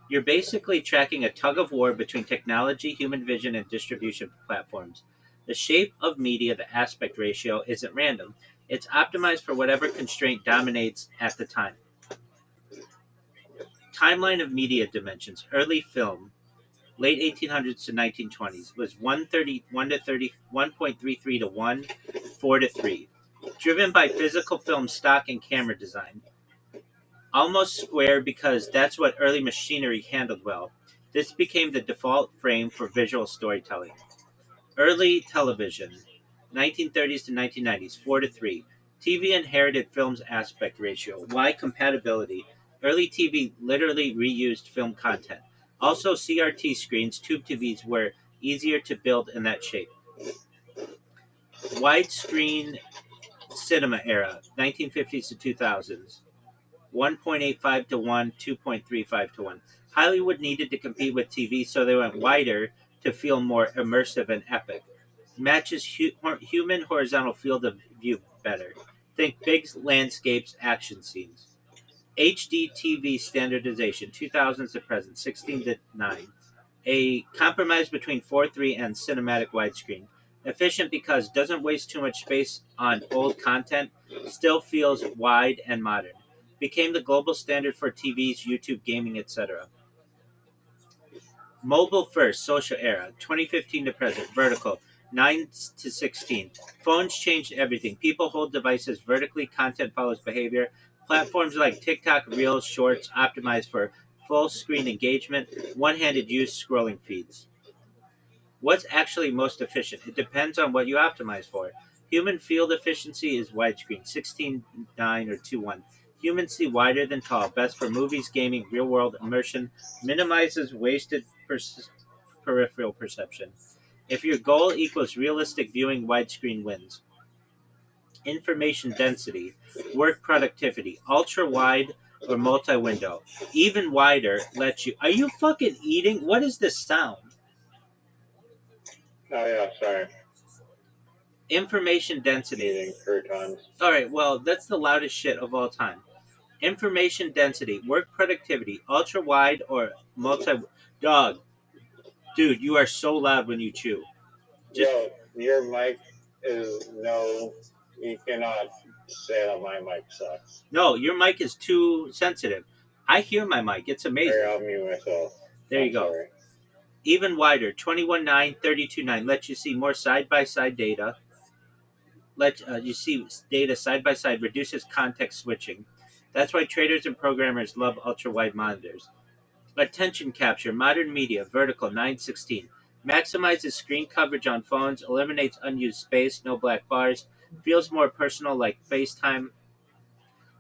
You're basically tracking a tug of war between technology, human vision, and distribution platforms. The shape of media, the aspect ratio, isn't random. It's optimized for whatever constraint dominates at the time. Timeline of media dimensions. Early film, late 1800s to 1920s, was 1 to 30, 1.33 to 1, 4 to 3. Driven by physical film stock and camera design. Almost square because that's what early machinery handled well. This became the default frame for visual storytelling. Early television, 1930s to 1990s, 4 to 3. TV inherited film's aspect ratio. Why compatibility? Early TV literally reused film content. Also, CRT screens, tube TVs were easier to build in that shape. Widescreen cinema era, 1950s to 2000s. 1.85 to 1, 2.35 to 1. Hollywood needed to compete with TV, so they went wider to feel more immersive and epic. Matches human horizontal field of view better. Think big landscapes, action scenes. HD TV standardization, 2000s to present, 16 to 9. A compromise between 4:3 and cinematic widescreen. Efficient because doesn't waste too much space on old content, still feels wide and modern. Became the global standard for TVs, YouTube, gaming, etc. Mobile first, social era, 2015 to present, vertical, 9 to 16. Phones changed everything. People hold devices vertically, content follows behavior. Platforms like TikTok, Reels, Shorts optimized for full screen engagement, one handed use, scrolling feeds. What's actually most efficient? It depends on what you optimize for. Human field efficiency is widescreen, 16:9 or 2:1. Humans see wider than tall, best for movies, gaming, real world immersion, minimizes wasted peripheral perception. If your goal equals realistic viewing, widescreen wins. Information density, work productivity, ultra wide or multi window. Even wider lets you. Are you fucking eating? What is this sound? Oh yeah, sorry. Information density. Eating croutons. All right, well, that's the loudest shit of all time. Information density, work productivity, ultra wide or multi. Dog, dude, you are so loud when you chew. Yo, your mic is no. You cannot say that my mic sucks. No, your mic is too sensitive. I hear my mic. It's amazing. Here, I'll mute myself. There you go. Sorry. Even wider, 21:9, 32:9 lets you see more side by side data. you see data side by side reduces context switching. That's why traders and programmers love ultra wide monitors. Attention capture, modern media, vertical 916. Maximizes screen coverage on phones, eliminates unused space, no black bars, feels more personal like FaceTime,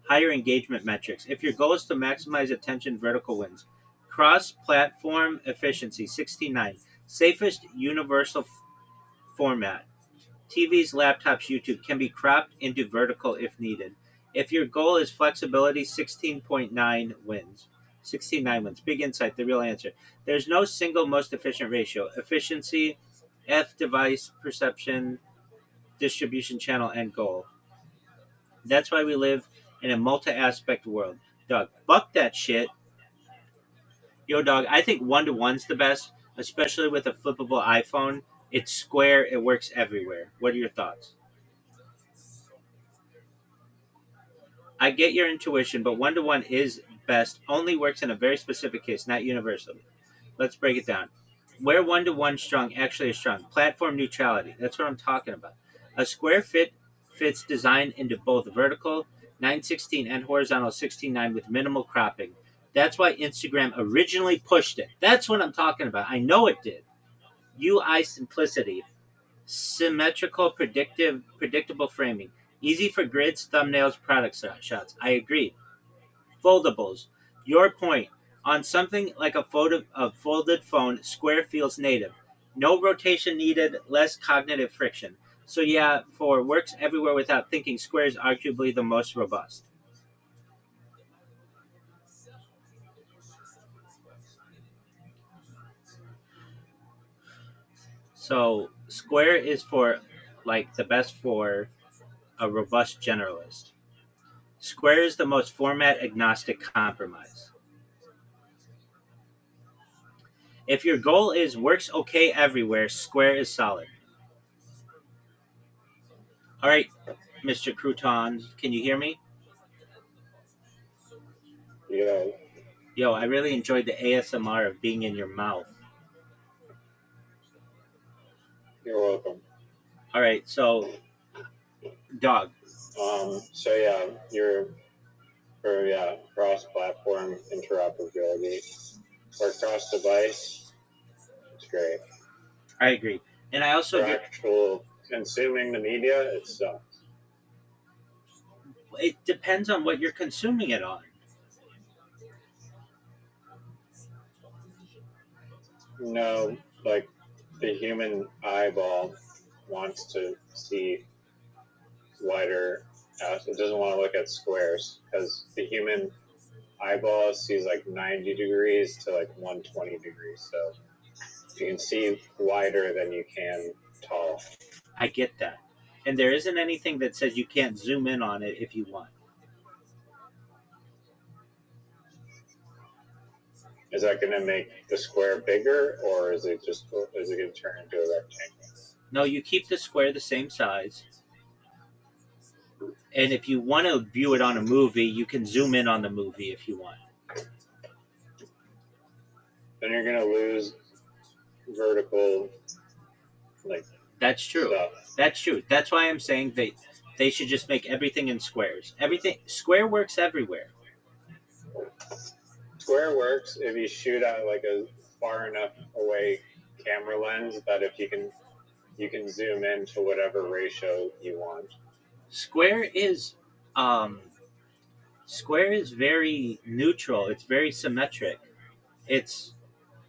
higher engagement metrics. If your goal is to maximize attention, vertical wins. Cross platform efficiency 69. Safest universal format. TVs, laptops, YouTube can be cropped into vertical if needed. If your goal is flexibility, 16.9 wins. 69 wins. Big insight, the real answer. There's no single most efficient ratio. Efficiency, F device, perception, distribution channel, and goal. That's why we live in a multi aspect world. Doug, fuck that shit. Yo, dog, I think one to one's the best, especially with a flippable iPhone. It's square, it works everywhere. What are your thoughts? I get your intuition, but one to one is best, only works in a very specific case, not universally. Let's break it down. Where one to one strong actually is strong. Platform neutrality. That's what I'm talking about. A square fits design into both vertical 916 and horizontal 16:9 with minimal cropping. That's why Instagram originally pushed it. That's what I'm talking about. I know it did. UI simplicity, symmetrical, predictable framing, easy for grids, thumbnails, product shots. I agree. Foldables. Your point. On something like a folded phone, square feels native. No rotation needed, less cognitive friction. So yeah, for works everywhere without thinking, square is arguably the most robust. So square is for like the best for a robust generalist. Square is the most format agnostic compromise. If your goal is works okay everywhere, square is solid. All right, Mr. Croutons, can you hear me? Yeah. Yo, I really enjoyed the ASMR of being in your mouth. You're welcome. All right, so dog. So yeah, you're for cross-platform interoperability or cross-device. It's great. I agree, and I also For agree. actual consuming the media, it sucks. It depends on what you're consuming it on. No, like the human eyeball wants to see wider. It doesn't want to look at squares because the human eyeball sees like 90 degrees to like 120 degrees. So you can see wider than you can tall. I get that, and there isn't anything that says you can't zoom in on it if you want. Is that going to make the square bigger, or is it going to turn into a rectangle? No, you keep the square the same size, and if you want to view it on a movie, you can zoom in on the movie if you want. Then you're going to lose vertical, like That's true. stuff. That's true. That's why I'm saying they should just make everything in squares. Everything square works everywhere. Square works if you shoot at like a far enough away camera lens that if you can zoom in to whatever ratio you want. Square is um square is very neutral. It's very symmetric. It's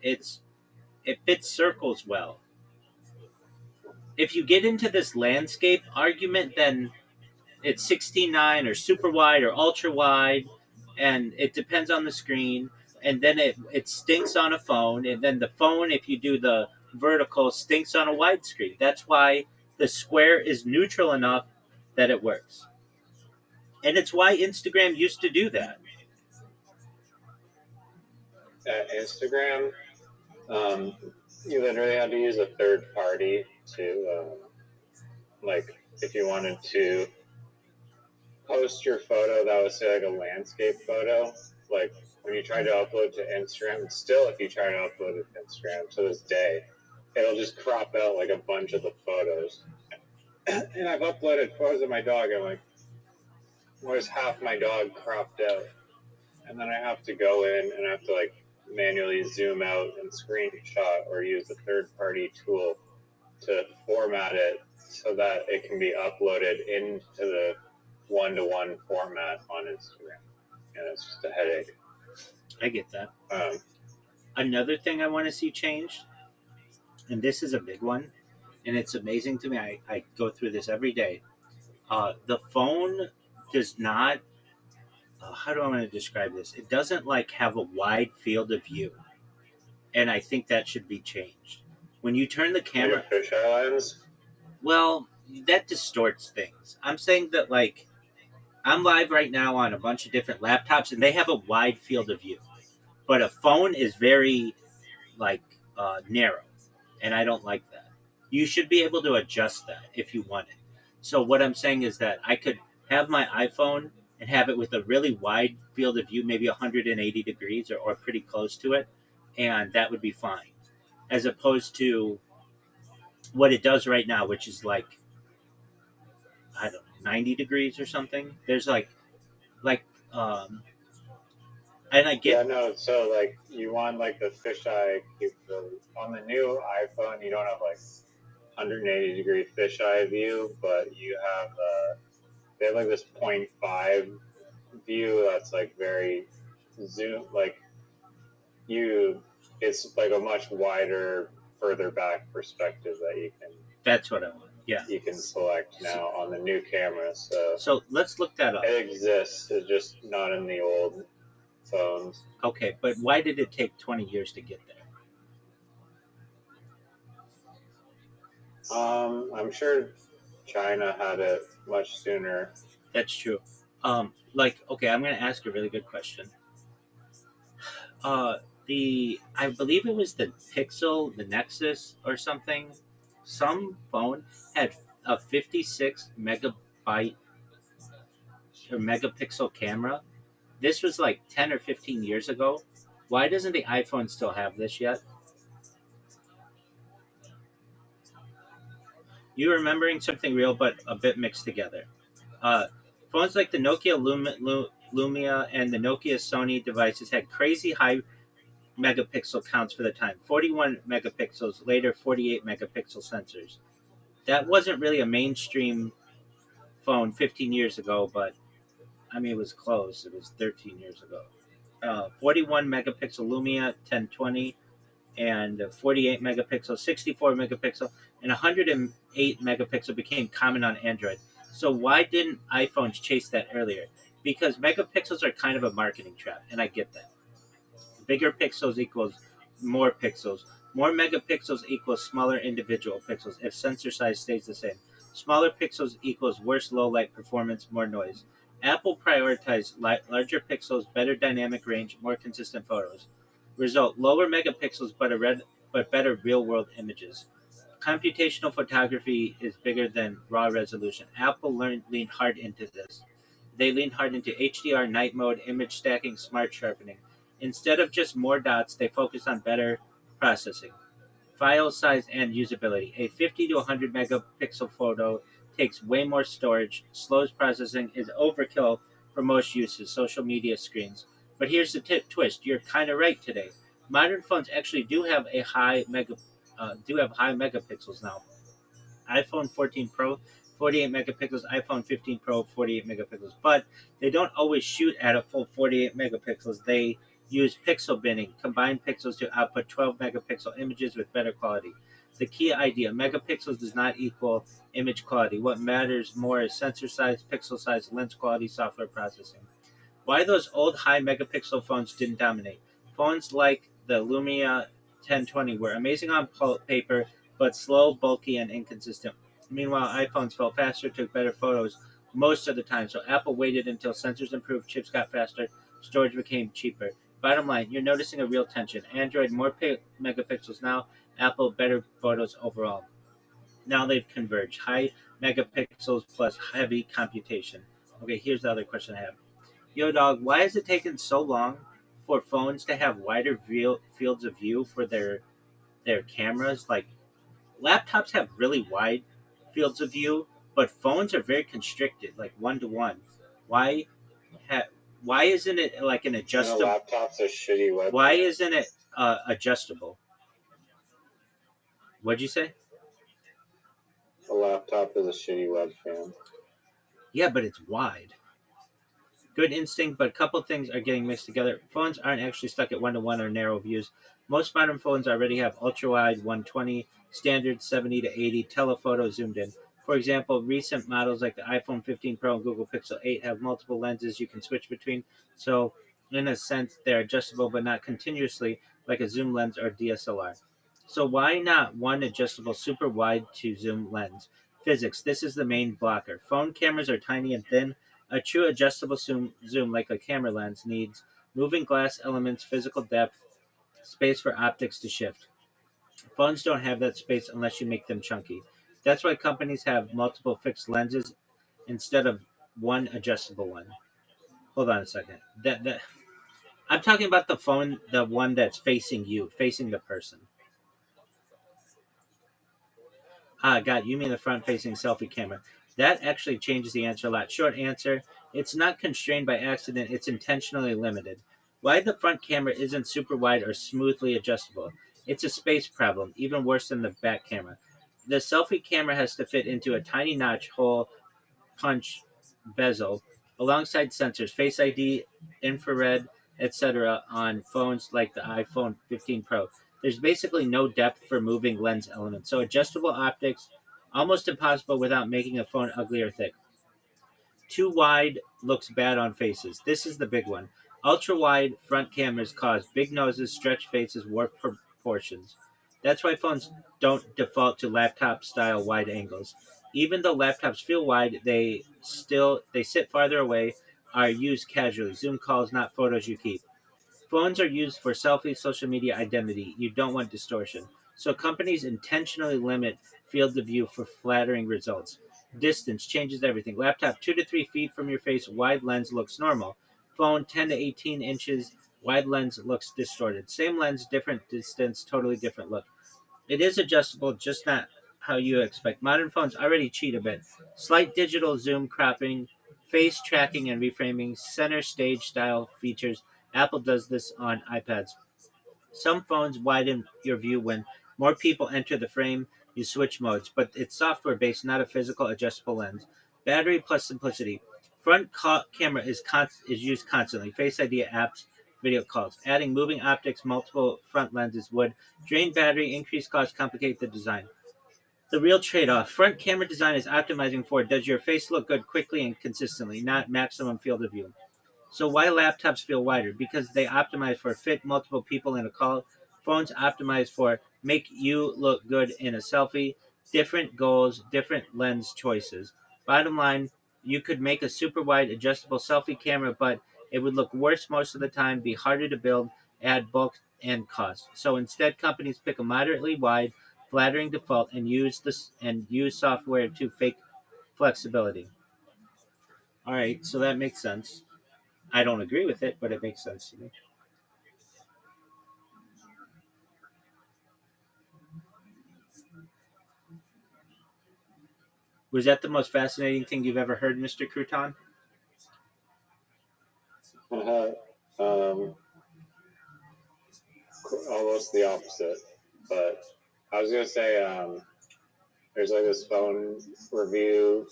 it's it fits circles well. If you get into this landscape argument, then it's 16:9 or super wide or ultra wide, and it depends on the screen. And then it stinks on a phone, and then the phone, if you do the vertical, stinks on a wide screen. That's why the square is neutral enough that it works, and it's why Instagram used to do that. At Instagram, you literally had to use a third party to, like, if you wanted to post your photo that was, say, like a landscape photo, like when you try to upload to Instagram, and still if you try to upload it to Instagram to this day, it'll just crop out like a bunch of the photos. and I've uploaded photos of my dog. I'm like, where's half my dog cropped out? And then I have to go in and I have to like manually zoom out and screenshot or use a third-party tool to format it so that it can be uploaded into the one-to-one format on Instagram. And it's just a headache. I get that. Another thing I want to see changed, and this is a big one, and it's amazing to me. I go through this every day. The phone does not. How do I want to describe this? It doesn't like have a wide field of view, and I think that should be changed. When you turn the camera, like a fisheye lens. well, that distorts things. I'm saying that like I'm live right now on a bunch of different laptops, and they have a wide field of view, but a phone is very like narrow, and I don't like that. You should be able to adjust that if you want it. So what I'm saying is that I could have my iPhone and have it with a really wide field of view, maybe 180 degrees or pretty close to it, and that would be fine. As opposed to what it does right now, which is like I don't know, 90 degrees or something. There's like um, and I Yeah, get no. So like, you want like the fisheye capability on the new iPhone. You don't have like 180-degree fisheye view, but you have they have like this 0.5 view that's like very zoom. Like you, it's like a much wider, further back perspective that that's what I want. Yeah. you can select now on the new camera. So let's look that up. It exists. It's just not in the old phones. Okay, but why did it take 20 years to get there? I'm sure China had it much sooner. That's true. Okay, I'm going to ask a really good question. I believe it was the Pixel, the Nexus or something. Some phone had a 56 megabyte or megapixel camera. This was like 10 or 15 years ago. Why doesn't the iPhone still have this yet? You remembering something real but a bit mixed together. Uh, Phones like the Nokia Lumia and the Nokia Sony devices had crazy high megapixel counts for the time, 41 megapixels, later 48 megapixel sensors. That wasn't really a mainstream phone 15 years ago, but I mean, it was close. It was 13 years ago. 41 megapixel Lumia 1020 and 48 megapixel, 64 megapixel, and 108 megapixel became common on Android. So why didn't iPhones chase that earlier? Because megapixels are kind of a marketing trap, and I get that. Bigger pixels equals more pixels. More megapixels equals smaller individual pixels if sensor size stays the same. Smaller pixels equals worse low light performance, more noise. Apple prioritized larger pixels, better dynamic range, more consistent photos. Result: lower megapixels but better real world images. Computational photography is bigger than raw resolution. Apple leaned hard into this. They leaned hard into HDR, night mode, image stacking, smart sharpening. Instead of just more dots, they focused on better processing. File size and usability. A 50 to 100 megapixel photo takes way more storage, slows processing, is overkill for most uses, social media screens. But here's the twist: you're kind of right today. Modern phones actually do have high megapixels now. iPhone 14 Pro, 48 megapixels. iPhone 15 Pro, 48 megapixels. But they don't always shoot at a full 48 megapixels. They use pixel binning, combine pixels to output 12 megapixel images with better quality. The key idea: megapixels does not equal image quality. What matters more is sensor size, pixel size, lens quality, software processing. Why those old high megapixel phones didn't dominate. Phones like the Lumia 1020 were amazing on paper, but slow, bulky, and inconsistent. Meanwhile, iPhones felt faster, took better photos most of the time, so Apple waited until sensors improved, chips got faster, storage became cheaper. Bottom line, you're noticing a real tension. Android, more megapixels now, Apple, better photos overall. Now they've converged. High megapixels plus heavy computation. Okay, here's the other question I have. Yo, dog, why has it taken so long for phones to have wider fields of view for their cameras? Like laptops have really wide fields of view, but phones are very constricted, like 1-to-1. Why? Why isn't it like an And a adjustable? laptop's a shitty webcam. Why isn't it adjustable? What'd you say? A laptop is a shitty webcam. Yeah, but it's wide. Good instinct, but a couple things are getting mixed together. Phones aren't actually stuck at 1-to-1 or narrow views. Most modern phones already have ultra-wide 120, standard 70 to 80 telephoto zoomed in. For example, recent models like the iPhone 15 Pro and Google Pixel 8 have multiple lenses you can switch between. So, in a sense, they're adjustable but not continuously like a zoom lens or DSLR. So, why not one adjustable super wide to zoom lens? Physics. This is the main blocker. Phone cameras are tiny and thin. A true adjustable zoom like a camera lens needs moving glass elements, physical depth, space for optics to shift. Phones don't have that space unless you make them chunky. That's why companies have multiple fixed lenses instead of one adjustable one. Hold on a second. That I'm talking about the phone, the one that's facing you, facing the person. Ah, God, you mean the front-facing selfie camera. That actually changes the answer a lot. Short answer, it's not constrained by accident, it's intentionally limited. Why the front camera isn't super wide or smoothly adjustable? It's a space problem, even worse than the back camera. The selfie camera has to fit into a tiny notch hole punch bezel alongside sensors, Face ID, infrared, etc. on phones like the iPhone 15 Pro. There's basically no depth for moving lens elements, so adjustable optics almost impossible without making a phone ugly or thick. Too wide looks bad on faces. This is the big one. Ultra wide front cameras cause big noses, stretched faces, warped proportions. That's why phones don't default to laptop style wide angles. Even though laptops feel wide, they sit farther away, are used casually. Zoom calls, not photos you keep. Phones are used for selfies, social media identity. You don't want distortion. So companies intentionally limit field of view for flattering results. Distance changes everything. Laptop 2 to 3 feet from your face, wide lens looks normal. Phone 10 to 18 inches, wide lens looks distorted. Same lens, different distance, totally different look. It is adjustable, just not how you expect. Modern phones already cheat a bit. Slight digital zoom, cropping, face tracking and reframing, center stage style features. Apple does this on iPads. Some phones widen your view when more people enter the frame. You switch modes, but it's software based, not a physical adjustable lens. Battery plus simplicity. Camera is used constantly. Face ID apps, video calls. Adding moving optics, multiple front lenses would drain battery, increase cost, complicate the design. The real trade off. Front camera design is optimizing for does your face look good quickly and consistently, not maximum field of view. So why laptops feel wider? Because they optimize for fit multiple people in a call. Phones optimize for make you look good in a selfie. Different goals, different lens choices. Bottom line, you could make a super wide adjustable selfie camera, but it would look worse most of the time, be harder to build, add bulk and cost. So instead, companies pick a moderately wide, flattering default and use software to fake flexibility. All right, so that makes sense. I don't agree with it, but it makes sense to me. Was that the most fascinating thing you've ever heard, Mr. Crouton? um, almost the opposite. But I was gonna say, there's like this phone review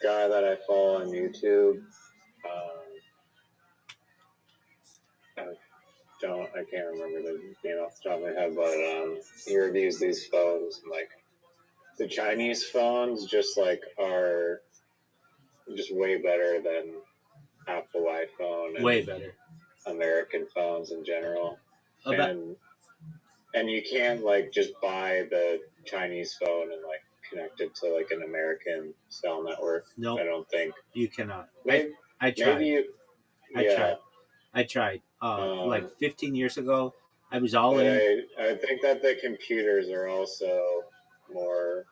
guy that I follow on YouTube. I can't remember the name off the top of my head, but he reviews these phones, and like the Chinese phones just like are just way better than Apple iPhone and Way better. American phones in general. About And you can't like just buy the Chinese phone and like connect it to like an American cell network. no, I don't think. you cannot. Maybe, I tried. maybe you. I Yeah. tried. I tried. Like 15 years ago, I was all But in. I think that the computers are also more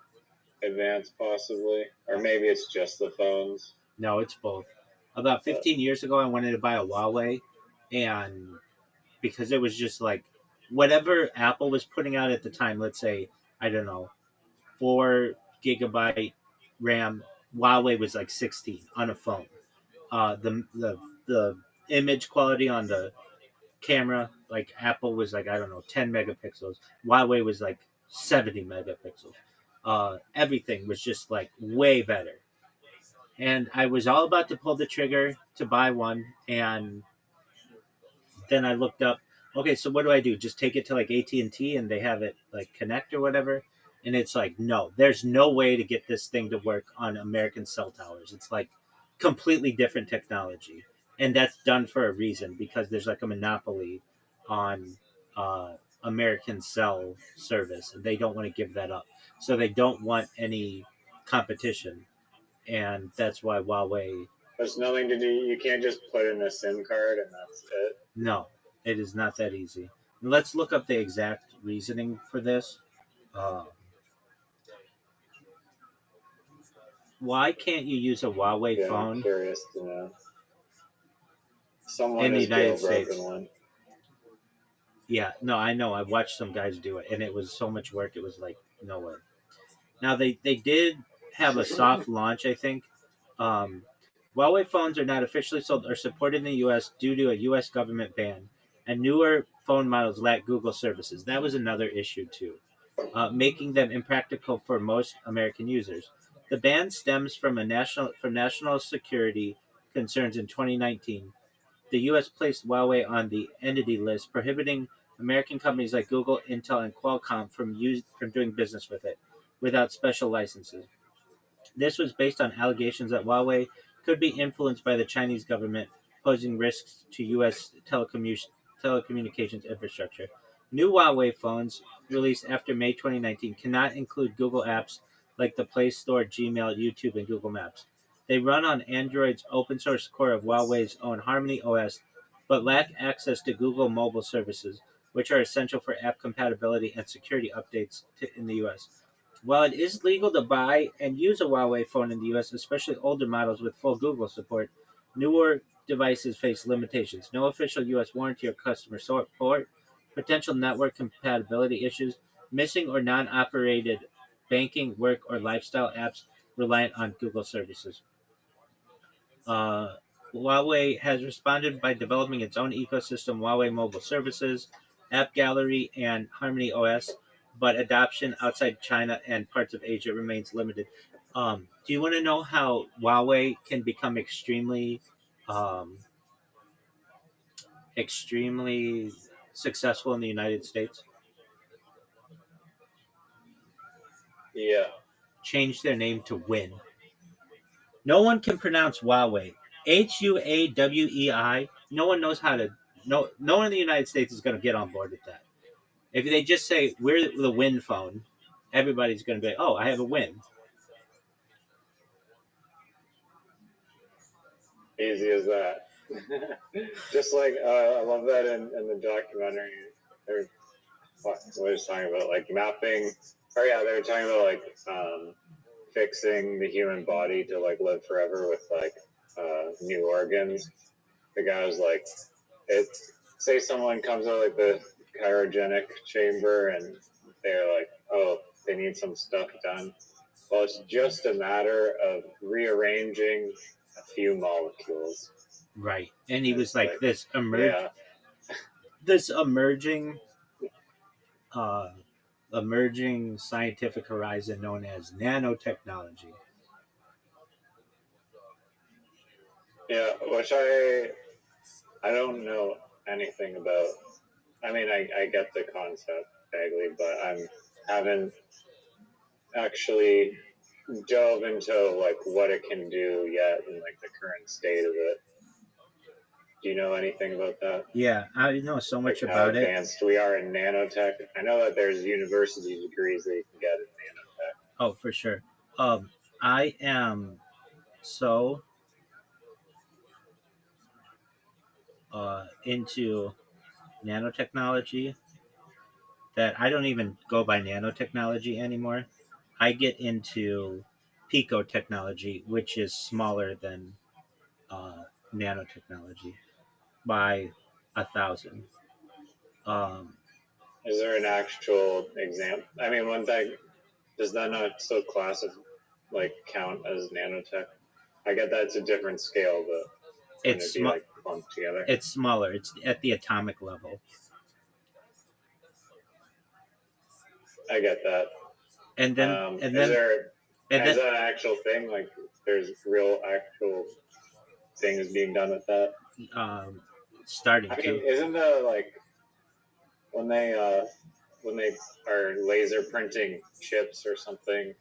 advanced, possibly, or maybe it's just the phones. No, it's both. About 15 years ago, I wanted to buy a Huawei, and because it was just like whatever Apple was putting out at the time. Let's say I don't know, 4 gigabyte RAM Huawei was like 16 on a phone. The image quality on the camera, like Apple was like, I don't know, 10 megapixels. Huawei was like 70 megapixels. Everything was just like way better. And I was all about to pull the trigger to buy one, and then I looked up, okay, so what do I do? Just take it to like AT&T and they have it like connect or whatever? And it's like, no, there's no way to get this thing to work on American cell towers. It's like completely different technology. And that's done for a reason, because there's like a monopoly on uh, American cell service, and they don't want to give that up. So they don't want any competition. And that's why Huawei. There's nothing to do. You can't just put in a SIM card and that's it. No, it is not that easy. Let's look up the exact reasoning for this. Uh, why can't you use a Huawei Yeah, I'm phone curious to know. Someone in the has United States? jailbroken one. Yeah, no, I know. I watched some guys do it, and it was so much work. It was like no way. Now they did have a soft launch, I think. Um, Huawei phones are not officially sold or supported in the U.S. due to a U.S. government ban, and newer phone models lack Google services. That was another issue too, making them impractical for most American users. The ban stems from national security concerns in 2019. The U.S. placed Huawei on the entity list, prohibiting American companies like Google, Intel, and Qualcomm from doing business with it without special licenses. This was based on allegations that Huawei could be influenced by the Chinese government, posing risks to U.S. telecommunications infrastructure. New Huawei phones released after May 2019 cannot include Google apps like the Play Store, Gmail, YouTube, and Google Maps. They run on Android's open source core of Huawei's own Harmony OS, but lack access to Google mobile services, which are essential for app compatibility and security updates in the US. While it is legal to buy and use a Huawei phone in the US, especially older models with full Google support, newer devices face limitations. No official US warranty or customer support, potential network compatibility issues, missing or non operated banking, work, or lifestyle apps reliant on Google services. Uh, Huawei has responded by developing its own ecosystem, Huawei Mobile Services, App Gallery, and Harmony OS, but adoption outside China and parts of Asia remains limited. Do you want to know how Huawei can become um, extremely successful in the United States? Yeah. Change their name to Win. No one can pronounce Huawei. Huawei. No one knows how to. No one in the United States is going to get on board with that. If they just say we're the Win phone, everybody's going to be, oh, I have a Win. Easy as that. Just like I love that in the documentary. They're what were they talking about, like mapping. Or yeah, they were talking about like fixing the human body to like live forever with like new organs. The guy was like, it. Say someone comes out like the cryogenic chamber and they're like, oh, they need some stuff done. Well, it's just a matter of rearranging a few molecules. Right. And he was like Yeah. this uh, emerging scientific horizon known as nanotechnology. Yeah, which I don't know anything about. I mean, I get the concept vaguely, but haven't actually dove into like what it can do yet and like the current state of it. Do you know anything about that? Yeah, I know so much Like how about it. advanced we are in nanotech. I know that there's university degrees that you can get in nanotech. Oh, for sure. I am so into nanotechnology that I don't even go by nanotechnology anymore. I get into picotechnology, which is smaller than uh, nanotechnology by 1,000. Um, Is there an actual example? I mean, one thing, does that not still classify? like count as nanotech? I get that it's a different scale, but wouldn't it be like clumped together? It's smaller. It's at the atomic level. I get that. And then is that an actual thing? Like, there's real actual things being done with that? Starting. I mean, isn't the like when they are laser printing chips or something?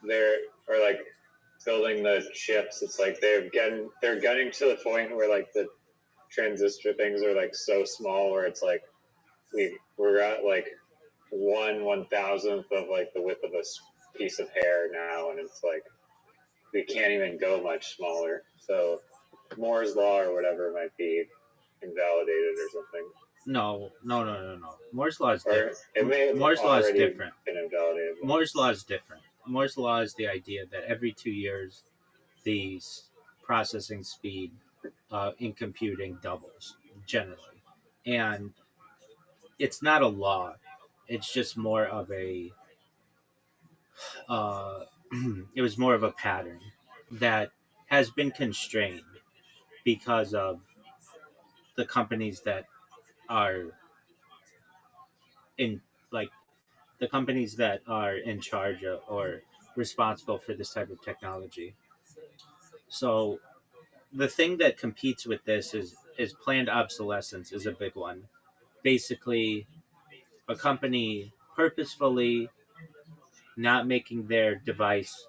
They're or like building the chips. It's like they're getting to the point where like the transistor things are like so small where it's like we're at like 1/1000th of like the width of a piece of hair now, and it's like we can't even go much smaller. So Moore's law or whatever might be invalidated or something. No. Moore's law is different. Moore's law is different. Been invalidated. Moore's law is different. Moore's law is the idea that every 2 years the processing speed in computing doubles generally, and it's not a law. It's just more of a it was more of a pattern that has been constrained because of the companies that are in like the companies that are in charge of, or responsible for this type of technology. So the thing that competes with this is planned obsolescence is a big one. Basically, a company purposefully not making their device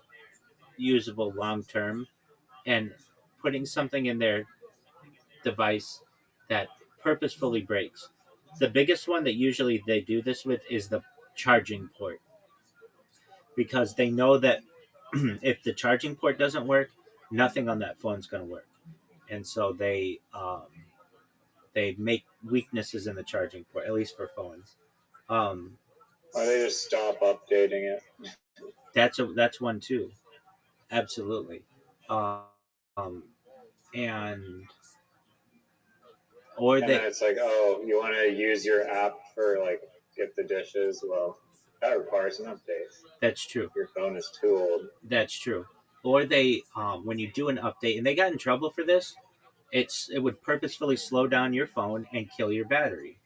usable long term and putting something in their device that purposefully breaks. The biggest one that usually they do this with is the charging port, because they know that if the charging port doesn't work, nothing on that phone's going to work, and so they make weaknesses in the charging port, at least for phones. Or they just stop updating it. That's one too, absolutely, and or and they. Then it's like, oh, you want to use your app for like get the dishes? Well, that requires an update. That's true. Your phone is too old. That's true. Or they, when you do an update, and they got in trouble for this, it would purposefully slow down your phone and kill your battery.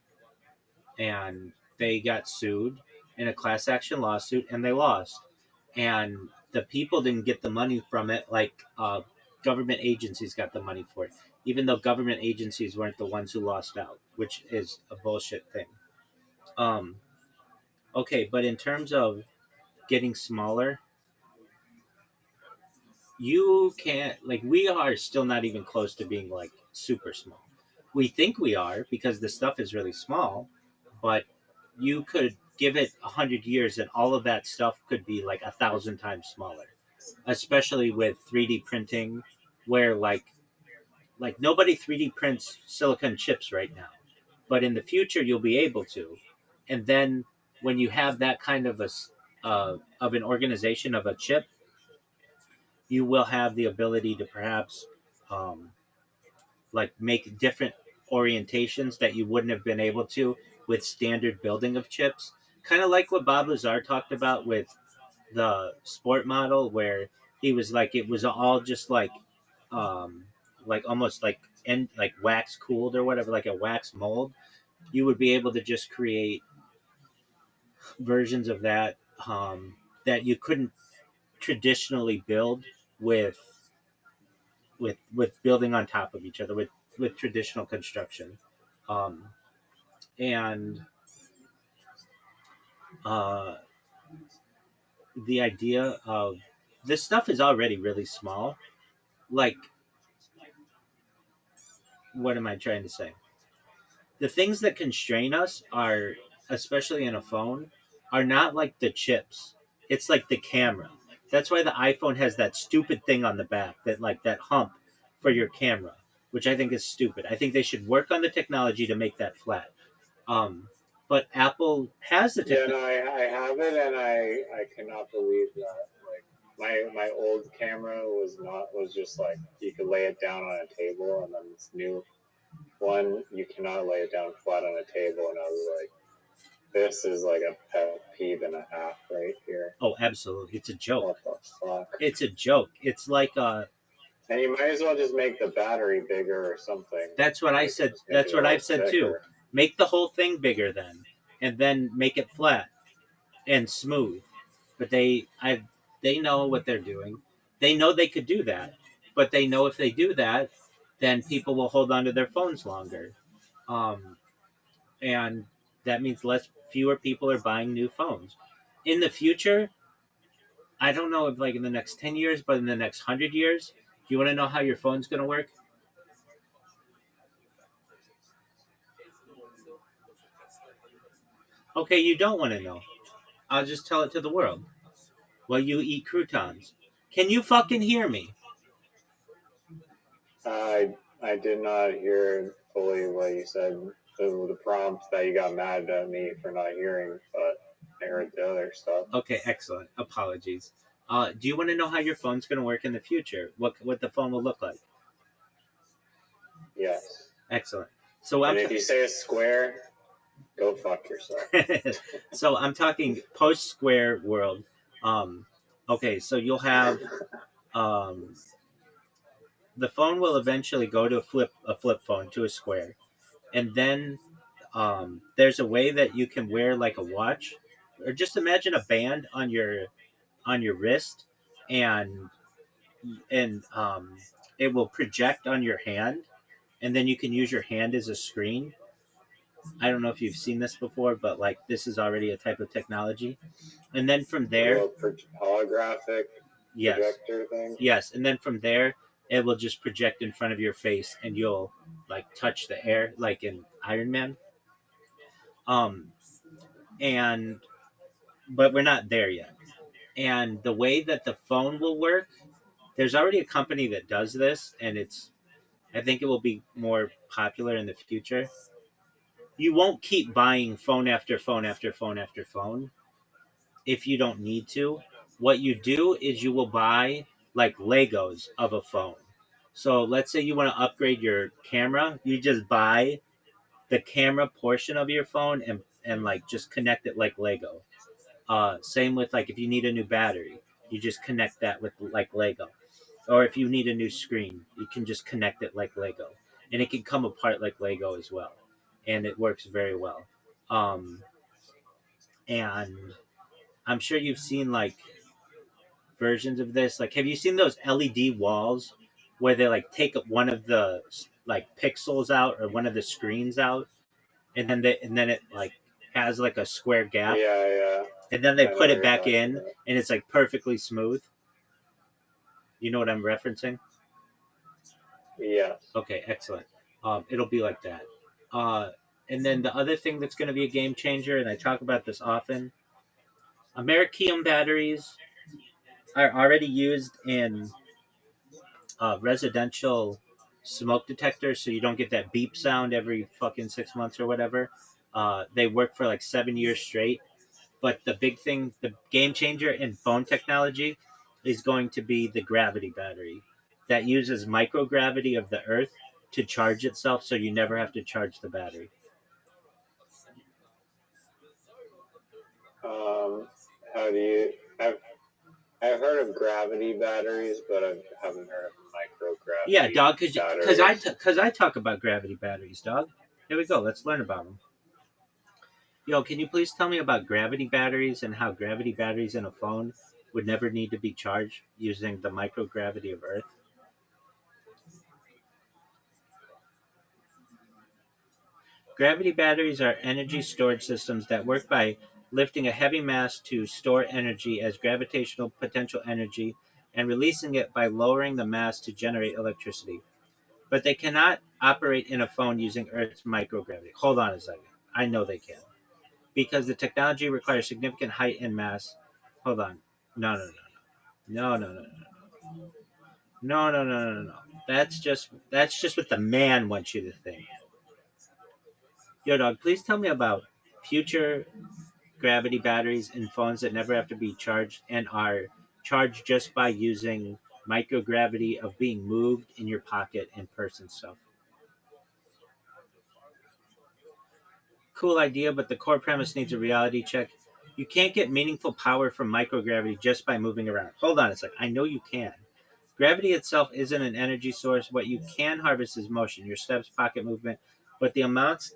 And they got sued in a class action lawsuit, and they lost. And the people didn't get the money from it, like government agencies got the money for it, even though government agencies weren't the ones who lost out, which is a bullshit thing. Um, okay, but in terms of getting smaller, you can't, like, we are still not even close to being like super small. We think we are because the stuff is really small, but you could give it 100 years and all of that stuff could be like 1,000 times smaller, especially with 3D printing, where like nobody 3D prints silicon chips right now, but in the future you'll be able to. And then when you have that kind of of an organization of a chip, you will have the ability to perhaps um, like make different orientations that you wouldn't have been able to with standard building of chips. Kind of like what Bob Lazar talked about with the sport model, where he was like, it was all just um, like almost like wax cooled or whatever, like a wax mold. You would be able to just create versions of that that you couldn't traditionally build with building on top of each other with traditional construction, um, and uh, the idea of this stuff is already really small. Like, what am I trying to say? The things that constrain us are, especially in a phone, are not like the chips. It's like the camera. That's why the iPhone has that stupid thing on the back, that hump for your camera, which I think is stupid. I think they should work on the technology to make that flat. Um, but Apple has the Yeah, technology. no, I have it, and I cannot believe that. Like my old camera was just like you could lay it down on a table, and then this new one you cannot lay it down flat on a table, and I was like, this is like a pet peeve and a half right here. Oh, absolutely, it's a joke. What the fuck. It's a joke. It's like And you might as well just make the battery bigger or something. That's what I said. That's what I've said too. Make the whole thing bigger then, and then make it flat and smooth. But they know what they're doing. They know they could do that, but they know if they do that, then people will hold on to their phones longer, and that means fewer people are buying new phones. In the future, I don't know if like in the next 10 years, but in the next 100 years, do you want to know how your phone's going to work? Okay, you don't want to know. I'll just tell it to the world. While you eat croutons. Can you fucking hear me? I did not hear fully what you said. The prompt that you got mad at me for not hearing, but I heard the other stuff. Okay, excellent. Apologies. Do you want to know how your phone's going to work in the future? What the phone will look like? Yes. Excellent. So and if you say a square, go fuck yourself. So I'm talking post-square world. Okay, so you'll have the phone will eventually go to a flip phone to a square, and then there's a way that you can wear like a watch, or just imagine a band on your wrist, and it will project on your hand, and then you can use your hand as a screen. I don't know if you've seen this before, but like this is already a type of technology. And then from there, holographic projector thing. Yes, and then from there, it will just project in front of your face, and you'll like touch the air, like in Iron Man. And but we're not there yet. And the way that the phone will work, there's already a company that does this, and I think it will be more popular in the future. You won't keep buying phone after phone after phone after phone if you don't need to. What you do is you will buy like Legos of a phone. So let's say you want to upgrade your camera, you just buy the camera portion of your phone and like just connect it like Lego. Same with like if you need a new battery, you just connect that with like Lego. Or if you need a new screen, you can just connect it like Lego, and it can come apart like Lego as well, and it works very well. And I'm sure you've seen like versions of this. Like, have you seen those LED walls where they like take one of the like pixels out or one of the screens out, and then it like has like a square gap. Yeah. And then they put it back in, and it's like perfectly smooth. You know what I'm referencing? Yeah. Okay, excellent. It'll be like that. And then the other thing that's going to be a game changer, and I talk about this often, Americium batteries are already used in residential smoke detectors, so you don't get that beep sound every fucking 6 months or whatever. They work for like 7 years straight. But the big thing, the game changer in phone technology, is going to be the gravity battery that uses microgravity of the Earth to charge itself, so you never have to charge the battery. How do you? I've heard of gravity batteries, but I haven't heard of microgravity. Yeah, dog, because I talk about gravity batteries, dog. Here we go. Let's learn about them. Yo, can you please tell me about gravity batteries and how gravity batteries in a phone would never need to be charged using the microgravity of Earth? Gravity batteries are energy storage systems that work by lifting a heavy mass to store energy as gravitational potential energy and releasing it by lowering the mass to generate electricity. But they cannot operate in a phone using Earth's microgravity. Hold on a second. I know they can. Because the technology requires significant height and mass. Hold on. No, no, no, no. No, no, no, no. No, no, no, no, no. That's just what the man wants you to think. Yo, dog, please tell me about future gravity batteries in phones that never have to be charged and are charged just by using microgravity of being moved in your pocket and purse and stuff. Cool idea, but the core premise needs a reality check. You can't get meaningful power from microgravity just by moving around. Hold on a sec. I know you can. Gravity itself isn't an energy source. What you can harvest is motion, your steps, pocket movement, but the amounts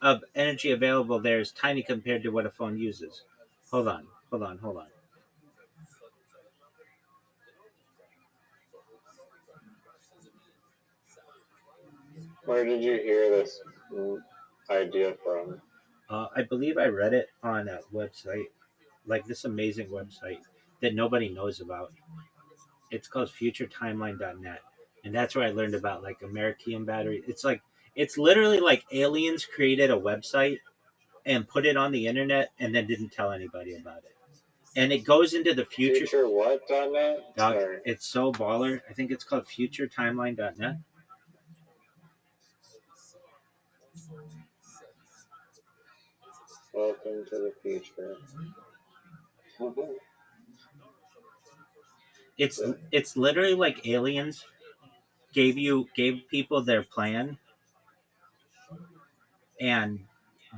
of energy available there is tiny compared to what a phone uses. Hold on. Where did you hear this idea from? I believe I read it on a website, like this amazing website that nobody knows about. It's called futuretimeline.net. And that's where I learned about like American battery. It's literally like aliens created a website and put it on the internet and then didn't tell anybody about it. And it goes into the future. Future what.net? Dog, Sorry. it's so baller. I think it's called futuretimeline.net. Welcome to the future. It's literally like aliens gave people their plan and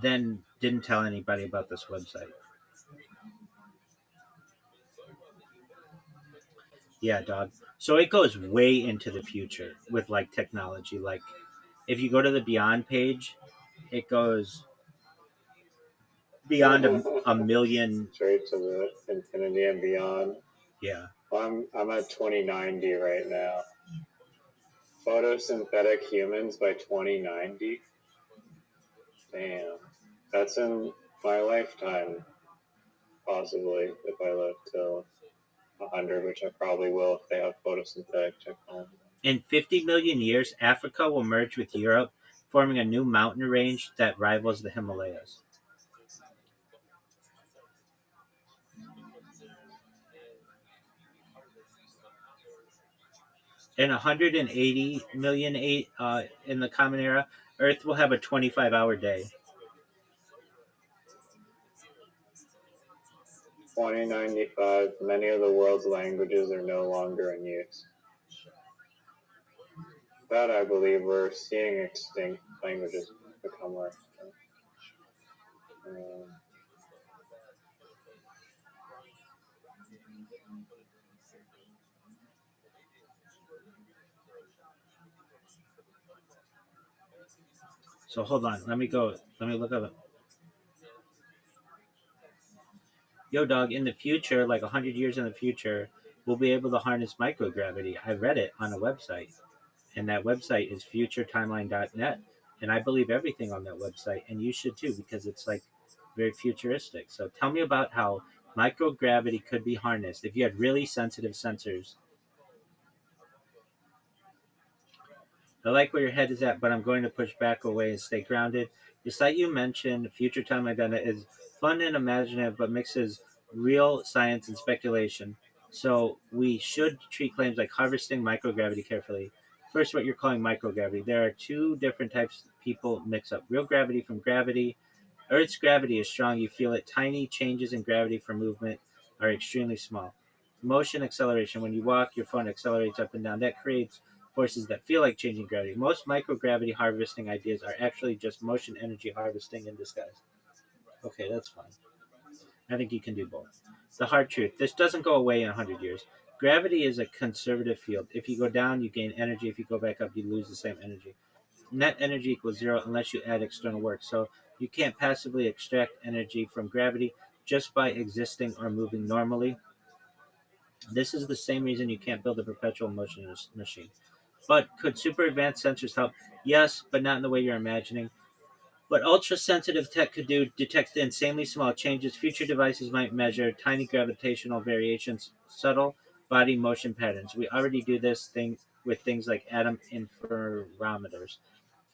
then didn't tell anybody about this website. Yeah, dog. So it goes way into the future with like technology. Like if you go to the Beyond page, it goes beyond a million. Straight to the infinity and beyond. Yeah. I'm at 2090 right now. Photosynthetic humans by 2090? Damn. That's in my lifetime, possibly, if I live till 100, which I probably will if they have photosynthetic technology. In 50 million years, Africa will merge with Europe, forming a new mountain range that rivals the Himalayas. In 180 million in the Common Era, Earth will have a 25-hour day. 2095, many of the world's languages are no longer in use. That I believe we're seeing extinct languages become more extinct. So hold on, let me look up. Yo, dog, in the future, like 100 years in the future, we'll be able to harness microgravity. I read it on a website, and that website is futuretimeline.net. And I believe everything on that website, and you should too, because it's like very futuristic. So tell me about how microgravity could be harnessed if you had really sensitive sensors. I like where your head is at, but I'm going to push back away and stay grounded. The site you mentioned, Future Time Identity, is fun and imaginative, but mixes real science and speculation. So we should treat claims like harvesting microgravity carefully. First, what you're calling microgravity. There are two different types people mix up: real gravity from gravity. Earth's gravity is strong, you feel it. Tiny changes in gravity for movement are extremely small. Motion acceleration: when you walk, your phone accelerates up and down. That creates forces that feel like changing gravity. Most microgravity harvesting ideas are actually just motion energy harvesting in disguise. Okay, that's fine. I think you can do both. The hard truth: this doesn't go away in 100 years. Gravity is a conservative field. If you go down, you gain energy. If you go back up, you lose the same energy. Net energy equals zero unless you add external work. So you can't passively extract energy from gravity just by existing or moving normally. This is the same reason you can't build a perpetual motion machine. But could super advanced sensors help? Yes, but not in the way you're imagining. What ultra sensitive tech could do detects the insanely small changes. Future devices might measure tiny gravitational variations, subtle body motion patterns. We already do this thing with things like atom interferometers.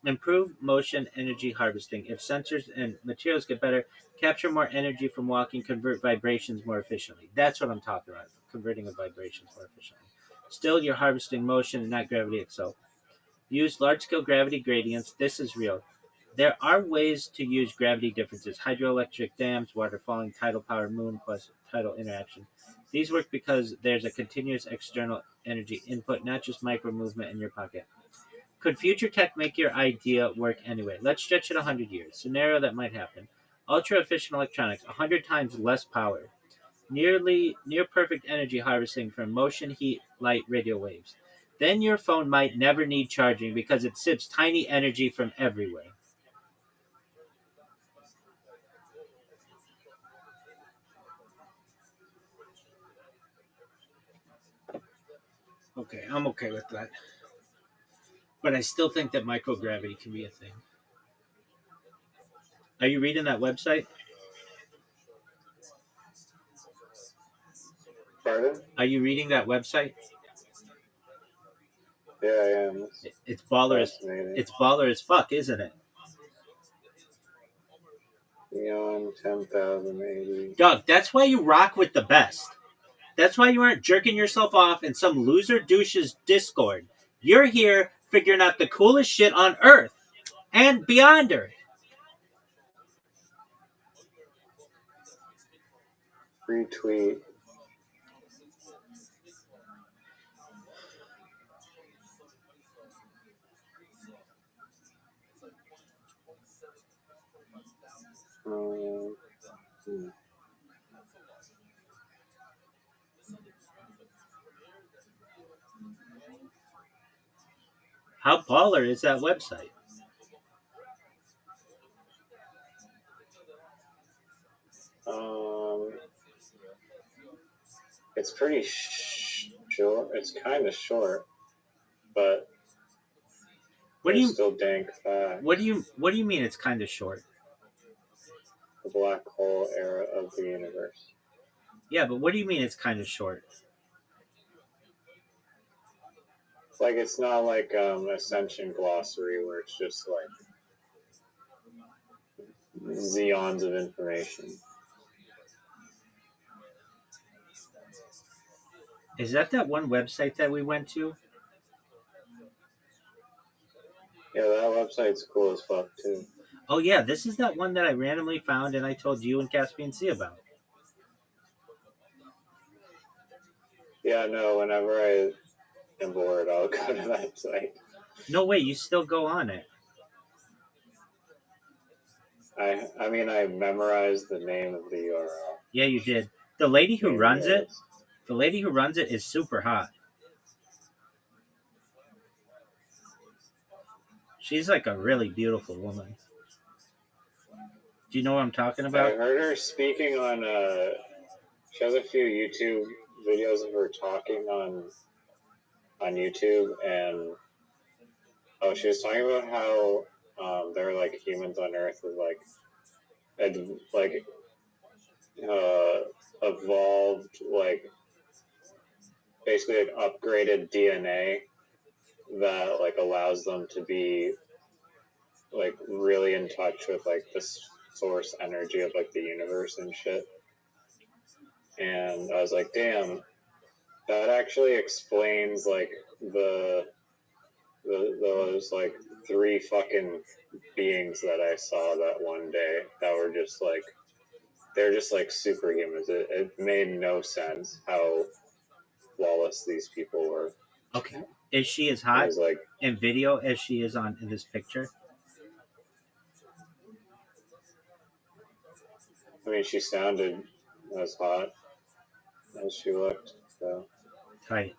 Improve motion energy harvesting. If sensors and materials get better, capture more energy from walking, convert vibrations more efficiently. That's what I'm talking about, converting of vibrations more efficiently. Still, you're harvesting motion and not gravity itself. Use large scale gravity gradients. This is real. There are ways to use gravity differences: hydroelectric dams, water falling, tidal power, moon plus tidal interaction. These work because there's a continuous external energy input, not just micro movement in your pocket. Could future tech make your idea work anyway? Let's stretch it 100 years. Scenario that might happen. Ultra efficient electronics, 100 times less power. Near perfect energy harvesting from motion, heat, light, radio waves. Then your phone might never need charging because it sips tiny energy from everywhere. Okay, I'm okay with that. But I still think that microgravity can be a thing. Are you reading that website? Pardon? Are you reading that website? Yeah, I am. It's baller as it's baller as fuck, isn't it? Neon 10,080. Doug, that's why you rock with the best. That's why you aren't jerking yourself off in some loser douche's Discord. You're here figuring out the coolest shit on Earth and beyond Earth. Retweet. Hmm. How baller is that website? It's pretty short. It's kind of short, but still dank fast. What do you mean it's kind of short? The black hole era of the universe. Yeah, but what do you mean it's kind of short? Like, it's not like Ascension Glossary where it's just like zeons of information. Is that one website that we went to? Yeah, that website's cool as fuck too. Oh yeah, this is that one that I randomly found and I told you and Caspian C about. Yeah, no, whenever I am bored, I'll go to that site. No way, you still go on it. I mean, I memorized the name of the URL. Yeah, you did. The lady who runs it is super hot. She's like a really beautiful woman. Do you know what I'm talking about? I heard her speaking on. She has a few YouTube videos of her talking on YouTube, and she was talking about how there are like humans on Earth with evolved like basically like upgraded DNA that like allows them to be like really in touch with like the source energy of like the universe and shit. And I was like, damn, that actually explains like those like 3 fucking beings that I saw that one day that were just like, they're just like superhumans. It made no sense how flawless these people were. Okay. Is she as hot like, in video as she is in this picture? I mean, she sounded as hot as she looked, so. Tight.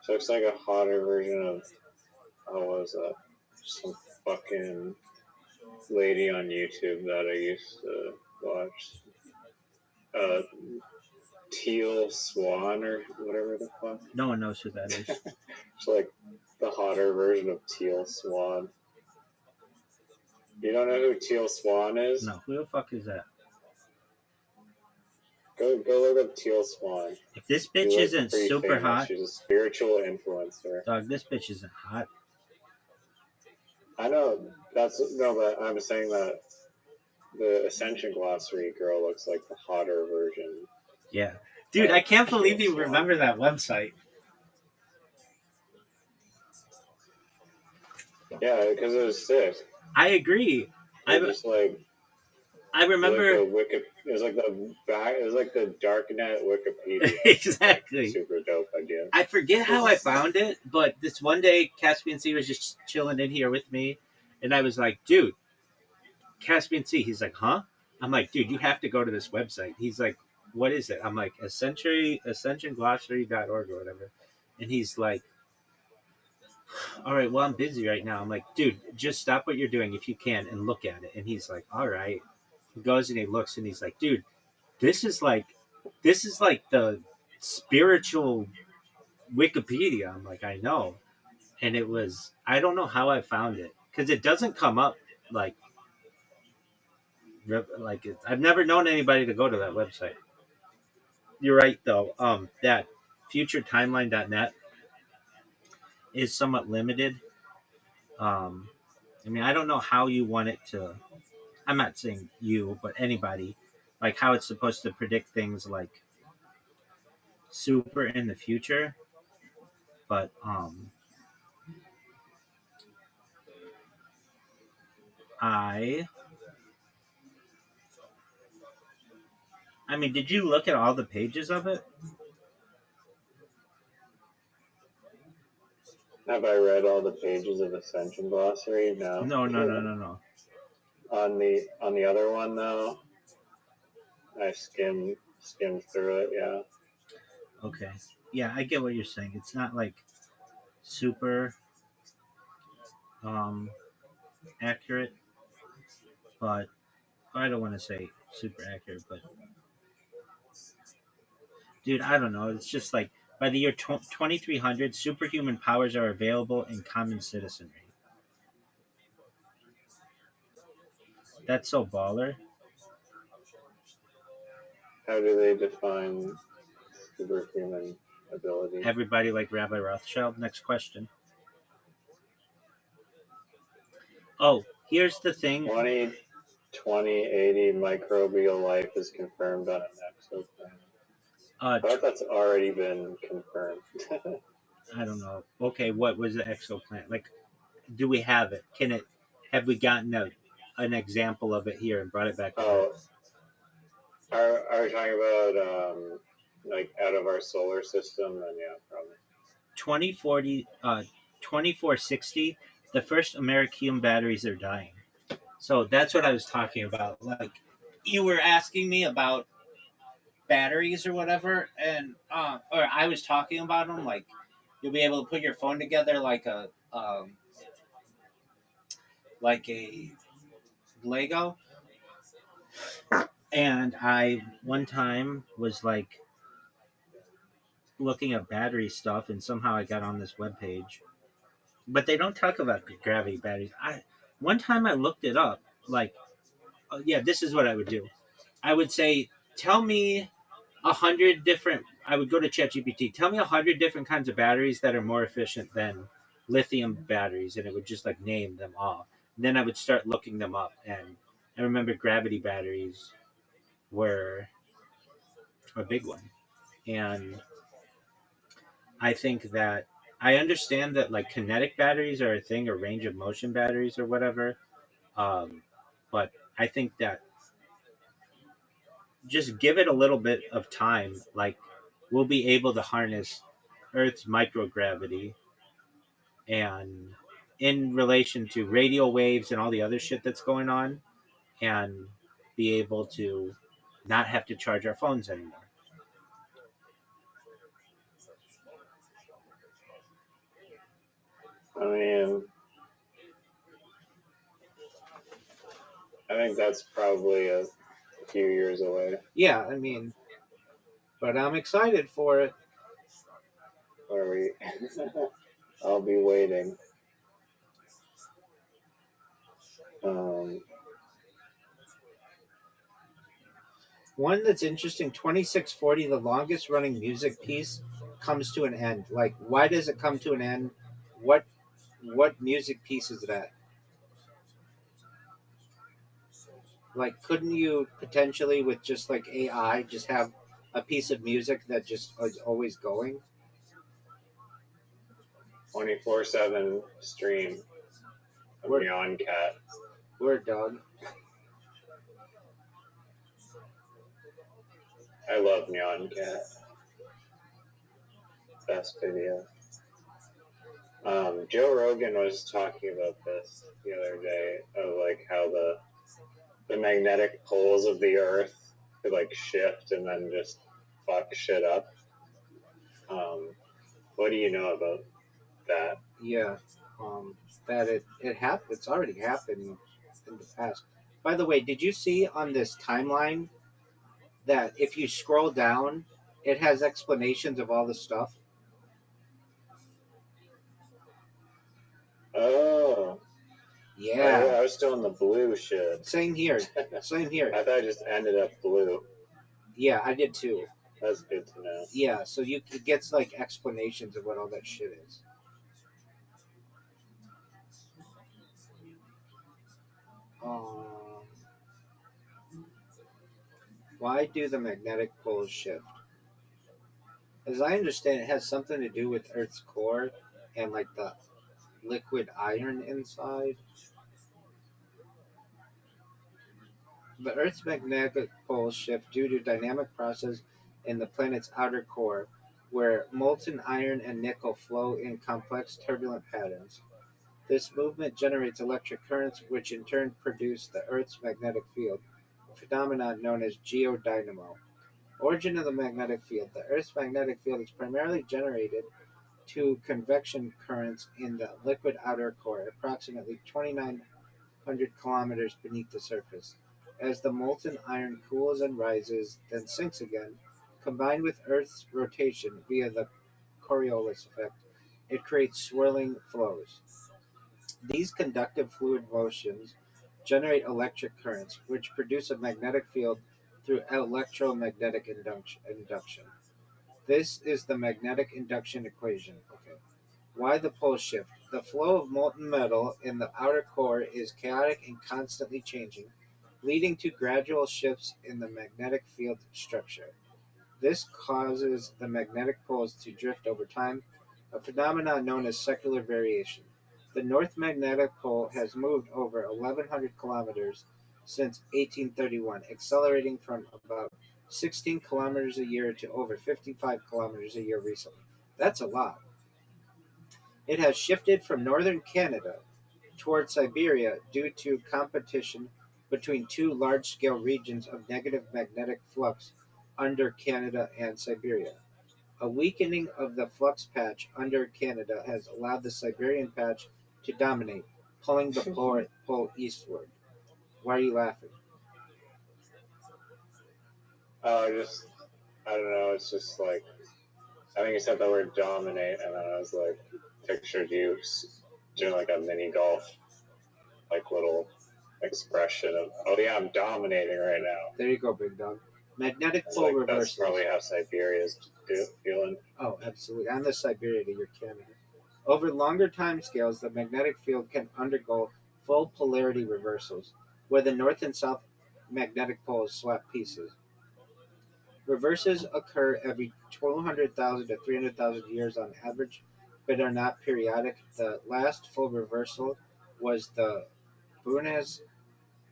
She looks like a hotter version of, what was that? Some fucking lady on YouTube that I used to watch. Teal Swan or whatever the fuck. No one knows who that is. It's like the hotter version of Teal Swan. You don't know who Teal Swan is? No, who the fuck is that? Go look up Teal Swan. If this bitch isn't super hot, she's a spiritual influencer. Dog, this bitch isn't hot. I know but I'm saying that the Ascension Glossary girl looks like the hotter version. Yeah. Dude, I can't believe you remember that website. Yeah, because it was sick. I agree. I remember. It was like the darknet Wikipedia. Exactly. Super dope idea. I forget how I found it, but this one day Caspian C was just chilling in here with me, and I was like, dude, Caspian Sea. He's like, huh? I'm like, dude, you have to go to this website. He's like, what is it? I'm like, ascensionglossary.org or whatever. And he's like, all right, well, I'm busy right now. I'm like, dude, just stop what you're doing if you can and look at it. And he's like, all right. He goes and he looks and he's like, dude, this is like the spiritual Wikipedia. I'm like, I know. And it was, I don't know how I found it because it doesn't come up like I've never known anybody to go to that website. You're right though. That futuretimeline.net is somewhat limited. I mean, I don't know how you want it to. I'm not saying you, but anybody, like how it's supposed to predict things like super in the future. But I I mean, did you look at all the pages of it? Have I read all the pages of Ascension Glossary? No. No. On the other one though, I skimmed through it. Yeah. Okay. Yeah, I get what you're saying. It's not like super um accurate, but I don't want to say super accurate, but dude, I don't know. It's just like by the year 2300, superhuman powers are available in common citizenry. That's so baller. How do they define superhuman ability? Everybody like Rabbi Rothschild. Next question. Oh, here's the thing. 2080 microbial life is confirmed on an exoplanet. I thought that's already been confirmed. I don't know. Okay, what was the exoplanet? Like, do we have it? Can it? Have we gotten an example of it here and brought it back to Earth? Are we talking about like out of our solar system? Then yeah, probably. 2040, 2460. The first American batteries are dying. So that's what I was talking about. Like, you were asking me about batteries or whatever, and or I was talking about them. Like, you'll be able to put your phone together like a Lego. And I one time was like looking at battery stuff, and somehow I got on this webpage, but they don't talk about gravity batteries. I one time I looked it up. Like, yeah, this is what I would do. I would say, tell me 100 different. I would go to ChatGPT. Tell me 100 different kinds of batteries that are more efficient than lithium batteries, and it would just like name them all. And then I would start looking them up, and I remember gravity batteries were a big one. And I think that I understand that like kinetic batteries are a thing, or range of motion batteries, or whatever. Um, but I think that just give it a little bit of time, like we'll be able to harness Earth's microgravity and in relation to radio waves and all the other shit that's going on, and be able to not have to charge our phones anymore. I mean, I think that's probably a few years away. Yeah, I mean, but I'm excited for it. Are we? I'll be waiting. One that's interesting, 2640, the longest running music piece, comes to an end. Like, why does it come to an end? What music piece is that? Like, couldn't you potentially, with just like AI, just have a piece of music that just is always going? 24/7 stream of Neon Cat. Word, dog. I love Neon Cat. Best video. Joe Rogan was talking about this the other day, of like how the magnetic poles of the Earth could like shift and then just fuck shit up. What do you know about that? Yeah, that it's already happened in the past. By the way, did you see on this timeline that if you scroll down, it has explanations of all the stuff? Oh, Yeah, I was still in the blue shit. same here. Same here. I thought I just ended up blue. Yeah, I did too. That's good to know. Yeah, so it gets like explanations of what all that shit is. Um, why do the magnetic poles shift? As I understand, it has something to do with Earth's core and like the liquid iron inside. The Earth's magnetic poles shift due to dynamic process in the planet's outer core, where molten iron and nickel flow in complex turbulent patterns. This movement generates electric currents, which in turn produce the Earth's magnetic field, a phenomenon known as geodynamo. Origin of the magnetic field. The Earth's magnetic field is primarily generated to convection currents in the liquid outer core, approximately 2,900 kilometers beneath the surface. As the molten iron cools and rises, then sinks again, combined with Earth's rotation via the Coriolis effect, it creates swirling flows. These conductive fluid motions generate electric currents, which produce a magnetic field through electromagnetic induction. This is the magnetic induction equation. Okay. Why the pole shift? The flow of molten metal in the outer core is chaotic and constantly changing, leading to gradual shifts in the magnetic field structure. This causes the magnetic poles to drift over time, a phenomenon known as secular variation. The North Magnetic Pole has moved over 1,100 kilometers since 1831, accelerating from about 16 kilometers a year to over 55 kilometers a year recently. That's a lot. It has shifted from northern Canada toward Siberia due to competition between two large-scale regions of negative magnetic flux under Canada and Siberia. A weakening of the flux patch under Canada has allowed the Siberian patch to dominate, pulling the pole eastward. Why are you laughing? I don't know. It's just like I think you said the word dominate, and then I was like, pictured you doing like a mini golf, like little expression of, oh yeah, I'm dominating right now. There you go, big dog. Magnetic It's pole like, reversals. that's probably how Siberia's feeling. Oh, absolutely. And the Siberia to your Canada. Over longer time scales, the magnetic field can undergo full polarity reversals, where the north and south magnetic poles swap pieces. Reverses occur every 200,000 to 300,000 years on average, but are not periodic. The last full reversal was the Bunes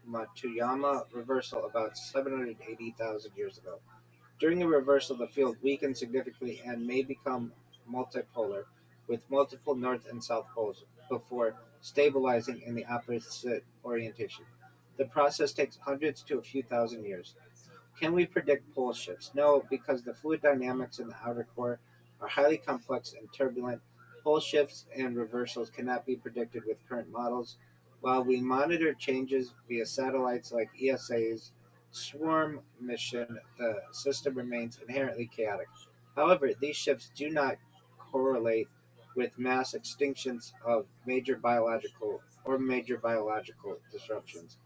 Matsuyama reversal about 780,000 years ago. During the reversal, the field weakens significantly and may become multipolar, with multiple north and south poles, before stabilizing in the opposite orientation. The process takes hundreds to a few thousand years. Can we predict pole shifts? No, because the fluid dynamics in the outer core are highly complex and turbulent. Pole shifts and reversals cannot be predicted with current models. While we monitor changes via satellites like ESA's swarm mission, the system remains inherently chaotic. However, these shifts do not correlate with mass extinctions of major biological disruptions.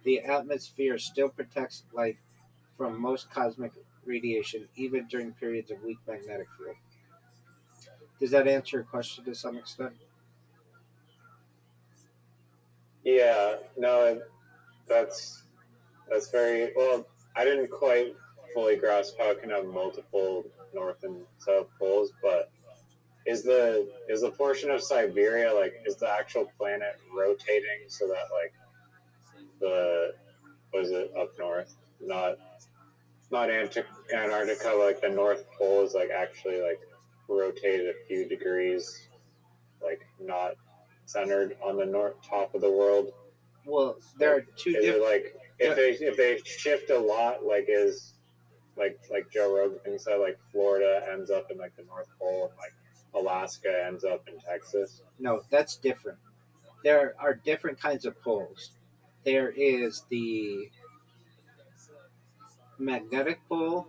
The atmosphere still protects life from most cosmic radiation, even during periods of weak magnetic field. Does that answer your question to some extent? Yeah, no, that's very well. I didn't quite fully grasp how it can have multiple north and south poles, but is the portion of Siberia like is the actual planet rotating so that like the was it up north, not Antarctica, like the North Pole is like actually like rotated a few degrees, like not centered on the north top of the world. Well, there are two Is it different. like if they shift a lot, like Joe Rogan said, like Florida ends up in like the North Pole and like Alaska ends up in Texas. No, that's different. There are different kinds of poles. There is the magnetic pole.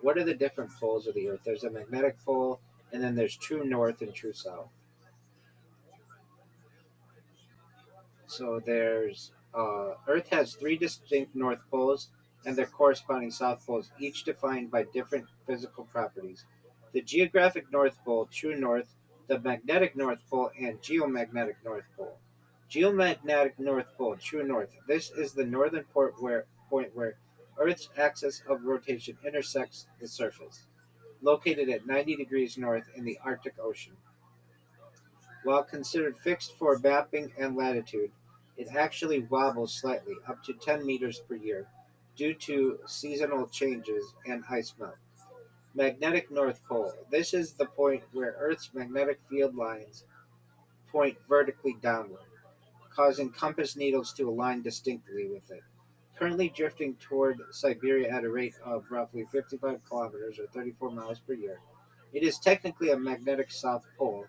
What are the different poles of the Earth? There's a magnetic pole, and then there's true north and true south. So there's Earth has 3 distinct north poles and their corresponding south poles, each defined by different physical properties. The geographic North Pole, true north, the magnetic North Pole, and geomagnetic North Pole. Geomagnetic North Pole, true north. This is the northern point where Earth's axis of rotation intersects the surface, located at 90 degrees north in the Arctic Ocean. While considered fixed for mapping and latitude, it actually wobbles slightly, up to 10 meters per year, due to seasonal changes and ice melt. Magnetic North Pole. This is the point where Earth's magnetic field lines point vertically downward, causing compass needles to align distinctly with it. Currently drifting toward Siberia at a rate of roughly 55 kilometers or 34 miles per year, it is technically a magnetic South Pole,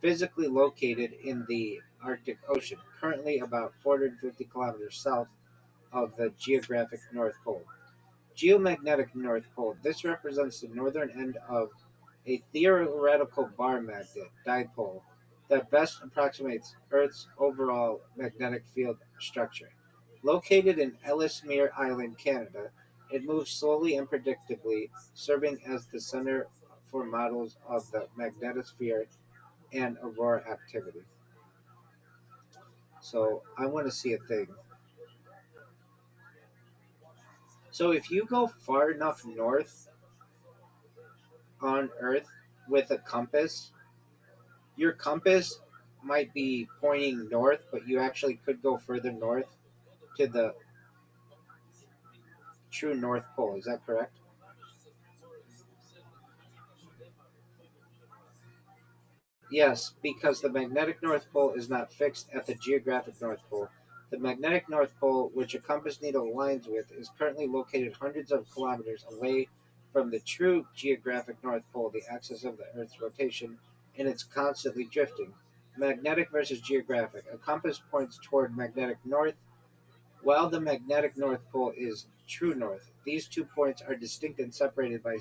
physically located in the Arctic Ocean, currently about 450 kilometers south of the geographic North Pole. Geomagnetic North Pole. This represents the northern end of a theoretical bar magnet dipole that best approximates Earth's overall magnetic field structure. Located in Ellesmere Island, Canada, it moves slowly and predictably, serving as the center for models of the magnetosphere and aurora activity. So I want to see a thing. So if you go far enough north on Earth with a compass, your compass might be pointing north, but you actually could go further north to the true North Pole. Is that correct? Yes, because the magnetic North Pole is not fixed at the geographic North Pole. The magnetic North Pole, which a compass needle aligns with, is currently located hundreds of kilometers away from the true geographic North Pole, the axis of the Earth's rotation, and it's constantly drifting. Magnetic versus geographic. A compass points toward magnetic north, while the magnetic North Pole is true north. These 2 points are distinct and separated by